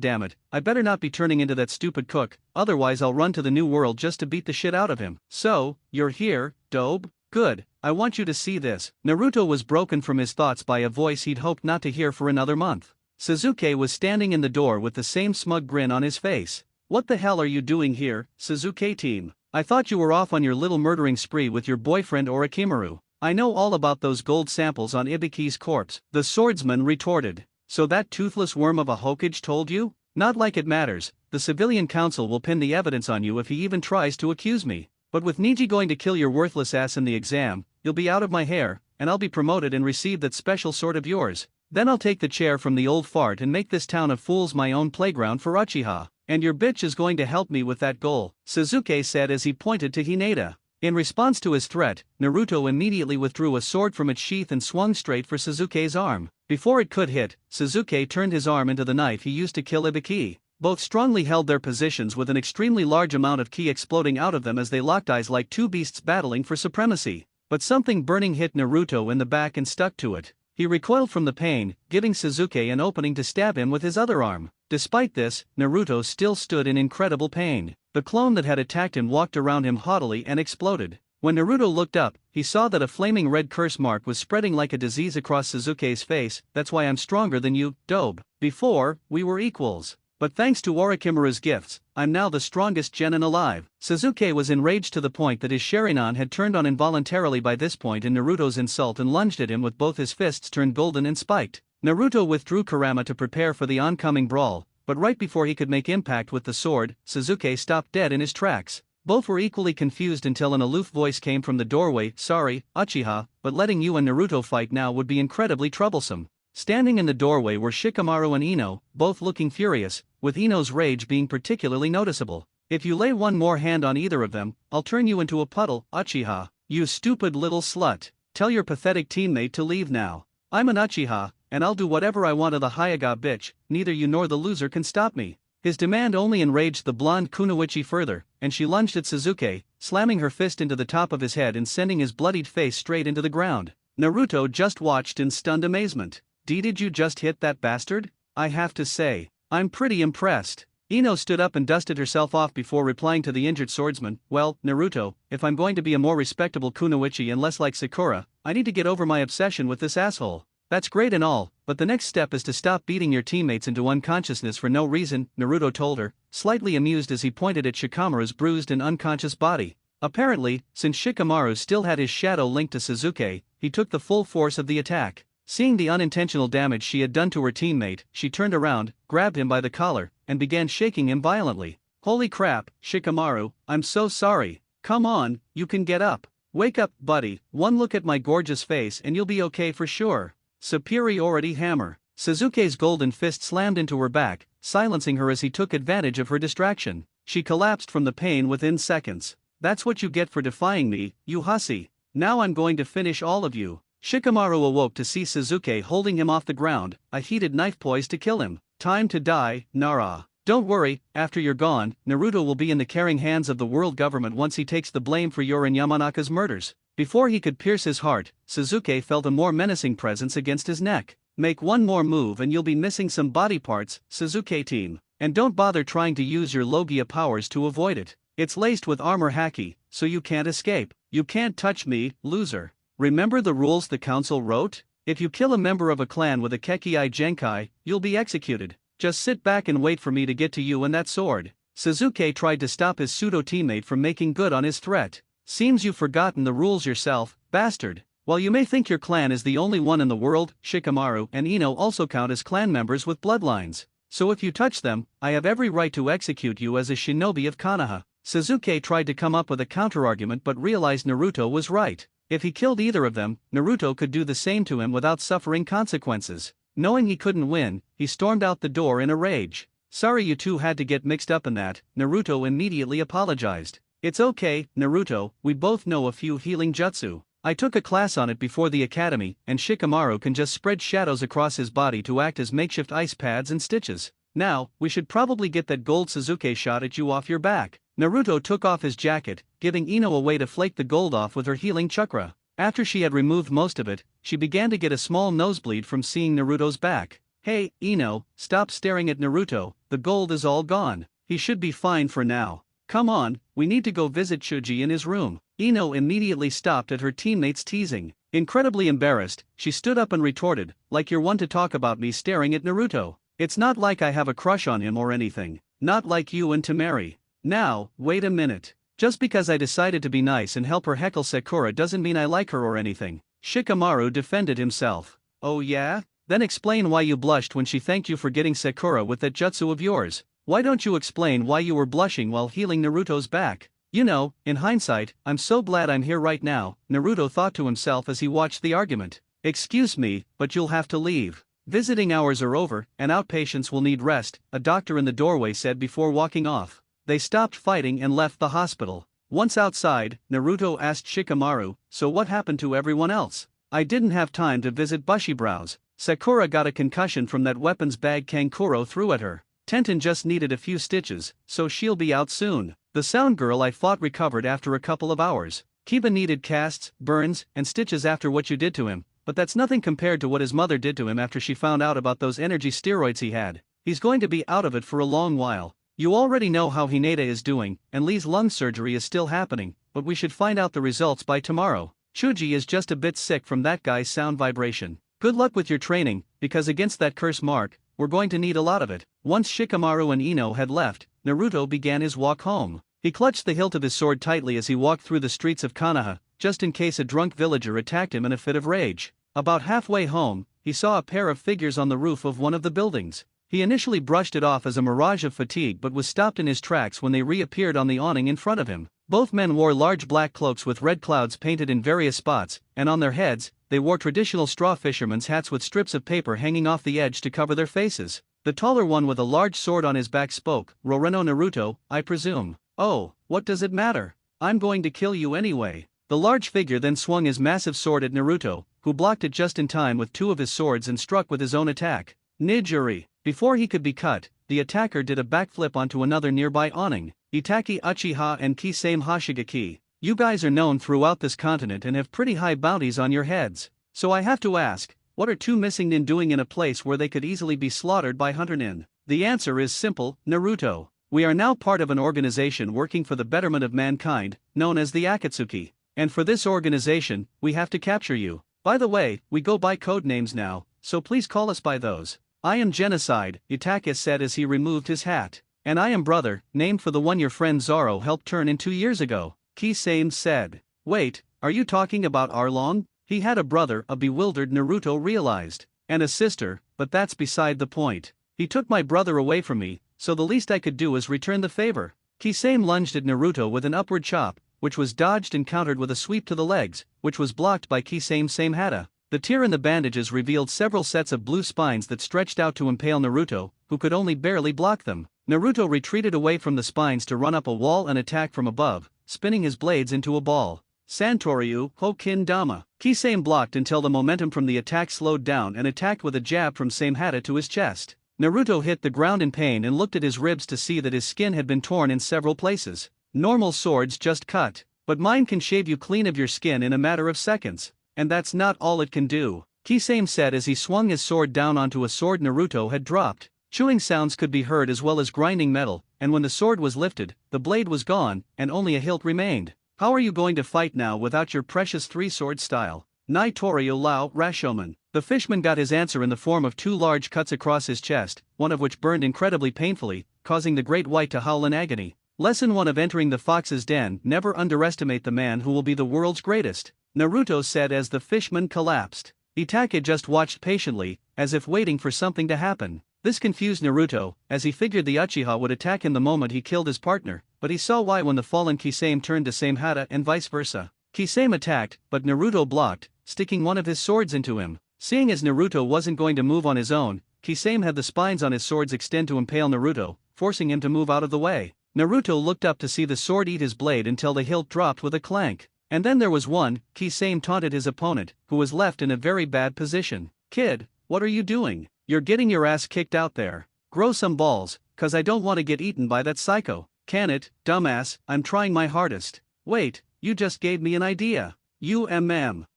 damn it, I better not be turning into that stupid cook, otherwise I'll run to the new world just to beat the shit out of him." "So, you're here, Dobe? Good, I want you to see this." Naruto was broken from his thoughts by a voice he'd hoped not to hear for another month. Sasuke was standing in the door with the same smug grin on his face. "What the hell are you doing here, Sasuke team? I thought you were off on your little murdering spree with your boyfriend Orochimaru. I know all about those gold samples on Ibiki's corpse," the swordsman retorted. "So that toothless worm of a Hokage told you? Not like it matters, the civilian council will pin the evidence on you if he even tries to accuse me. But with Niji going to kill your worthless ass in the exam, you'll be out of my hair, and I'll be promoted and receive that special sword of yours. Then I'll take the chair from the old fart and make this town of fools my own playground for Uchiha. And your bitch is going to help me with that goal," Sasuke said as he pointed to Hinata. In response to his threat, Naruto immediately withdrew a sword from its sheath and swung straight for Sasuke's arm. Before it could hit, Sasuke turned his arm into the knife he used to kill Ibiki. Both strongly held their positions with an extremely large amount of ki exploding out of them as they locked eyes like two beasts battling for supremacy. But something burning hit Naruto in the back and stuck to it. He recoiled from the pain, giving Sasuke an opening to stab him with his other arm. Despite this, Naruto still stood in incredible pain. The clone that had attacked him walked around him haughtily and exploded. When Naruto looked up, he saw that a flaming red curse mark was spreading like a disease across Sasuke's face. "That's why I'm stronger than you, Dobe. Before, we were equals. But thanks to Orochimaru's gifts, I'm now the strongest genin alive." Sasuke was enraged to the point that his Sharingan had turned on involuntarily by this point in Naruto's insult and lunged at him with both his fists turned golden and spiked. Naruto withdrew Kurama to prepare for the oncoming brawl, but right before he could make impact with the sword, Sasuke stopped dead in his tracks. Both were equally confused until an aloof voice came from the doorway. "Sorry, Uchiha, but letting you and Naruto fight now would be incredibly troublesome." Standing in the doorway were Shikamaru and Ino, both looking furious, with Ino's rage being particularly noticeable. "If you lay one more hand on either of them, I'll turn you into a puddle, Uchiha. You stupid little slut. Tell your pathetic teammate to leave now. I'm an Uchiha, and I'll do whatever I want to the Hyuga bitch. Neither you nor the loser can stop me." His demand only enraged the blonde Kunoichi further, and she lunged at Sasuke, slamming her fist into the top of his head and sending his bloodied face straight into the ground. Naruto just watched in stunned amazement. Did you just hit that bastard? I have to say, I'm pretty impressed." Ino stood up and dusted herself off before replying to the injured swordsman. "Well, Naruto, if I'm going to be a more respectable kunoichi and less like Sakura, I need to get over my obsession with this asshole. That's great and all, but the next step is to stop beating your teammates into unconsciousness for no reason," Naruto told her, slightly amused as he pointed at Shikamaru's bruised and unconscious body. Apparently, since Shikamaru still had his shadow linked to Suzuki, he took the full force of the attack. Seeing the unintentional damage she had done to her teammate, she turned around, grabbed him by the collar, and began shaking him violently. Holy crap, Shikamaru, I'm so sorry. Come on, you can get up. Wake up, buddy, one look at my gorgeous face and you'll be okay for sure. Superiority hammer. Suzuki's golden fist slammed into her back, silencing her as he took advantage of her distraction. She collapsed from the pain within seconds. That's what you get for defying me, you hussy. Now I'm going to finish all of you. Shikamaru awoke to see Suzuki holding him off the ground, a heated knife poised to kill him. Time to die, Nara. Don't worry, after you're gone, Naruto will be in the caring hands of the world government once he takes the blame for your and Yamanaka's murders. Before he could pierce his heart, Suzuki felt a more menacing presence against his neck. Make one more move and you'll be missing some body parts, Suzuki team. And don't bother trying to use your Logia powers to avoid it. It's laced with armor haki, so you can't escape. You can't touch me, loser. Remember the rules the council wrote? If you kill a member of a clan with a Kekii Genkai, you'll be executed. Just sit back and wait for me to get to you and that sword. Suzuki tried to stop his pseudo-teammate from making good on his threat. Seems you've forgotten the rules yourself, bastard. While you may think your clan is the only one in the world, Shikamaru and Ino also count as clan members with bloodlines. So if you touch them, I have every right to execute you as a shinobi of Konoha. Suzuki tried to come up with a counterargument but realized Naruto was right. If he killed either of them, Naruto could do the same to him without suffering consequences. Knowing he couldn't win, he stormed out the door in a rage. Sorry you two had to get mixed up in that, Naruto immediately apologized. It's okay, Naruto, we both know a few healing jutsu. I took a class on it before the academy, and Shikamaru can just spread shadows across his body to act as makeshift ice pads and stitches. Now, we should probably get that gold Suzuki shot at you off your back. Naruto took off his jacket, giving Ino a way to flake the gold off with her healing chakra. After she had removed most of it, she began to get a small nosebleed from seeing Naruto's back. Hey, Ino, stop staring at Naruto, the gold is all gone. He should be fine for now. Come on, we need to go visit Shuji in his room. Ino immediately stopped at her teammates' teasing. Incredibly embarrassed, she stood up and retorted, like you're one to talk about me staring at Naruto. It's not like I have a crush on him or anything. Not like you and Temari. Now, wait a minute. Just because I decided to be nice and help her heckle Sakura doesn't mean I like her or anything. Shikamaru defended himself. Oh yeah? Then explain why you blushed when she thanked you for getting Sakura with that jutsu of yours. Why don't you explain why you were blushing while healing Naruto's back? You know, in hindsight, I'm so glad I'm here right now, Naruto thought to himself as he watched the argument. Excuse me, but you'll have to leave. Visiting hours are over, and outpatients will need rest, a doctor in the doorway said before walking off. They stopped fighting and left the hospital. Once outside, Naruto asked Shikamaru, so what happened to everyone else? I didn't have time to visit Bushybrow's. Sakura got a concussion from that weapons bag Kankuro threw at her. Tenten just needed a few stitches, so she'll be out soon. The sound girl I fought recovered after a couple of hours. Kiba needed casts, burns, and stitches after what you did to him, but that's nothing compared to what his mother did to him after she found out about those energy steroids he had. He's going to be out of it for a long while. You already know how Hinata is doing, and Lee's lung surgery is still happening, but we should find out the results by tomorrow. Chuji is just a bit sick from that guy's sound vibration. Good luck with your training, because against that curse mark, we're going to need a lot of it. Once Shikamaru and Ino had left, Naruto began his walk home. He clutched the hilt of his sword tightly as he walked through the streets of Konoha, just in case a drunk villager attacked him in a fit of rage. About halfway home, he saw a pair of figures on the roof of one of the buildings. He initially brushed it off as a mirage of fatigue but was stopped in his tracks when they reappeared on the awning in front of him. Both men wore large black cloaks with red clouds painted in various spots, and on their heads, they wore traditional straw fishermen's hats with strips of paper hanging off the edge to cover their faces. The taller one with a large sword on his back spoke, "Roreno Naruto, I presume." "Oh, what does it matter? I'm going to kill you anyway." The large figure then swung his massive sword at Naruto, who blocked it just in time with two of his swords and struck with his own attack. Nijuri. Before he could be cut, the attacker did a backflip onto another nearby awning. Itaki Uchiha and Kisame Hashigaki. You guys are known throughout this continent and have pretty high bounties on your heads. So I have to ask, what are two missing nin doing in a place where they could easily be slaughtered by hunter nin? The answer is simple, Naruto. We are now part of an organization working for the betterment of mankind, known as the Akatsuki. And for this organization, we have to capture you. By the way, we go by code names now, so please call us by those. I am Genocide, Itaka said as he removed his hat. And I am Brother, named for the one your friend Zoro helped turn in 2 years ago. Kisame said. Wait, are you talking about Arlong? He had a brother, a bewildered Naruto realized. And a sister, but that's beside the point. He took my brother away from me, so the least I could do is return the favor. Kisame lunged at Naruto with an upward chop, which was dodged and countered with a sweep to the legs, which was blocked by Kisame's same hata. The tear in the bandages revealed several sets of blue spines that stretched out to impale Naruto, who could only barely block them. Naruto retreated away from the spines to run up a wall and attack from above, spinning his blades into a ball. Santoryu Hokin Dama. Kisame blocked until the momentum from the attack slowed down and attacked with a jab from same hata to his chest. Naruto hit the ground in pain and looked at his ribs to see that his skin had been torn in several places. Normal swords just cut, but mine can shave you clean of your skin in a matter of seconds. And that's not all it can do, Kisame said as he swung his sword down onto a sword Naruto had dropped. Chewing sounds could be heard as well as grinding metal, and when the sword was lifted, the blade was gone, and only a hilt remained. How are you going to fight now without your precious three-sword style? Nai Torio Lao Rashomon. The fishman got his answer in the form of 2 large cuts across his chest, one of which burned incredibly painfully, causing the great white to howl in agony. Lesson 1 of entering the fox's den: never underestimate the man who will be the world's greatest. Naruto said as the fishman collapsed. Itachi just watched patiently, as if waiting for something to happen. This confused Naruto, as he figured the Uchiha would attack him the moment he killed his partner, but he saw why when the fallen Kisame turned to same hata and vice versa. Kisame attacked, but Naruto blocked, sticking one of his swords into him. Seeing as Naruto wasn't going to move on his own, Kisame had the spines on his swords extend to impale Naruto, forcing him to move out of the way. Naruto looked up to see the sword eat his blade until the hilt dropped with a clank. And then there was one. Kisame taunted his opponent, who was left in a very bad position. Kid, what are you doing? You're getting your ass kicked out there. Grow some balls, cause I don't want to get eaten by that psycho. Can it, dumbass? I'm trying my hardest. Wait, you just gave me an idea.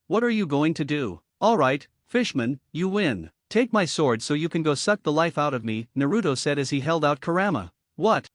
What are you going to do? Alright, fishman, you win. Take my sword so you can go suck the life out of me, Naruto said as he held out Kurama. What?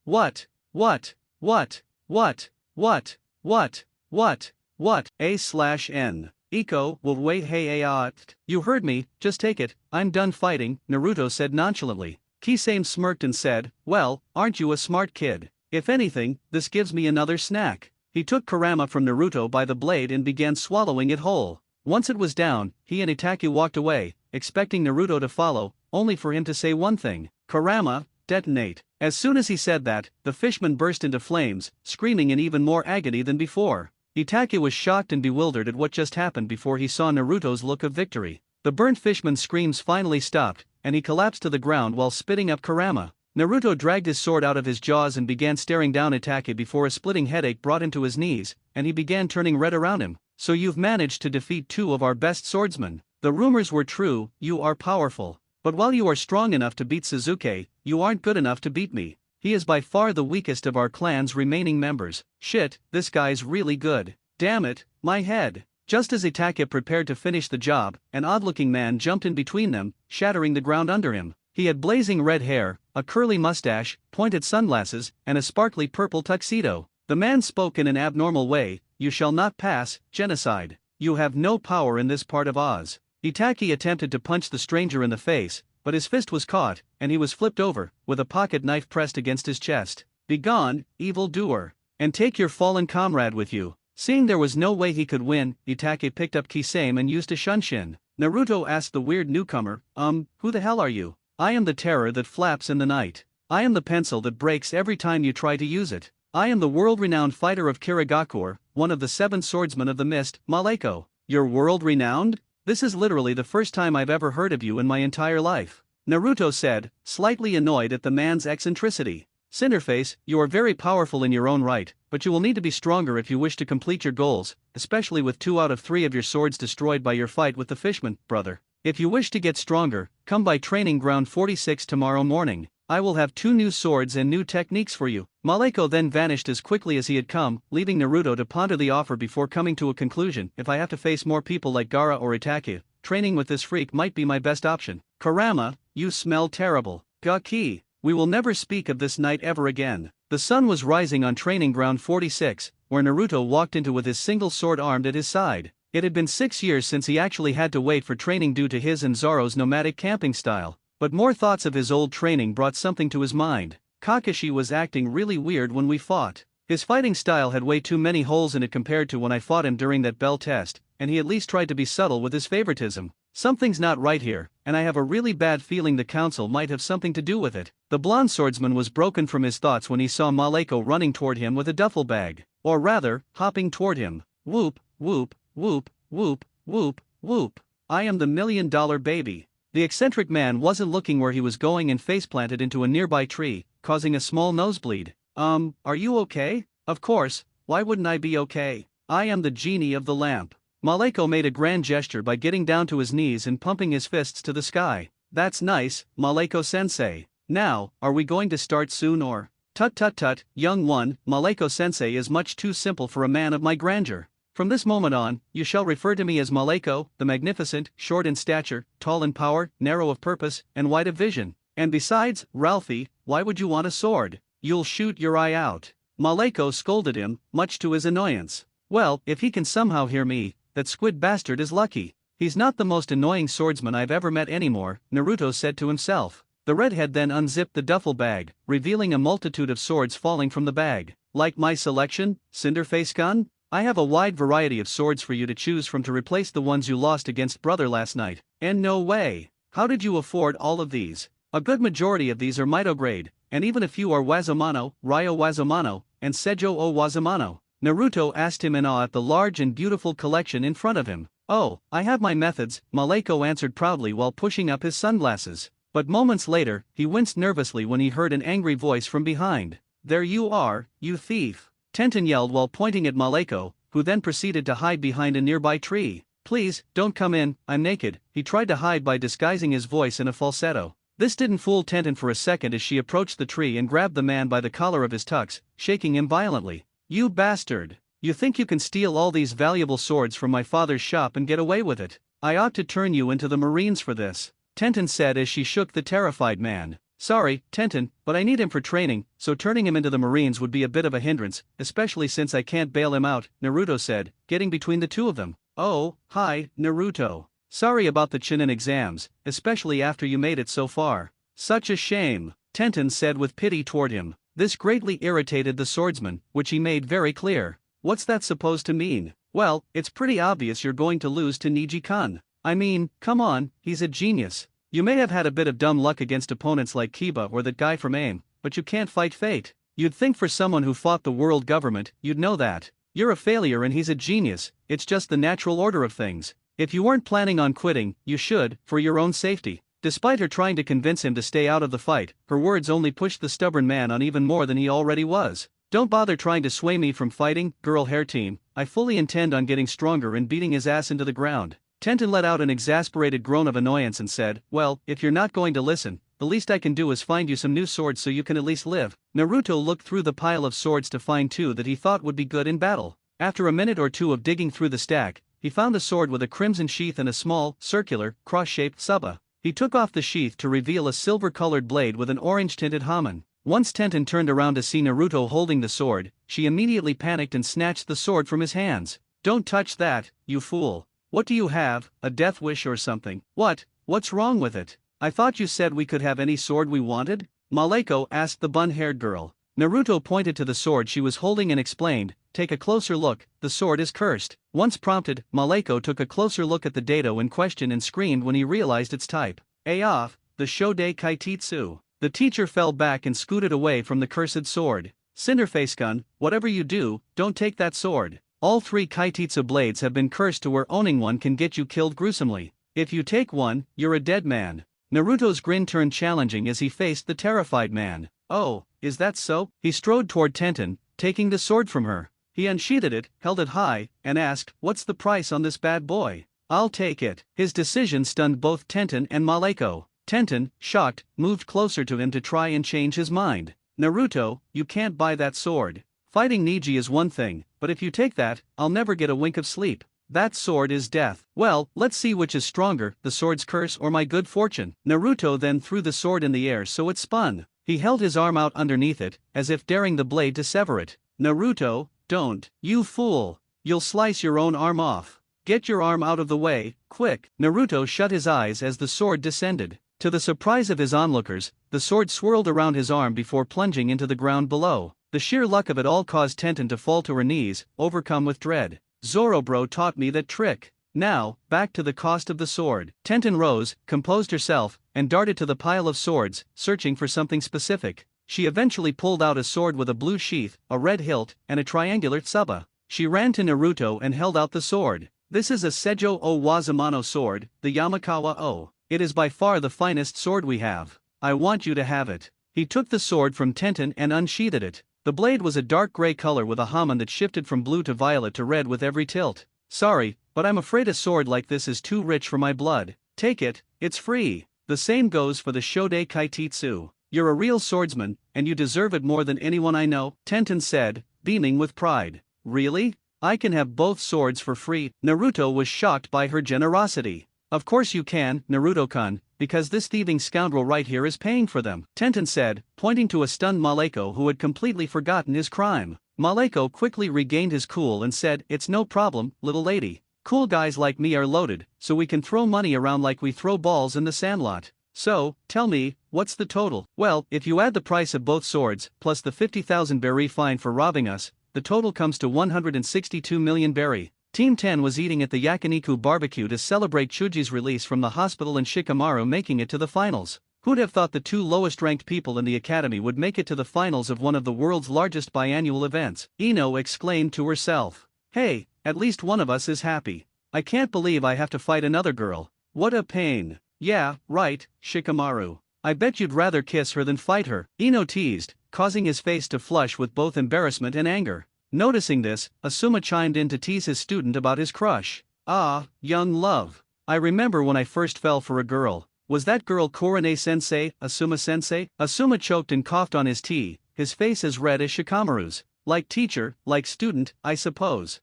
A/N. Iko, will wait hey You heard me, just take it, I'm done fighting, Naruto said nonchalantly. Kisame smirked and said, well, aren't you a smart kid? If anything, this gives me another snack. He took Kurama from Naruto by the blade and began swallowing it whole. Once it was down, he and Itachi walked away, expecting Naruto to follow, only for him to say one thing: Kurama, detonate. As soon as he said that, the fishman burst into flames, screaming in even more agony than before. Itachi was shocked and bewildered at what just happened before he saw Naruto's look of victory. The burnt fishman's screams finally stopped, and he collapsed to the ground while spitting up Kurama. Naruto dragged his sword out of his jaws and began staring down Itachi before a splitting headache brought him to his knees, and he began turning red around him. So you've managed to defeat 2 of our best swordsmen. The rumors were true, you are powerful. But while you are strong enough to beat Sasuke, you aren't good enough to beat me. He is by far the weakest of our clan's remaining members. Shit, this guy's really good. Damn it, my head. Just as Itachi prepared to finish the job, an odd-looking man jumped in between them, shattering the ground under him. He had blazing red hair, a curly mustache, pointed sunglasses, and a sparkly purple tuxedo. The man spoke in an abnormal way: you shall not pass, genocide. You have no power in this part of Oz. Itachi attempted to punch the stranger in the face, but his fist was caught, and he was flipped over, with a pocket knife pressed against his chest. Begone, evil doer, and take your fallen comrade with you. Seeing there was no way he could win, Itachi picked up Kisame and used a shunshin. Naruto asked the weird newcomer, who the hell are you? I am the terror that flaps in the night. I am the pencil that breaks every time you try to use it. I am the world-renowned fighter of Kirigakure, one of the 7 swordsmen of the mist, Maleko. You're world-renowned? This is literally the first time I've ever heard of you in my entire life, Naruto said, slightly annoyed at the man's eccentricity. Cinderface, you are very powerful in your own right, but you will need to be stronger if you wish to complete your goals, especially with 2 out of 3 of your swords destroyed by your fight with the fishman, brother. If you wish to get stronger, come by training ground 46 tomorrow morning. I will have 2 new swords and new techniques for you. Maleko then vanished as quickly as he had come, leaving Naruto to ponder the offer before coming to a conclusion. If I have to face more people like Gaara or Itachi, training with this freak might be my best option. Kurama, you smell terrible. Gaki, we will never speak of this night ever again. The sun was rising on training ground 46, where Naruto walked into with his single sword armed at his side. It had been 6 years since he actually had to wait for training due to his and Zoro's nomadic camping style. But more thoughts of his old training brought something to his mind. Kakashi was acting really weird when we fought. His fighting style had way too many holes in it compared to when I fought him during that bell test, and he at least tried to be subtle with his favoritism. Something's not right here, and I have a really bad feeling the council might have something to do with it. The blonde swordsman was broken from his thoughts when he saw Maleko running toward him with a duffel bag. Or rather, hopping toward him. Whoop, whoop, whoop, whoop, whoop, whoop. I am the $1,000,000 baby. The eccentric man wasn't looking where he was going and faceplanted into a nearby tree, causing a small nosebleed. Are you okay? Of course, why wouldn't I be okay? I am the genie of the lamp. Maleko made a grand gesture by getting down to his knees and pumping his fists to the sky. That's nice, Maleko-sensei. Now, are we going to start soon or? Tut tut tut, young one, Maleko-sensei is much too simple for a man of my grandeur. From this moment on, you shall refer to me as Maleko, the magnificent, short in stature, tall in power, narrow of purpose, and wide of vision. And besides, Ralphie, why would you want a sword? You'll shoot your eye out. Maleko scolded him, much to his annoyance. Well, if he can somehow hear me, that squid bastard is lucky. He's not the most annoying swordsman I've ever met anymore, Naruto said to himself. The redhead then unzipped the duffel bag, revealing a multitude of swords falling from the bag. Like my selection, Cinderface-kun? I have a wide variety of swords for you to choose from to replace the ones you lost against brother last night. And no way. How did you afford all of these? A good majority of these are Mito grade, and even a few are Wazomano, Ryo Wazomano, and Sejo o Wazomano. Naruto asked him in awe at the large and beautiful collection in front of him. Oh, I have my methods, Maleko answered proudly while pushing up his sunglasses. But moments later, he winced nervously when he heard an angry voice from behind. There you are, you thief! Tenten yelled while pointing at Maleko, who then proceeded to hide behind a nearby tree. Please, don't come in, I'm naked, he tried to hide by disguising his voice in a falsetto. This didn't fool Tenten for a second as she approached the tree and grabbed the man by the collar of his tux, shaking him violently. You bastard! You think you can steal all these valuable swords from my father's shop and get away with it? I ought to turn you into the Marines for this, Tenten said as she shook the terrified man. Sorry, Tenten, but I need him for training, so turning him into the Marines would be a bit of a hindrance, especially since I can't bail him out, Naruto said, getting between the two of them. Oh, hi, Naruto. Sorry about the Chunin exams, especially after you made it so far. Such a shame, Tenten said with pity toward him. This greatly irritated the swordsman, which he made very clear. What's that supposed to mean? Well, it's pretty obvious you're going to lose to Niji-kun. I mean, come on, he's a genius. You may have had a bit of dumb luck against opponents like Kiba or that guy from AIM, but you can't fight fate. You'd think for someone who fought the world government, you'd know that. You're a failure and he's a genius, it's just the natural order of things. If you weren't planning on quitting, you should, for your own safety. Despite her trying to convince him to stay out of the fight, her words only pushed the stubborn man on even more than he already was. Don't bother trying to sway me from fighting, girl hair team, I fully intend on getting stronger and beating his ass into the ground. Tenten let out an exasperated groan of annoyance and said, well, if you're not going to listen, the least I can do is find you some new swords so you can at least live. Naruto looked through the pile of swords to find two that he thought would be good in battle. After a minute or two of digging through the stack, he found the sword with a crimson sheath and a small, circular, cross-shaped suba. He took off the sheath to reveal a silver-colored blade with an orange-tinted hamon. Once Tenten turned around to see Naruto holding the sword, she immediately panicked and snatched the sword from his hands. Don't touch that, you fool. What do you have, a death wish or something? What's wrong with it? I thought you said we could have any sword we wanted? Maleko asked the bun-haired girl. Naruto pointed to the sword she was holding and explained, take a closer look, the sword is cursed. Once prompted, Maleko took a closer look at the dado in question and screamed when he realized its type. Aof, the Shodei Kaititsu. The teacher fell back and scooted away from the cursed sword. Cinderface-kun, whatever you do, don't take that sword. All three Kaititsu blades have been cursed to where owning one can get you killed gruesomely. If you take one, you're a dead man. Naruto's grin turned challenging as he faced the terrified man. Oh, is that so? He strode toward Tenten, taking the sword from her. He unsheathed it, held it high, and asked, what's the price on this bad boy? I'll take it. His decision stunned both Tenten and Maleko. Tenten, shocked, moved closer to him to try and change his mind. Naruto, you can't buy that sword. Fighting Niji is one thing, but if you take that, I'll never get a wink of sleep. That sword is death. Well, let's see which is stronger, the sword's curse or my good fortune. Naruto then threw the sword in the air so it spun. He held his arm out underneath it, as if daring the blade to sever it. Naruto, don't. You fool. You'll slice your own arm off. Get your arm out of the way, quick. Naruto shut his eyes as the sword descended. To the surprise of his onlookers, the sword swirled around his arm before plunging into the ground below. The sheer luck of it all caused Tenten to fall to her knees, overcome with dread. Zoro bro taught me that trick. Now, back to the cost of the sword. Tenten rose, composed herself, and darted to the pile of swords, searching for something specific. She eventually pulled out a sword with a blue sheath, a red hilt, and a triangular tsuba. She ran to Naruto and held out the sword. This is a Seijo o Wazamano sword, the Yamakawa o. It is by far the finest sword we have. I want you to have it. He took the sword from Tenten and unsheathed it. The blade was a dark gray color with a hamon that shifted from blue to violet to red with every tilt. Sorry, but I'm afraid a sword like this is too rich for my blood. Take it, it's free. The same goes for the Shodei Kaititsu. You're a real swordsman, and you deserve it more than anyone I know, Tenten said, beaming with pride. Really? I can have both swords for free? Naruto was shocked by her generosity. Of course you can, Naruto-kun, because this thieving scoundrel right here is paying for them, Tenten said, pointing to a stunned Maleko who had completely forgotten his crime. Maleko quickly regained his cool and said, "It's no problem, little lady. Cool guys like me are loaded, so we can throw money around like we throw balls in the sandlot. So, tell me, what's the total?" "Well, if you add the price of both swords, plus the 50,000 berry fine for robbing us, the total comes to 162 million berry. Team 10 was eating at the Yakiniku barbecue to celebrate Chuji's release from the hospital and Shikamaru making it to the finals. Who'd have thought the two lowest-ranked people in the academy would make it to the finals of one of the world's largest biannual events? Ino exclaimed to herself. Hey, at least one of us is happy. I can't believe I have to fight another girl. What a pain. Yeah, right, Shikamaru. I bet you'd rather kiss her than fight her, Ino teased, causing his face to flush with both embarrassment and anger. Noticing this, Asuma chimed in to tease his student about his crush. Ah, young love. I remember when I first fell for a girl. Was that girl Korone-sensei, Asuma-sensei? Asuma choked and coughed on his tea, his face as red as Shikamaru's. Like teacher, like student, I suppose.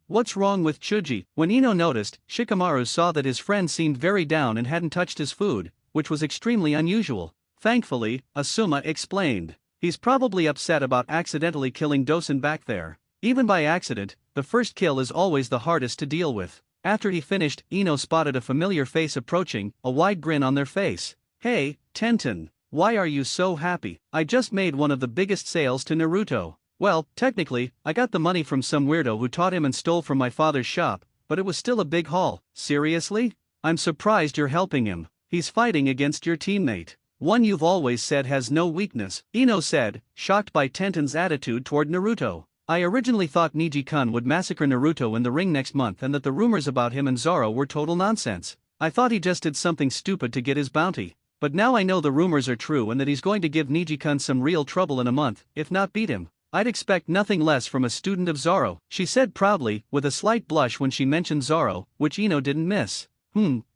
What's wrong with Chuji? When Ino noticed, Shikamaru saw that his friend seemed very down and hadn't touched his food, which was extremely unusual. Thankfully, Asuma explained. He's probably upset about accidentally killing Dosen back there. Even by accident, the first kill is always the hardest to deal with. After he finished, Ino spotted a familiar face approaching, a wide grin on their face. Hey, Tenten. Why are you so happy? I just made one of the biggest sales to Naruto. Well, technically, I got the money from some weirdo who taught him and stole from my father's shop, but it was still a big haul. Seriously? I'm surprised you're helping him. He's fighting against your teammate. One you've always said has no weakness, Ino said, shocked by Tenten's attitude toward Naruto. I originally thought Niji-kun would massacre Naruto in the ring next month and that the rumors about him and Zoro were total nonsense. I thought he just did something stupid to get his bounty. But now I know the rumors are true and that he's going to give Niji-kun some real trouble in a month, if not beat him. I'd expect nothing less from a student of Zoro, she said proudly, with a slight blush when she mentioned Zoro, which Ino didn't miss.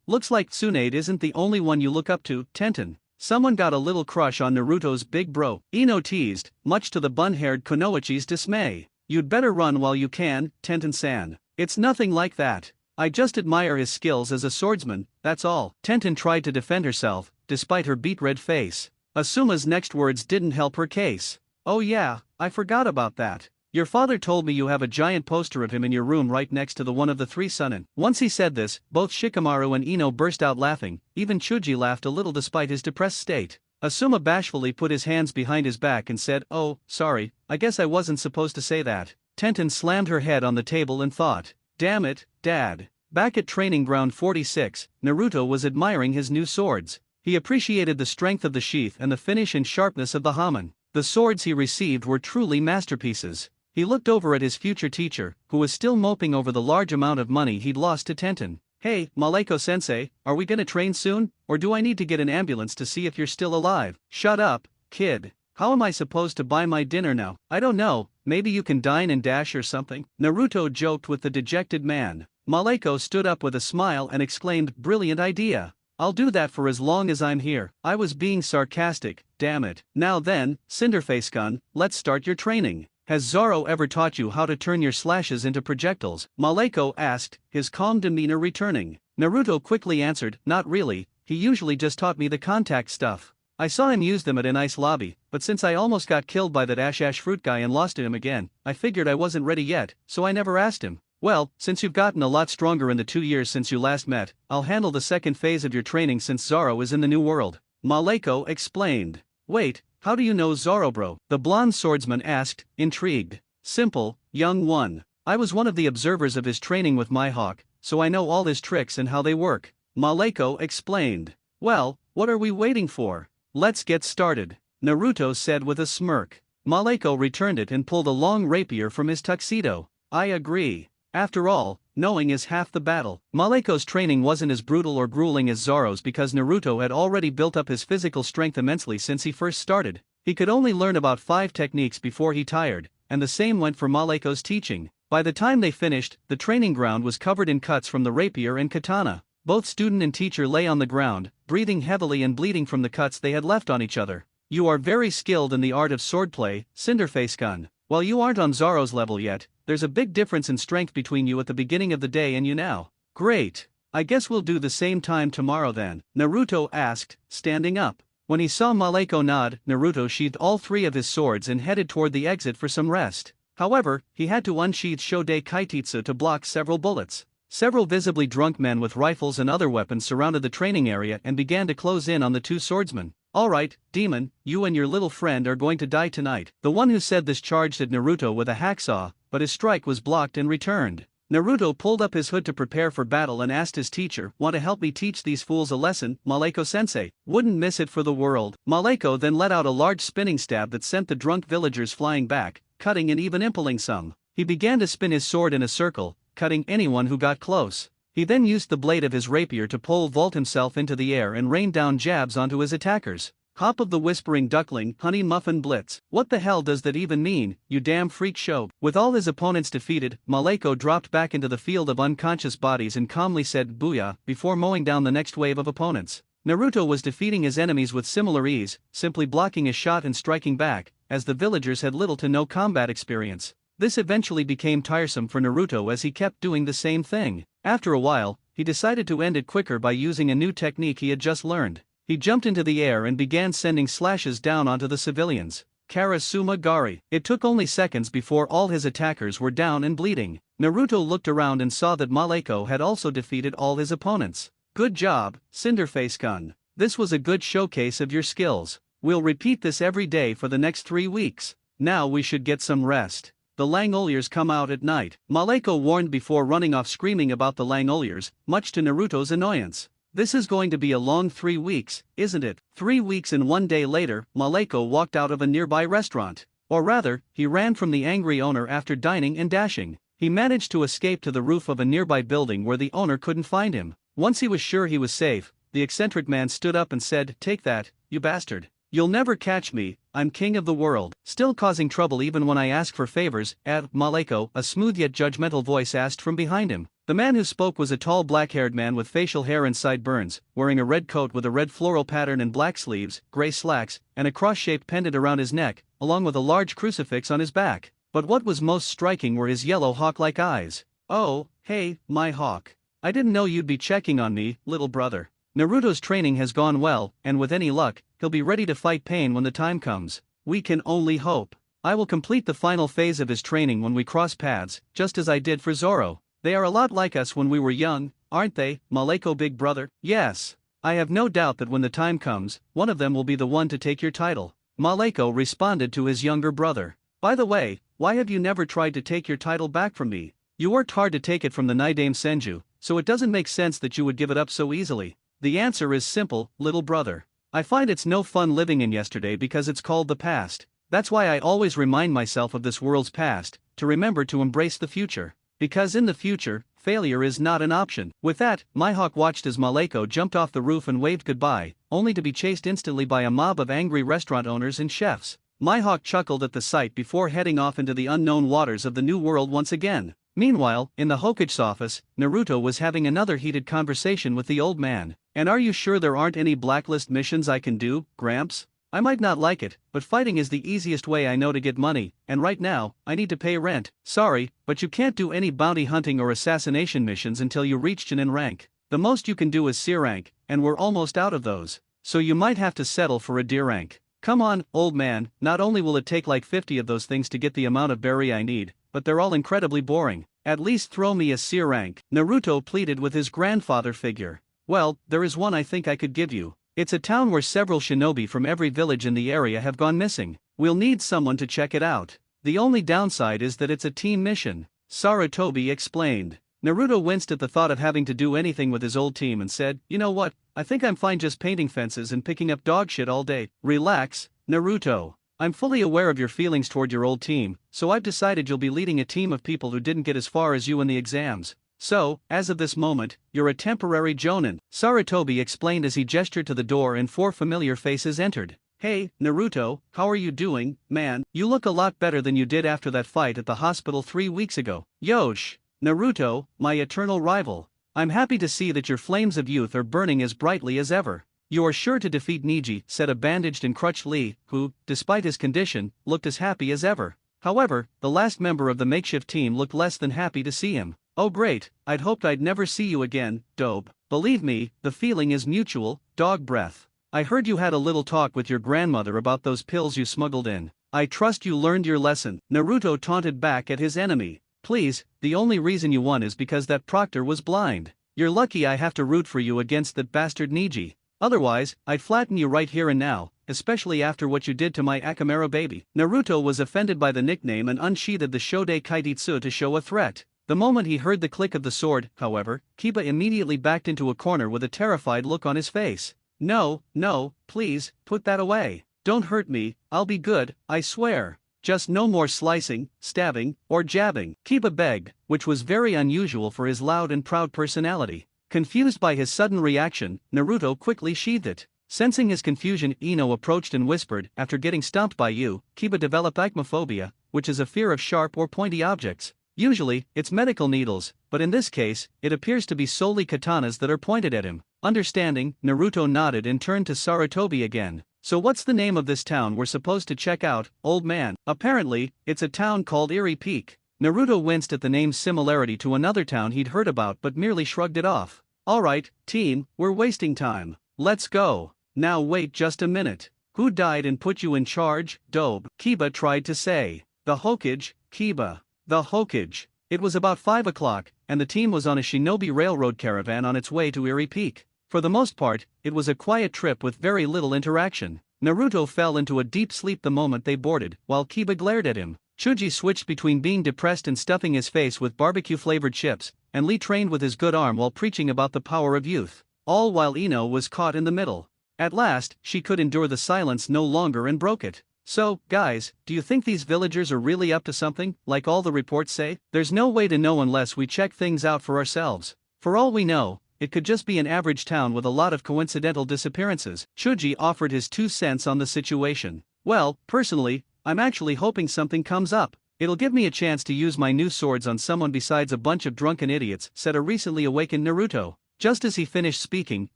Looks like Tsunade isn't the only one you look up to, Tenten. Someone got a little crush on Naruto's big bro, Ino teased, much to the bun-haired Konoichi's dismay. You'd better run while you can, Tenten-san. It's nothing like that. I just admire his skills as a swordsman, that's all. Tenten tried to defend herself, despite her beet-red face. Asuma's next words didn't help her case. Oh yeah, I forgot about that. Your father told me you have a giant poster of him in your room right next to the one of the three Sunin. Once he said this, both Shikamaru and Ino burst out laughing, even Chuji laughed a little despite his depressed state. Asuma bashfully put his hands behind his back and said, "Oh, sorry, I guess I wasn't supposed to say that." Tenten slammed her head on the table and thought, "Damn it, Dad." Back at Training Ground 46, Naruto was admiring his new swords. He appreciated the strength of the sheath and the finish and sharpness of the hamon. The swords he received were truly masterpieces. He looked over at his future teacher, who was still moping over the large amount of money he'd lost to Tenten. "Hey, Maleko-sensei, are we gonna train soon, or do I need to get an ambulance to see if you're still alive?" "Shut up, kid. How am I supposed to buy my dinner now?" "I don't know, maybe you can dine and dash or something?" Naruto joked with the dejected man. Maleko stood up with a smile and exclaimed, "Brilliant idea. I'll do that for as long as I'm here." I was being sarcastic, damn it. Now then, Cinderface-kun, let's start your training. Has Zoro ever taught you how to turn your slashes into projectiles? Maleko asked, his calm demeanor returning. Naruto quickly answered, "Not really, he usually just taught me the contact stuff. I saw him use them at an ice lobby, but since I almost got killed by that Ash fruit guy and lost to him again, I figured I wasn't ready yet, so I never asked him." "Well, since you've gotten a lot stronger in the 2 years since you last met, I'll handle the second phase of your training since Zoro is in the new world," Maleko explained. "Wait, How do you know Zoro, bro? The blonde swordsman asked, intrigued. Simple, young one. I was one of the observers of his training with my hawk, so I know all his tricks and how they work, Maleko explained. Well, what are we waiting for? Let's get started, Naruto said with a smirk. Maleko returned it and pulled a long rapier from his tuxedo. I agree. After all, knowing is half the battle. Maleko's training wasn't as brutal or grueling as Zoro's because Naruto had already built up his physical strength immensely since he first started. He could only learn about 5 techniques before he tired, and the same went for Maleko's teaching. By the time they finished, the training ground was covered in cuts from the rapier and katana. Both student and teacher lay on the ground, breathing heavily and bleeding from the cuts they had left on each other. You are very skilled in the art of swordplay, Cinderface-kun. While you aren't on Zoro's level yet, there's a big difference in strength between you at the beginning of the day and you now. Great. I guess we'll do the same time tomorrow then, Naruto asked, standing up. When he saw Maleko nod, Naruto sheathed all 3 of his swords and headed toward the exit for some rest. However, he had to unsheath Shodei Kaititsu to block several bullets. Several visibly drunk men with rifles and other weapons surrounded the training area and began to close in on the 2 swordsmen. Alright, demon, you and your little friend are going to die tonight. The one who said this charged at Naruto with a hacksaw, but his strike was blocked and returned. Naruto pulled up his hood to prepare for battle and asked his teacher, "Want to help me teach these fools a lesson, Maleko-sensei?" Wouldn't miss it for the world. Maleko then let out a large spinning stab that sent the drunk villagers flying back, cutting and even impaling some. He began to spin his sword in a circle, cutting anyone who got close. He then used the blade of his rapier to pole vault himself into the air and rain down jabs onto his attackers. Hop of the Whispering Duckling, Honey Muffin Blitz. What the hell does that even mean, you damn freak show? With all his opponents defeated, Maleko dropped back into the field of unconscious bodies and calmly said "Booyah" before mowing down the next wave of opponents. Naruto was defeating his enemies with similar ease, simply blocking a shot and striking back, as the villagers had little to no combat experience. This eventually became tiresome for Naruto as he kept doing the same thing. After a while, he decided to end it quicker by using a new technique he had just learned. He jumped into the air and began sending slashes down onto the civilians. Karasuma Gari. It took only seconds before all his attackers were down and bleeding. Naruto looked around and saw that Maleko had also defeated all his opponents. Good job, Cinderface-kun. This was a good showcase of your skills. We'll repeat this every day for the next 3 weeks. Now we should get some rest. The Langoliers come out at night. Maleko warned before running off screaming about the Langoliers, much to Naruto's annoyance. This is going to be a long 3 weeks, isn't it? 3 weeks and 1 day later, Maleko walked out of a nearby restaurant. Or rather, he ran from the angry owner after dining and dashing. He managed to escape to the roof of a nearby building where the owner couldn't find him. Once he was sure he was safe, the eccentric man stood up and said, "Take that, you bastard. You'll never catch me, I'm king of the world." Still causing trouble even when I ask for favors, Maleko, a smooth yet judgmental voice asked from behind him. The man who spoke was a tall black-haired man with facial hair and sideburns, wearing a red coat with a red floral pattern and black sleeves, gray slacks, and a cross-shaped pendant around his neck, along with a large crucifix on his back. But what was most striking were his yellow hawk-like eyes. "Oh, hey, my hawk. I didn't know you'd be checking on me, little brother." Naruto's training has gone well, and with any luck, he'll be ready to fight pain when the time comes. We can only hope. I will complete the final phase of his training when we cross paths, just as I did for Zoro. They are a lot like us when we were young, aren't they, Maleko big brother? Yes. I have no doubt that when the time comes, one of them will be the one to take your title. Maleko responded to his younger brother. By the way, why have you never tried to take your title back from me? You worked hard to take it from the Nidaime Senju, so it doesn't make sense that you would give it up so easily. The answer is simple, little brother. I find it's no fun living in yesterday because it's called the past. That's why I always remind myself of this world's past, to remember to embrace the future. Because in the future, failure is not an option. With that, Mihawk watched as Maleko jumped off the roof and waved goodbye, only to be chased instantly by a mob of angry restaurant owners and chefs. Mihawk chuckled at the sight before heading off into the unknown waters of the new world once again. Meanwhile, in the Hokage's office, Naruto was having another heated conversation with the old man. "And are you sure there aren't any blacklist missions I can do, Gramps? I might not like it, but fighting is the easiest way I know to get money, and right now, I need to pay rent." "Sorry, but you can't do any bounty hunting or assassination missions until you reach Chunin rank. The most you can do is C rank, and we're almost out of those. So you might have to settle for a D rank." "Come on, old man, not only will it take like 50 of those things to get the amount of berry I need, but they're all incredibly boring. At least throw me a C rank," Naruto pleaded with his grandfather figure. "Well, there is one I think I could give you. It's a town where several shinobi from every village in the area have gone missing. We'll need someone to check it out. The only downside is that it's a team mission, Sarutobi explained. Naruto winced at the thought of having to do anything with his old team and said, "You know what, I think I'm fine just painting fences and picking up dog shit all day." Relax, Naruto. I'm fully aware of your feelings toward your old team, so I've decided you'll be leading a team of people who didn't get as far as you in the exams. So, as of this moment, you're a temporary jonin, Sarutobi explained as he gestured to the door and 4 familiar faces entered. "Hey, Naruto, how are you doing, man? You look a lot better than you did after that fight at the hospital 3 weeks ago." "Yosh, Naruto, my eternal rival. I'm happy to see that your flames of youth are burning as brightly as ever. You are sure to defeat Niji," said a bandaged and crutched Lee, who, despite his condition, looked as happy as ever. However, the last member of the makeshift team looked less than happy to see him. "Oh great, I'd hoped I'd never see you again, Dobe. Believe me, the feeling is mutual, dog breath. I heard you had a little talk with your grandmother about those pills you smuggled in. I trust you learned your lesson." Naruto taunted back at his enemy. "Please, the only reason you won is because that proctor was blind. You're lucky I have to root for you against that bastard Niji. Otherwise, I'd flatten you right here and now, especially after what you did to my Akamero baby." Naruto was offended by the nickname and unsheathed the Shodei Kaititsu to show a threat. The moment he heard the click of the sword, however, Kiba immediately backed into a corner with a terrified look on his face. "No, no, please, put that away. Don't hurt me, I'll be good, I swear. Just no more slicing, stabbing, or jabbing," Kiba begged, which was very unusual for his loud and proud personality. Confused by his sudden reaction, Naruto quickly sheathed it. Sensing his confusion, Ino approached and whispered, "After getting stomped by you, Kiba developed acmophobia, which is a fear of sharp or pointy objects. Usually, it's medical needles, but in this case, it appears to be solely katanas that are pointed at him." Understanding, Naruto nodded and turned to Sarutobi again. "So what's the name of this town we're supposed to check out, old man?" "Apparently, it's a town called Eerie Peak." Naruto winced at the name's similarity to another town he'd heard about but merely shrugged it off. "Alright, team, we're wasting time. Let's go." "Now wait just a minute. Who died and put you in charge, Dobe?" Kiba tried to say. "The Hokage, Kiba. The Hokage." It was about 5 o'clock, and the team was on a shinobi railroad caravan on its way to Eerie Peak. For the most part, it was a quiet trip with very little interaction. Naruto fell into a deep sleep the moment they boarded, while Kiba glared at him. Chuji switched between being depressed and stuffing his face with barbecue-flavored chips, and Lee trained with his good arm while preaching about the power of youth. All while Ino was caught in the middle. At last, she could endure the silence no longer and broke it. "So, guys, do you think these villagers are really up to something, like all the reports say? There's no way to know unless we check things out for ourselves. For all we know, it could just be an average town with a lot of coincidental disappearances." Chuji offered his 2 cents on the situation. "Well, personally, I'm actually hoping something comes up. It'll give me a chance to use my new swords on someone besides a bunch of drunken idiots," said a recently awakened Naruto. Just as he finished speaking,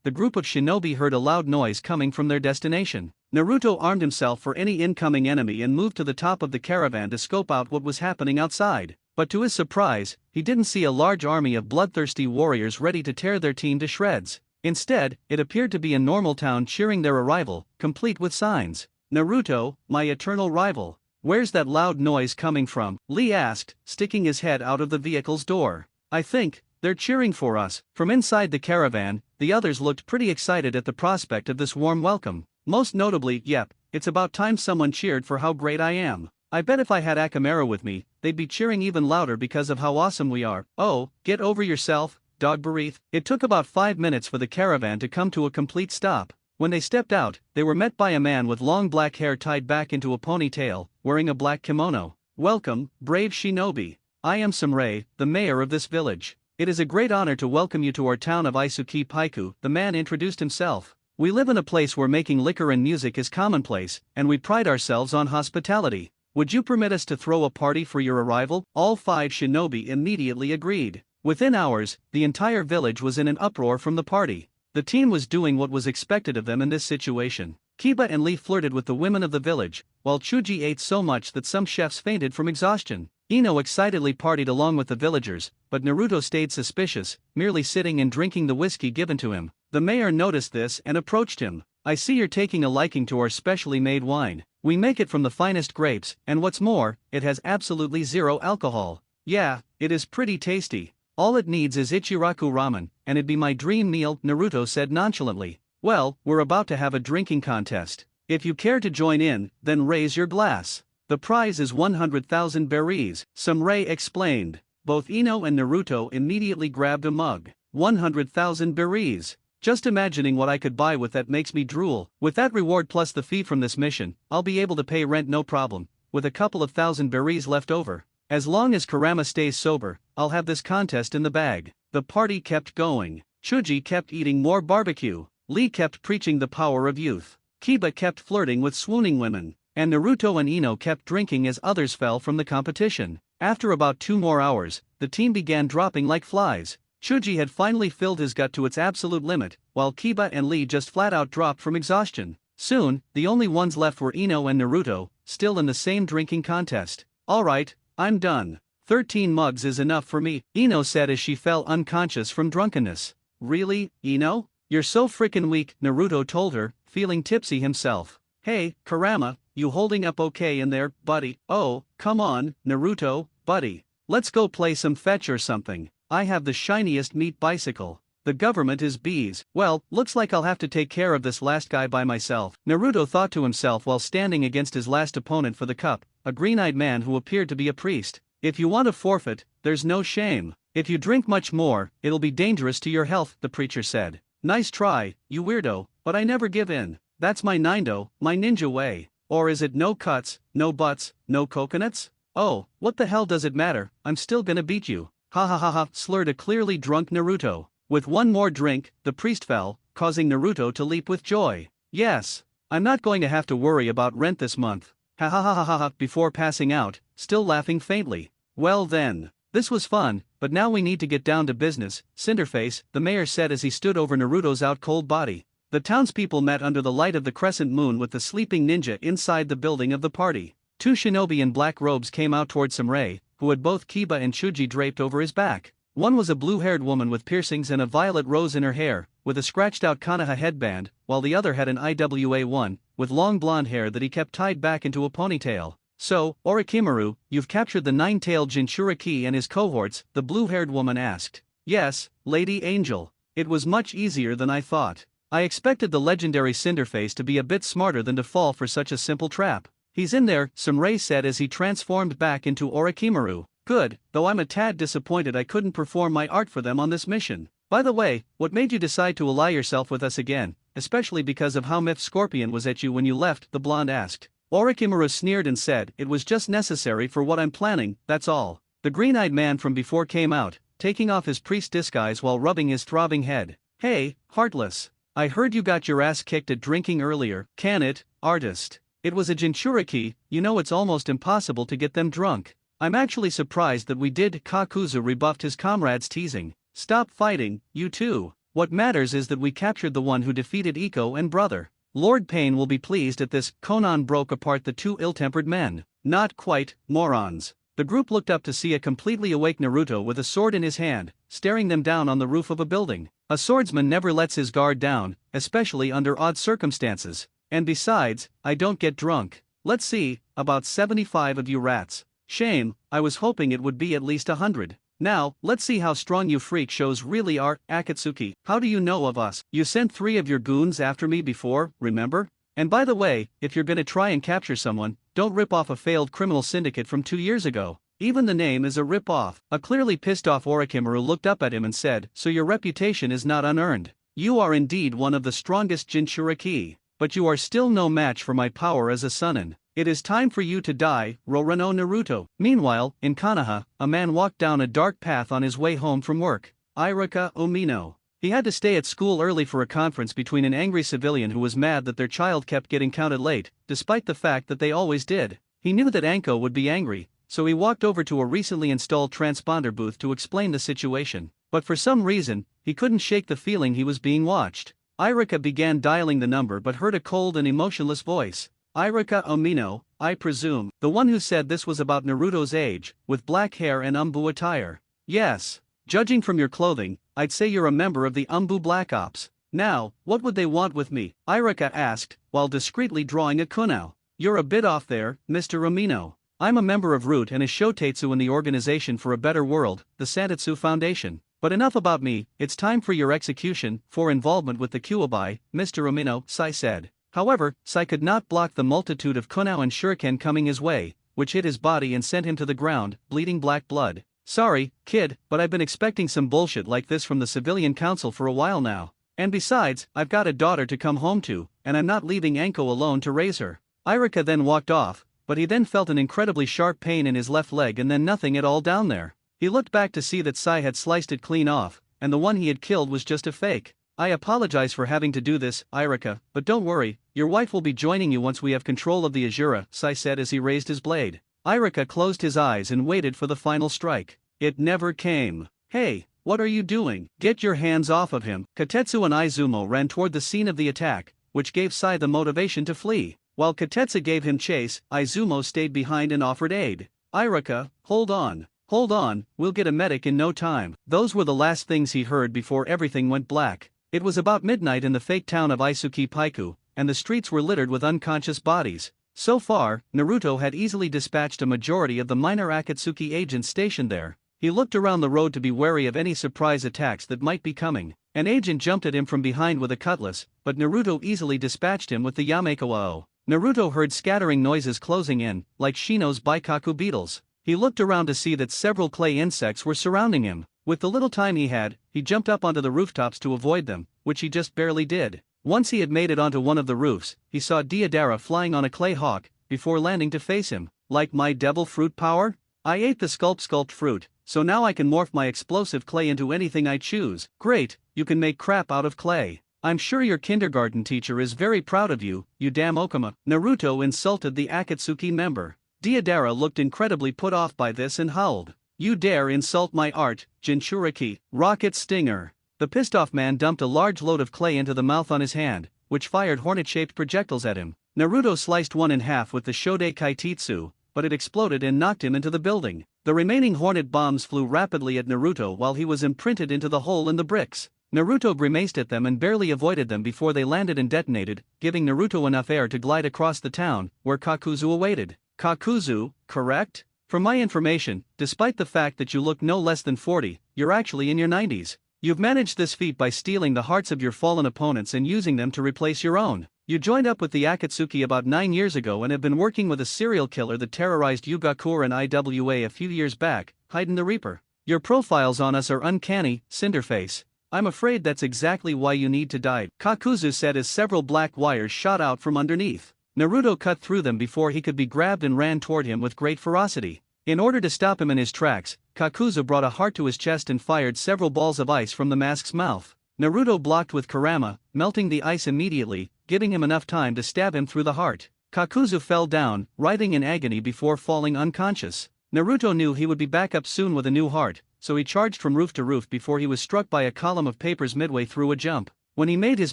the group of shinobi heard a loud noise coming from their destination. Naruto armed himself for any incoming enemy and moved to the top of the caravan to scope out what was happening outside. But to his surprise, he didn't see a large army of bloodthirsty warriors ready to tear their team to shreds. Instead, it appeared to be a normal town cheering their arrival, complete with signs. "Naruto, my eternal rival. Where's that loud noise coming from?" Lee asked, sticking his head out of the vehicle's door. "I think they're cheering for us." From inside the caravan, the others looked pretty excited at the prospect of this warm welcome. Most notably, "Yep, it's about time someone cheered for how great I am. I bet if I had Akamero with me, they'd be cheering even louder because of how awesome we are." "Oh, get over yourself, dog Barith." It took about 5 minutes for the caravan to come to a complete stop. When they stepped out, they were met by a man with long black hair tied back into a ponytail, wearing a black kimono. "Welcome, brave shinobi. I am Samurai, the mayor of this village. It is a great honor to welcome you to our town of Isuki Paiku." The man introduced himself. "We live in a place where making liquor and music is commonplace, and we pride ourselves on hospitality. Would you permit us to throw a party for your arrival?" All 5 shinobi immediately agreed. Within hours, the entire village was in an uproar from the party. The team was doing what was expected of them in this situation. Kiba and Lee flirted with the women of the village, while Chuji ate so much that some chefs fainted from exhaustion. Ino excitedly partied along with the villagers, but Naruto stayed suspicious, merely sitting and drinking the whiskey given to him. The mayor noticed this and approached him. "I see you're taking a liking to our specially made wine. We make it from the finest grapes, and what's more, it has absolutely zero alcohol." "Yeah, it is pretty tasty. All it needs is Ichiraku ramen, and it'd be my dream meal," Naruto said nonchalantly. Well, we're about to have a drinking contest. If you care to join in, then raise your glass. The prize is 100,000 berries, Samurai explained. Both Ino and Naruto immediately grabbed a mug. 100,000 berries. Just imagining what I could buy with that makes me drool. With that reward plus the fee from this mission, I'll be able to pay rent no problem, with a couple of thousand berries left over. As long as Kurama stays sober, I'll have this contest in the bag. The party kept going. Chuji kept eating more barbecue. Lee kept preaching the power of youth. Kiba kept flirting with swooning women. And Naruto and Ino kept drinking as others fell from the competition. After about 2 more hours, the team began dropping like flies. Chuji had finally filled his gut to its absolute limit, while Kiba and Lee just flat out dropped from exhaustion. Soon, the only ones left were Ino and Naruto, still in the same drinking contest. Alright, I'm done. 13 mugs is enough for me, Ino said as she fell unconscious from drunkenness. Really, Ino? You're so frickin' weak, Naruto told her, feeling tipsy himself. Hey, Kurama, you holding up okay in there, buddy? Oh, come on, Naruto, buddy. Let's go play some fetch or something. I have the shiniest meat bicycle. The government is bees. Well, looks like I'll have to take care of this last guy by myself, Naruto thought to himself while standing against his last opponent for the cup, a green-eyed man who appeared to be a priest. If you want to forfeit, there's no shame. If you drink much more, it'll be dangerous to your health, the preacher said. Nice try, you weirdo, but I never give in. That's my nindo, my ninja way. Or is it no cuts, no butts, no coconuts? Oh, what the hell does it matter, I'm still gonna beat you. Ha ha ha ha, slurred a clearly drunk Naruto. With one more drink, the priest fell, causing Naruto to leap with joy. Yes, I'm not going to have to worry about rent this month. Ha ha ha ha ha ha, before passing out, still laughing faintly. Well then, this was fun, but now we need to get down to business, Cinderface, the mayor said as he stood over Naruto's out-cold body. The townspeople met under the light of the crescent moon with the sleeping ninja inside the building of the party. 2 shinobi in black robes came out toward Samurai, who had both Kiba and Chuji draped over his back. One was a blue-haired woman with piercings and a violet rose in her hair, with a scratched-out Konoha headband, while the other had an IWA-1, with long blonde hair that he kept tied back into a ponytail. So, Orochimaru, you've captured the 9-tailed Jinchuriki and his cohorts, the blue-haired woman asked. Yes, Lady Angel. It was much easier than I thought. I expected the legendary Cinderface to be a bit smarter than to fall for such a simple trap. He's in there, Samurai said as he transformed back into Orochimaru. Good, though I'm a tad disappointed I couldn't perform my art for them on this mission. By the way, what made you decide to ally yourself with us again, especially because of how Myth Scorpion was at you when you left, the blonde asked. Orochimaru sneered and said, it was just necessary for what I'm planning, that's all. The green-eyed man from before came out, taking off his priest disguise while rubbing his throbbing head. Hey, Heartless. I heard you got your ass kicked at drinking earlier, can it, artist? It was a Jinchuriki, you know it's almost impossible to get them drunk. I'm actually surprised that we did. Kakuzu rebuffed his comrades teasing. Stop fighting, you two. What matters is that we captured the one who defeated Iko and brother. Lord Pain will be pleased at this. Konan broke apart the 2 ill-tempered men. Not quite, morons. The group looked up to see a completely awake Naruto with a sword in his hand, staring them down on the roof of a building. A swordsman never lets his guard down, especially under odd circumstances. And besides, I don't get drunk. Let's see, about 75 of you rats. Shame, I was hoping it would be at least 100. Now, let's see how strong you freak shows really are. Akatsuki, how do you know of us? You sent 3 of your goons after me before, remember? And by the way, if you're gonna try and capture someone, don't rip off a failed criminal syndicate from 2 years ago. Even the name is a rip-off. A clearly pissed-off Orochimaru looked up at him and said, so your reputation is not unearned. You are indeed one of the strongest Jinchuriki. But you are still no match for my power as a Sannin. It is time for you to die, Rorono Naruto. Meanwhile, in Konoha, a man walked down a dark path on his way home from work. Iruka Omino. He had to stay at school early for a conference between an angry civilian who was mad that their child kept getting counted late, despite the fact that they always did. He knew that Anko would be angry, so he walked over to a recently installed transponder booth to explain the situation. But for some reason, he couldn't shake the feeling he was being watched. Iruka began dialing the number but heard a cold and emotionless voice. Iruka Omino, I presume, the one who said this was about Naruto's age, with black hair and Umbu attire. Yes. Judging from your clothing, I'd say you're a member of the Umbu Black Ops. Now, what would they want with me? Iruka asked, while discreetly drawing a kunao. You're a bit off there, Mr. Omino. I'm a member of Root and a Shotetsu in the Organization for a Better World, the Santetsu Foundation. But enough about me, it's time for your execution, for involvement with the Kyuubi, Mr. Umino, Sai said. However, Sai could not block the multitude of kunao and shuriken coming his way, which hit his body and sent him to the ground, bleeding black blood. Sorry, kid, but I've been expecting some bullshit like this from the civilian council for a while now. And besides, I've got a daughter to come home to, and I'm not leaving Anko alone to raise her. Irika then walked off, but he then felt an incredibly sharp pain in his left leg and then nothing at all down there. He looked back to see that Sai had sliced it clean off, and the one he had killed was just a fake. I apologize for having to do this, Irika, but don't worry, your wife will be joining you once we have control of the Azura, Sai said as he raised his blade. Irika closed his eyes and waited for the final strike. It never came. Hey, what are you doing? Get your hands off of him. Katetsu and Izumo ran toward the scene of the attack, which gave Sai the motivation to flee. While Katetsu gave him chase, Izumo stayed behind and offered aid. Irika, hold on. Hold on, we'll get a medic in no time. Those were the last things he heard before everything went black. It was about midnight in the fake town of Isuki Paiku, and the streets were littered with unconscious bodies. So far, Naruto had easily dispatched a majority of the minor Akatsuki agents stationed there. He looked around the road to be wary of any surprise attacks that might be coming. An agent jumped at him from behind with a cutlass, but Naruto easily dispatched him with the Yamekowo. Naruto heard scattering noises closing in, like Shino's Baikaku beetles. He looked around to see that several clay insects were surrounding him. With the little time he had, he jumped up onto the rooftops to avoid them, which he just barely did. Once he had made it onto one of the roofs, he saw Deidara flying on a clay hawk, before landing to face him. Like my devil fruit power? I ate the sculpt fruit, so now I can morph my explosive clay into anything I choose. Great, you can make crap out of clay. I'm sure your kindergarten teacher is very proud of you, you damn Okama. Naruto insulted the Akatsuki member. Deidara looked incredibly put off by this and howled. You dare insult my art, Jinchuriki, rocket stinger. The pissed off man dumped a large load of clay into the mouth on his hand, which fired hornet-shaped projectiles at him. Naruto sliced one in half with the Shodei Kaititsu, but it exploded and knocked him into the building. The remaining hornet bombs flew rapidly at Naruto while he was imprinted into the hole in the bricks. Naruto grimaced at them and barely avoided them before they landed and detonated, giving Naruto enough air to glide across the town, where Kakuzu awaited. Kakuzu, correct? From my information, despite the fact that you look no less than 40, you're actually in your 90s. You've managed this feat by stealing the hearts of your fallen opponents and using them to replace your own. You joined up with the Akatsuki about 9 years ago and have been working with a serial killer that terrorized Yugakure and IWA a few years back, Haiden the Reaper. Your profiles on us are uncanny, Cinderface. I'm afraid that's exactly why you need to die, Kakuzu said as several black wires shot out from underneath. Naruto cut through them before he could be grabbed and ran toward him with great ferocity. In order to stop him in his tracks, Kakuzu brought a heart to his chest and fired several balls of ice from the mask's mouth. Naruto blocked with Kurama, melting the ice immediately, giving him enough time to stab him through the heart. Kakuzu fell down, writhing in agony before falling unconscious. Naruto knew he would be back up soon with a new heart, so he charged from roof to roof before he was struck by a column of papers midway through a jump. When he made his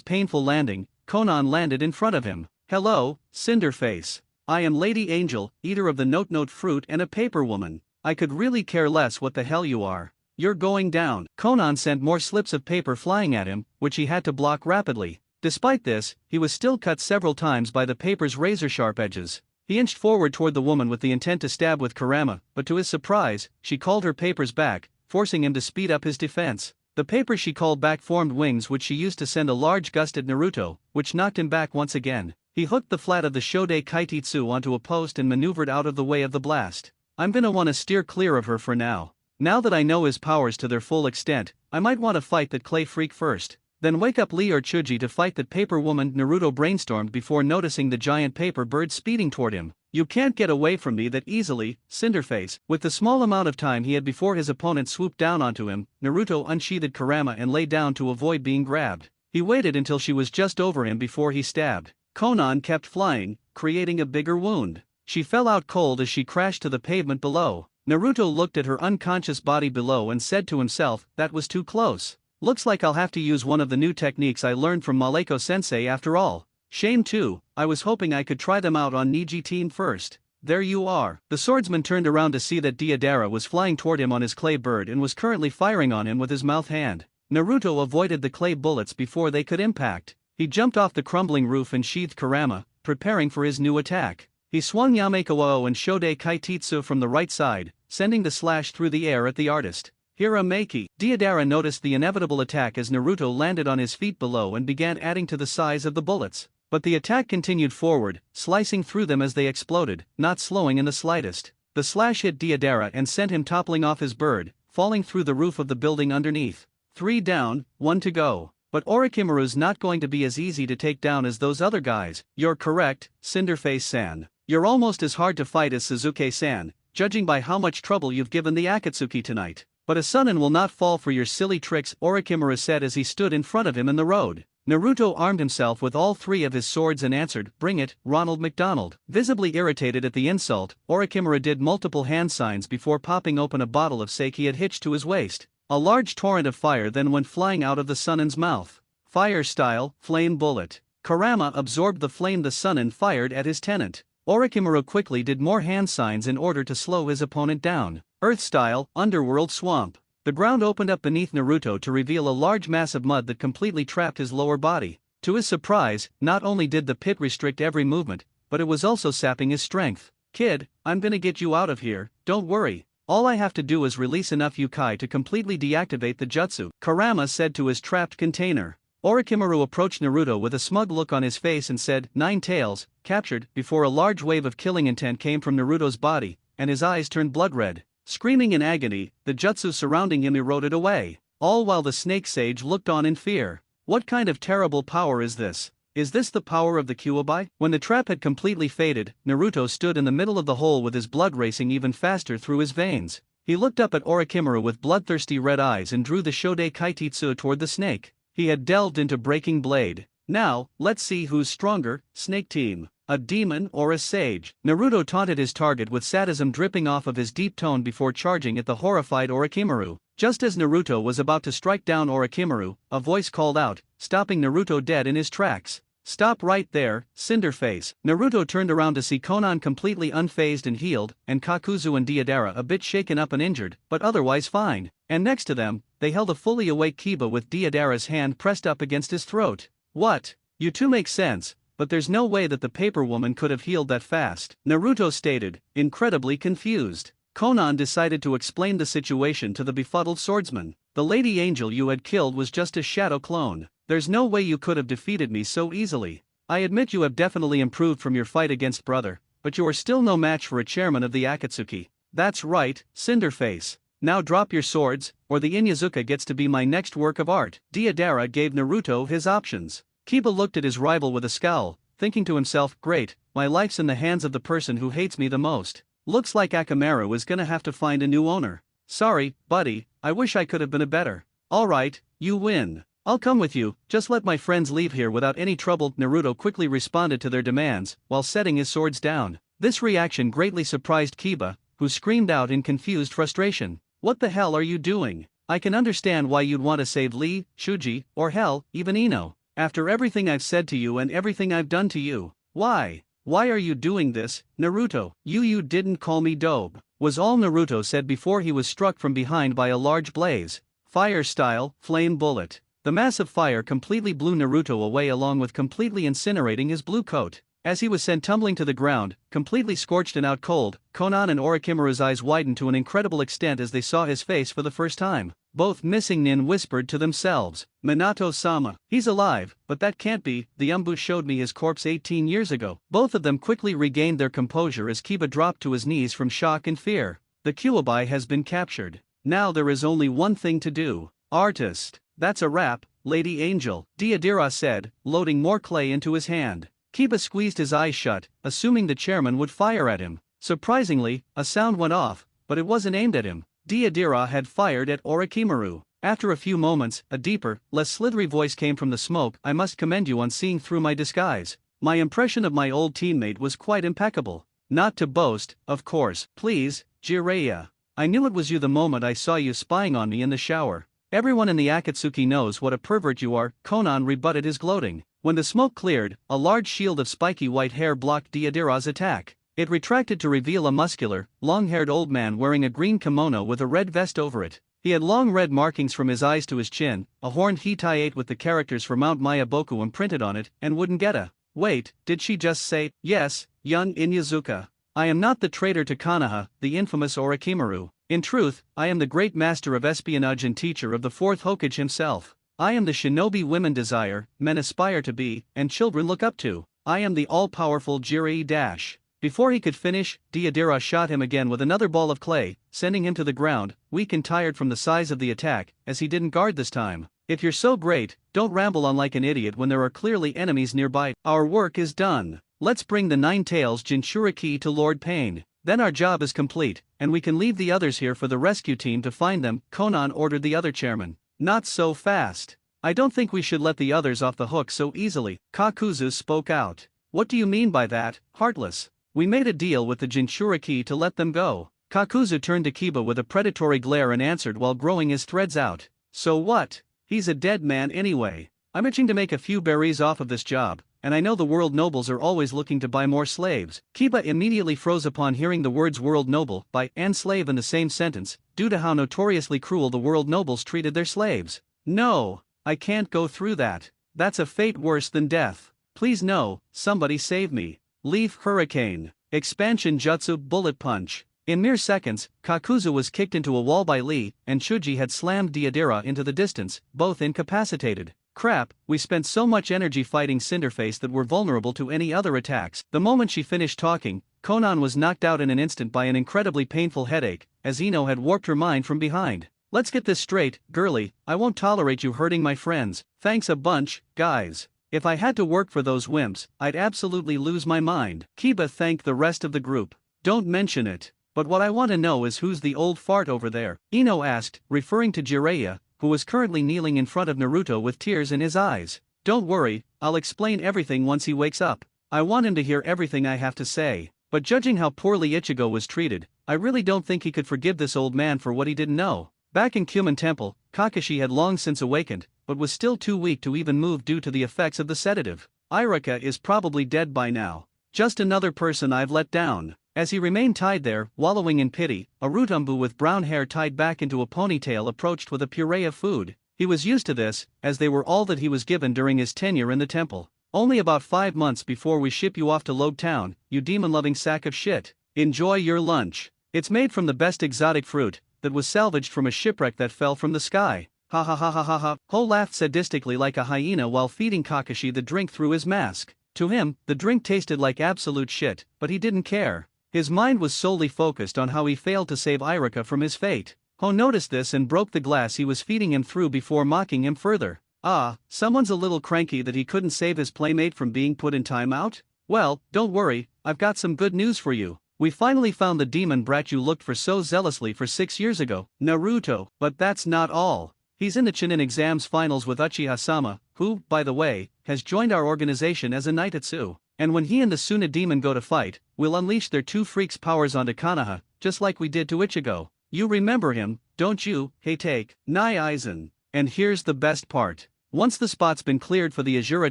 painful landing, Konan landed in front of him. Hello, Cinderface. I am Lady Angel, eater of the note fruit and a paper woman. I could really care less what the hell you are. You're going down. Konan sent more slips of paper flying at him, which he had to block rapidly. Despite this, he was still cut several times by the paper's razor-sharp edges. He inched forward toward the woman with the intent to stab with Kurama, but to his surprise, she called her papers back, forcing him to speed up his defense. The papers she called back formed wings which she used to send a large gust at Naruto, which knocked him back once again. He hooked the flat of the Shodei Kaititsu onto a post and maneuvered out of the way of the blast. I'm gonna wanna steer clear of her for now. Now that I know his powers to their full extent, I might want to fight that clay freak first. Then wake up Lee or Chuji to fight that paper woman, Naruto brainstormed before noticing the giant paper bird speeding toward him. You can't get away from me that easily, Cinderface. With the small amount of time he had before his opponent swooped down onto him, Naruto unsheathed Kurama and lay down to avoid being grabbed. He waited until she was just over him before he stabbed. Konan kept flying, creating a bigger wound. She fell out cold as she crashed to the pavement below. Naruto looked at her unconscious body below and said to himself, that was too close. Looks like I'll have to use one of the new techniques I learned from Maleko-sensei after all. Shame too, I was hoping I could try them out on Niji-teen first. There you are. The swordsman turned around to see that Deidara was flying toward him on his clay bird and was currently firing on him with his mouth hand. Naruto avoided the clay bullets before they could impact. He jumped off the crumbling roof and sheathed Kurama, preparing for his new attack. He swung Yamekowo and Shodei Kaititsu from the right side, sending the slash through the air at the artist. Hiramaki. Deidara noticed the inevitable attack as Naruto landed on his feet below and began adding to the size of the bullets. But the attack continued forward, slicing through them as they exploded, not slowing in the slightest. The slash hit Deidara and sent him toppling off his bird, falling through the roof of the building underneath. 3 down, 1 to go. But Orochimaru's not going to be as easy to take down as those other guys. You're correct, Cinderface-san. You're almost as hard to fight as Suzuki-san, judging by how much trouble you've given the Akatsuki tonight. But a Sunin will not fall for your silly tricks, Orochimaru said as he stood in front of him in the road. Naruto armed himself with all 3 of his swords and answered, "Bring it, Ronald McDonald." Visibly irritated at the insult, Orochimaru did multiple hand signs before popping open a bottle of sake he had hitched to his waist. A large torrent of fire then went flying out of the Sunin's mouth. Fire style, flame bullet. Kurama absorbed the flame the Sunin fired at his tenant. Orochimaru quickly did more hand signs in order to slow his opponent down. Earth style, underworld swamp. The ground opened up beneath Naruto to reveal a large mass of mud that completely trapped his lower body. To his surprise, not only did the pit restrict every movement, but it was also sapping his strength. "Kid, I'm gonna get you out of here, don't worry. All I have to do is release enough Yukai to completely deactivate the jutsu," Kurama said to his trapped container. Orochimaru approached Naruto with a smug look on his face and said, "Nine tails, captured," before a large wave of killing intent came from Naruto's body, and his eyes turned blood red. Screaming in agony, the jutsu surrounding him eroded away, all while the snake sage looked on in fear. What kind of terrible power is this? Is this the power of the Kyuubi? When the trap had completely faded, Naruto stood in the middle of the hole with his blood racing even faster through his veins. He looked up at Orochimaru with bloodthirsty red eyes and drew the Shodei Kaititsu toward the snake. He had delved into Breaking Blade. Now, let's see who's stronger, Snake Team. A demon or a sage? Naruto taunted his target with sadism dripping off of his deep tone before charging at the horrified Orochimaru. Just as Naruto was about to strike down Orochimaru, a voice called out, stopping Naruto dead in his tracks. "Stop right there, Cinderface." Naruto turned around to see Konan completely unfazed and healed, and Kakuzu and Deidara a bit shaken up and injured, but otherwise fine. And next to them, they held a fully awake Kiba with Deidara's hand pressed up against his throat. "What? You two make sense, but there's no way that the paper woman could have healed that fast," Naruto stated, incredibly confused. Konan decided to explain the situation to the befuddled swordsman. "The Lady Angel you had killed was just a shadow clone. There's no way you could have defeated me so easily. I admit you have definitely improved from your fight against brother, but you are still no match for a chairman of the Akatsuki." "That's right, Cinderface. Now drop your swords, or the Inyazuka gets to be my next work of art." Deidara gave Naruto his options. Kiba looked at his rival with a scowl, thinking to himself, "Great, my life's in the hands of the person who hates me the most. Looks like Akamaru is gonna have to find a new owner. Sorry, buddy, I wish I could have been a better." "Alright, you win. I'll come with you, just let my friends leave here without any trouble." Naruto quickly responded to their demands, while setting his swords down. This reaction greatly surprised Kiba, who screamed out in confused frustration. "What the hell are you doing? I can understand why you'd want to save Lee, Shuji, or hell, even Ino. After everything I've said to you and everything I've done to you. Why are you doing this, Naruto?" You didn't call me dope," was all Naruto said before he was struck from behind by a large blaze. Fire style, flame bullet. The mass of fire completely blew Naruto away along with completely incinerating his blue coat. As he was sent tumbling to the ground, completely scorched and out cold, Konan and Orochimaru's eyes widened to an incredible extent as they saw his face for the first time. Both missing nin whispered to themselves, "Minato-sama, he's alive, but that can't be, the Umbu showed me his corpse 18 years ago." Both of them quickly regained their composure as Kiba dropped to his knees from shock and fear. "The Kyuubi has been captured. Now there is only one thing to do. Artist. That's a wrap, Lady Angel," Deidara said, loading more clay into his hand. Kiba squeezed his eyes shut, assuming the chairman would fire at him. Surprisingly, a sound went off, but it wasn't aimed at him. Deidara had fired at Orochimaru. After a few moments, a deeper, less slithery voice came from the smoke. "I must commend you on seeing through my disguise. My impression of my old teammate was quite impeccable. Not to boast, of course. Please, Jiraiya. I knew it was you the moment I saw you spying on me in the shower. Everyone in the Akatsuki knows what a pervert you are," Konan rebutted his gloating. When the smoke cleared, a large shield of spiky white hair blocked Deidara's attack. It retracted to reveal a muscular, long-haired old man wearing a green kimono with a red vest over it. He had long red markings from his eyes to his chin, a horned Hitai-8 with the characters for Mount Mayaboku imprinted on it, and wouldn't get a "Wait, did she just say, yes, young Inyazuka? I am not the traitor to Konoha, the infamous Orochimaru. In truth, I am the great master of espionage and teacher of the fourth Hokage himself. I am the shinobi women desire, men aspire to be, and children look up to. I am the all-powerful Jiraiya Dash. Before he could finish, Deidara shot him again with another ball of clay, sending him to the ground, weak and tired from the size of the attack, as he didn't guard this time. If you're so great, don't ramble on like an idiot when there are clearly enemies nearby. Our work is done. Let's bring the Nine Tails Jinchuriki to Lord Pain. Then our job is complete, and we can leave the others here for the rescue team to find them, Konan ordered the other chairman. Not so fast. I don't think we should let the others off the hook so easily, Kakuzu spoke out. What do you mean by that, heartless? We made a deal with the Jinchuriki to let them go. Kakuzu turned to Kiba with a predatory glare and answered while growing his threads out. So what? He's a dead man anyway. I'm itching to make a few berries off of this job, and I know the world nobles are always looking to buy more slaves. Kiba immediately froze upon hearing the words world noble, buy, and slave in the same sentence, due to how notoriously cruel the world nobles treated their slaves. No, I can't go through that. That's a fate worse than death. Please no, somebody save me. Leaf Hurricane. Expansion Jutsu Bullet Punch. In mere seconds, Kakuzu was kicked into a wall by Lee, and Chuji had slammed Deidara into the distance, both incapacitated. Crap, we spent so much energy fighting Cinderface that we're vulnerable to any other attacks. The moment she finished talking, Konan was knocked out in an instant by an incredibly painful headache, as Ino had warped her mind from behind. Let's get this straight, girly, I won't tolerate you hurting my friends. Thanks a bunch, guys. If I had to work for those wimps, I'd absolutely lose my mind. Kiba thanked the rest of the group. Don't mention it. But what I want to know is who's the old fart over there? Ino asked, referring to Jiraiya, who was currently kneeling in front of Naruto with tears in his eyes. Don't worry, I'll explain everything once he wakes up. I want him to hear everything I have to say. But judging how poorly Ichigo was treated, I really don't think he could forgive this old man for what he didn't know. Back in Cumin Temple, Kakashi had long since awakened, but was still too weak to even move due to the effects of the sedative. Irika is probably dead by now. Just another person I've let down. As he remained tied there, wallowing in pity, a Rutumbu with brown hair tied back into a ponytail approached with a puree of food. He was used to this, as they were all that he was given during his tenure in the temple. Only about 5 months before we ship you off to Logue Town, you demon-loving sack of shit. Enjoy your lunch. It's made from the best exotic fruit, that was salvaged from a shipwreck that fell from the sky. Ha ha ha ha ha ha. Ho laughed sadistically like a hyena while feeding Kakashi the drink through his mask. To him, the drink tasted like absolute shit, but he didn't care. His mind was solely focused on how he failed to save Irika from his fate. Ho noticed this and broke the glass he was feeding him through before mocking him further. Ah, someone's a little cranky that he couldn't save his playmate from being put in timeout? Well, don't worry, I've got some good news for you. We finally found the demon brat you looked for so zealously for 6 years ago, Naruto. But that's not all. He's in the Chunin exams finals with Uchiha-sama, who, by the way, has joined our organization as a Nitetsu. And when he and the Suna demon go to fight, we'll unleash their two freaks' powers onto Konoha, just like we did to Ichigo. You remember him, don't you? Hey take, Nai Aizen. And here's the best part. Once the spot's been cleared for the Azura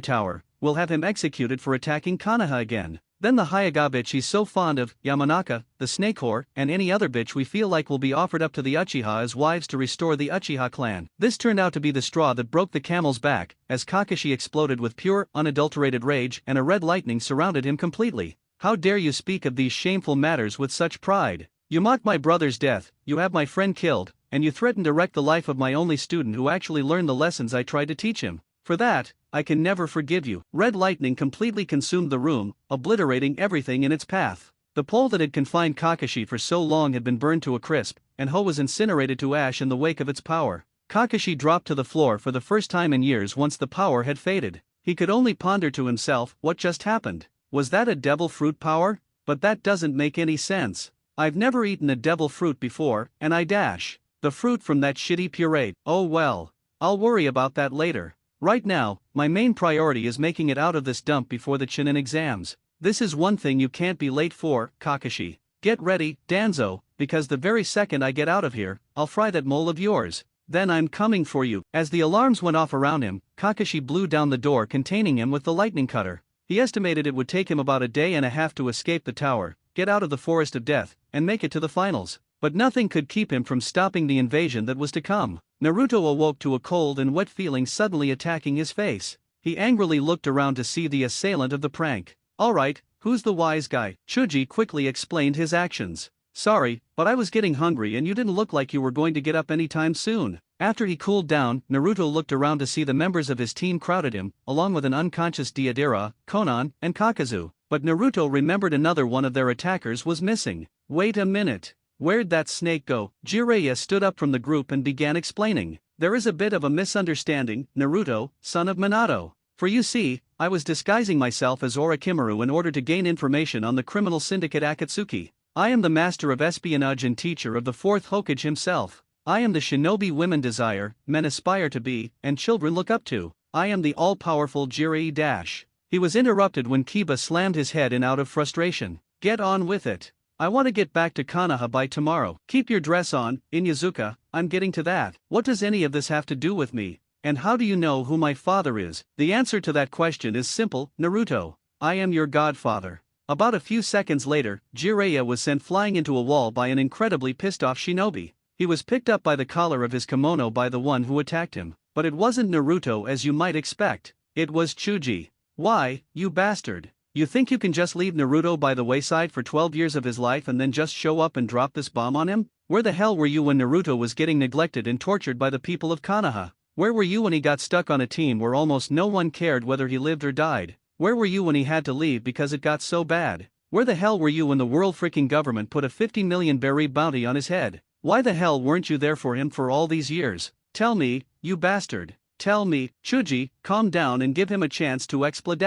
Tower, we'll have him executed for attacking Konoha again. Then the Hyuga bitch he's so fond of, Yamanaka, the snake whore, and any other bitch we feel like will be offered up to the Uchiha as wives to restore the Uchiha clan. This turned out to be the straw that broke the camel's back, as Kakashi exploded with pure, unadulterated rage and a red lightning surrounded him completely. How dare you speak of these shameful matters with such pride? You mocked my brother's death, you have my friend killed, and you threatened to wreck the life of my only student who actually learned the lessons I tried to teach him. For that, I can never forgive you. Red lightning completely consumed the room, obliterating everything in its path. The pole that had confined Kakashi for so long had been burned to a crisp, and Ho was incinerated to ash in the wake of its power. Kakashi dropped to the floor for the first time in years once the power had faded. He could only ponder to himself what just happened. Was that a devil fruit power? But that doesn't make any sense. I've never eaten a devil fruit before, and I dash the fruit from that shitty puree. Oh well. I'll worry about that later. Right now, my main priority is making it out of this dump before the Chunin exams. This is one thing you can't be late for, Kakashi. Get ready, Danzo, because the very second I get out of here, I'll fry that mole of yours. Then I'm coming for you. As the alarms went off around him, Kakashi blew down the door containing him with the lightning cutter. He estimated it would take him about a day and a half to escape the tower, get out of the forest of death, and make it to the finals. But nothing could keep him from stopping the invasion that was to come. Naruto awoke to a cold and wet feeling suddenly attacking his face. He angrily looked around to see the assailant of the prank. Alright, who's the wise guy? Chuji quickly explained his actions. Sorry, but I was getting hungry and you didn't look like you were going to get up anytime soon. After he cooled down, Naruto looked around to see the members of his team crowded him, along with an unconscious Deidara, Konan, and Kakazu. But Naruto remembered another one of their attackers was missing. Wait a minute. Where'd that snake go? Jiraiya stood up from the group and began explaining. There is a bit of a misunderstanding, Naruto, son of Minato. For you see, I was disguising myself as Orochimaru in order to gain information on the criminal syndicate Akatsuki. I am the master of espionage and teacher of the fourth Hokage himself. I am the shinobi women desire, men aspire to be, and children look up to. I am the all-powerful Jiraiya. He was interrupted when Kiba slammed his head in out of frustration. Get on with it. I want to get back to Konoha by tomorrow. Keep your dress on, Inyazuka, I'm getting to that. What does any of this have to do with me? And how do you know who my father is? The answer to that question is simple, Naruto. I am your godfather. About a few seconds later, Jiraiya was sent flying into a wall by an incredibly pissed-off shinobi. He was picked up by the collar of his kimono by the one who attacked him. But it wasn't Naruto as you might expect. It was Chuji. Why, you bastard. You think you can just leave Naruto by the wayside for 12 years of his life and then just show up and drop this bomb on him? Where the hell were you when Naruto was getting neglected and tortured by the people of Konoha? Where were you when he got stuck on a team where almost no one cared whether he lived or died? Where were you when he had to leave because it got so bad? Where the hell were you when the world freaking government put a 50 million berry bounty on his head? Why the hell weren't you there for him for all these years? Tell me, you bastard. Tell me. Chuji, calm down and give him a chance to explode.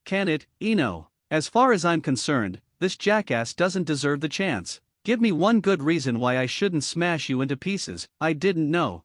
Can it, Ino? As far as I'm concerned, this jackass doesn't deserve the chance. Give me one good reason why I shouldn't smash you into pieces. I didn't know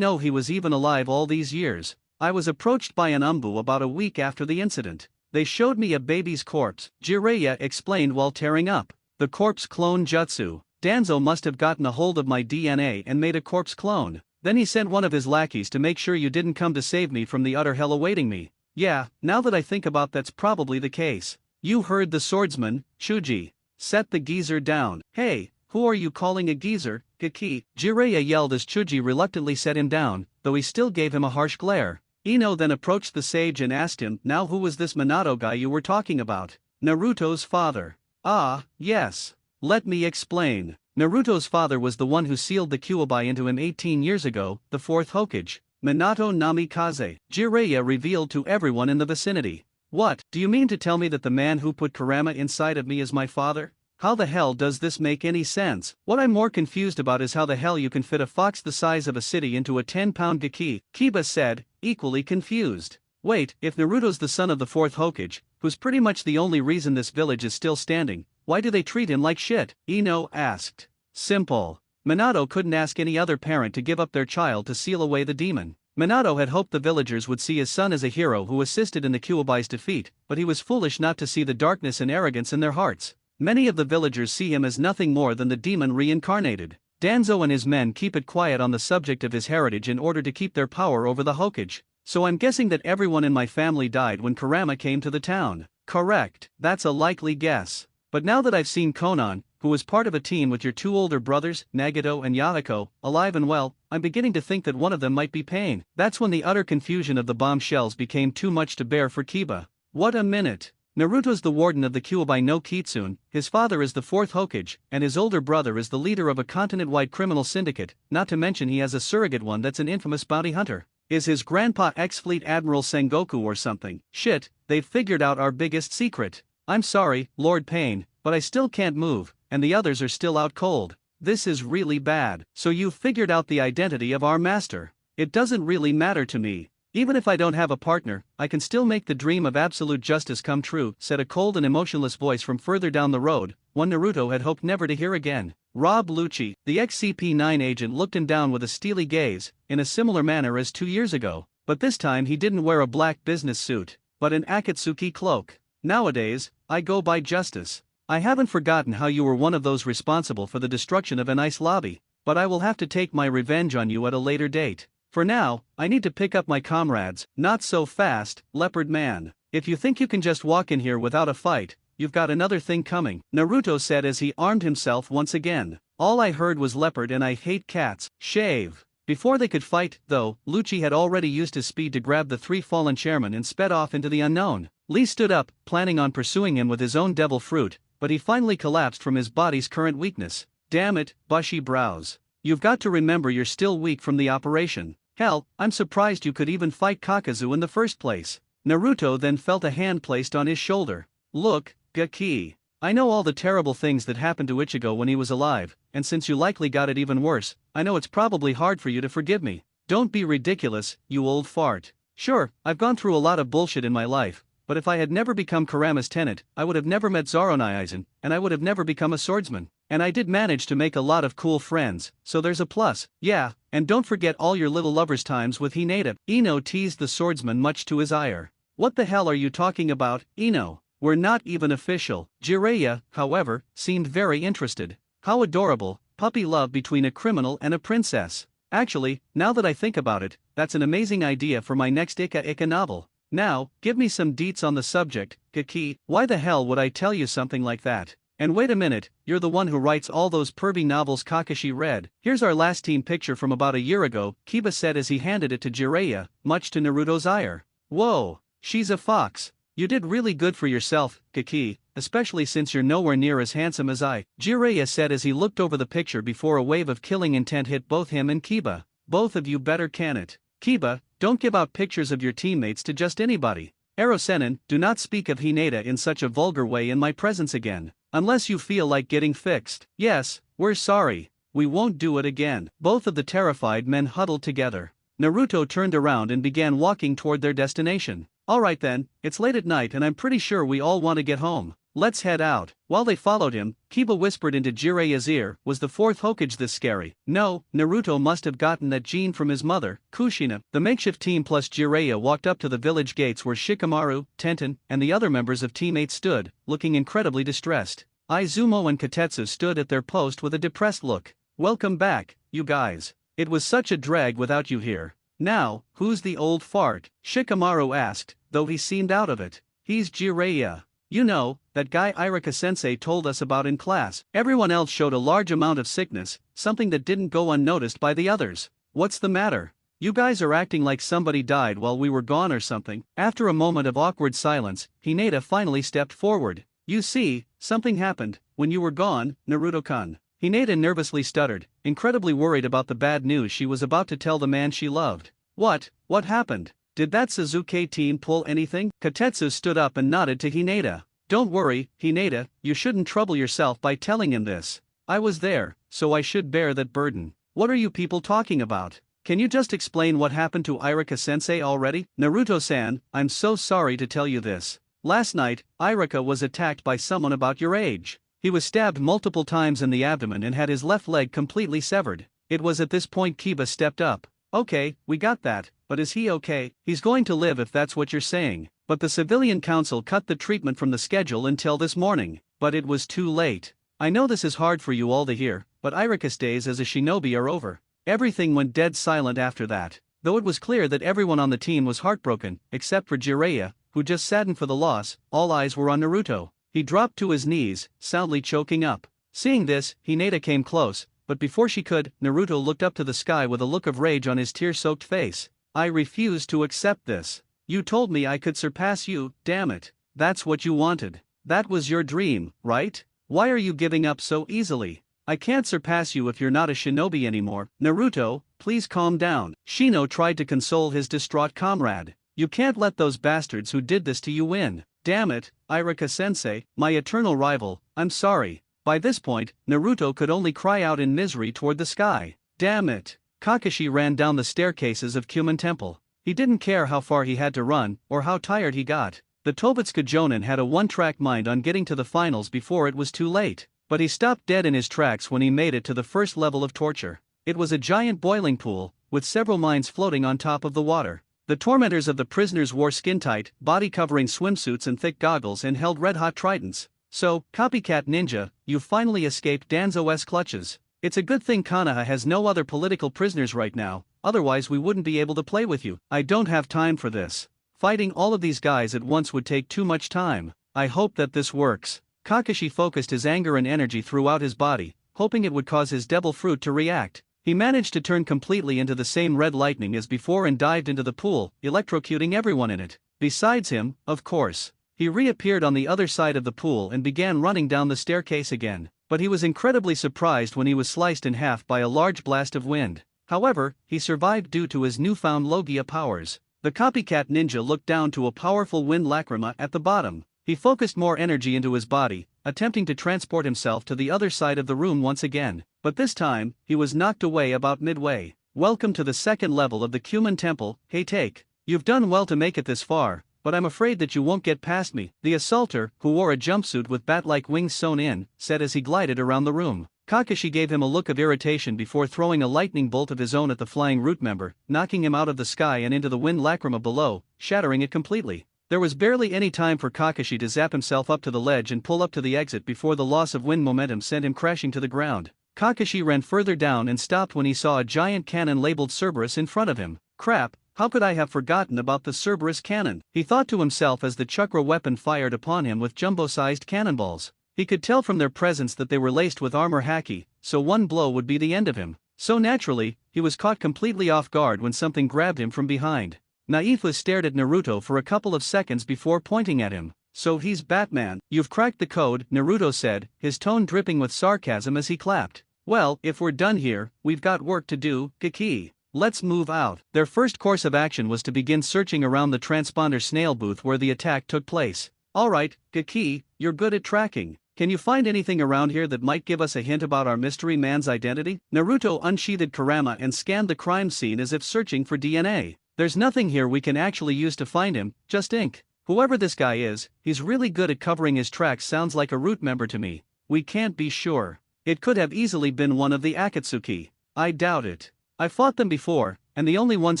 he was even alive all these years. I was approached by an Umbu about a week after the incident. They showed me a baby's corpse, Jiraiya explained while tearing up the corpse clone jutsu. Danzo must have gotten a hold of my DNA and made a corpse clone. Then he sent one of his lackeys to make sure you didn't come to save me from the utter hell awaiting me. Yeah, now that I think about that's probably the case. You heard the swordsman, Chuji. Set the geezer down. Hey, who are you calling a geezer, Kaki? Jiraiya yelled as Chuji reluctantly set him down, though he still gave him a harsh glare. Ino then approached the sage and asked him, now who was this Minato guy you were talking about? Naruto's father. Ah, yes. Let me explain. Naruto's father was the one who sealed the Kyuubi into him 18 years ago, the fourth Hokage. Minato Namikaze, Jiraiya revealed to everyone in the vicinity. What, do you mean to tell me that the man who put Kurama inside of me is my father? How the hell does this make any sense? What I'm more confused about is how the hell you can fit a fox the size of a city into a 10-pound gaki, Kiba said, equally confused. Wait, if Naruto's the son of the fourth Hokage, who's pretty much the only reason this village is still standing, why do they treat him like shit? Ino asked. Simple. Minato couldn't ask any other parent to give up their child to seal away the demon. Minato had hoped the villagers would see his son as a hero who assisted in the Kyuubi's defeat, but he was foolish not to see the darkness and arrogance in their hearts. Many of the villagers see him as nothing more than the demon reincarnated. Danzo and his men keep it quiet on the subject of his heritage in order to keep their power over the Hokage. So I'm guessing that everyone in my family died when Kurama came to the town. Correct, that's a likely guess. But now that I've seen Konan, who was part of a team with your two older brothers, Nagato and Yahiko, alive and well, I'm beginning to think that one of them might be Pain. That's when the utter confusion of the bombshells became too much to bear for Kiba. What a minute. Naruto's the warden of the Kyuubi no Kitsune, his father is the fourth Hokage, and his older brother is the leader of a continent-wide criminal syndicate, not to mention he has a surrogate one that's an infamous bounty hunter. Is his grandpa ex-Fleet Admiral Sengoku or something? Shit, they've figured out our biggest secret. I'm sorry, Lord Pain, but I still can't move, and the others are still out cold. This is really bad. So you've figured out the identity of our master. It doesn't really matter to me. Even if I don't have a partner, I can still make the dream of absolute justice come true, said a cold and emotionless voice from further down the road, one Naruto had hoped never to hear again. Rob Lucci, the ex-CP9 agent, looked him down with a steely gaze, in a similar manner as 2 years ago, but this time he didn't wear a black business suit, but an Akatsuki cloak. Nowadays, I go by Justice. I haven't forgotten how you were one of those responsible for the destruction of an ice lobby, but I will have to take my revenge on you at a later date. For now, I need to pick up my comrades. Not so fast, Leopard Man. If you think you can just walk in here without a fight, you've got another thing coming, Naruto said as he armed himself once again. All I heard was leopard and I hate cats, shave. Before they could fight, though, Lucci had already used his speed to grab the three fallen chairmen and sped off into the unknown. Lee stood up, planning on pursuing him with his own devil fruit, but he finally collapsed from his body's current weakness. Damn it, bushy brows. You've got to remember you're still weak from the operation. Hell, I'm surprised you could even fight Kakazu in the first place. Naruto then felt a hand placed on his shoulder. Look, Gaki. I know all the terrible things that happened to Ichigo when he was alive, and since you likely got it even worse, I know it's probably hard for you to forgive me. Don't be ridiculous, you old fart. Sure, I've gone through a lot of bullshit in my life, but if I had never become Kurama's tenant, I would have never met Zoro Aizen, and I would have never become a swordsman. And I did manage to make a lot of cool friends, so there's a plus. Yeah, and don't forget all your little lovers' times with Hinata. Ino teased the swordsman much to his ire. What the hell are you talking about, Ino? We're not even official. Jiraiya, however, seemed very interested. How adorable, puppy love between a criminal and a princess. Actually, now that I think about it, that's an amazing idea for my next Ika novel. Now, give me some deets on the subject, Gaki. Why the hell would I tell you something like that? And wait a minute, you're the one who writes all those pervy novels Kakashi read. Here's our last team picture from about a year ago, Kiba said as he handed it to Jiraiya, much to Naruto's ire. Whoa, she's a fox. You did really good for yourself, Gaki, especially since you're nowhere near as handsome as I, Jiraiya said as he looked over the picture before a wave of killing intent hit both him and Kiba. Both of you better can it. Kiba, don't give out pictures of your teammates to just anybody. Erosenin, do not speak of Hinata in such a vulgar way in my presence again, unless you feel like getting fixed. Yes, we're sorry. We won't do it again. Both of the terrified men huddled together. Naruto turned around and began walking toward their destination. Alright then, it's late at night and I'm pretty sure we all want to get home. Let's head out. While they followed him, Kiba whispered into Jiraiya's ear, was the fourth Hokage this scary? No, Naruto must have gotten that gene from his mother, Kushina. The makeshift team plus Jiraiya walked up to the village gates where Shikamaru, Tenten, and the other members of Team 8 stood, looking incredibly distressed. Izumo and Kotetsu stood at their post with a depressed look. Welcome back, you guys. It was such a drag without you here. Now, who's the old fart? Shikamaru asked, though he seemed out of it. He's Jiraiya. You know, that guy Iruka-sensei told us about in class. Everyone else showed a large amount of sickness, something that didn't go unnoticed by the others. What's the matter? You guys are acting like somebody died while we were gone or something. After a moment of awkward silence, Hinata finally stepped forward. You see, something happened when you were gone, Naruto-kun. Hinata nervously stuttered, incredibly worried about the bad news she was about to tell the man she loved. What happened? Did that Suzuki team pull anything? Kotetsu stood up and nodded to Hinata. Don't worry, Hinata, you shouldn't trouble yourself by telling him this. I was there, so I should bear that burden. What are you people talking about? Can you just explain what happened to Iruka-sensei already? Naruto-san, I'm so sorry to tell you this. Last night, Iruka was attacked by someone about your age. He was stabbed multiple times in the abdomen and had his left leg completely severed. It was at this point Kiba stepped up. Okay, we got that, but is he okay? He's going to live if that's what you're saying. But the civilian council cut the treatment from the schedule until this morning. But it was too late. I know this is hard for you all to hear, but Iruka's days as a shinobi are over. Everything went dead silent after that. Though it was clear that everyone on the team was heartbroken, except for Jiraiya, who just saddened for the loss, all eyes were on Naruto. He dropped to his knees, soundly choking up. Seeing this, Hinata came close, but before she could, Naruto looked up to the sky with a look of rage on his tear-soaked face. I refuse to accept this. You told me I could surpass you, damn it. That's what you wanted. That was your dream, right? Why are you giving up so easily? I can't surpass you if you're not a shinobi anymore. Naruto, please calm down. Shino tried to console his distraught comrade. You can't let those bastards who did this to you win. Damn it, Iruka-sensei, my eternal rival, I'm sorry. By this point, Naruto could only cry out in misery toward the sky. Damn it. Kakashi ran down the staircases of Kyumen Temple. He didn't care how far he had to run, or how tired he got. The Tobutsuka Jonin had a one-track mind on getting to the finals before it was too late. But he stopped dead in his tracks when he made it to the first level of torture. It was a giant boiling pool, with several mines floating on top of the water. The tormentors of the prisoners wore skin-tight, body-covering swimsuits and thick goggles and held red-hot tridents. So, copycat ninja, you finally escaped Danzo's clutches. It's a good thing Konoha has no other political prisoners right now, otherwise we wouldn't be able to play with you. I don't have time for this. Fighting all of these guys at once would take too much time. I hope that this works. Kakashi focused his anger and energy throughout his body, hoping it would cause his devil fruit to react. He managed to turn completely into the same red lightning as before and dived into the pool, electrocuting everyone in it. Besides him, of course. He reappeared on the other side of the pool and began running down the staircase again, but he was incredibly surprised when he was sliced in half by a large blast of wind. However, he survived due to his newfound Logia powers. The copycat ninja looked down to a powerful wind lacrima at the bottom. He focused more energy into his body, attempting to transport himself to the other side of the room once again, but this time, he was knocked away about midway. Welcome to the second level of the Cuman Temple, hey take. You've done well to make it this far, but I'm afraid that you won't get past me, the assaulter, who wore a jumpsuit with bat-like wings sewn in, said as he glided around the room. Kakashi gave him a look of irritation before throwing a lightning bolt of his own at the flying root member, knocking him out of the sky and into the wind lacrima below, shattering it completely. There was barely any time for Kakashi to zap himself up to the ledge and pull up to the exit before the loss of wind momentum sent him crashing to the ground. Kakashi ran further down and stopped when he saw a giant cannon labeled Cerberus in front of him. Crap, how could I have forgotten about the Cerberus cannon? He thought to himself as the chakra weapon fired upon him with jumbo-sized cannonballs. He could tell from their presence that they were laced with armor haki, so one blow would be the end of him. So naturally, he was caught completely off guard when something grabbed him from behind. Naifus stared at Naruto for a couple of seconds before pointing at him. So he's Batman. You've cracked the code, Naruto said, his tone dripping with sarcasm as he clapped. Well, if we're done here, we've got work to do, Kiki. Let's move out. Their first course of action was to begin searching around the transponder snail booth where the attack took place. Alright, Kiki, you're good at tracking. Can you find anything around here that might give us a hint about our mystery man's identity? Naruto unsheathed Kurama and scanned the crime scene as if searching for DNA. There's nothing here we can actually use to find him, just ink. Whoever this guy is, he's really good at covering his tracks. Sounds like a root member to me. We can't be sure. It could have easily been one of the Akatsuki. I doubt it. I fought them before, and the only ones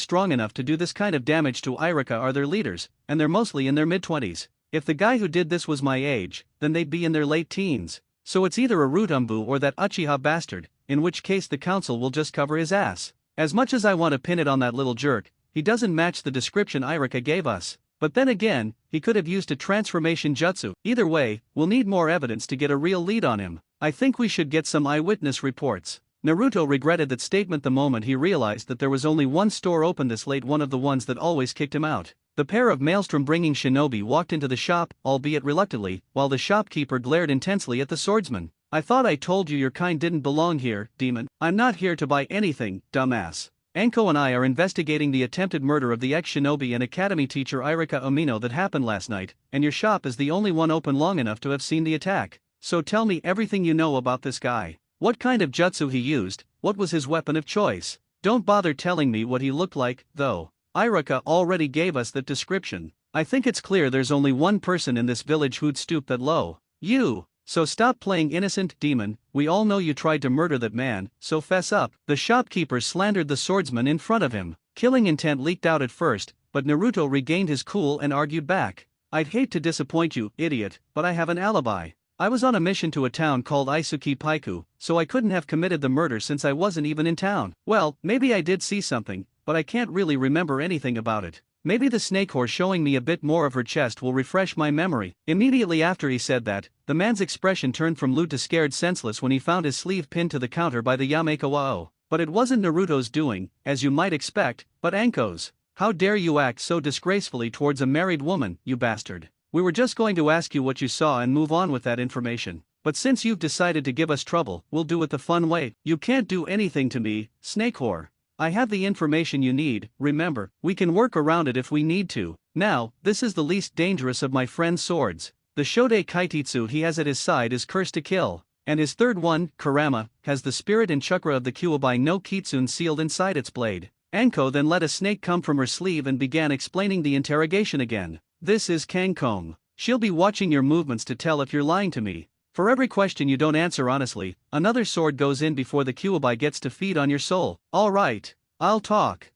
strong enough to do this kind of damage to Irika are their leaders, and they're mostly in their mid-20s. If the guy who did this was my age, then they'd be in their late teens. So it's either a Rutumbu or that Uchiha bastard, in which case the council will just cover his ass. As much as I want to pin it on that little jerk, he doesn't match the description Irika gave us. But then again, he could have used a transformation jutsu. Either way, we'll need more evidence to get a real lead on him. I think we should get some eyewitness reports. Naruto regretted that statement the moment he realized that there was only one store open this late, one of the ones that always kicked him out. The pair of maelstrom-bringing shinobi walked into the shop, albeit reluctantly, while the shopkeeper glared intensely at the swordsman. I thought I told you your kind didn't belong here, demon. I'm not here to buy anything, dumbass. Anko and I are investigating the attempted murder of the ex-shinobi and academy teacher Irika Omino that happened last night, and your shop is the only one open long enough to have seen the attack. So tell me everything you know about this guy. What kind of jutsu he used, what was his weapon of choice? Don't bother telling me what he looked like, though. Irika already gave us that description. I think it's clear there's only one person in this village who'd stoop that low. You. So stop playing innocent, demon. We all know you tried to murder that man, so fess up. The shopkeeper slandered the swordsman in front of him. Killing intent leaked out at first, but Naruto regained his cool and argued back. I'd hate to disappoint you, idiot, but I have an alibi. I was on a mission to a town called Isuki Paiku, so I couldn't have committed the murder since I wasn't even in town. Well, maybe I did see something, but I can't really remember anything about it. Maybe the snake whore showing me a bit more of her chest will refresh my memory. Immediately after he said that, the man's expression turned from lewd to scared senseless when he found his sleeve pinned to the counter by the Yamekawao. But it wasn't Naruto's doing, as you might expect, but Anko's. How dare you act so disgracefully towards a married woman, you bastard. We were just going to ask you what you saw and move on with that information. But since you've decided to give us trouble, we'll do it the fun way. You can't do anything to me, snake whore. I have the information you need, remember, we can work around it if we need to. Now, this is the least dangerous of my friend's swords. The Shodei Kaititsu he has at his side is cursed to kill. And his third one, Kurama, has the spirit and chakra of the Kyuubi no Kitsune sealed inside its blade. Anko then let a snake come from her sleeve and began explaining the interrogation again. This is Kankome. She'll be watching your movements to tell if you're lying to me. For every question you don't answer honestly, another sword goes in before the Kyuubi gets to feed on your soul. Alright. I'll talk.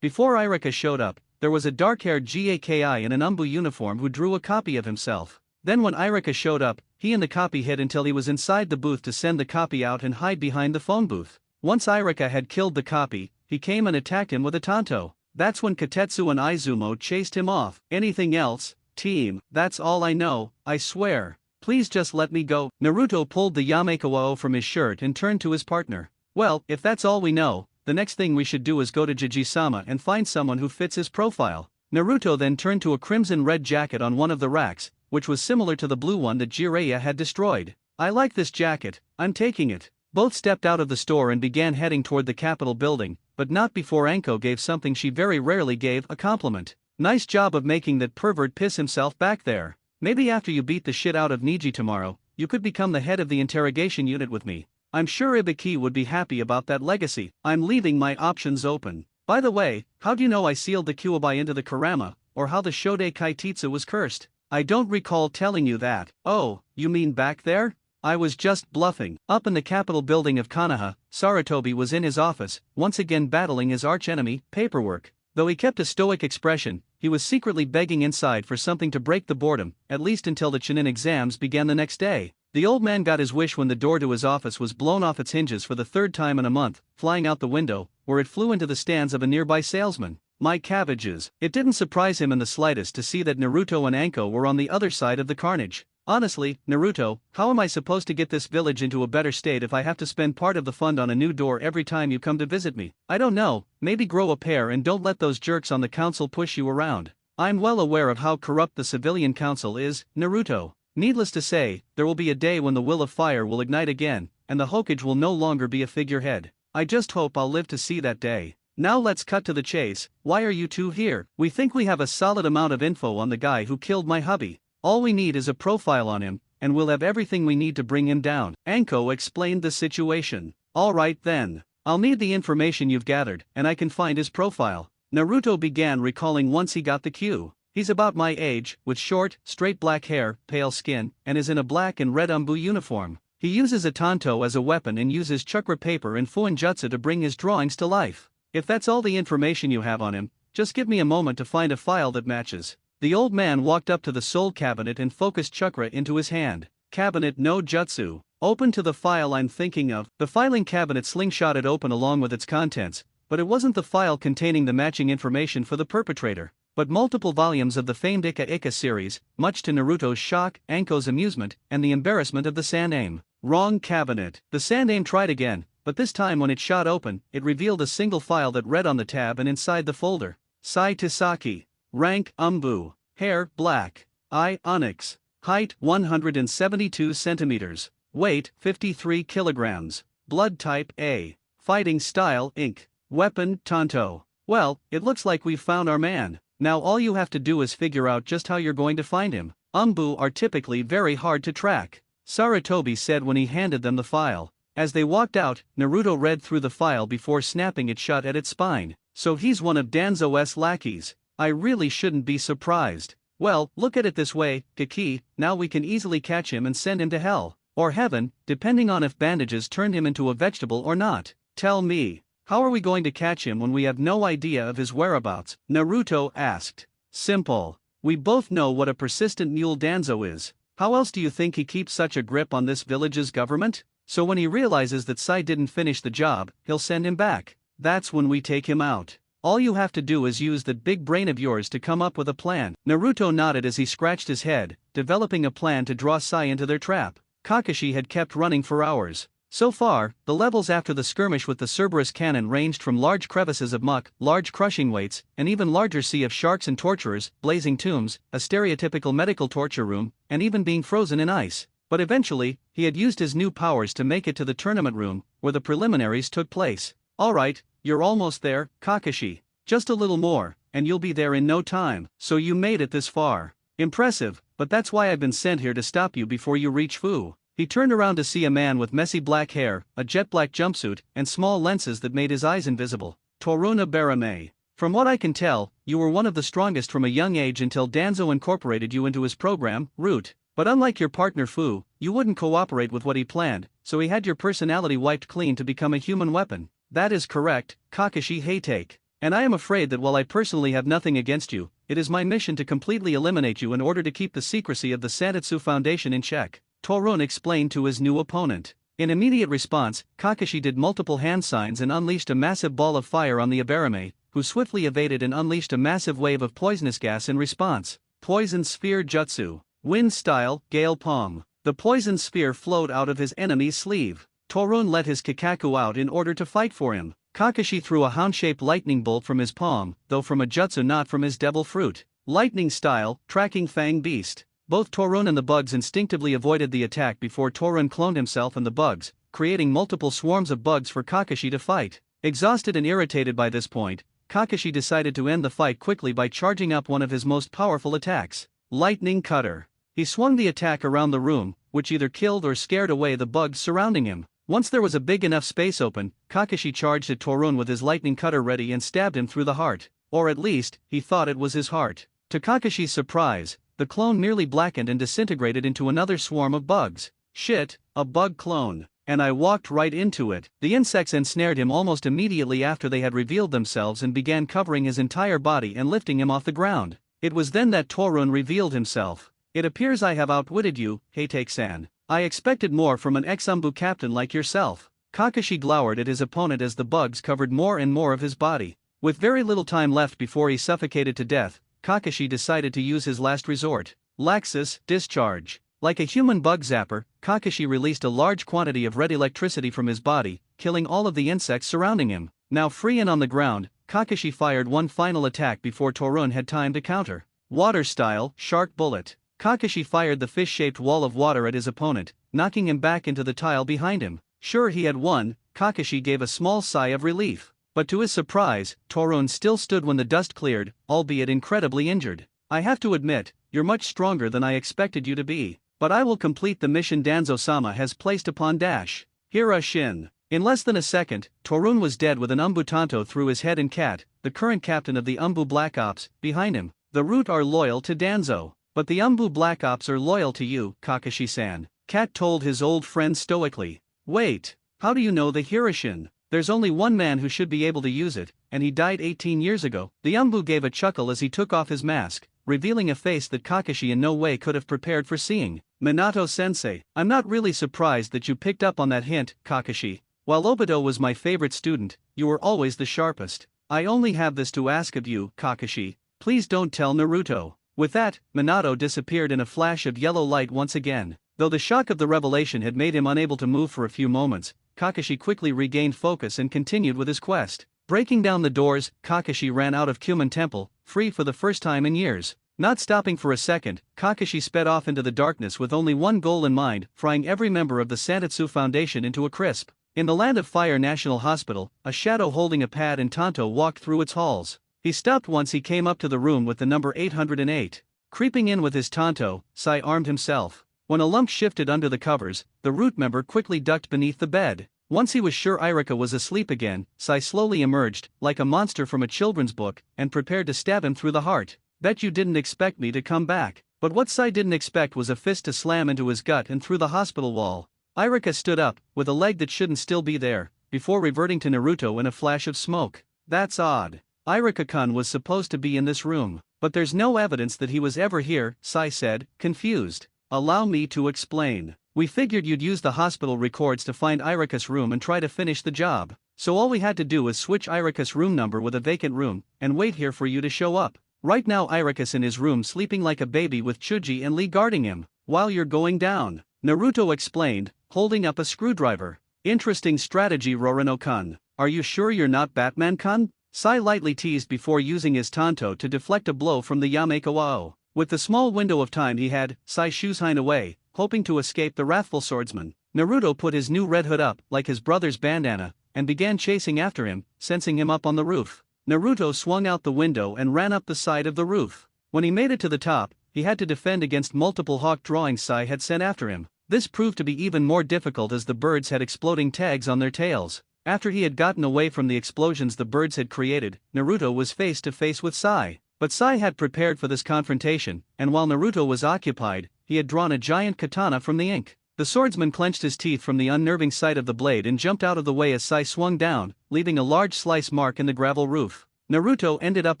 Before Irika showed up, there was a dark-haired Gaki in an Umbu uniform who drew a copy of himself. Then when Irika showed up, he and the copy hid until he was inside the booth to send the copy out and hide behind the phone booth. Once Irika had killed the copy, he came and attacked him with a tanto. That's when Katetsu and Izumo chased him off. Anything else, team? That's all I know, I swear. Please just let me go. Naruto pulled the Yamekawao from his shirt and turned to his partner. Well, if that's all we know, the next thing we should do is go to Jiji-sama and find someone who fits his profile. Naruto then turned to a crimson-red jacket on one of the racks, which was similar to the blue one that Jiraiya had destroyed. I like this jacket, I'm taking it. Both stepped out of the store and began heading toward the Capitol building, but not before Anko gave something she very rarely gave, a compliment. Nice job of making that pervert piss himself back there. Maybe after you beat the shit out of Niji tomorrow, you could become the head of the interrogation unit with me. I'm sure Ibiki would be happy about that legacy. I'm leaving my options open. By the way, how do you know I sealed the Kyuubi into the Kurama, or how the Shode Kaititsu was cursed? I don't recall telling you that. Oh, you mean back there? I was just bluffing. Up in the Capitol building of Konoha, Sarutobi was in his office, once again battling his archenemy, paperwork. Though he kept a stoic expression, he was secretly begging inside for something to break the boredom, at least until the Chunin exams began the next day. The old man got his wish when the door to his office was blown off its hinges for the third time in a month, flying out the window, where it flew into the stands of a nearby salesman. My cabbages. It didn't surprise him in the slightest to see that Naruto and Anko were on the other side of the carnage. Honestly, Naruto, how am I supposed to get this village into a better state if I have to spend part of the fund on a new door every time you come to visit me? I don't know, maybe grow a pair and don't let those jerks on the council push you around. I'm well aware of how corrupt the civilian council is, Naruto. Needless to say, there will be a day when the will of fire will ignite again, and the Hokage will no longer be a figurehead. I just hope I'll live to see that day. Now let's cut to the chase. Why are you two here? We think we have a solid amount of info on the guy who killed my hubby. All we need is a profile on him, and we'll have everything we need to bring him down. Anko explained the situation. Alright then. I'll need the information you've gathered, and I can find his profile. Naruto began recalling once he got the cue. He's about my age, with short, straight black hair, pale skin, and is in a black and red umbu uniform. He uses a tanto as a weapon and uses chakra paper and fuinjutsu to bring his drawings to life. If that's all the information you have on him, just give me a moment to find a file that matches. The old man walked up to the soul cabinet and focused chakra into his hand. Cabinet no jutsu. Open to the file I'm thinking of. The filing cabinet slingshotted open along with its contents, but it wasn't the file containing the matching information for the perpetrator, but multiple volumes of the famed Ika Ika series, much to Naruto's shock, Anko's amusement, and the embarrassment of the Sandaime. Wrong cabinet. The Sandaime tried again, but this time when it shot open, it revealed a single file that read on the tab and inside the folder. Sai Tasaki. Rank umbu. Hair black. Eye onyx. Height 172 centimeters. Weight 53 kilograms. Blood type A. Fighting style Ink. Weapon Tanto. Well, it looks like we've found our man. Now all you have to do is figure out just how you're going to find him. Umbu are typically very hard to track, Sarutobi said when he handed them the file. As they walked out, Naruto read through the file before snapping it shut at its spine. So he's one of Danzo's lackeys. I really shouldn't be surprised. Well, look at it this way, Kaki, now we can easily catch him and send him to hell. Or heaven, depending on if bandages turned him into a vegetable or not. Tell me. How are we going to catch him when we have no idea of his whereabouts? Naruto asked. Simple. We both know what a persistent mule Danzo is. How else do you think he keeps such a grip on this village's government? So when he realizes that Sai didn't finish the job, he'll send him back. That's when we take him out. All you have to do is use that big brain of yours to come up with a plan. Naruto nodded as he scratched his head, developing a plan to draw Sai into their trap. Kakashi had kept running for hours. So far, the levels after the skirmish with the Cerberus cannon ranged from large crevices of muck, large crushing weights, an even larger sea of sharks and torturers, blazing tombs, a stereotypical medical torture room, and even being frozen in ice. But eventually, he had used his new powers to make it to the tournament room, where the preliminaries took place. Alright, you're almost there, Kakashi. Just a little more, and you'll be there in no time. So you made it this far. Impressive, but that's why I've been sent here to stop you before you reach Fu. He turned around to see a man with messy black hair, a jet black jumpsuit, and small lenses that made his eyes invisible. Toruna Barame. From what I can tell, you were one of the strongest from a young age until Danzo incorporated you into his program, Root. But unlike your partner Fu, you wouldn't cooperate with what he planned, so he had your personality wiped clean to become a human weapon. That is correct, Kakashi Haytake. And I am afraid that while I personally have nothing against you, it is my mission to completely eliminate you in order to keep the secrecy of the Santetsu Foundation in check, Torun explained to his new opponent. In immediate response, Kakashi did multiple hand signs and unleashed a massive ball of fire on the Abarame, who swiftly evaded and unleashed a massive wave of poisonous gas in response. Poison Sphere Jutsu. Wind Style, Gale Palm. The poison sphere flowed out of his enemy's sleeve. Torun let his Kikaku out in order to fight for him. Kakashi threw a hound-shaped lightning bolt from his palm, though from a jutsu not from his devil fruit. Lightning style, tracking fang beast. Both Torun and the bugs instinctively avoided the attack before Torun cloned himself and the bugs, creating multiple swarms of bugs for Kakashi to fight. Exhausted and irritated by this point, Kakashi decided to end the fight quickly by charging up one of his most powerful attacks, Lightning Cutter. He swung the attack around the room, which either killed or scared away the bugs surrounding him. Once there was a big enough space open, Kakashi charged at Torun with his lightning cutter ready and stabbed him through the heart. Or at least, he thought it was his heart. To Kakashi's surprise, the clone merely blackened and disintegrated into another swarm of bugs. Shit, a bug clone. And I walked right into it. The insects ensnared him almost immediately after they had revealed themselves and began covering his entire body and lifting him off the ground. It was then that Torun revealed himself. It appears I have outwitted you, Heitake-san. I expected more from an ex-Umbu captain like yourself. Kakashi glowered at his opponent as the bugs covered more and more of his body. With very little time left before he suffocated to death, Kakashi decided to use his last resort, Laxus Discharge. Like a human bug zapper, Kakashi released a large quantity of red electricity from his body, killing all of the insects surrounding him. Now free and on the ground, Kakashi fired one final attack before Torun had time to counter. Water style, Shark Bullet. Kakashi fired the fish-shaped wall of water at his opponent, knocking him back into the tile behind him. Sure he had won, Kakashi gave a small sigh of relief. But to his surprise, Torun still stood when the dust cleared, albeit incredibly injured. I have to admit, you're much stronger than I expected you to be. But I will complete the mission Danzo-sama has placed upon Dash. Hira Shin. In less than a second, Torun was dead with an Umbu Tanto through his head and Cat, the current captain of the Umbu Black Ops, behind him. The Root are loyal to Danzo. But the Umbu Black Ops are loyal to you, Kakashi-san. Cat told his old friend stoically. Wait, how do you know the Hirashin? There's only one man who should be able to use it, and he died 18 years ago. The Umbu gave a chuckle as he took off his mask, revealing a face that Kakashi in no way could have prepared for seeing. Minato-sensei, I'm not really surprised that you picked up on that hint, Kakashi. While Obito was my favorite student, you were always the sharpest. I only have this to ask of you, Kakashi. Please don't tell Naruto. With that, Minato disappeared in a flash of yellow light once again. Though the shock of the revelation had made him unable to move for a few moments, Kakashi quickly regained focus and continued with his quest. Breaking down the doors, Kakashi ran out of Cumin Temple, free for the first time in years. Not stopping for a second, Kakashi sped off into the darkness with only one goal in mind, frying every member of the Santetsu Foundation into a crisp. In the Land of Fire National Hospital, a shadow holding a pad and Tanto walked through its halls. He stopped once he came up to the room with the number 808. Creeping in with his Tanto, Sai armed himself. When a lump shifted under the covers, the Root member quickly ducked beneath the bed. Once he was sure Irika was asleep again, Sai slowly emerged, like a monster from a children's book, and prepared to stab him through the heart. Bet you didn't expect me to come back. But what Sai didn't expect was a fist to slam into his gut and through the hospital wall. Irika stood up, with a leg that shouldn't still be there, before reverting to Naruto in a flash of smoke. That's odd. Irika-kun was supposed to be in this room, but there's no evidence that he was ever here, Sai said, confused. Allow me to explain. We figured you'd use the hospital records to find Irika's room and try to finish the job. So all we had to do was switch Irika's room number with a vacant room, and wait here for you to show up. Right now Irika's in his room sleeping like a baby with Chuji and Lee guarding him, while you're going down, Naruto explained, holding up a screwdriver. Interesting strategy, Rorono-kun. Are you sure you're not Batman-kun? Sai lightly teased before using his Tanto to deflect a blow from the Yameko-ao. With the small window of time he had, Sai shooshined away, hoping to escape the wrathful swordsman. Naruto put his new red hood up, like his brother's bandana, and began chasing after him, sensing him up on the roof. Naruto swung out the window and ran up the side of the roof. When he made it to the top, he had to defend against multiple hawk drawings Sai had sent after him. This proved to be even more difficult as the birds had exploding tags on their tails. After he had gotten away from the explosions the birds had created, Naruto was face to face with Sai. But Sai had prepared for this confrontation, and while Naruto was occupied, he had drawn a giant katana from the ink. The swordsman clenched his teeth from the unnerving sight of the blade and jumped out of the way as Sai swung down, leaving a large slice mark in the gravel roof. Naruto ended up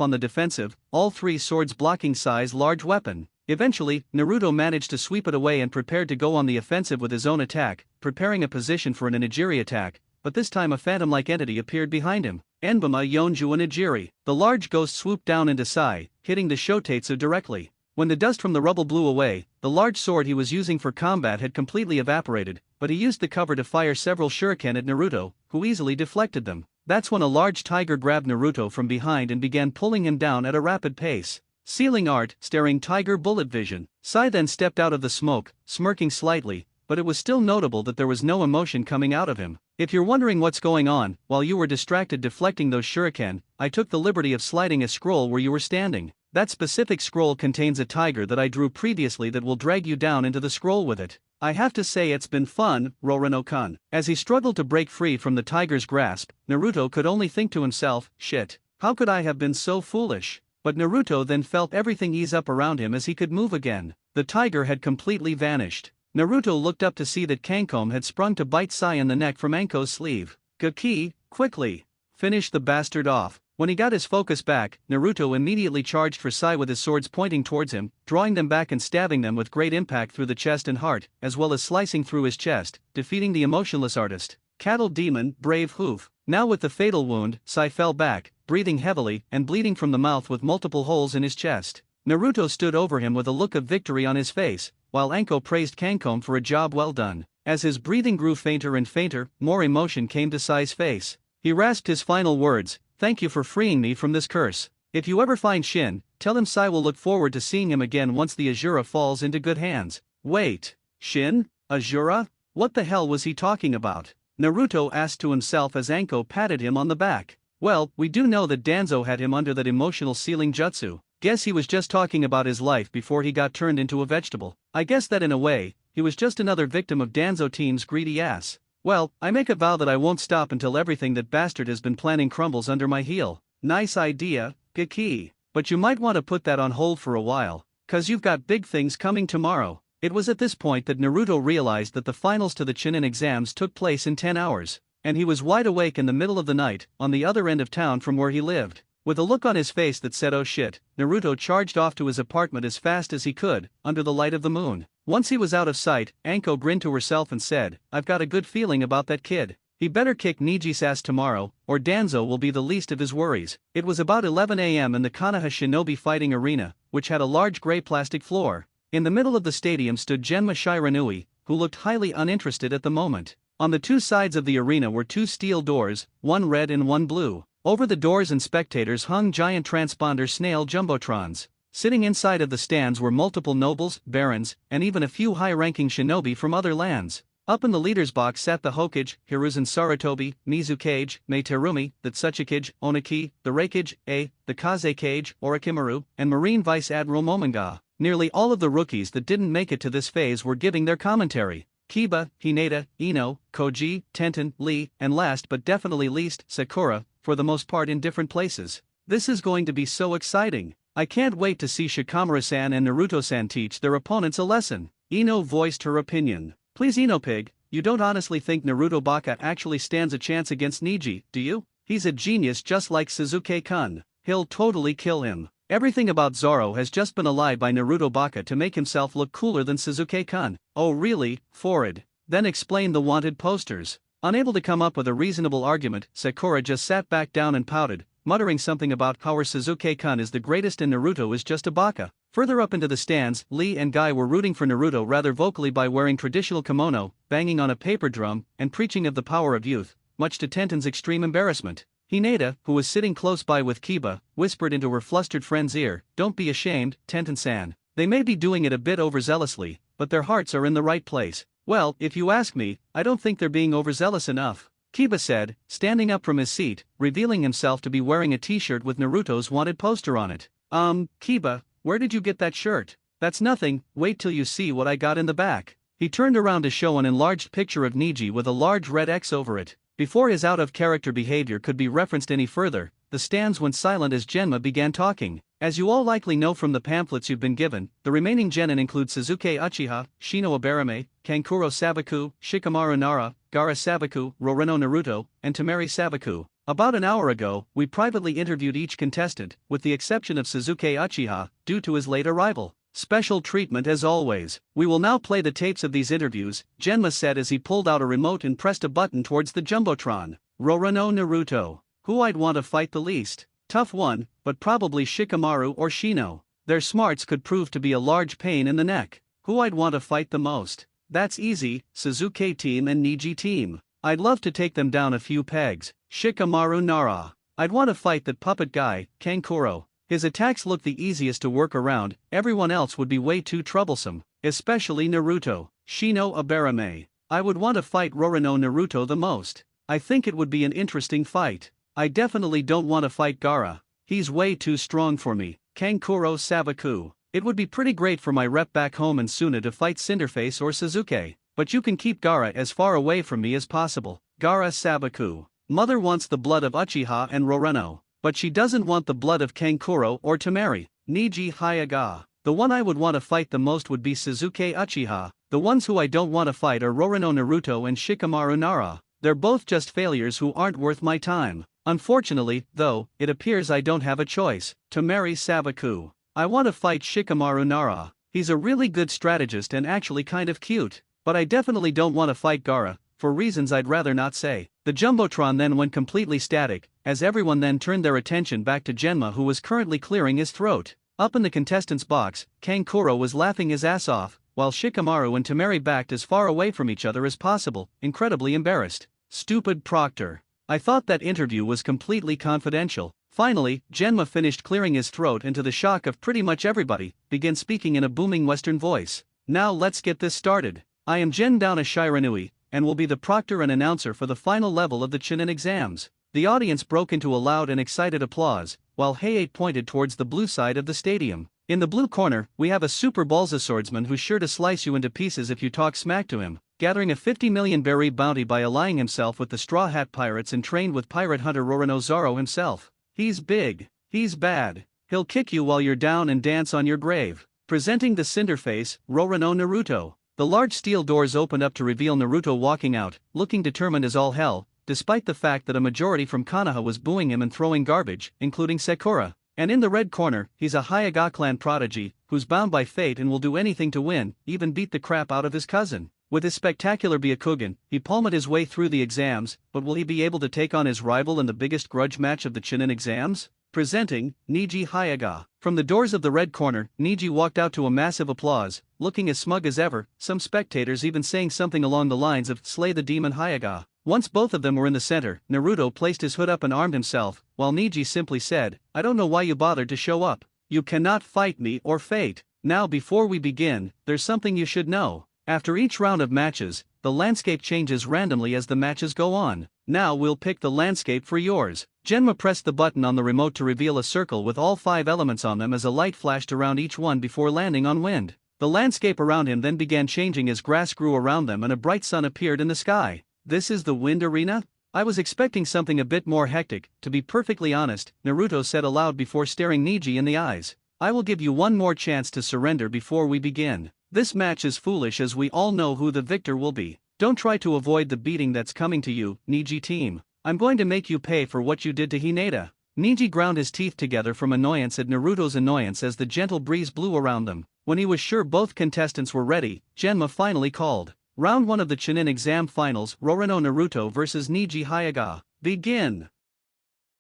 on the defensive, all three swords blocking Sai's large weapon. Eventually, Naruto managed to sweep it away and prepared to go on the offensive with his own attack, preparing a position for an Onigiri attack, but this time a phantom-like entity appeared behind him. Enbama Yonju Onigiri. The large ghost swooped down into Sai, hitting the Shotetsu directly. When the dust from the rubble blew away, the large sword he was using for combat had completely evaporated, but he used the cover to fire several shuriken at Naruto, who easily deflected them. That's when a large tiger grabbed Naruto from behind and began pulling him down at a rapid pace. Sealing art, staring tiger bullet vision. Sai then stepped out of the smoke, smirking slightly, but it was still notable that there was no emotion coming out of him. If you're wondering what's going on, while you were distracted deflecting those shuriken, I took the liberty of sliding a scroll where you were standing. That specific scroll contains a tiger that I drew previously that will drag you down into the scroll with it. I have to say it's been fun, Roronokan. As he struggled to break free from the tiger's grasp, Naruto could only think to himself, shit, how could I have been so foolish? But Naruto then felt everything ease up around him as he could move again. The tiger had completely vanished. Naruto looked up to see that Kankom had sprung to bite Sai in the neck from Anko's sleeve. Kaki, quickly! Finish the bastard off. When he got his focus back, Naruto immediately charged for Sai with his swords pointing towards him, drawing them back and stabbing them with great impact through the chest and heart, as well as slicing through his chest, defeating the emotionless artist. Cattle Demon, Brave Hoof. Now with the fatal wound, Sai fell back, breathing heavily and bleeding from the mouth with multiple holes in his chest. Naruto stood over him with a look of victory on his face, while Anko praised Kankom for a job well done. As his breathing grew fainter and fainter, more emotion came to Sai's face. He rasped his final words, "Thank you for freeing me from this curse. If you ever find Shin, tell him Sai will look forward to seeing him again once the Azura falls into good hands." Wait, Shin? Azura? What the hell was he talking about? Naruto asked to himself as Anko patted him on the back. Well, we do know that Danzo had him under that emotional sealing jutsu. Guess he was just talking about his life before he got turned into a vegetable. I guess that in a way, he was just another victim of Danzo Team's greedy ass. Well, I make a vow that I won't stop until everything that bastard has been planning crumbles under my heel. Nice idea, Gaki. But you might want to put that on hold for a while, cause you've got big things coming tomorrow. It was at this point that Naruto realized that the finals to the Chunin exams took place in 10 hours, and he was wide awake in the middle of the night, on the other end of town from where he lived. With a look on his face that said oh shit, Naruto charged off to his apartment as fast as he could, under the light of the moon. Once he was out of sight, Anko grinned to herself and said, "I've got a good feeling about that kid. He better kick Niji's ass tomorrow, or Danzo will be the least of his worries." It was about 11 a.m. in the Konoha Shinobi fighting arena, which had a large gray plastic floor. In the middle of the stadium stood Genma Shiranui, who looked highly uninterested at the moment. On the two sides of the arena were two steel doors, one red and one blue. Over the doors and spectators hung giant transponder snail jumbotrons. Sitting inside of the stands were multiple nobles, barons, and even a few high-ranking shinobi from other lands. Up in the leaders' box sat the Hokage, Hiruzen Sarutobi, Mizukage, Mei Terumi, the Tsuchikage, Oniki, the Reikage, the Kazekage, Orochimaru, and Marine Vice Admiral Momonga. Nearly all of the rookies that didn't make it to this phase were giving their commentary. Kiba, Hinata, Ino, Koji, Tenten, Lee, and last but definitely least, Sakura, for the most part in different places. This is going to be so exciting. I can't wait to see Shikamaru-san and Naruto-san teach their opponents a lesson. Ino voiced her opinion. Please Ino Pig, you don't honestly think Naruto Baka actually stands a chance against Niji, do you? He's a genius just like Suzuki-kun. He'll totally kill him. Everything about Zoro has just been a lie by Naruto Baka to make himself look cooler than Suzuki-kun. Oh really, Forward. Then explain the wanted posters. Unable to come up with a reasonable argument, Sakura just sat back down and pouted, muttering something about how her Suzuki-kun is the greatest and Naruto is just a baka. Further up into the stands, Lee and Guy were rooting for Naruto rather vocally by wearing traditional kimono, banging on a paper drum, and preaching of the power of youth, much to Tenten's extreme embarrassment. Hinata, who was sitting close by with Kiba, whispered into her flustered friend's ear, "Don't be ashamed, Tenten-san. They may be doing it a bit overzealously, but their hearts are in the right place." "Well, if you ask me, I don't think they're being overzealous enough," Kiba said, standing up from his seat, revealing himself to be wearing a t-shirt with Naruto's wanted poster on it. Kiba, where did you get that shirt?" "That's nothing, wait till you see what I got in the back." He turned around to show an enlarged picture of Niji with a large red X over it. Before his out-of-character behavior could be referenced any further, the stands went silent as Genma began talking. As you all likely know from the pamphlets you've been given, the remaining genin include Suzuki Uchiha, Shino Abarame, Kankuro Sabaku, Shikamaru Nara, Gaara Sabaku, Roreno Naruto, and Temari Sabaku. About an hour ago, we privately interviewed each contestant, with the exception of Suzuki Uchiha, due to his late arrival. Special treatment as always. We will now play the tapes of these interviews, Genma said as he pulled out a remote and pressed a button towards the Jumbotron. Roreno Naruto. Who I'd want to fight the least? Tough one, but probably Shikamaru or Shino. Their smarts could prove to be a large pain in the neck. Who I'd want to fight the most? That's easy, Suzuki team and Niji team. I'd love to take them down a few pegs. Shikamaru Nara. I'd want to fight that puppet guy, Kankuro. His attacks look the easiest to work around, everyone else would be way too troublesome, especially Naruto. Shino Abarame. I would want to fight Rorono Naruto the most. I think it would be an interesting fight. I definitely don't want to fight Gaara. He's way too strong for me. Kankuro Sabaku. It would be pretty great for my rep back home in Suna to fight Cinderface or Suzuki, but you can keep Gaara as far away from me as possible. Gaara Sabaku. Mother wants the blood of Uchiha and Rorono, but she doesn't want the blood of Kankuro or Temari. Niji Hayaga. The one I would want to fight the most would be Suzuki Uchiha. The ones who I don't want to fight are Rorono Naruto and Shikamaru Nara. They're both just failures who aren't worth my time. Unfortunately, though, it appears I don't have a choice. Temari Sabaku. I want to fight Shikamaru Nara. He's a really good strategist and actually kind of cute. But I definitely don't want to fight Gaara, for reasons I'd rather not say. The Jumbotron then went completely static, as everyone then turned their attention back to Genma, who was currently clearing his throat. Up in the contestants' box, Kankuro was laughing his ass off, while Shikamaru and Temari backed as far away from each other as possible, incredibly embarrassed. Stupid Proctor. I thought that interview was completely confidential. Finally, Genma finished clearing his throat and to the shock of pretty much everybody, began speaking in a booming Western voice. Now let's get this started. I am Gendana Shiranui, and will be the proctor and announcer for the final level of the Chunin exams. The audience broke into a loud and excited applause, while Hayate pointed towards the blue side of the stadium. In the blue corner, we have a super Balza swordsman who's sure to slice you into pieces if you talk smack to him, gathering a 50 million berry bounty by allying himself with the Straw Hat Pirates and trained with pirate hunter Rorono Zoro himself. He's big. He's bad. He'll kick you while you're down and dance on your grave. Presenting the Cinderface, Rorono Naruto. The large steel doors opened up to reveal Naruto walking out, looking determined as all hell, despite the fact that a majority from Konoha was booing him and throwing garbage, including Sakura. And in the red corner, he's a Hyuga clan prodigy, who's bound by fate and will do anything to win, even beat the crap out of his cousin. With his spectacular Byakugan, he palmed his way through the exams, but will he be able to take on his rival in the biggest grudge match of the Chunin exams? Presenting, Niji Hyuga. From the doors of the red corner, Niji walked out to a massive applause, looking as smug as ever, some spectators even saying something along the lines of "Slay the demon Hyuga." Once both of them were in the center, Naruto placed his hood up and armed himself, while Niji simply said, "I don't know why you bothered to show up. You cannot fight me or fate. Now before we begin, there's something you should know. After each round of matches, the landscape changes randomly as the matches go on. Now we'll pick the landscape for yours." Genma pressed the button on the remote to reveal a circle with all 5 elements on them as a light flashed around each one before landing on Wind. The landscape around him then began changing as grass grew around them and a bright sun appeared in the sky. This is the Wind Arena? I was expecting something a bit more hectic, to be perfectly honest, Naruto said aloud before staring Niji in the eyes. I will give you one more chance to surrender before we begin. This match is foolish as we all know who the victor will be. Don't try to avoid the beating that's coming to you, Niji team. I'm going to make you pay for what you did to Hinata. Niji ground his teeth together from annoyance at Naruto's annoyance as the gentle breeze blew around them. When he was sure both contestants were ready, Genma finally called. Round 1 of the Chunin exam finals, Rorono Naruto vs Niji Hyuga. Begin!